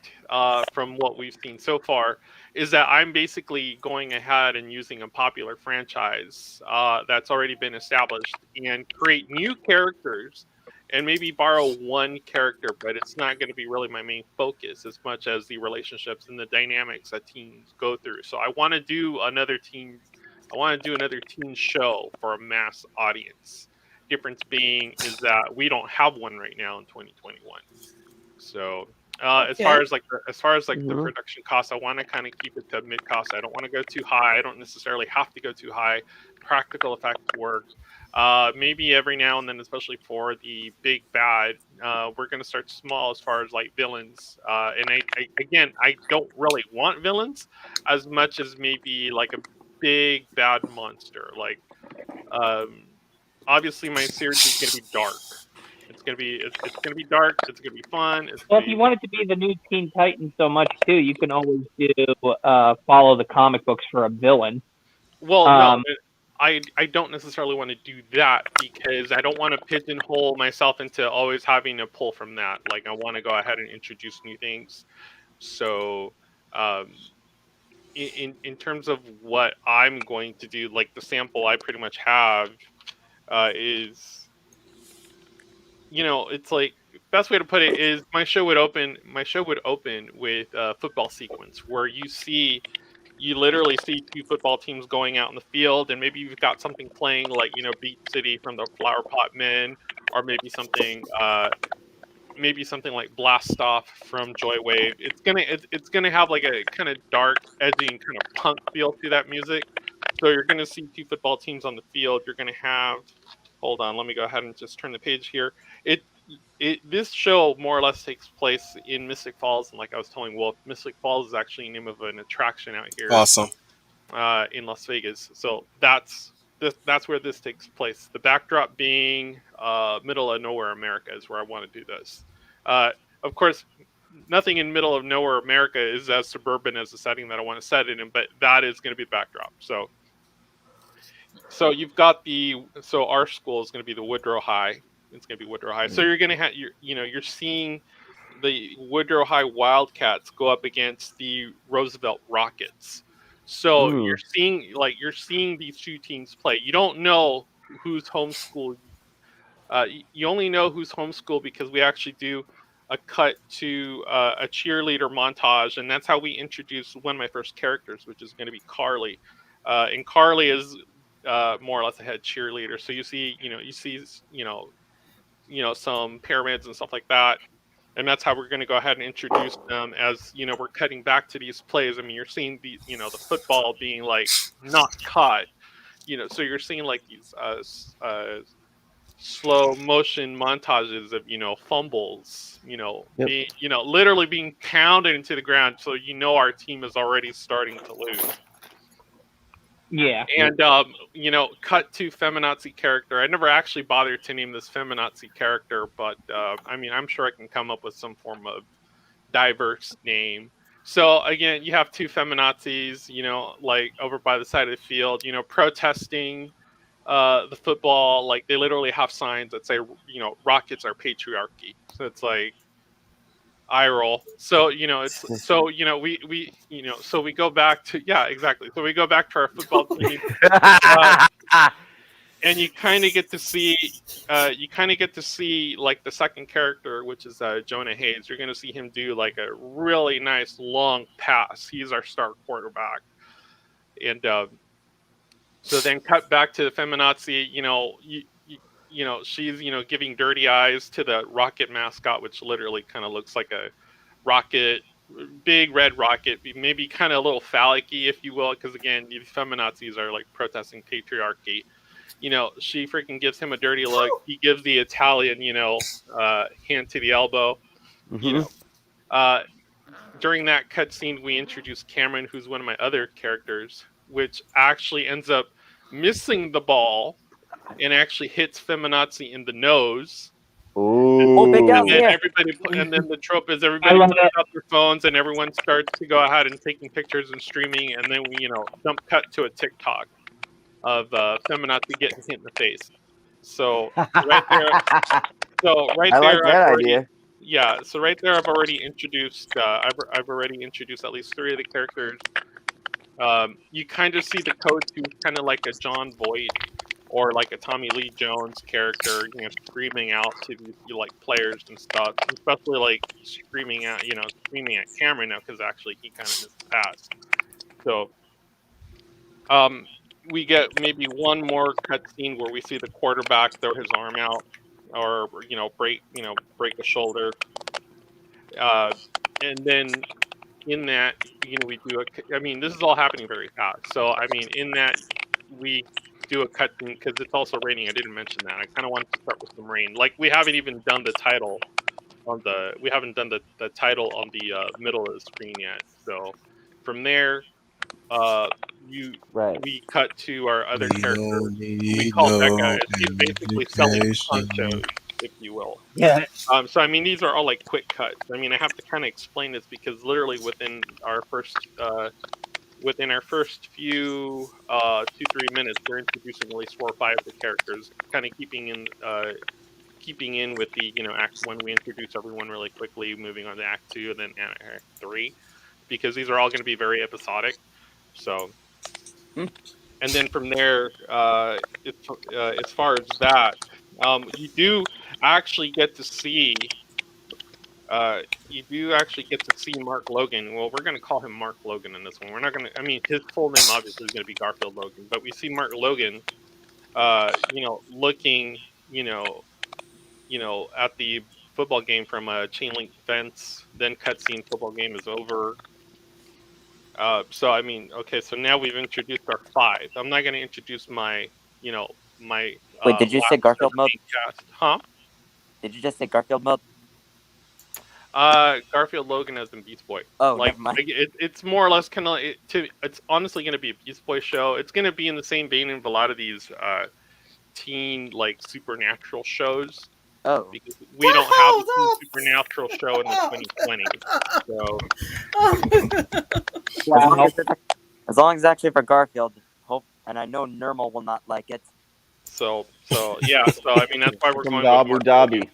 from what we've seen so far is that I'm basically going ahead and using a popular franchise that's already been established and create new characters and maybe borrow one character, but it's not going to be really my main focus as much as the relationships and the dynamics that teens go through. So I want to do another teen show for a mass audience. Difference being is that we don't have one right now in 2021. So as far as the production costs, I want to kind of keep it to mid cost. I don't want to go too high. I don't necessarily have to go too high. Practical effects work. Maybe every now and then, especially for the big bad, we're going to start small as far as like villains. And I don't really want villains as much as maybe like a big bad monster. Like obviously my series is going to be dark. It's gonna be dark. It's gonna be fun. Well, if you want it to be the new Teen Titans so much too, you can always do follow the comic books for a villain. Well, no, I don't necessarily want to do that because I don't want to pigeonhole myself into always having to pull from that. Like I want to go ahead and introduce new things. So, in terms of what I'm going to do, like the sample I pretty much have is. It's like best way to put it is my show would open with a football sequence where you literally see two football teams going out in the field, and maybe you've got something playing like Beat City from the Flower Pot Men, or maybe something like Blast Off from Joywave. It's gonna have like a kind of dark, edgy, and kind of punk feel to that music. So you're gonna see two football teams on the field. You're gonna have. Hold on, let me go ahead and just turn the page here. This show more or less takes place in Mystic Falls, and like I was telling Wolf, Mystic Falls is actually the name of an attraction out here. Awesome. In Las Vegas. So that's where this takes place. The backdrop being middle of nowhere America is where I want to do this. Of course, nothing in middle of nowhere America is as suburban as the setting that I want to set it in, but that is going to be the backdrop. So you've got our school is going to be the Woodrow High. It's going to be Woodrow High. So you're going to have you're seeing the Woodrow High Wildcats go up against the Roosevelt Rockets. So you're seeing these two teams play. You don't know who's homeschooled. You only know who's homeschooled because we actually do a cut to a cheerleader montage, and that's how we introduce one of my first characters, which is going to be Carly. And Carly is more or less a head cheerleader. So you see, some pyramids and stuff like that. And that's how we're going to go ahead and introduce them as, we're cutting back to these plays. I mean, you're seeing the football being like not caught, so you're seeing like these slow motion montages of, fumbles, Yep. being, literally being pounded into the ground. So, our team is already starting to lose. Yeah. And cut to feminazi character. I never actually bothered to name this feminazi character, but I mean, I'm sure I can come up with some form of diverse name. So again, you have two feminazis, like over by the side of the field, protesting the football. Like they literally have signs that say, rockets are patriarchy. So it's like eye roll. So it's so so we go back to exactly. So we go back to our football team. And you kind of get to see like the second character, which is Jonah Hayes. You're going to see him do like a really nice long pass. He's our star quarterback. And so then cut back to the feminazi. She's giving dirty eyes to the rocket mascot, which literally kind of looks like a rocket, big red rocket, maybe kind of a little phallic-y, if you will, because again, these feminazis are like protesting patriarchy. She freaking gives him a dirty look. He gives the Italian, hand to the elbow. During that cutscene, we introduce Cameron, who's one of my other characters, which actually ends up missing the ball and actually hits Feminazi in the nose. Oh, big And Al's then here. and then the trope is everybody pulls out their phones and everyone starts to go ahead and taking pictures and streaming, and then we, jump cut to a TikTok of feminazi getting hit in the face. So right there, I like that idea. yeah. So right there, I've already introduced. I've already introduced at least 3 of the characters. You kind of see the coach who's kind of like a John Voight or like a Tommy Lee Jones character, screaming out to these like players and stuff, especially like screaming at Cameron now because actually he kind of missed the pass. So we get maybe one more cutscene where we see the quarterback throw his arm out or break a shoulder, and then in that we do I mean, this is all happening very fast. So I mean, in that we do a cutscene because it's also raining. I didn't mention that. I kind of wanted to start with some rain. Like we haven't even done the title on the title on the middle of the screen yet. So from there, we cut to our other character. We call Becca. She's basically selling ponchos, if you will. Yeah. So I mean, these are all like quick cuts. I mean, I have to kind of explain this because literally within our first few 2-3 minutes, they're introducing at least 4 or 5 of the characters, kind of keeping in with the Act 1. We introduce everyone really quickly, moving on to Act 2 and then Act 3, because these are all going to be very episodic. So, and then from there, as far as that, you do actually get to see. Mark Logan. Well, we're going to call him Mark Logan in this one. We're not going to. I mean, his full name obviously is going to be Garfield Logan, but we see Mark Logan, looking, at the football game from a chain link fence. Then cutscene, football game is over. So I mean, okay, so now we've introduced our 5. I'm not going to introduce my. Wait, did you say Garfield mode? Cast. Huh? Did you just say Garfield mode? Garfield Logan as in Beast Boy. Oh, like never mind. it's more or less kind of it's honestly going to be a Beast Boy show. It's going to be in the same vein of a lot of these teen like supernatural shows. Oh, because we don't have a teen supernatural show in the 2020s. So as long as it's actually for Garfield, and I know Nermal will not like it. So yeah. So I mean, that's why we're going with Mark Logan.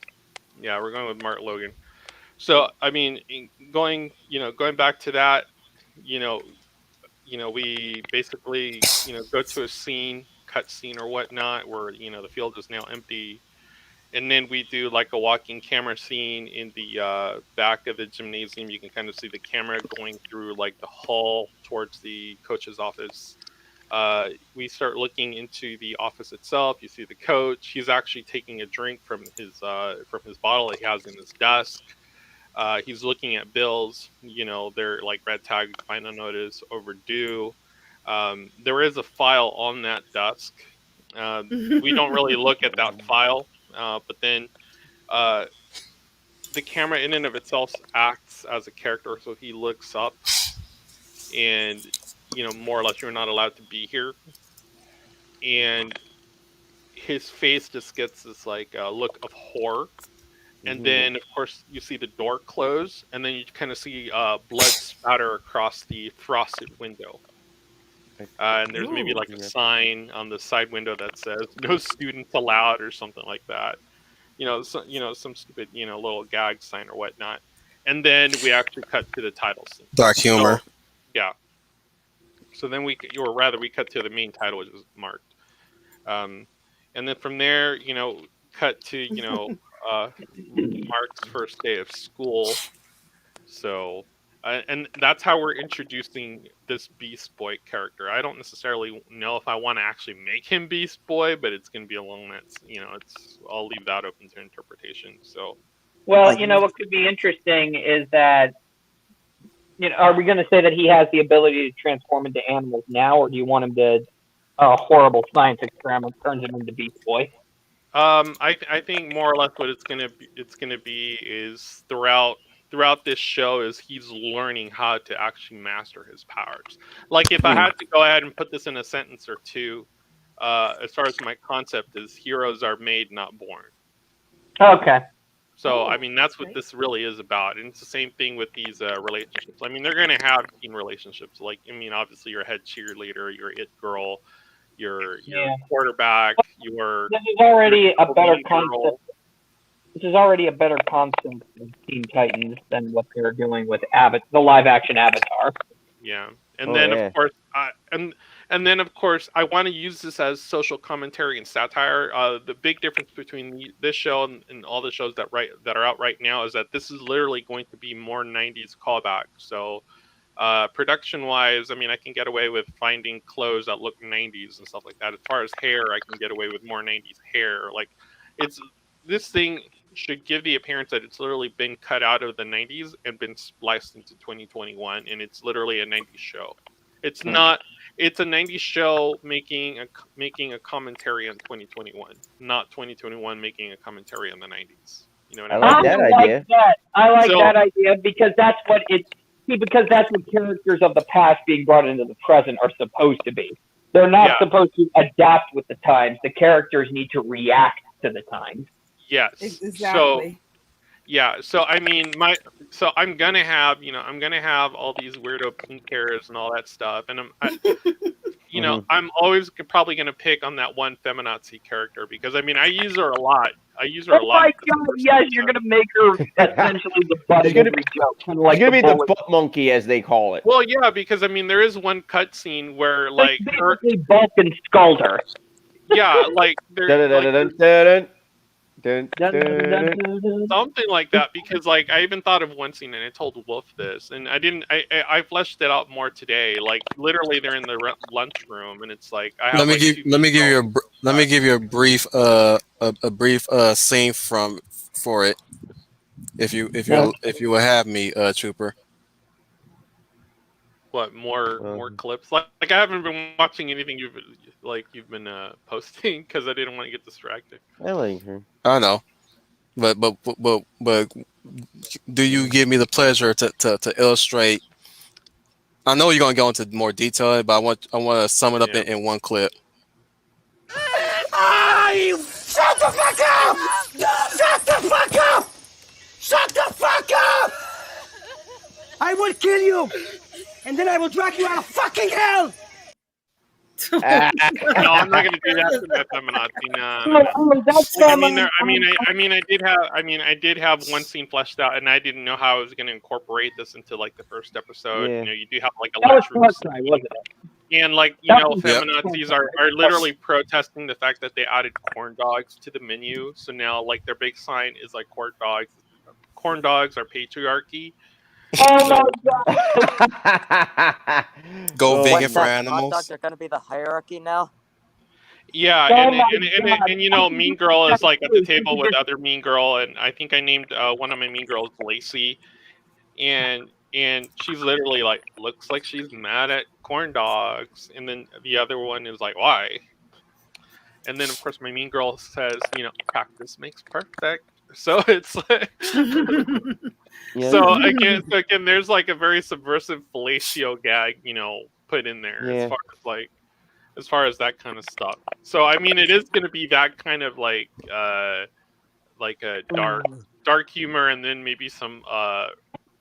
Yeah, we're going with Mark Logan. So I mean, going back to that, we basically go to a cut scene or whatnot where the field is now empty, and then we do like a walking camera scene in the back of the gymnasium. You can kind of see the camera going through like the hall towards the coach's office. we start looking into the office itself. You see the coach. He's actually taking a drink from his bottle that he has in his desk. He's looking at bills. They're like red tag, final notice, overdue. There is a file on that desk. We don't really look at that file, but then the camera in and of itself acts as a character. So he looks up, and more or less, you're not allowed to be here. And his face just gets this like look of horror. And then, of course, you see the door close, and then you kind of see blood spatter across the frosted window. And there's maybe like a sign on the side window that says "No students allowed" or something like that. Some stupid little gag sign or whatnot. And then we actually cut to the title scene. Dark humor. So, yeah. So then we cut to the main title, which is marked. And then from there, cut to Mark's first day of school. So, and that's how we're introducing this Beast Boy character. I don't necessarily know if I want to actually make him Beast Boy, but it's going to be along that. I'll leave that open to interpretation. So, well, what could be interesting is that, are we going to say that he has the ability to transform into animals now, or do you want him to a horrible science experiment turns him into Beast Boy? I think more or less what it's gonna be is throughout this show is he's learning how to actually master his powers. Like if I had to go ahead and put this in a sentence or two, as far as my concept is, heroes are made, not born. Okay. So I mean that's what this really is about, and it's the same thing with these relationships. I mean they're gonna have teen relationships. Like obviously your head cheerleader, your it girl, your quarterback, This is already a better concept. This is already a better concept of Teen Titans than what they're doing with the live action Avatar. Yeah, and of course, and then of course, I want to use this as social commentary and satire. The big difference between this show and all the shows that are out right now is that this is literally going to be more '90s callback. So. Production wise, I can get away with finding clothes that look 90s and stuff like that. As far as hair, I can get away with more 90s hair. Like this thing should give the appearance that it's literally been cut out of the 90s and been spliced into 2021, and it's literally a 90s show. It's not. It's a 90s show making a commentary on 2021, not 2021 making a commentary on the 90s. You know what I mean? I like that idea. I like that idea because that's what characters of the past being brought into the present are supposed to be. They're not supposed to adapt with the times. The characters need to react to the times. Yes. Exactly. So I'm gonna have all these weirdo pink hairs and all that stuff, and I'm always probably gonna pick on that one feminazi character because I use her a lot. Oh my god! Yes, you're gonna make her essentially the butt of every joke. Kind of like she's gonna be the butt monkey, as they call it. Well, yeah, because there is one cutscene where like her bulk and scald her. Yeah, like there's something like that, because like I even thought of one scene and I told Wolf this, and I fleshed it out more today. Like literally, they're in the lunchroom, and it's like let me give you a brief scene for it, if you will have me, Trooper. What more clips? Like I haven't been watching anything you've been posting because I didn't want to get distracted. I like her. I know, but do you give me the pleasure to illustrate? I know you're gonna go into more detail, but I want to sum it up in one clip. You shut the fuck up! Shut the fuck up! Shut the fuck up! I will kill you, and then I will drag you out of fucking hell! No, I'm not going to do that to that feminazi. No. I did have one scene fleshed out, and I didn't know how I was going to incorporate this into like the first episode. Yeah. You do have like a lunchroom, and like feminazis are literally protesting the fact that they added corn dogs to the menu. So now like their big sign is like corn dogs are patriarchy. Oh my god! Go Oh, vegan What, for that hot animals. dogs are gonna be the hierarchy now? Yeah, Oh and my and, god! and you know, Mean Girl is like at the table with other Mean Girl, and I think I named one of my Mean Girls Lacey, and she's literally like looks like she's mad at corn dogs, and then the other one is like, why? And then of course my Mean Girl says, you know, practice makes perfect. So it's like, yeah, so again, there's like a very subversive fellatio gag, you know, put in there yeah. as far as that kind of stuff. So I mean, it is going to be that kind of like a dark humor, and then maybe some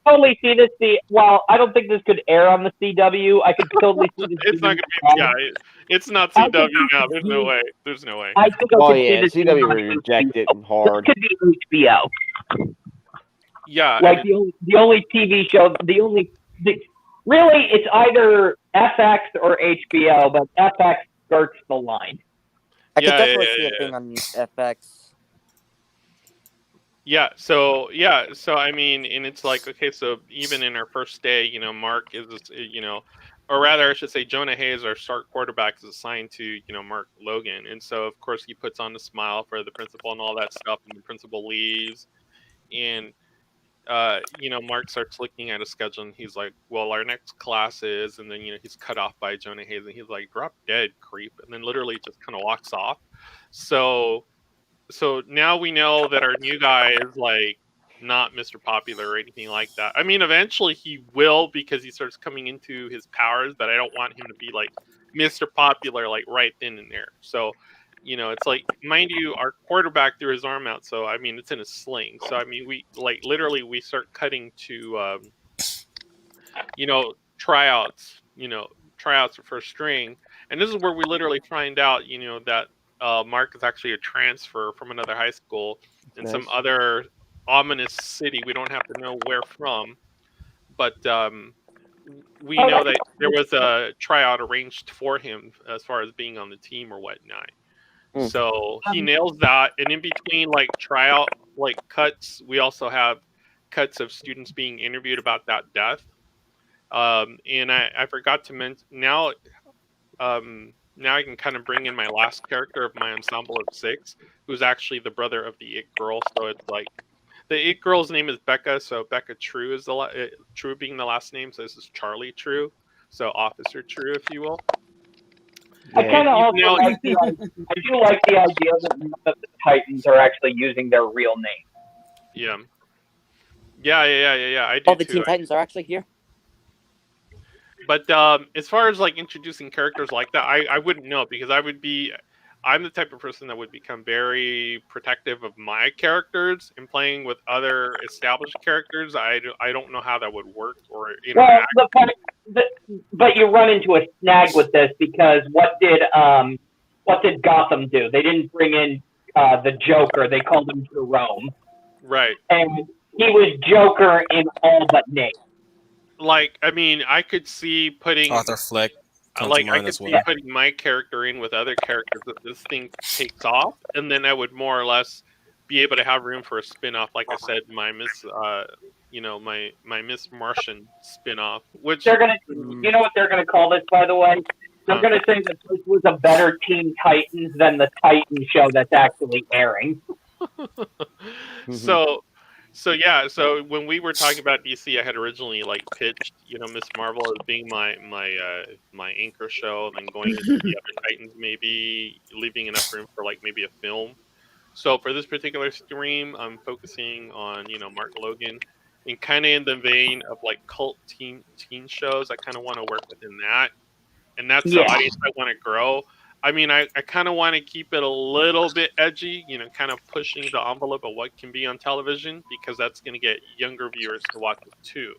Totally see this. Well, I don't think this could air on the CW. I could totally see this. it's not going to be it's not CW now. There's no way. There's no way. I think I Oh could see yeah, this CW being on would reject it HBO. hard. This could be HBO. Yeah, Like and the only TV show, really, it's either FX or HBO, but FX skirts the line. I could Yeah, definitely yeah, see it yeah. being on FX. So I mean, and it's like, okay, so even in our first day, you know, Mark is, you know, or rather I should say Jonah Hayes, our start quarterback, is assigned to, you know, Mark Logan, and so of course he puts on a smile for the principal and all that stuff, and the principal leaves, and you know, Mark starts looking at his schedule, and he's like, well, our next class is, and then, you know, he's cut off by Jonah Hayes, and he's like, drop dead, creep, and then literally just kind of walks off. So now we know that our new guy is like not Mr. Popular or anything like that. I mean, eventually he will, because he starts coming into his powers, but I don't want him to be like Mr. Popular like right then and there. So, you know, it's like, mind you, our quarterback threw his arm out, so I mean, it's in a sling. So I mean, we like literally we start cutting to you know, tryouts for first string, and this is where we literally find out, you know, that Mark is actually a transfer from another high school in some Nice. other ominous city. We don't have to know where from, but we know that there was a tryout arranged for him as far as being on the team or whatnot. So he nails that, and in between like tryout like cuts, we also have cuts of students being interviewed about that death. And I forgot to mention now. Now I can kind of bring in my last character of my ensemble of 6, who's actually the brother of the It Girl. So it's like the It Girl's name is Becca, so Becca True is True being the last name. So this is Charlie True, so Officer True, if you will. I kind of also now, like the I do like the idea that none of the Titans are actually using their real name. Yeah. I do All the too. Teen Titans are actually here. But as far as like introducing characters like that, I wouldn't know, because I'm the type of person that would become very protective of my characters, and playing with other established characters, I don't know how that would work or interact. Well, but you run into a snag with this, because what did Gotham do? They didn't bring in the Joker. They called him Jerome. Right. And he was Joker in all but name. Like, I mean, I could see putting Arthur Fleck. like I could see putting my character in with other characters that this thing takes off, and then I would more or less be able to have room for a spin-off. Like I said, my Miss my Miss Martian spin-off, which they're gonna, you know what they're gonna call this, by the way? They're gonna say that this was a better Teen Titans than the Titan show that's actually airing. So when we were talking about DC, I had originally like pitched, you know, Miss Marvel as being my anchor show, then going into the other Titans, maybe leaving enough room for like maybe a film. So for this particular stream, I'm focusing on, you know, Mark Logan, and kind of in the vein of like cult teen shows. I kind of want to work within that, and that's the audience I want to grow. I mean, I kind of want to keep it a little bit edgy, you know, kind of pushing the envelope of what can be on television, because that's going to get younger viewers to watch it too.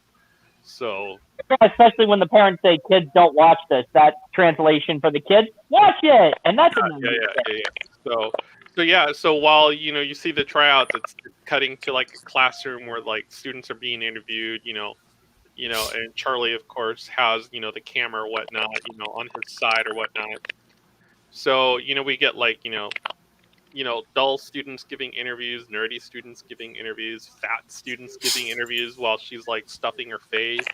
So, especially when the parents say kids don't watch this, that translation for the kids, watch it, and that's So while, you know, you see the tryouts, it's cutting to like a classroom where like students are being interviewed, you know, and Charlie, of course, has, you know, the camera or whatnot, you know, on his side or whatnot. So, you know, we get like, you know, dull students giving interviews, nerdy students giving interviews, fat students giving interviews while she's like stuffing her face.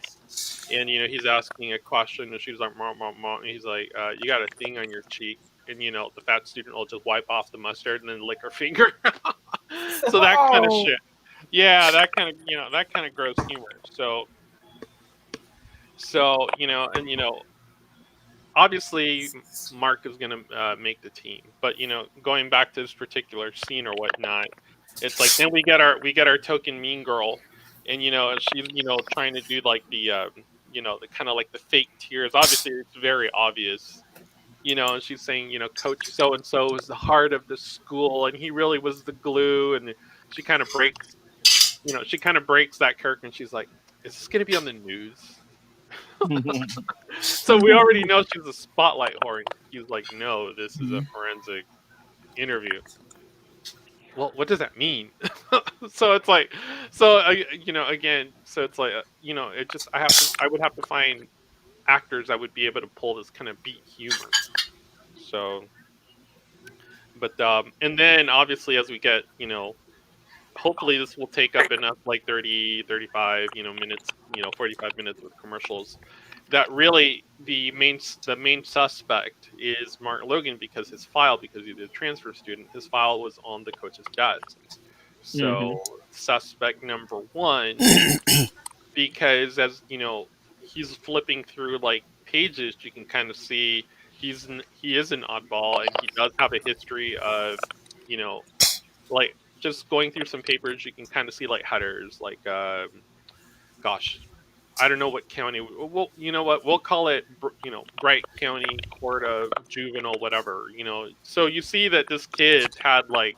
And he's asking a question, and she's like, "Mom, mom, mom." And he's like, "You got a thing on your cheek." And the fat student will just wipe off the mustard and then lick her finger. So that kind of shit. Yeah, that kind of gross humor. So obviously Mark is gonna make the team, but going back to this particular scene or whatnot, it's like then we get our token mean girl, and she's trying to do like the the kind of like the fake tears. Obviously, it's very obvious. And she's saying, Coach so and so is the heart of the school, and he really was the glue. And she kind of breaks, that character, and she's like, "Is this gonna be on the news?" So we already know she's a spotlight whore. And he's like, "No, this is a forensic interview." Well, what does that mean? So it's like, again, so it's like, it just I would have to find actors that would be able to pull this kind of beat humor. So, but and then obviously as we get, hopefully this will take up enough like 30, 35, minutes, 45 minutes with commercials, that really the main suspect is Mark Logan, because he's a transfer student, his file was on the coach's desk. So suspect number one, because as he's flipping through like pages, you can kind of see he is an oddball, and he does have a history of like just going through some papers. You can kind of see like headers like gosh, I don't know what county. Well, you know what? We'll call it, Bright County Court of Juvenile, whatever. So you see that this kid had like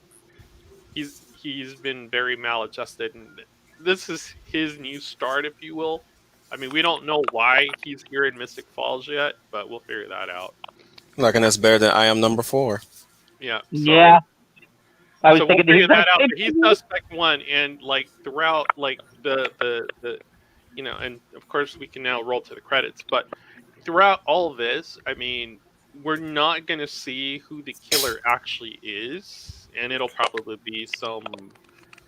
he's been very maladjusted, and this is his new start, if you will. I mean, we don't know why he's here in Mystic Falls yet, but we'll figure that out. I reckon that's better than I Am Number 4. Yeah. Yeah. I was So thinking we'll figure that out. But he's suspect one, and like throughout like the and of course we can now roll to the credits, but throughout all this, I mean, we're not going to see who the killer actually is, and it'll probably be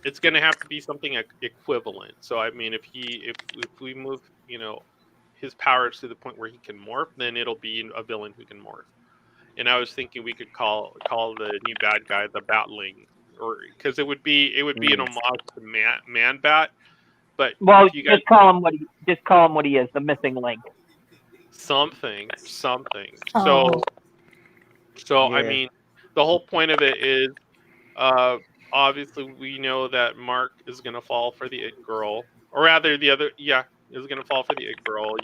it's going to have to be something equivalent. So I mean, if we move, his powers to the point where he can morph, then it'll be a villain who can morph. And I was thinking we could call the new bad guy the Batling, or because it would be an homage to Man Bat. But well, you guys, just call him what he is, the missing link. Something. Oh. So I mean, the whole point of it is, obviously we know that Mark is gonna fall for the it girl, or rather is gonna fall for the it girl,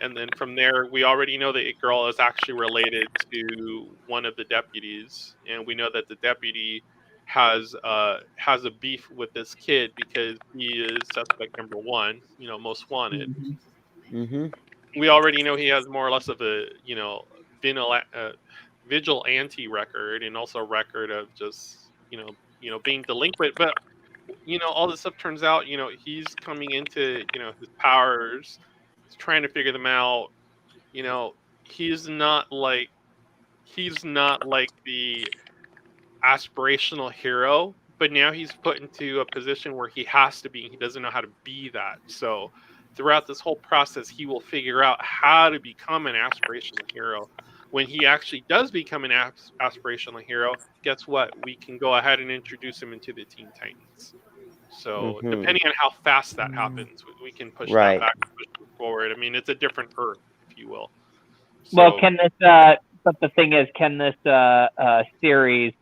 and then from there we already know the it girl is actually related to one of the deputies, and we know that the deputy has a beef with this kid because he is suspect number one, most wanted. We already know he has more or less of a vigilante record, and also a record of just being delinquent. But all this stuff turns out he's coming into his powers, he's trying to figure them out. He's not like the aspirational hero, but now he's put into a position where he has to be. He doesn't know how to be that. So throughout this whole process, he will figure out how to become an aspirational hero. When he actually does become an aspirational hero, guess what? We can go ahead and introduce him into the Teen Titans. So depending on how fast that happens, we can push that back, push it forward. I mean, it's a different Earth, if you will. So, well, can this? But the thing is, can this series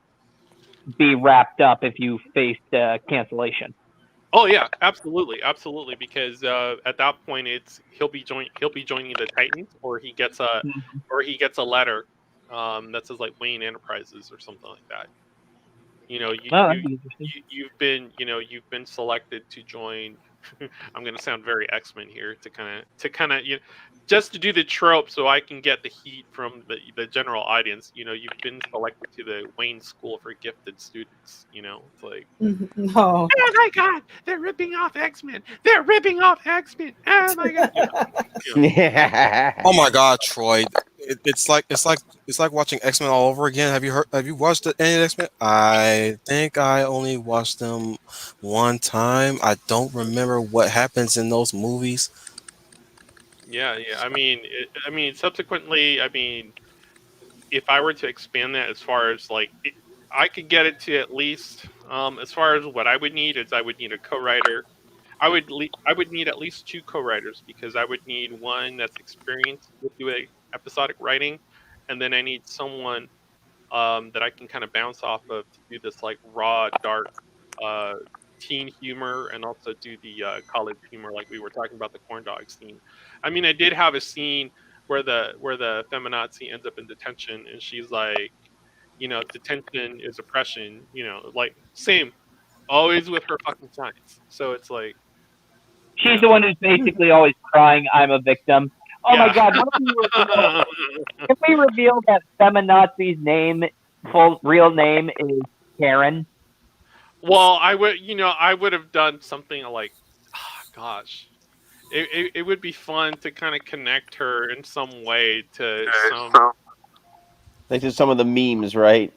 be wrapped up if you faced cancellation? Oh yeah, absolutely, because at that point he'll be joining the Titans, or he gets a letter that says like Wayne Enterprises or something like that. You've been selected to join. I'm going to sound very X-Men here to kind of just to do the trope, so I can get the heat from the general audience. You've been selected to the Wayne School for Gifted Students. It's like, No. oh my God, they're ripping off X-Men. They're ripping off X-Men. Oh my God. Oh my God, Troy! it's like watching X-Men all over again. Have you watched any of X-Men? I think I only watched them one time. I don't remember what happens in those movies. Yeah, yeah. I mean, subsequently, I mean, if I were to expand that as far as like, I could get it to at least, as far as what I would need is I would need a co-writer. I would need at least two co-writers because I would need one that's experienced with doing episodic writing, and then I need someone that I can kind of bounce off of to do this like raw, dark, uh, teen humor, and also do the college humor, like we were talking about the corn dog scene. I mean, I did have a scene where the feminazi ends up in detention, and she's like, you know, detention is oppression. You know, like same, always with her fucking signs. So it's like, you She's know, the one who's basically always crying, "I'm a victim." Oh my yeah. God! What if we reveal? If we reveal that feminazi's name, full real name is Karen? Well, I would, you know, I would have done something like, gosh, it would be fun to kind of connect her in some way to some, Like there's some of the memes, right?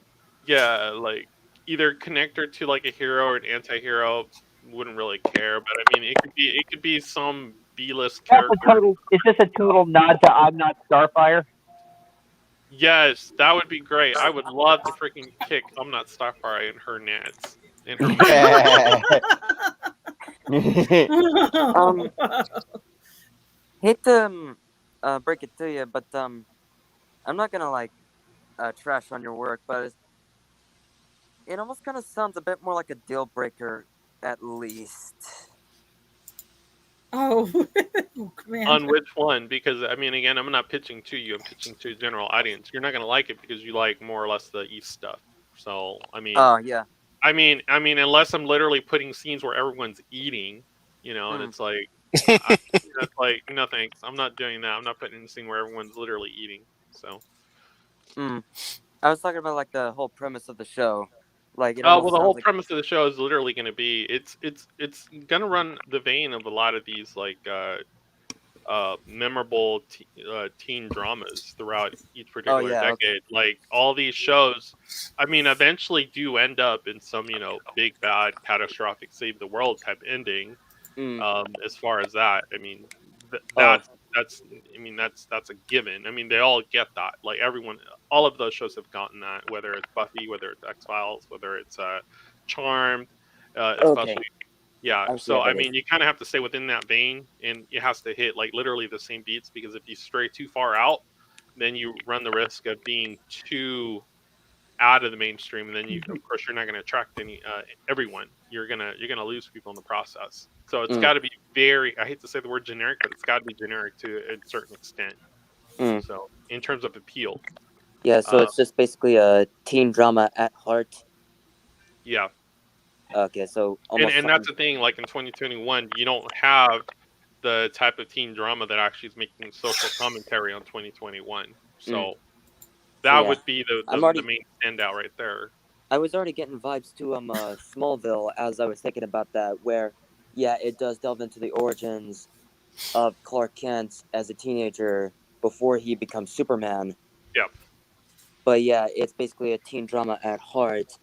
yeah, like either connect her to like a hero or an anti-hero. Wouldn't really care, but I mean, it could be some B-list That's a character. total. Is this a total nod to "I'm Not Starfire"? Yes, that would be great. I would love to freaking kick I'm Not Starfire in her nats, in her Hate to break it to you, but I'm not gonna like trash on your work, but it almost kind of sounds a bit more like a deal breaker, at least. Oh, man. On which one? Because I mean, again, I'm not pitching to you. I'm pitching to a general audience. You're not gonna like it because you like more or less the East stuff. So Oh yeah. I mean, unless I'm literally putting scenes where everyone's eating, you know, and it's like, it's like, no thanks. I'm not doing that. I'm not putting in a scene where everyone's literally eating. So. I was talking about like the whole premise of the show. Like it Well, almost the whole sounds like premise of the show is literally going to be it's going to run the vein of a lot of these like memorable teen dramas throughout each particular yeah, decade. okay. Like all these shows, I mean, eventually do end up in some, you know, big bad catastrophic save the world type ending. As far as that, I mean, that's I mean that's a given. I mean, they all get that. Like everyone, all of those shows have gotten that. Whether it's Buffy, whether it's X Files, whether it's Charmed, Okay. especially. Yeah, I see so how I that is. mean, you kind of have to stay within that vein, and it has to hit like literally the same beats because if you stray too far out, then you run the risk of being too out of the mainstream, and then you, of course, you're not going to attract everyone. You're gonna lose people in the process. So it's got to be very. I hate to say the word generic, but it's got to be generic to a certain extent. So in terms of appeal. Yeah, so it's just basically a teen drama at heart. Yeah. Okay, so almost. And that's the thing. Like in 2021, you don't have the type of teen drama that actually is making social commentary on 2021. So that would be the main standout right there. I was already getting vibes to Smallville as I was thinking about that, where it does delve into the origins of Clark Kent as a teenager before he becomes Superman. Yep. But yeah, it's basically a teen drama at heart,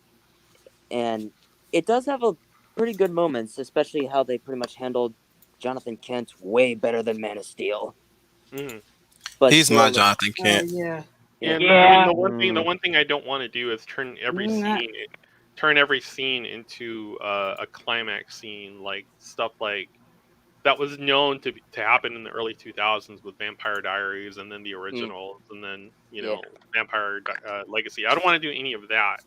and it does have a pretty good moments, especially how they pretty much handled Jonathan Kent way better than Man of Steel. But he's my Jonathan Kent. Yeah. And the one thing I don't want to do is turn every scene into a climax scene, like stuff like that was known to happen in the early 2000s with Vampire Diaries and then the originals and then Vampire Legacy. I don't want to do any of that.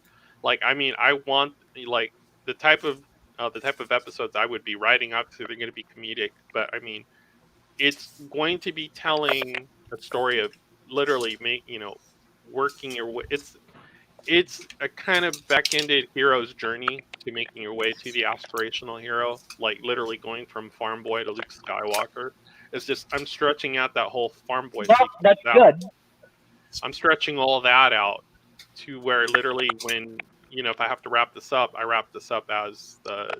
Like, I mean, I want like the type of episodes I would be writing up to. They're going to be comedic, but I mean, it's going to be telling a story of literally working your way. It's a kind of back-ended hero's journey to making your way to the aspirational hero, like literally going from farm boy to Luke Skywalker. It's just I'm stretching out that whole farm boy. That's good. I'm stretching all that out to where literally when if I have to wrap this up, I wrap this up as the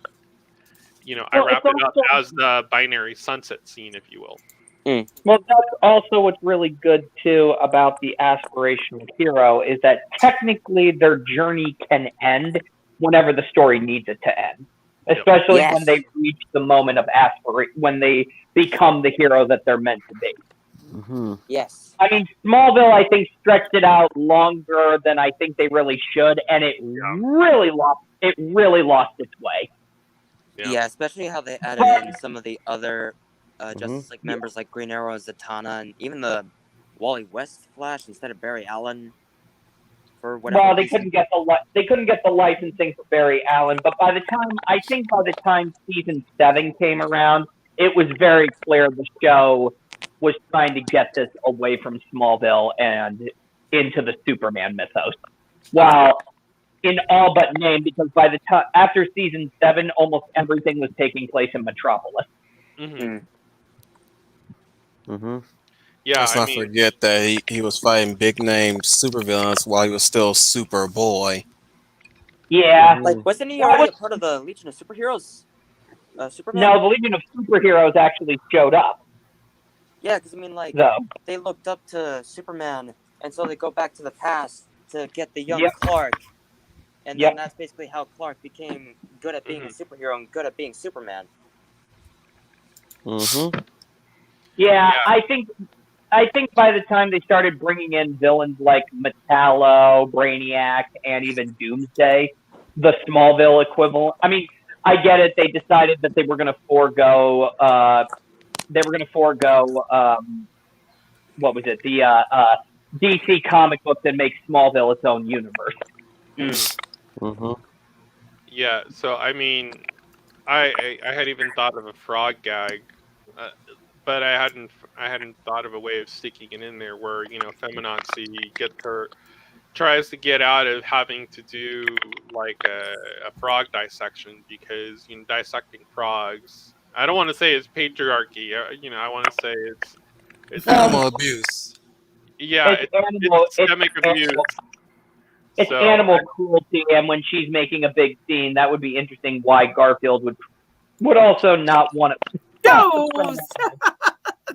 I wrap it up as the binary sunset scene, if you will. Well, that's also what's really good too about the aspirational hero is that technically their journey can end whenever the story needs it to end. Especially when Yes. they reach the moment of when they become the hero that they're meant to be. Mm-hmm. Yes. I mean, Smallville, I think, stretched it out longer than I think they really should, and it really lost its way. Yeah, especially how they added in some of the other Justice League members like Green Arrow, Zatanna, and even the Wally West Flash instead of Barry Allen. For whatever Well, they reason. couldn't get the licensing for Barry Allen, but by the time season 7 came around, it was very clear the show was trying to get this away from Smallville and into the Superman mythos. While in all but name, because by the time after season 7, almost everything was taking place in Metropolis. Yeah, Let's not forget that he was fighting big name supervillains while he was still Superboy. Yeah. Like, wasn't he already a part of the Legion of Superheroes? Superman? No, the Legion of Superheroes actually showed up. Yeah, because I mean, like, they looked up to Superman, and so they go back to the past to get the young Clark. And then that's basically how Clark became good at being a superhero and good at being Superman. Yeah, I think by the time they started bringing in villains like Metallo, Brainiac, and even Doomsday, the Smallville equivalent. I mean, I get it. They decided that they were going to forego. What was it? The DC comic books and make Smallville its own universe. Yeah. So I mean, I had even thought of a frog gag. But I hadn't thought of a way of sticking it in there where feminazi tries to get out of having to do like a frog dissection because dissecting frogs. I don't want to say it's patriarchy. I want to say it's animal abuse. Yeah, it's systemic abuse. It's animal cruelty, and when she's making a big scene, that would be interesting. Why Garfield would also not want to.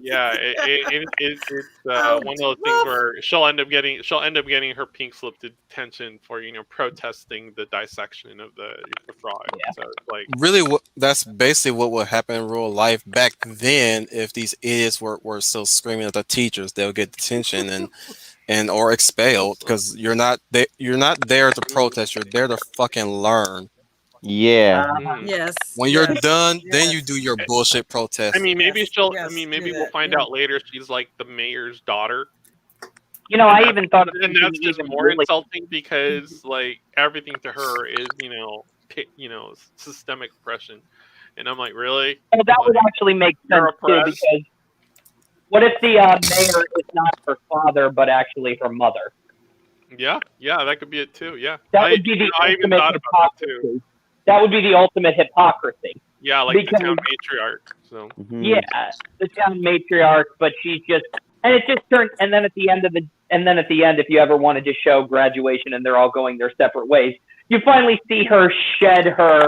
Yeah, it's one of those things where she'll end up getting her pink slip detention for protesting the dissection of the frog. So it's like really, that's basically what would happen in real life back then. If these idiots were still screaming at the teachers, they'll get detention and or expelled because you're not there to protest. You're there to fucking learn. Yeah. Yes. When you're done, then you do your bullshit protest. I mean, maybe maybe we'll find out later she's like the mayor's daughter. I even thought, and that's just more insulting because like everything to her is systemic oppression, and I'm like, really? Well, that would actually make sense too, because what if the mayor is not her father but actually her mother? Yeah, that could be it too. Yeah, that would be the ultimate hypocrisy. That would be the ultimate hypocrisy. Yeah, like the town matriarch. So yeah, the town matriarch, but she's just, and it just turned. And then at the end, if you ever wanted to show graduation and they're all going their separate ways, you finally see her shed her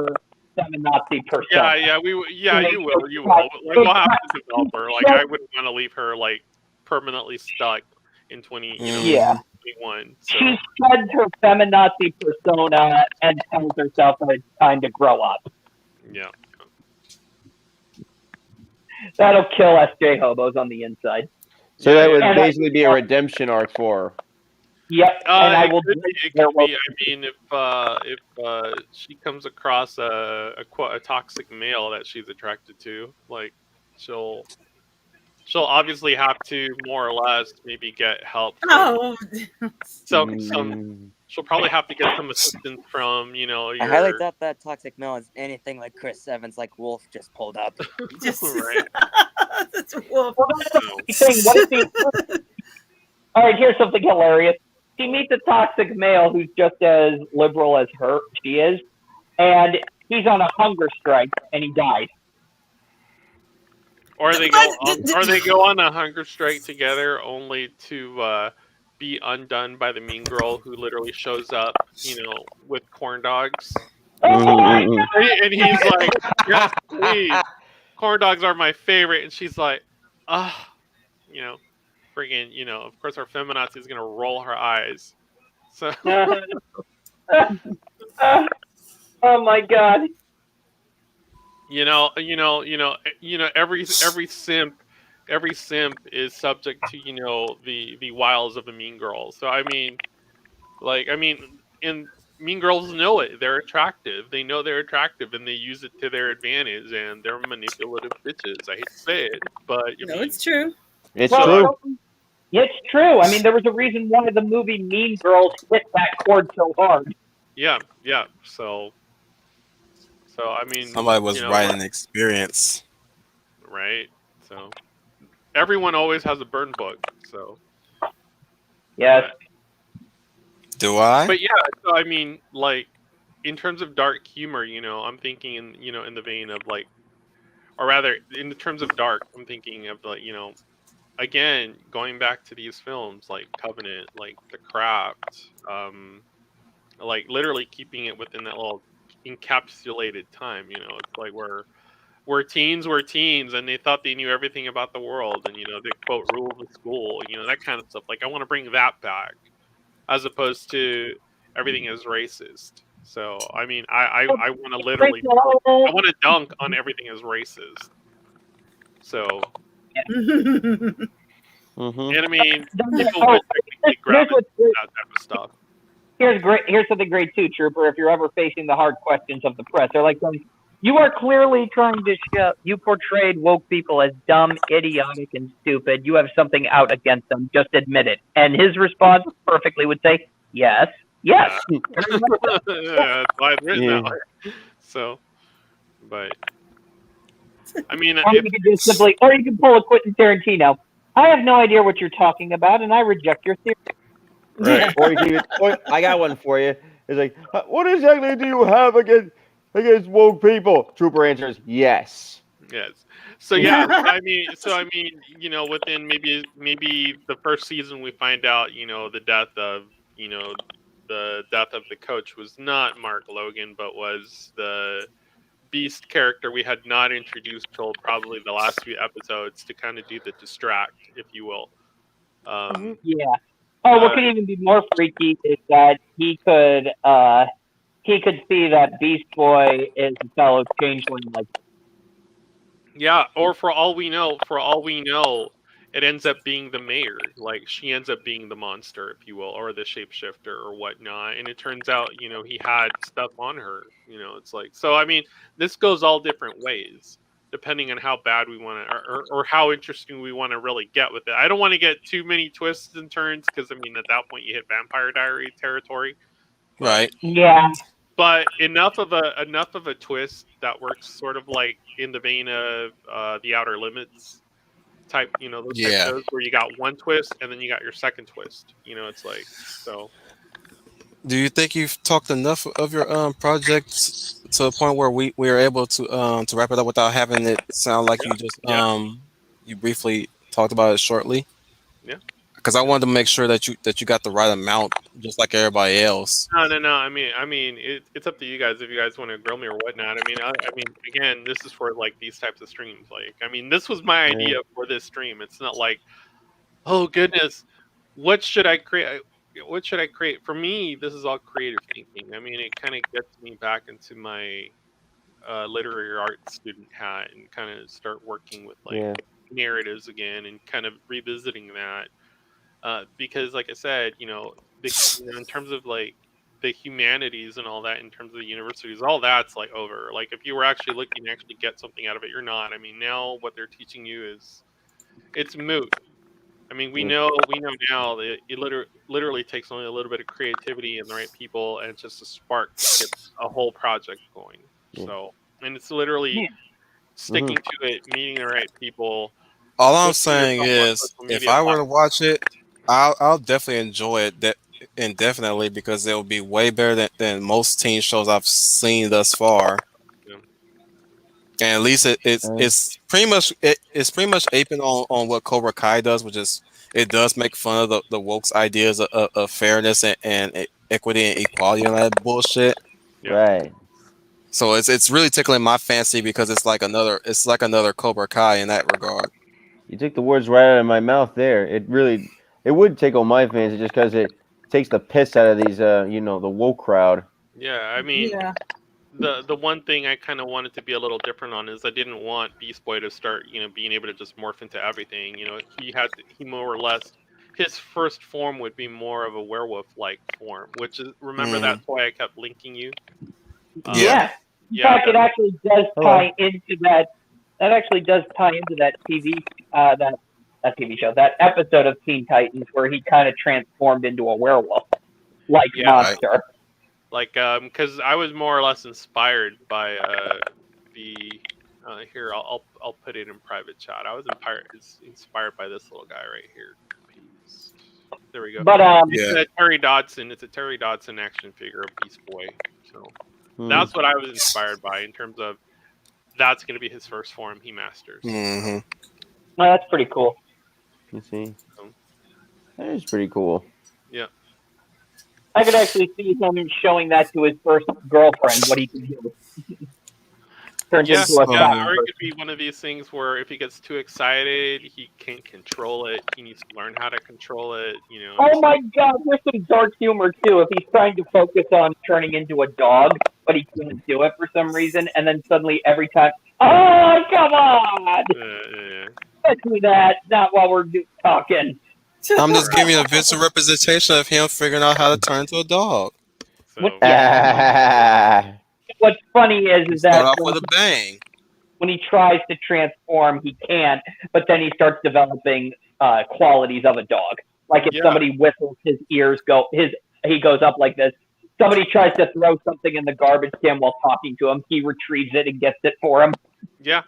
feminazi persona. You will. Like, we'll have to develop her. Like, I wouldn't want to leave her like permanently stuck in 2021. So. She sheds her feminazi persona and tells herself that it's time to grow up. Yeah. That'll kill SJ hobos on the inside. So that would basically be a redemption arc for her. Yep. And I will. It could be. I mean, if she comes across a toxic male that she's attracted to, like she'll obviously have to more or less maybe get help. She'll probably have to get some assistance from I highly doubt that toxic male is anything like Chris Evans, like Wolf just pulled up. Right. That's Wolf. All right, here's something hilarious. She meets a toxic male who's just as liberal as she is, and he's on a hunger strike, and he dies. Or they go on a hunger strike together, only to be undone by the mean girl who literally shows up, with corn dogs. And he's like, "Yes, please. Corn dogs are my favorite." And she's like, you know, friggin', of course our feminazi is gonna roll her eyes. So Oh my god. every simp is subject to the wiles of a mean girl. So and mean girls know it. They're attractive. They know they're attractive, and they use it to their advantage. And they're manipulative bitches. I hate to say it, but No, it's true. It's Well, true. it's true. I mean, there was a reason why the movie Mean Girls hit that chord so hard. yeah. So I mean, Somebody was writing experience. right? So everyone always has a burn book. So Yes. Do I? but yeah. So I mean, like in terms of dark humor, I'm thinking in the vein of like, or rather, in the terms of dark, I'm thinking of like again going back to these films like Covenant, like The Craft, like literally keeping it within that little encapsulated time. It's like where teens were teens and they thought they knew everything about the world, and they quote rule the school, that kind of stuff. Like I want to bring that back as opposed to everything is racist. So I mean, I want to literally, I want to dunk on everything is racist. So Mm-hmm. and I mean, people would technically gravitate to that type of stuff. Here's something great too, Trooper. If you're ever facing the hard questions of the press, they're like, you are clearly trying to show you portrayed woke people as dumb, idiotic, and stupid. You have something out against them. Just admit it. And his response perfectly would say, yes. Yeah, that's why it's written that way. So, but I mean, or you can just simply, or you can pull a Quentin Tarantino. I have no idea what you're talking about, and I reject your theory. Right. Or I got one for you. It's like, what exactly do you have against woke people? Trooper answers, yes. Yes. So yeah, I mean, within maybe the first season we find out, the death of the coach was not Mark Logan, but was the Beast character we had not introduced till probably the last few episodes to kind of do the distract, if you will. Yeah. Oh, what could even be more freaky is that he could see that Beast Boy is a fellow changeling. Like, yeah, or for all we know, it ends up being the mayor. Like she ends up being the monster, if you will, or the shapeshifter or whatnot. And it turns out, he had stuff on her. It's like, so. I mean, this goes all different ways depending on how bad we want to, or how interesting we want to really get with it. I don't want to get too many twists and turns because I mean, at that point, you hit Vampire Diary territory. Right. Yeah. But enough of a twist that works sort of like in the vein of The Outer Limits type, those type shows where you got one twist and then you got your second twist. It's like, so. Do you think you've talked enough of your projects to a point where we are able to wrap it up without having it sound like you just you briefly talked about it shortly? Yeah. Because I wanted to make sure that you got the right amount, just like everybody else. No. I mean, it's up to you guys if you guys want to grill me or whatnot. I mean, again, this is for like these types of streams. Like, I mean, this was my idea for this stream. It's not like, oh goodness, what should I create? What should I create? For me, this is all creative thinking. I mean, it kind of gets me back into my literary arts student hat and kind of start working with like narratives again and kind of revisiting that. Because, like I said, in terms of like the humanities and all that, in terms of the universities, all that's like over. Like, if you were actually looking to actually get something out of it, you're not. I mean, now what they're teaching you it's moot. I mean, we know now that it literally takes only a little bit of creativity and the right people, and just a spark to get a whole project going. So, and it's literally sticking to it, meeting the right people. All I'm saying is, if I were to watch it, I'll definitely enjoy it indefinitely because it will be way better than most teen shows I've seen thus far. Yeah. And at least it's pretty much aping on what Cobra Kai does, which is it does make fun of the woke's ideas of fairness and equity and equality and that bullshit. Yeah. Right. So it's really tickling my fancy because it's like another Cobra Kai in that regard. You took the words right out of my mouth there. It would tickle my fancy just because it takes the piss out of these, the woke crowd. Yeah, I mean, Yeah. the one thing I kind of wanted to be a little different on is I didn't want Beast Boy to start, being able to just morph into everything. He more or less, his first form would be more of a werewolf-like form, which is, remember, that's why I kept linking you. Yeah. Yes. In Yeah, fact, it actually does Hello. tie into that. That actually does tie into that that TV show, that episode of Teen Titans where he kind of transformed into a werewolf-like Yeah. monster. Like, because I was more or less inspired by the. Here, I'll put it in private chat. I was inspired by this little guy right here. Paste. There we go. But It's Yeah. a Terry Dodson. It's a Terry Dodson action figure of Beast Boy. So that's what I was inspired by in terms of that's going to be his first form he masters. Mm-hmm. well, that's pretty cool. You see, So, that is pretty cool. yeah. I could actually see him showing that to his first girlfriend, what he can do. Turns Yeah, into a yeah, fat or it person. could be one of these things where if he gets too excited, he can't control it. He needs to learn how to control it. Oh my god, there's some dark humor too. If he's trying to focus on turning into a dog, but he can't do it for some reason, and then suddenly every time, oh, come on! Let's do that, not while we're talking. I'm just giving you a visual representation of him figuring out how to turn into a dog. So, What's funny is Start that off with a bang. when he tries to transform, he can't, but then he starts developing qualities of a dog. Like if somebody whistles, his ears he goes up like this. Somebody tries to throw something in the garbage can while talking to him, he retrieves it and gets it for him. Yeah,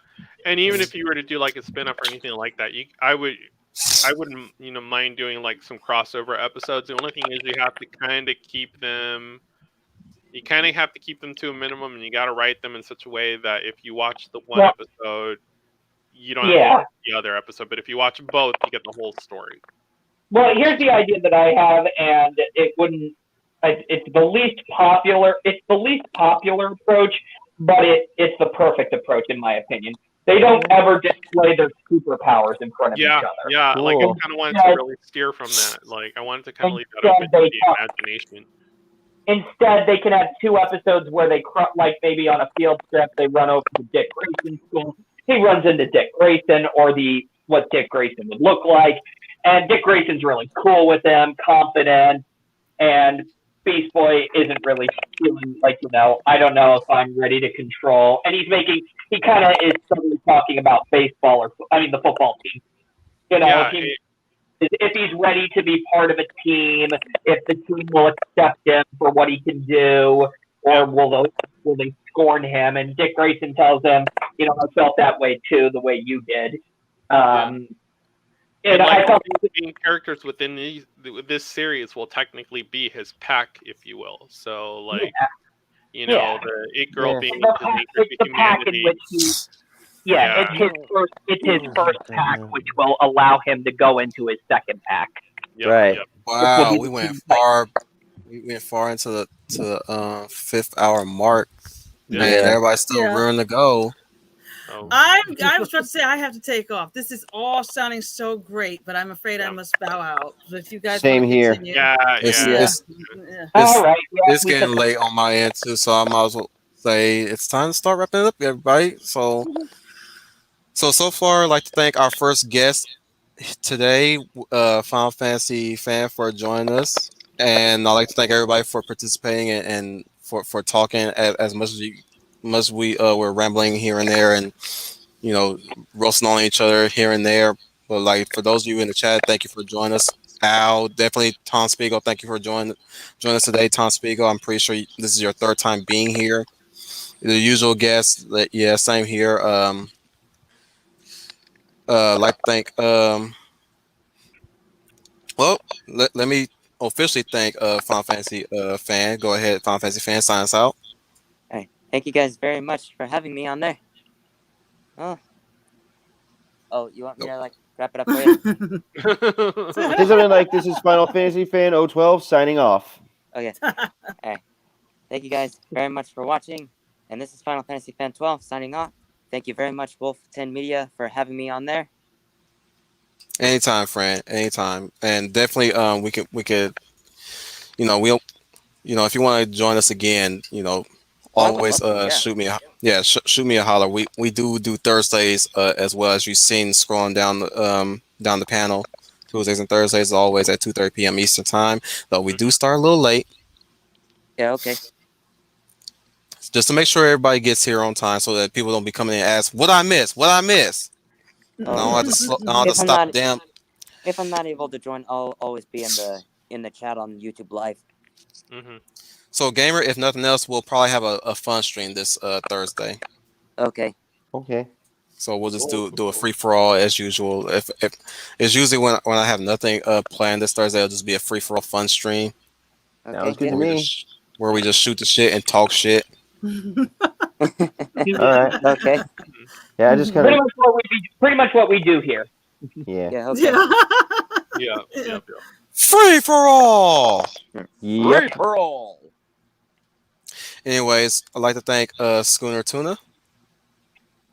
and even if you were to do like a spin-off or anything like that, I wouldn't mind doing like some crossover episodes. The only thing is you have to kind of keep them. You kind of have to keep them to a minimum, and you got to write them in such a way that if you watch the one episode, you don't have to watch the other episode. But if you watch both, you get the whole story. Well, here's the idea that I have, and it wouldn't. It's the least popular. It's the least popular approach, but it's the perfect approach in my opinion. They don't ever display their superpowers in front of each other. Yeah. Cool. Like I kind of wanted to really steer from that. Like I wanted to kind of leave that open to the imagination. Instead, they can have 2 episodes where they, like maybe on a field trip, they run over to Dick Grayson's school. He runs into Dick Grayson, or what Dick Grayson would look like. And Dick Grayson's really cool with him, confident, and Beast Boy isn't really feeling like, I don't know if I'm ready to control. And he kind of is suddenly talking about baseball, the football team. If he's ready to be part of a team, if the team will accept him for what he can do, or will they scorn him? And Dick Grayson tells him, I felt that way too, the way you did. And I thought being characters within this series will technically be his pack, if you will. So, like, the It Girl being the pack in which it's his first pack, which will allow him to go into his second pack. Right. Wow, we went far. We went far into the 5th hour mark. Man, everybody's still rearing to go. I was about to say I have to take off. This is all sounding so great, but I'm afraid I must bow out. So if you guys Same want to here. continue, It's getting late on my end too, so I might as well say it's time to start wrapping it up, everybody. So far, I'd like to thank our first guest today, Final Fantasy fan, for joining us, and I'd like to thank everybody for participating and for talking as much as we were rambling here and there and roasting on each other here and there. But like for those of you in the chat, thank you for joining us. Al, definitely Tom Spiegel, thank you for joining us today, Tom Spiegel. I'm pretty sure this is your 3rd time being here. The usual guests, same here. Like to thank let me officially thank Final Fantasy fan. Go ahead, Final Fantasy fan, sign us out. Hey, thank you guys very much for having me on there. Oh, you want me to wrap it up for you? Say something like, this is Final Fantasy fan 012 signing off. Okay. All right. Thank you guys very much for watching, and this is Final Fantasy fan 12 signing off. Thank you very much, Wolf 10 Media, for having me on there. Anytime, friend. Anytime, and definitely, we could, we'll, if you want to join us again, Oh, I would always love to. Yeah. shoot me, shoot me a holler. We do Thursdays as well, as you've seen scrolling down the panel. Tuesdays and Thursdays always at 2:30 p.m. Eastern time. Though we do start a little late, Yeah. Okay. just to make sure everybody gets here on time, so that people don't be coming in and ask, "What I miss? What I miss?" And I don't have to I don't have to If I'm stop not the damn. if I'm not able to join, I'll always be in the chat on YouTube Live. Hmm. So, gamer, if nothing else, we'll probably have a fun stream this Thursday. Okay. Okay. So we'll just do a free for all as usual. If it's usually when I have nothing planned this Thursday, it'll just be a free for all fun stream Okay. Sounds good Yeah. to me. where we just shoot the shit and talk shit. All right. Okay. Yeah, I just kind Pretty of. much what we do. Pretty much what we do here. Yeah. Yeah. Okay. Yeah. Yep. Free for all. Yep. for all. Anyways, I'd like to thank Schooner Tuna.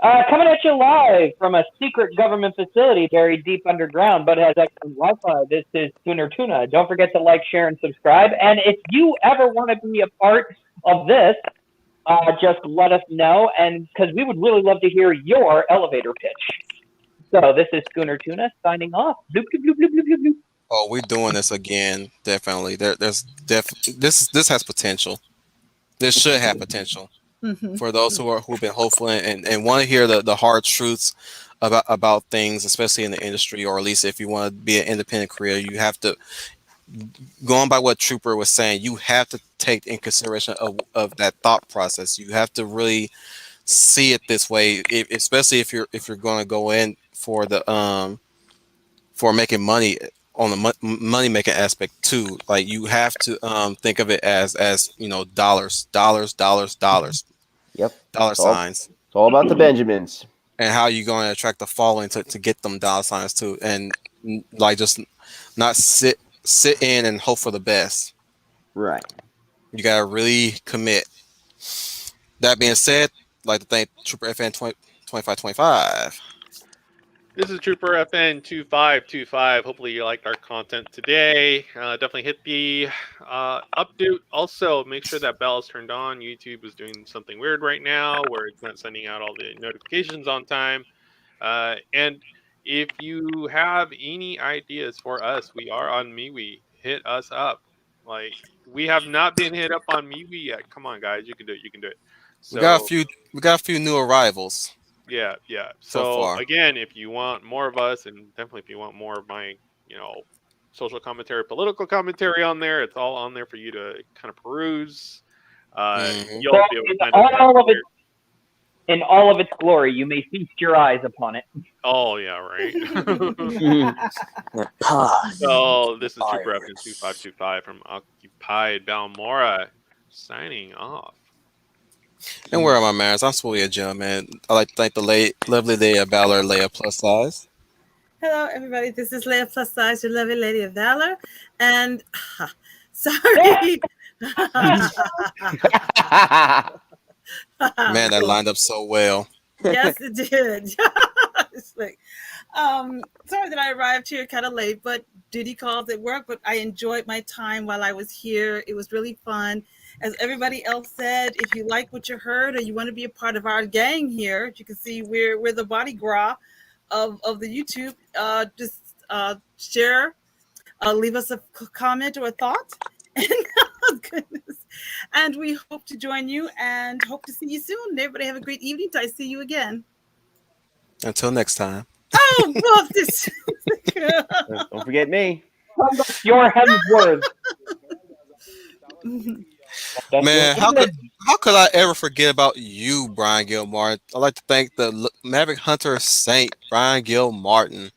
Coming at you live from a secret government facility buried deep underground, but has excellent Wi-Fi. This is Sooner Tuna. Don't forget to like, share, and subscribe. And if you ever want to be a part of this, just let us know, and because we would really love to hear your elevator pitch. So this is Schooner Tuna signing off. Bloop, bloop, bloop, bloop, bloop, bloop, bloop. Oh, we're doing this again. Definitely. This has potential. This should have potential for those who've been hopeful and want to hear the hard truths about things, especially in the industry, or at least if you want to be an independent creator, you have to, going by what Trooper was saying, you have to take in consideration of that thought process. You have to really see it this way, especially if you're going to go in for the for making money on the money making aspect too. Like, you have to think of it as dollars, Yep. dollar It's all, signs, it's all about the Benjamins. and how you're going to attract the following to get them dollar signs too, and like, just not sit in and hope for the best. Right. You gotta really commit. That being said, I'd like to thank Trooper FN 2525. This is Trooper FN 2525. Hopefully you liked our content today. Definitely hit the update. Also, make sure that bell is turned on. YouTube is doing something weird right now where it's not sending out all the notifications on time. And if you have any ideas for us, we are on MeWe. Hit us up. Like, we have not been hit up on MeWe yet. Come on, guys, you can do it. You can do it. So, We got a few new arrivals yeah. so So far. again, if you want more of us, and definitely if you want more of my, social commentary, political commentary on there, it's all on there for you to kind of peruse. You'll So be able to in find us all of there. in all of its glory, you may feast your eyes upon it. Oh yeah, right. Pause. So this is Trooper Fires. FN 2525 from Occupied Balmora, signing off. And where are my manners? I'm supposed to be a gentleman. I'd like to thank the lovely lady of Valor, Leia Plus Size. Hello, everybody. This is Leia Plus Size, your lovely lady of valor. And sorry. Man, that lined up so well. Yes, it did. It's like, sorry that I arrived here kind of late, but duty calls at work. But I enjoyed my time while I was here. It was really fun. As everybody else said, if you like what you heard or you want to be a part of our gang here, as you can see, we're the body gras of the YouTube. Just share, leave us a comment or a thought. And oh, goodness. And we hope to join you and hope to see you soon. Everybody have a great evening. Till I see you again. Until next time. Oh, well, this. Don't forget me. Your Hemsworth. Man, how could I ever forget about you, Brian Gil Martin? I'd like to thank the Maverick Hunter Saint, Brian Gil Martin.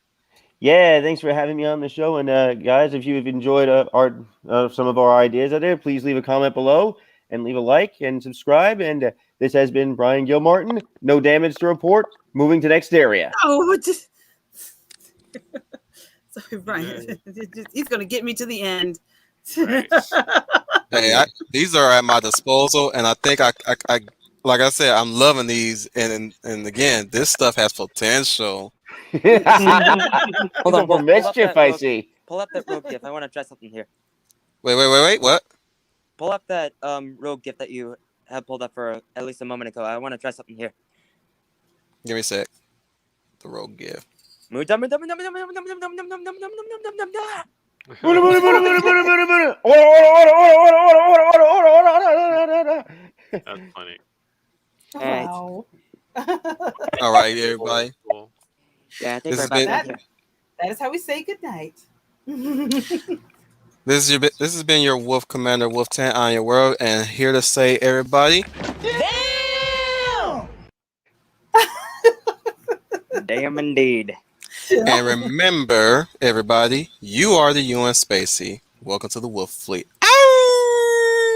Yeah, thanks for having me on the show. And guys, if you've enjoyed some of our ideas out there, please leave a comment below and leave a like and subscribe. And this has been Brian Gil Martin. No damage to report. Moving to next area. Oh, just... sorry, Brian. He's going to get me to the end. Right. Hey, these are at my disposal, and I think I like I said, I'm loving these, and again, this stuff has potential. Hold on, For mischief, I see. Pull up that rogue gift. I want to try something here. Wait. What? Pull up that rogue gift that you have pulled up for at least a moment ago. I want to try something here. Give me a sec. The rogue gift. That's funny. Wow. All right, everybody. Cool. Yeah, I think This we're has about been- done here. That is how we say goodnight. This has been your Wolf Commander Wolf Tent on your world, and here to say, everybody, Damn indeed. and remember, everybody, you are the UN Spacey. Welcome to the Wolf Fleet.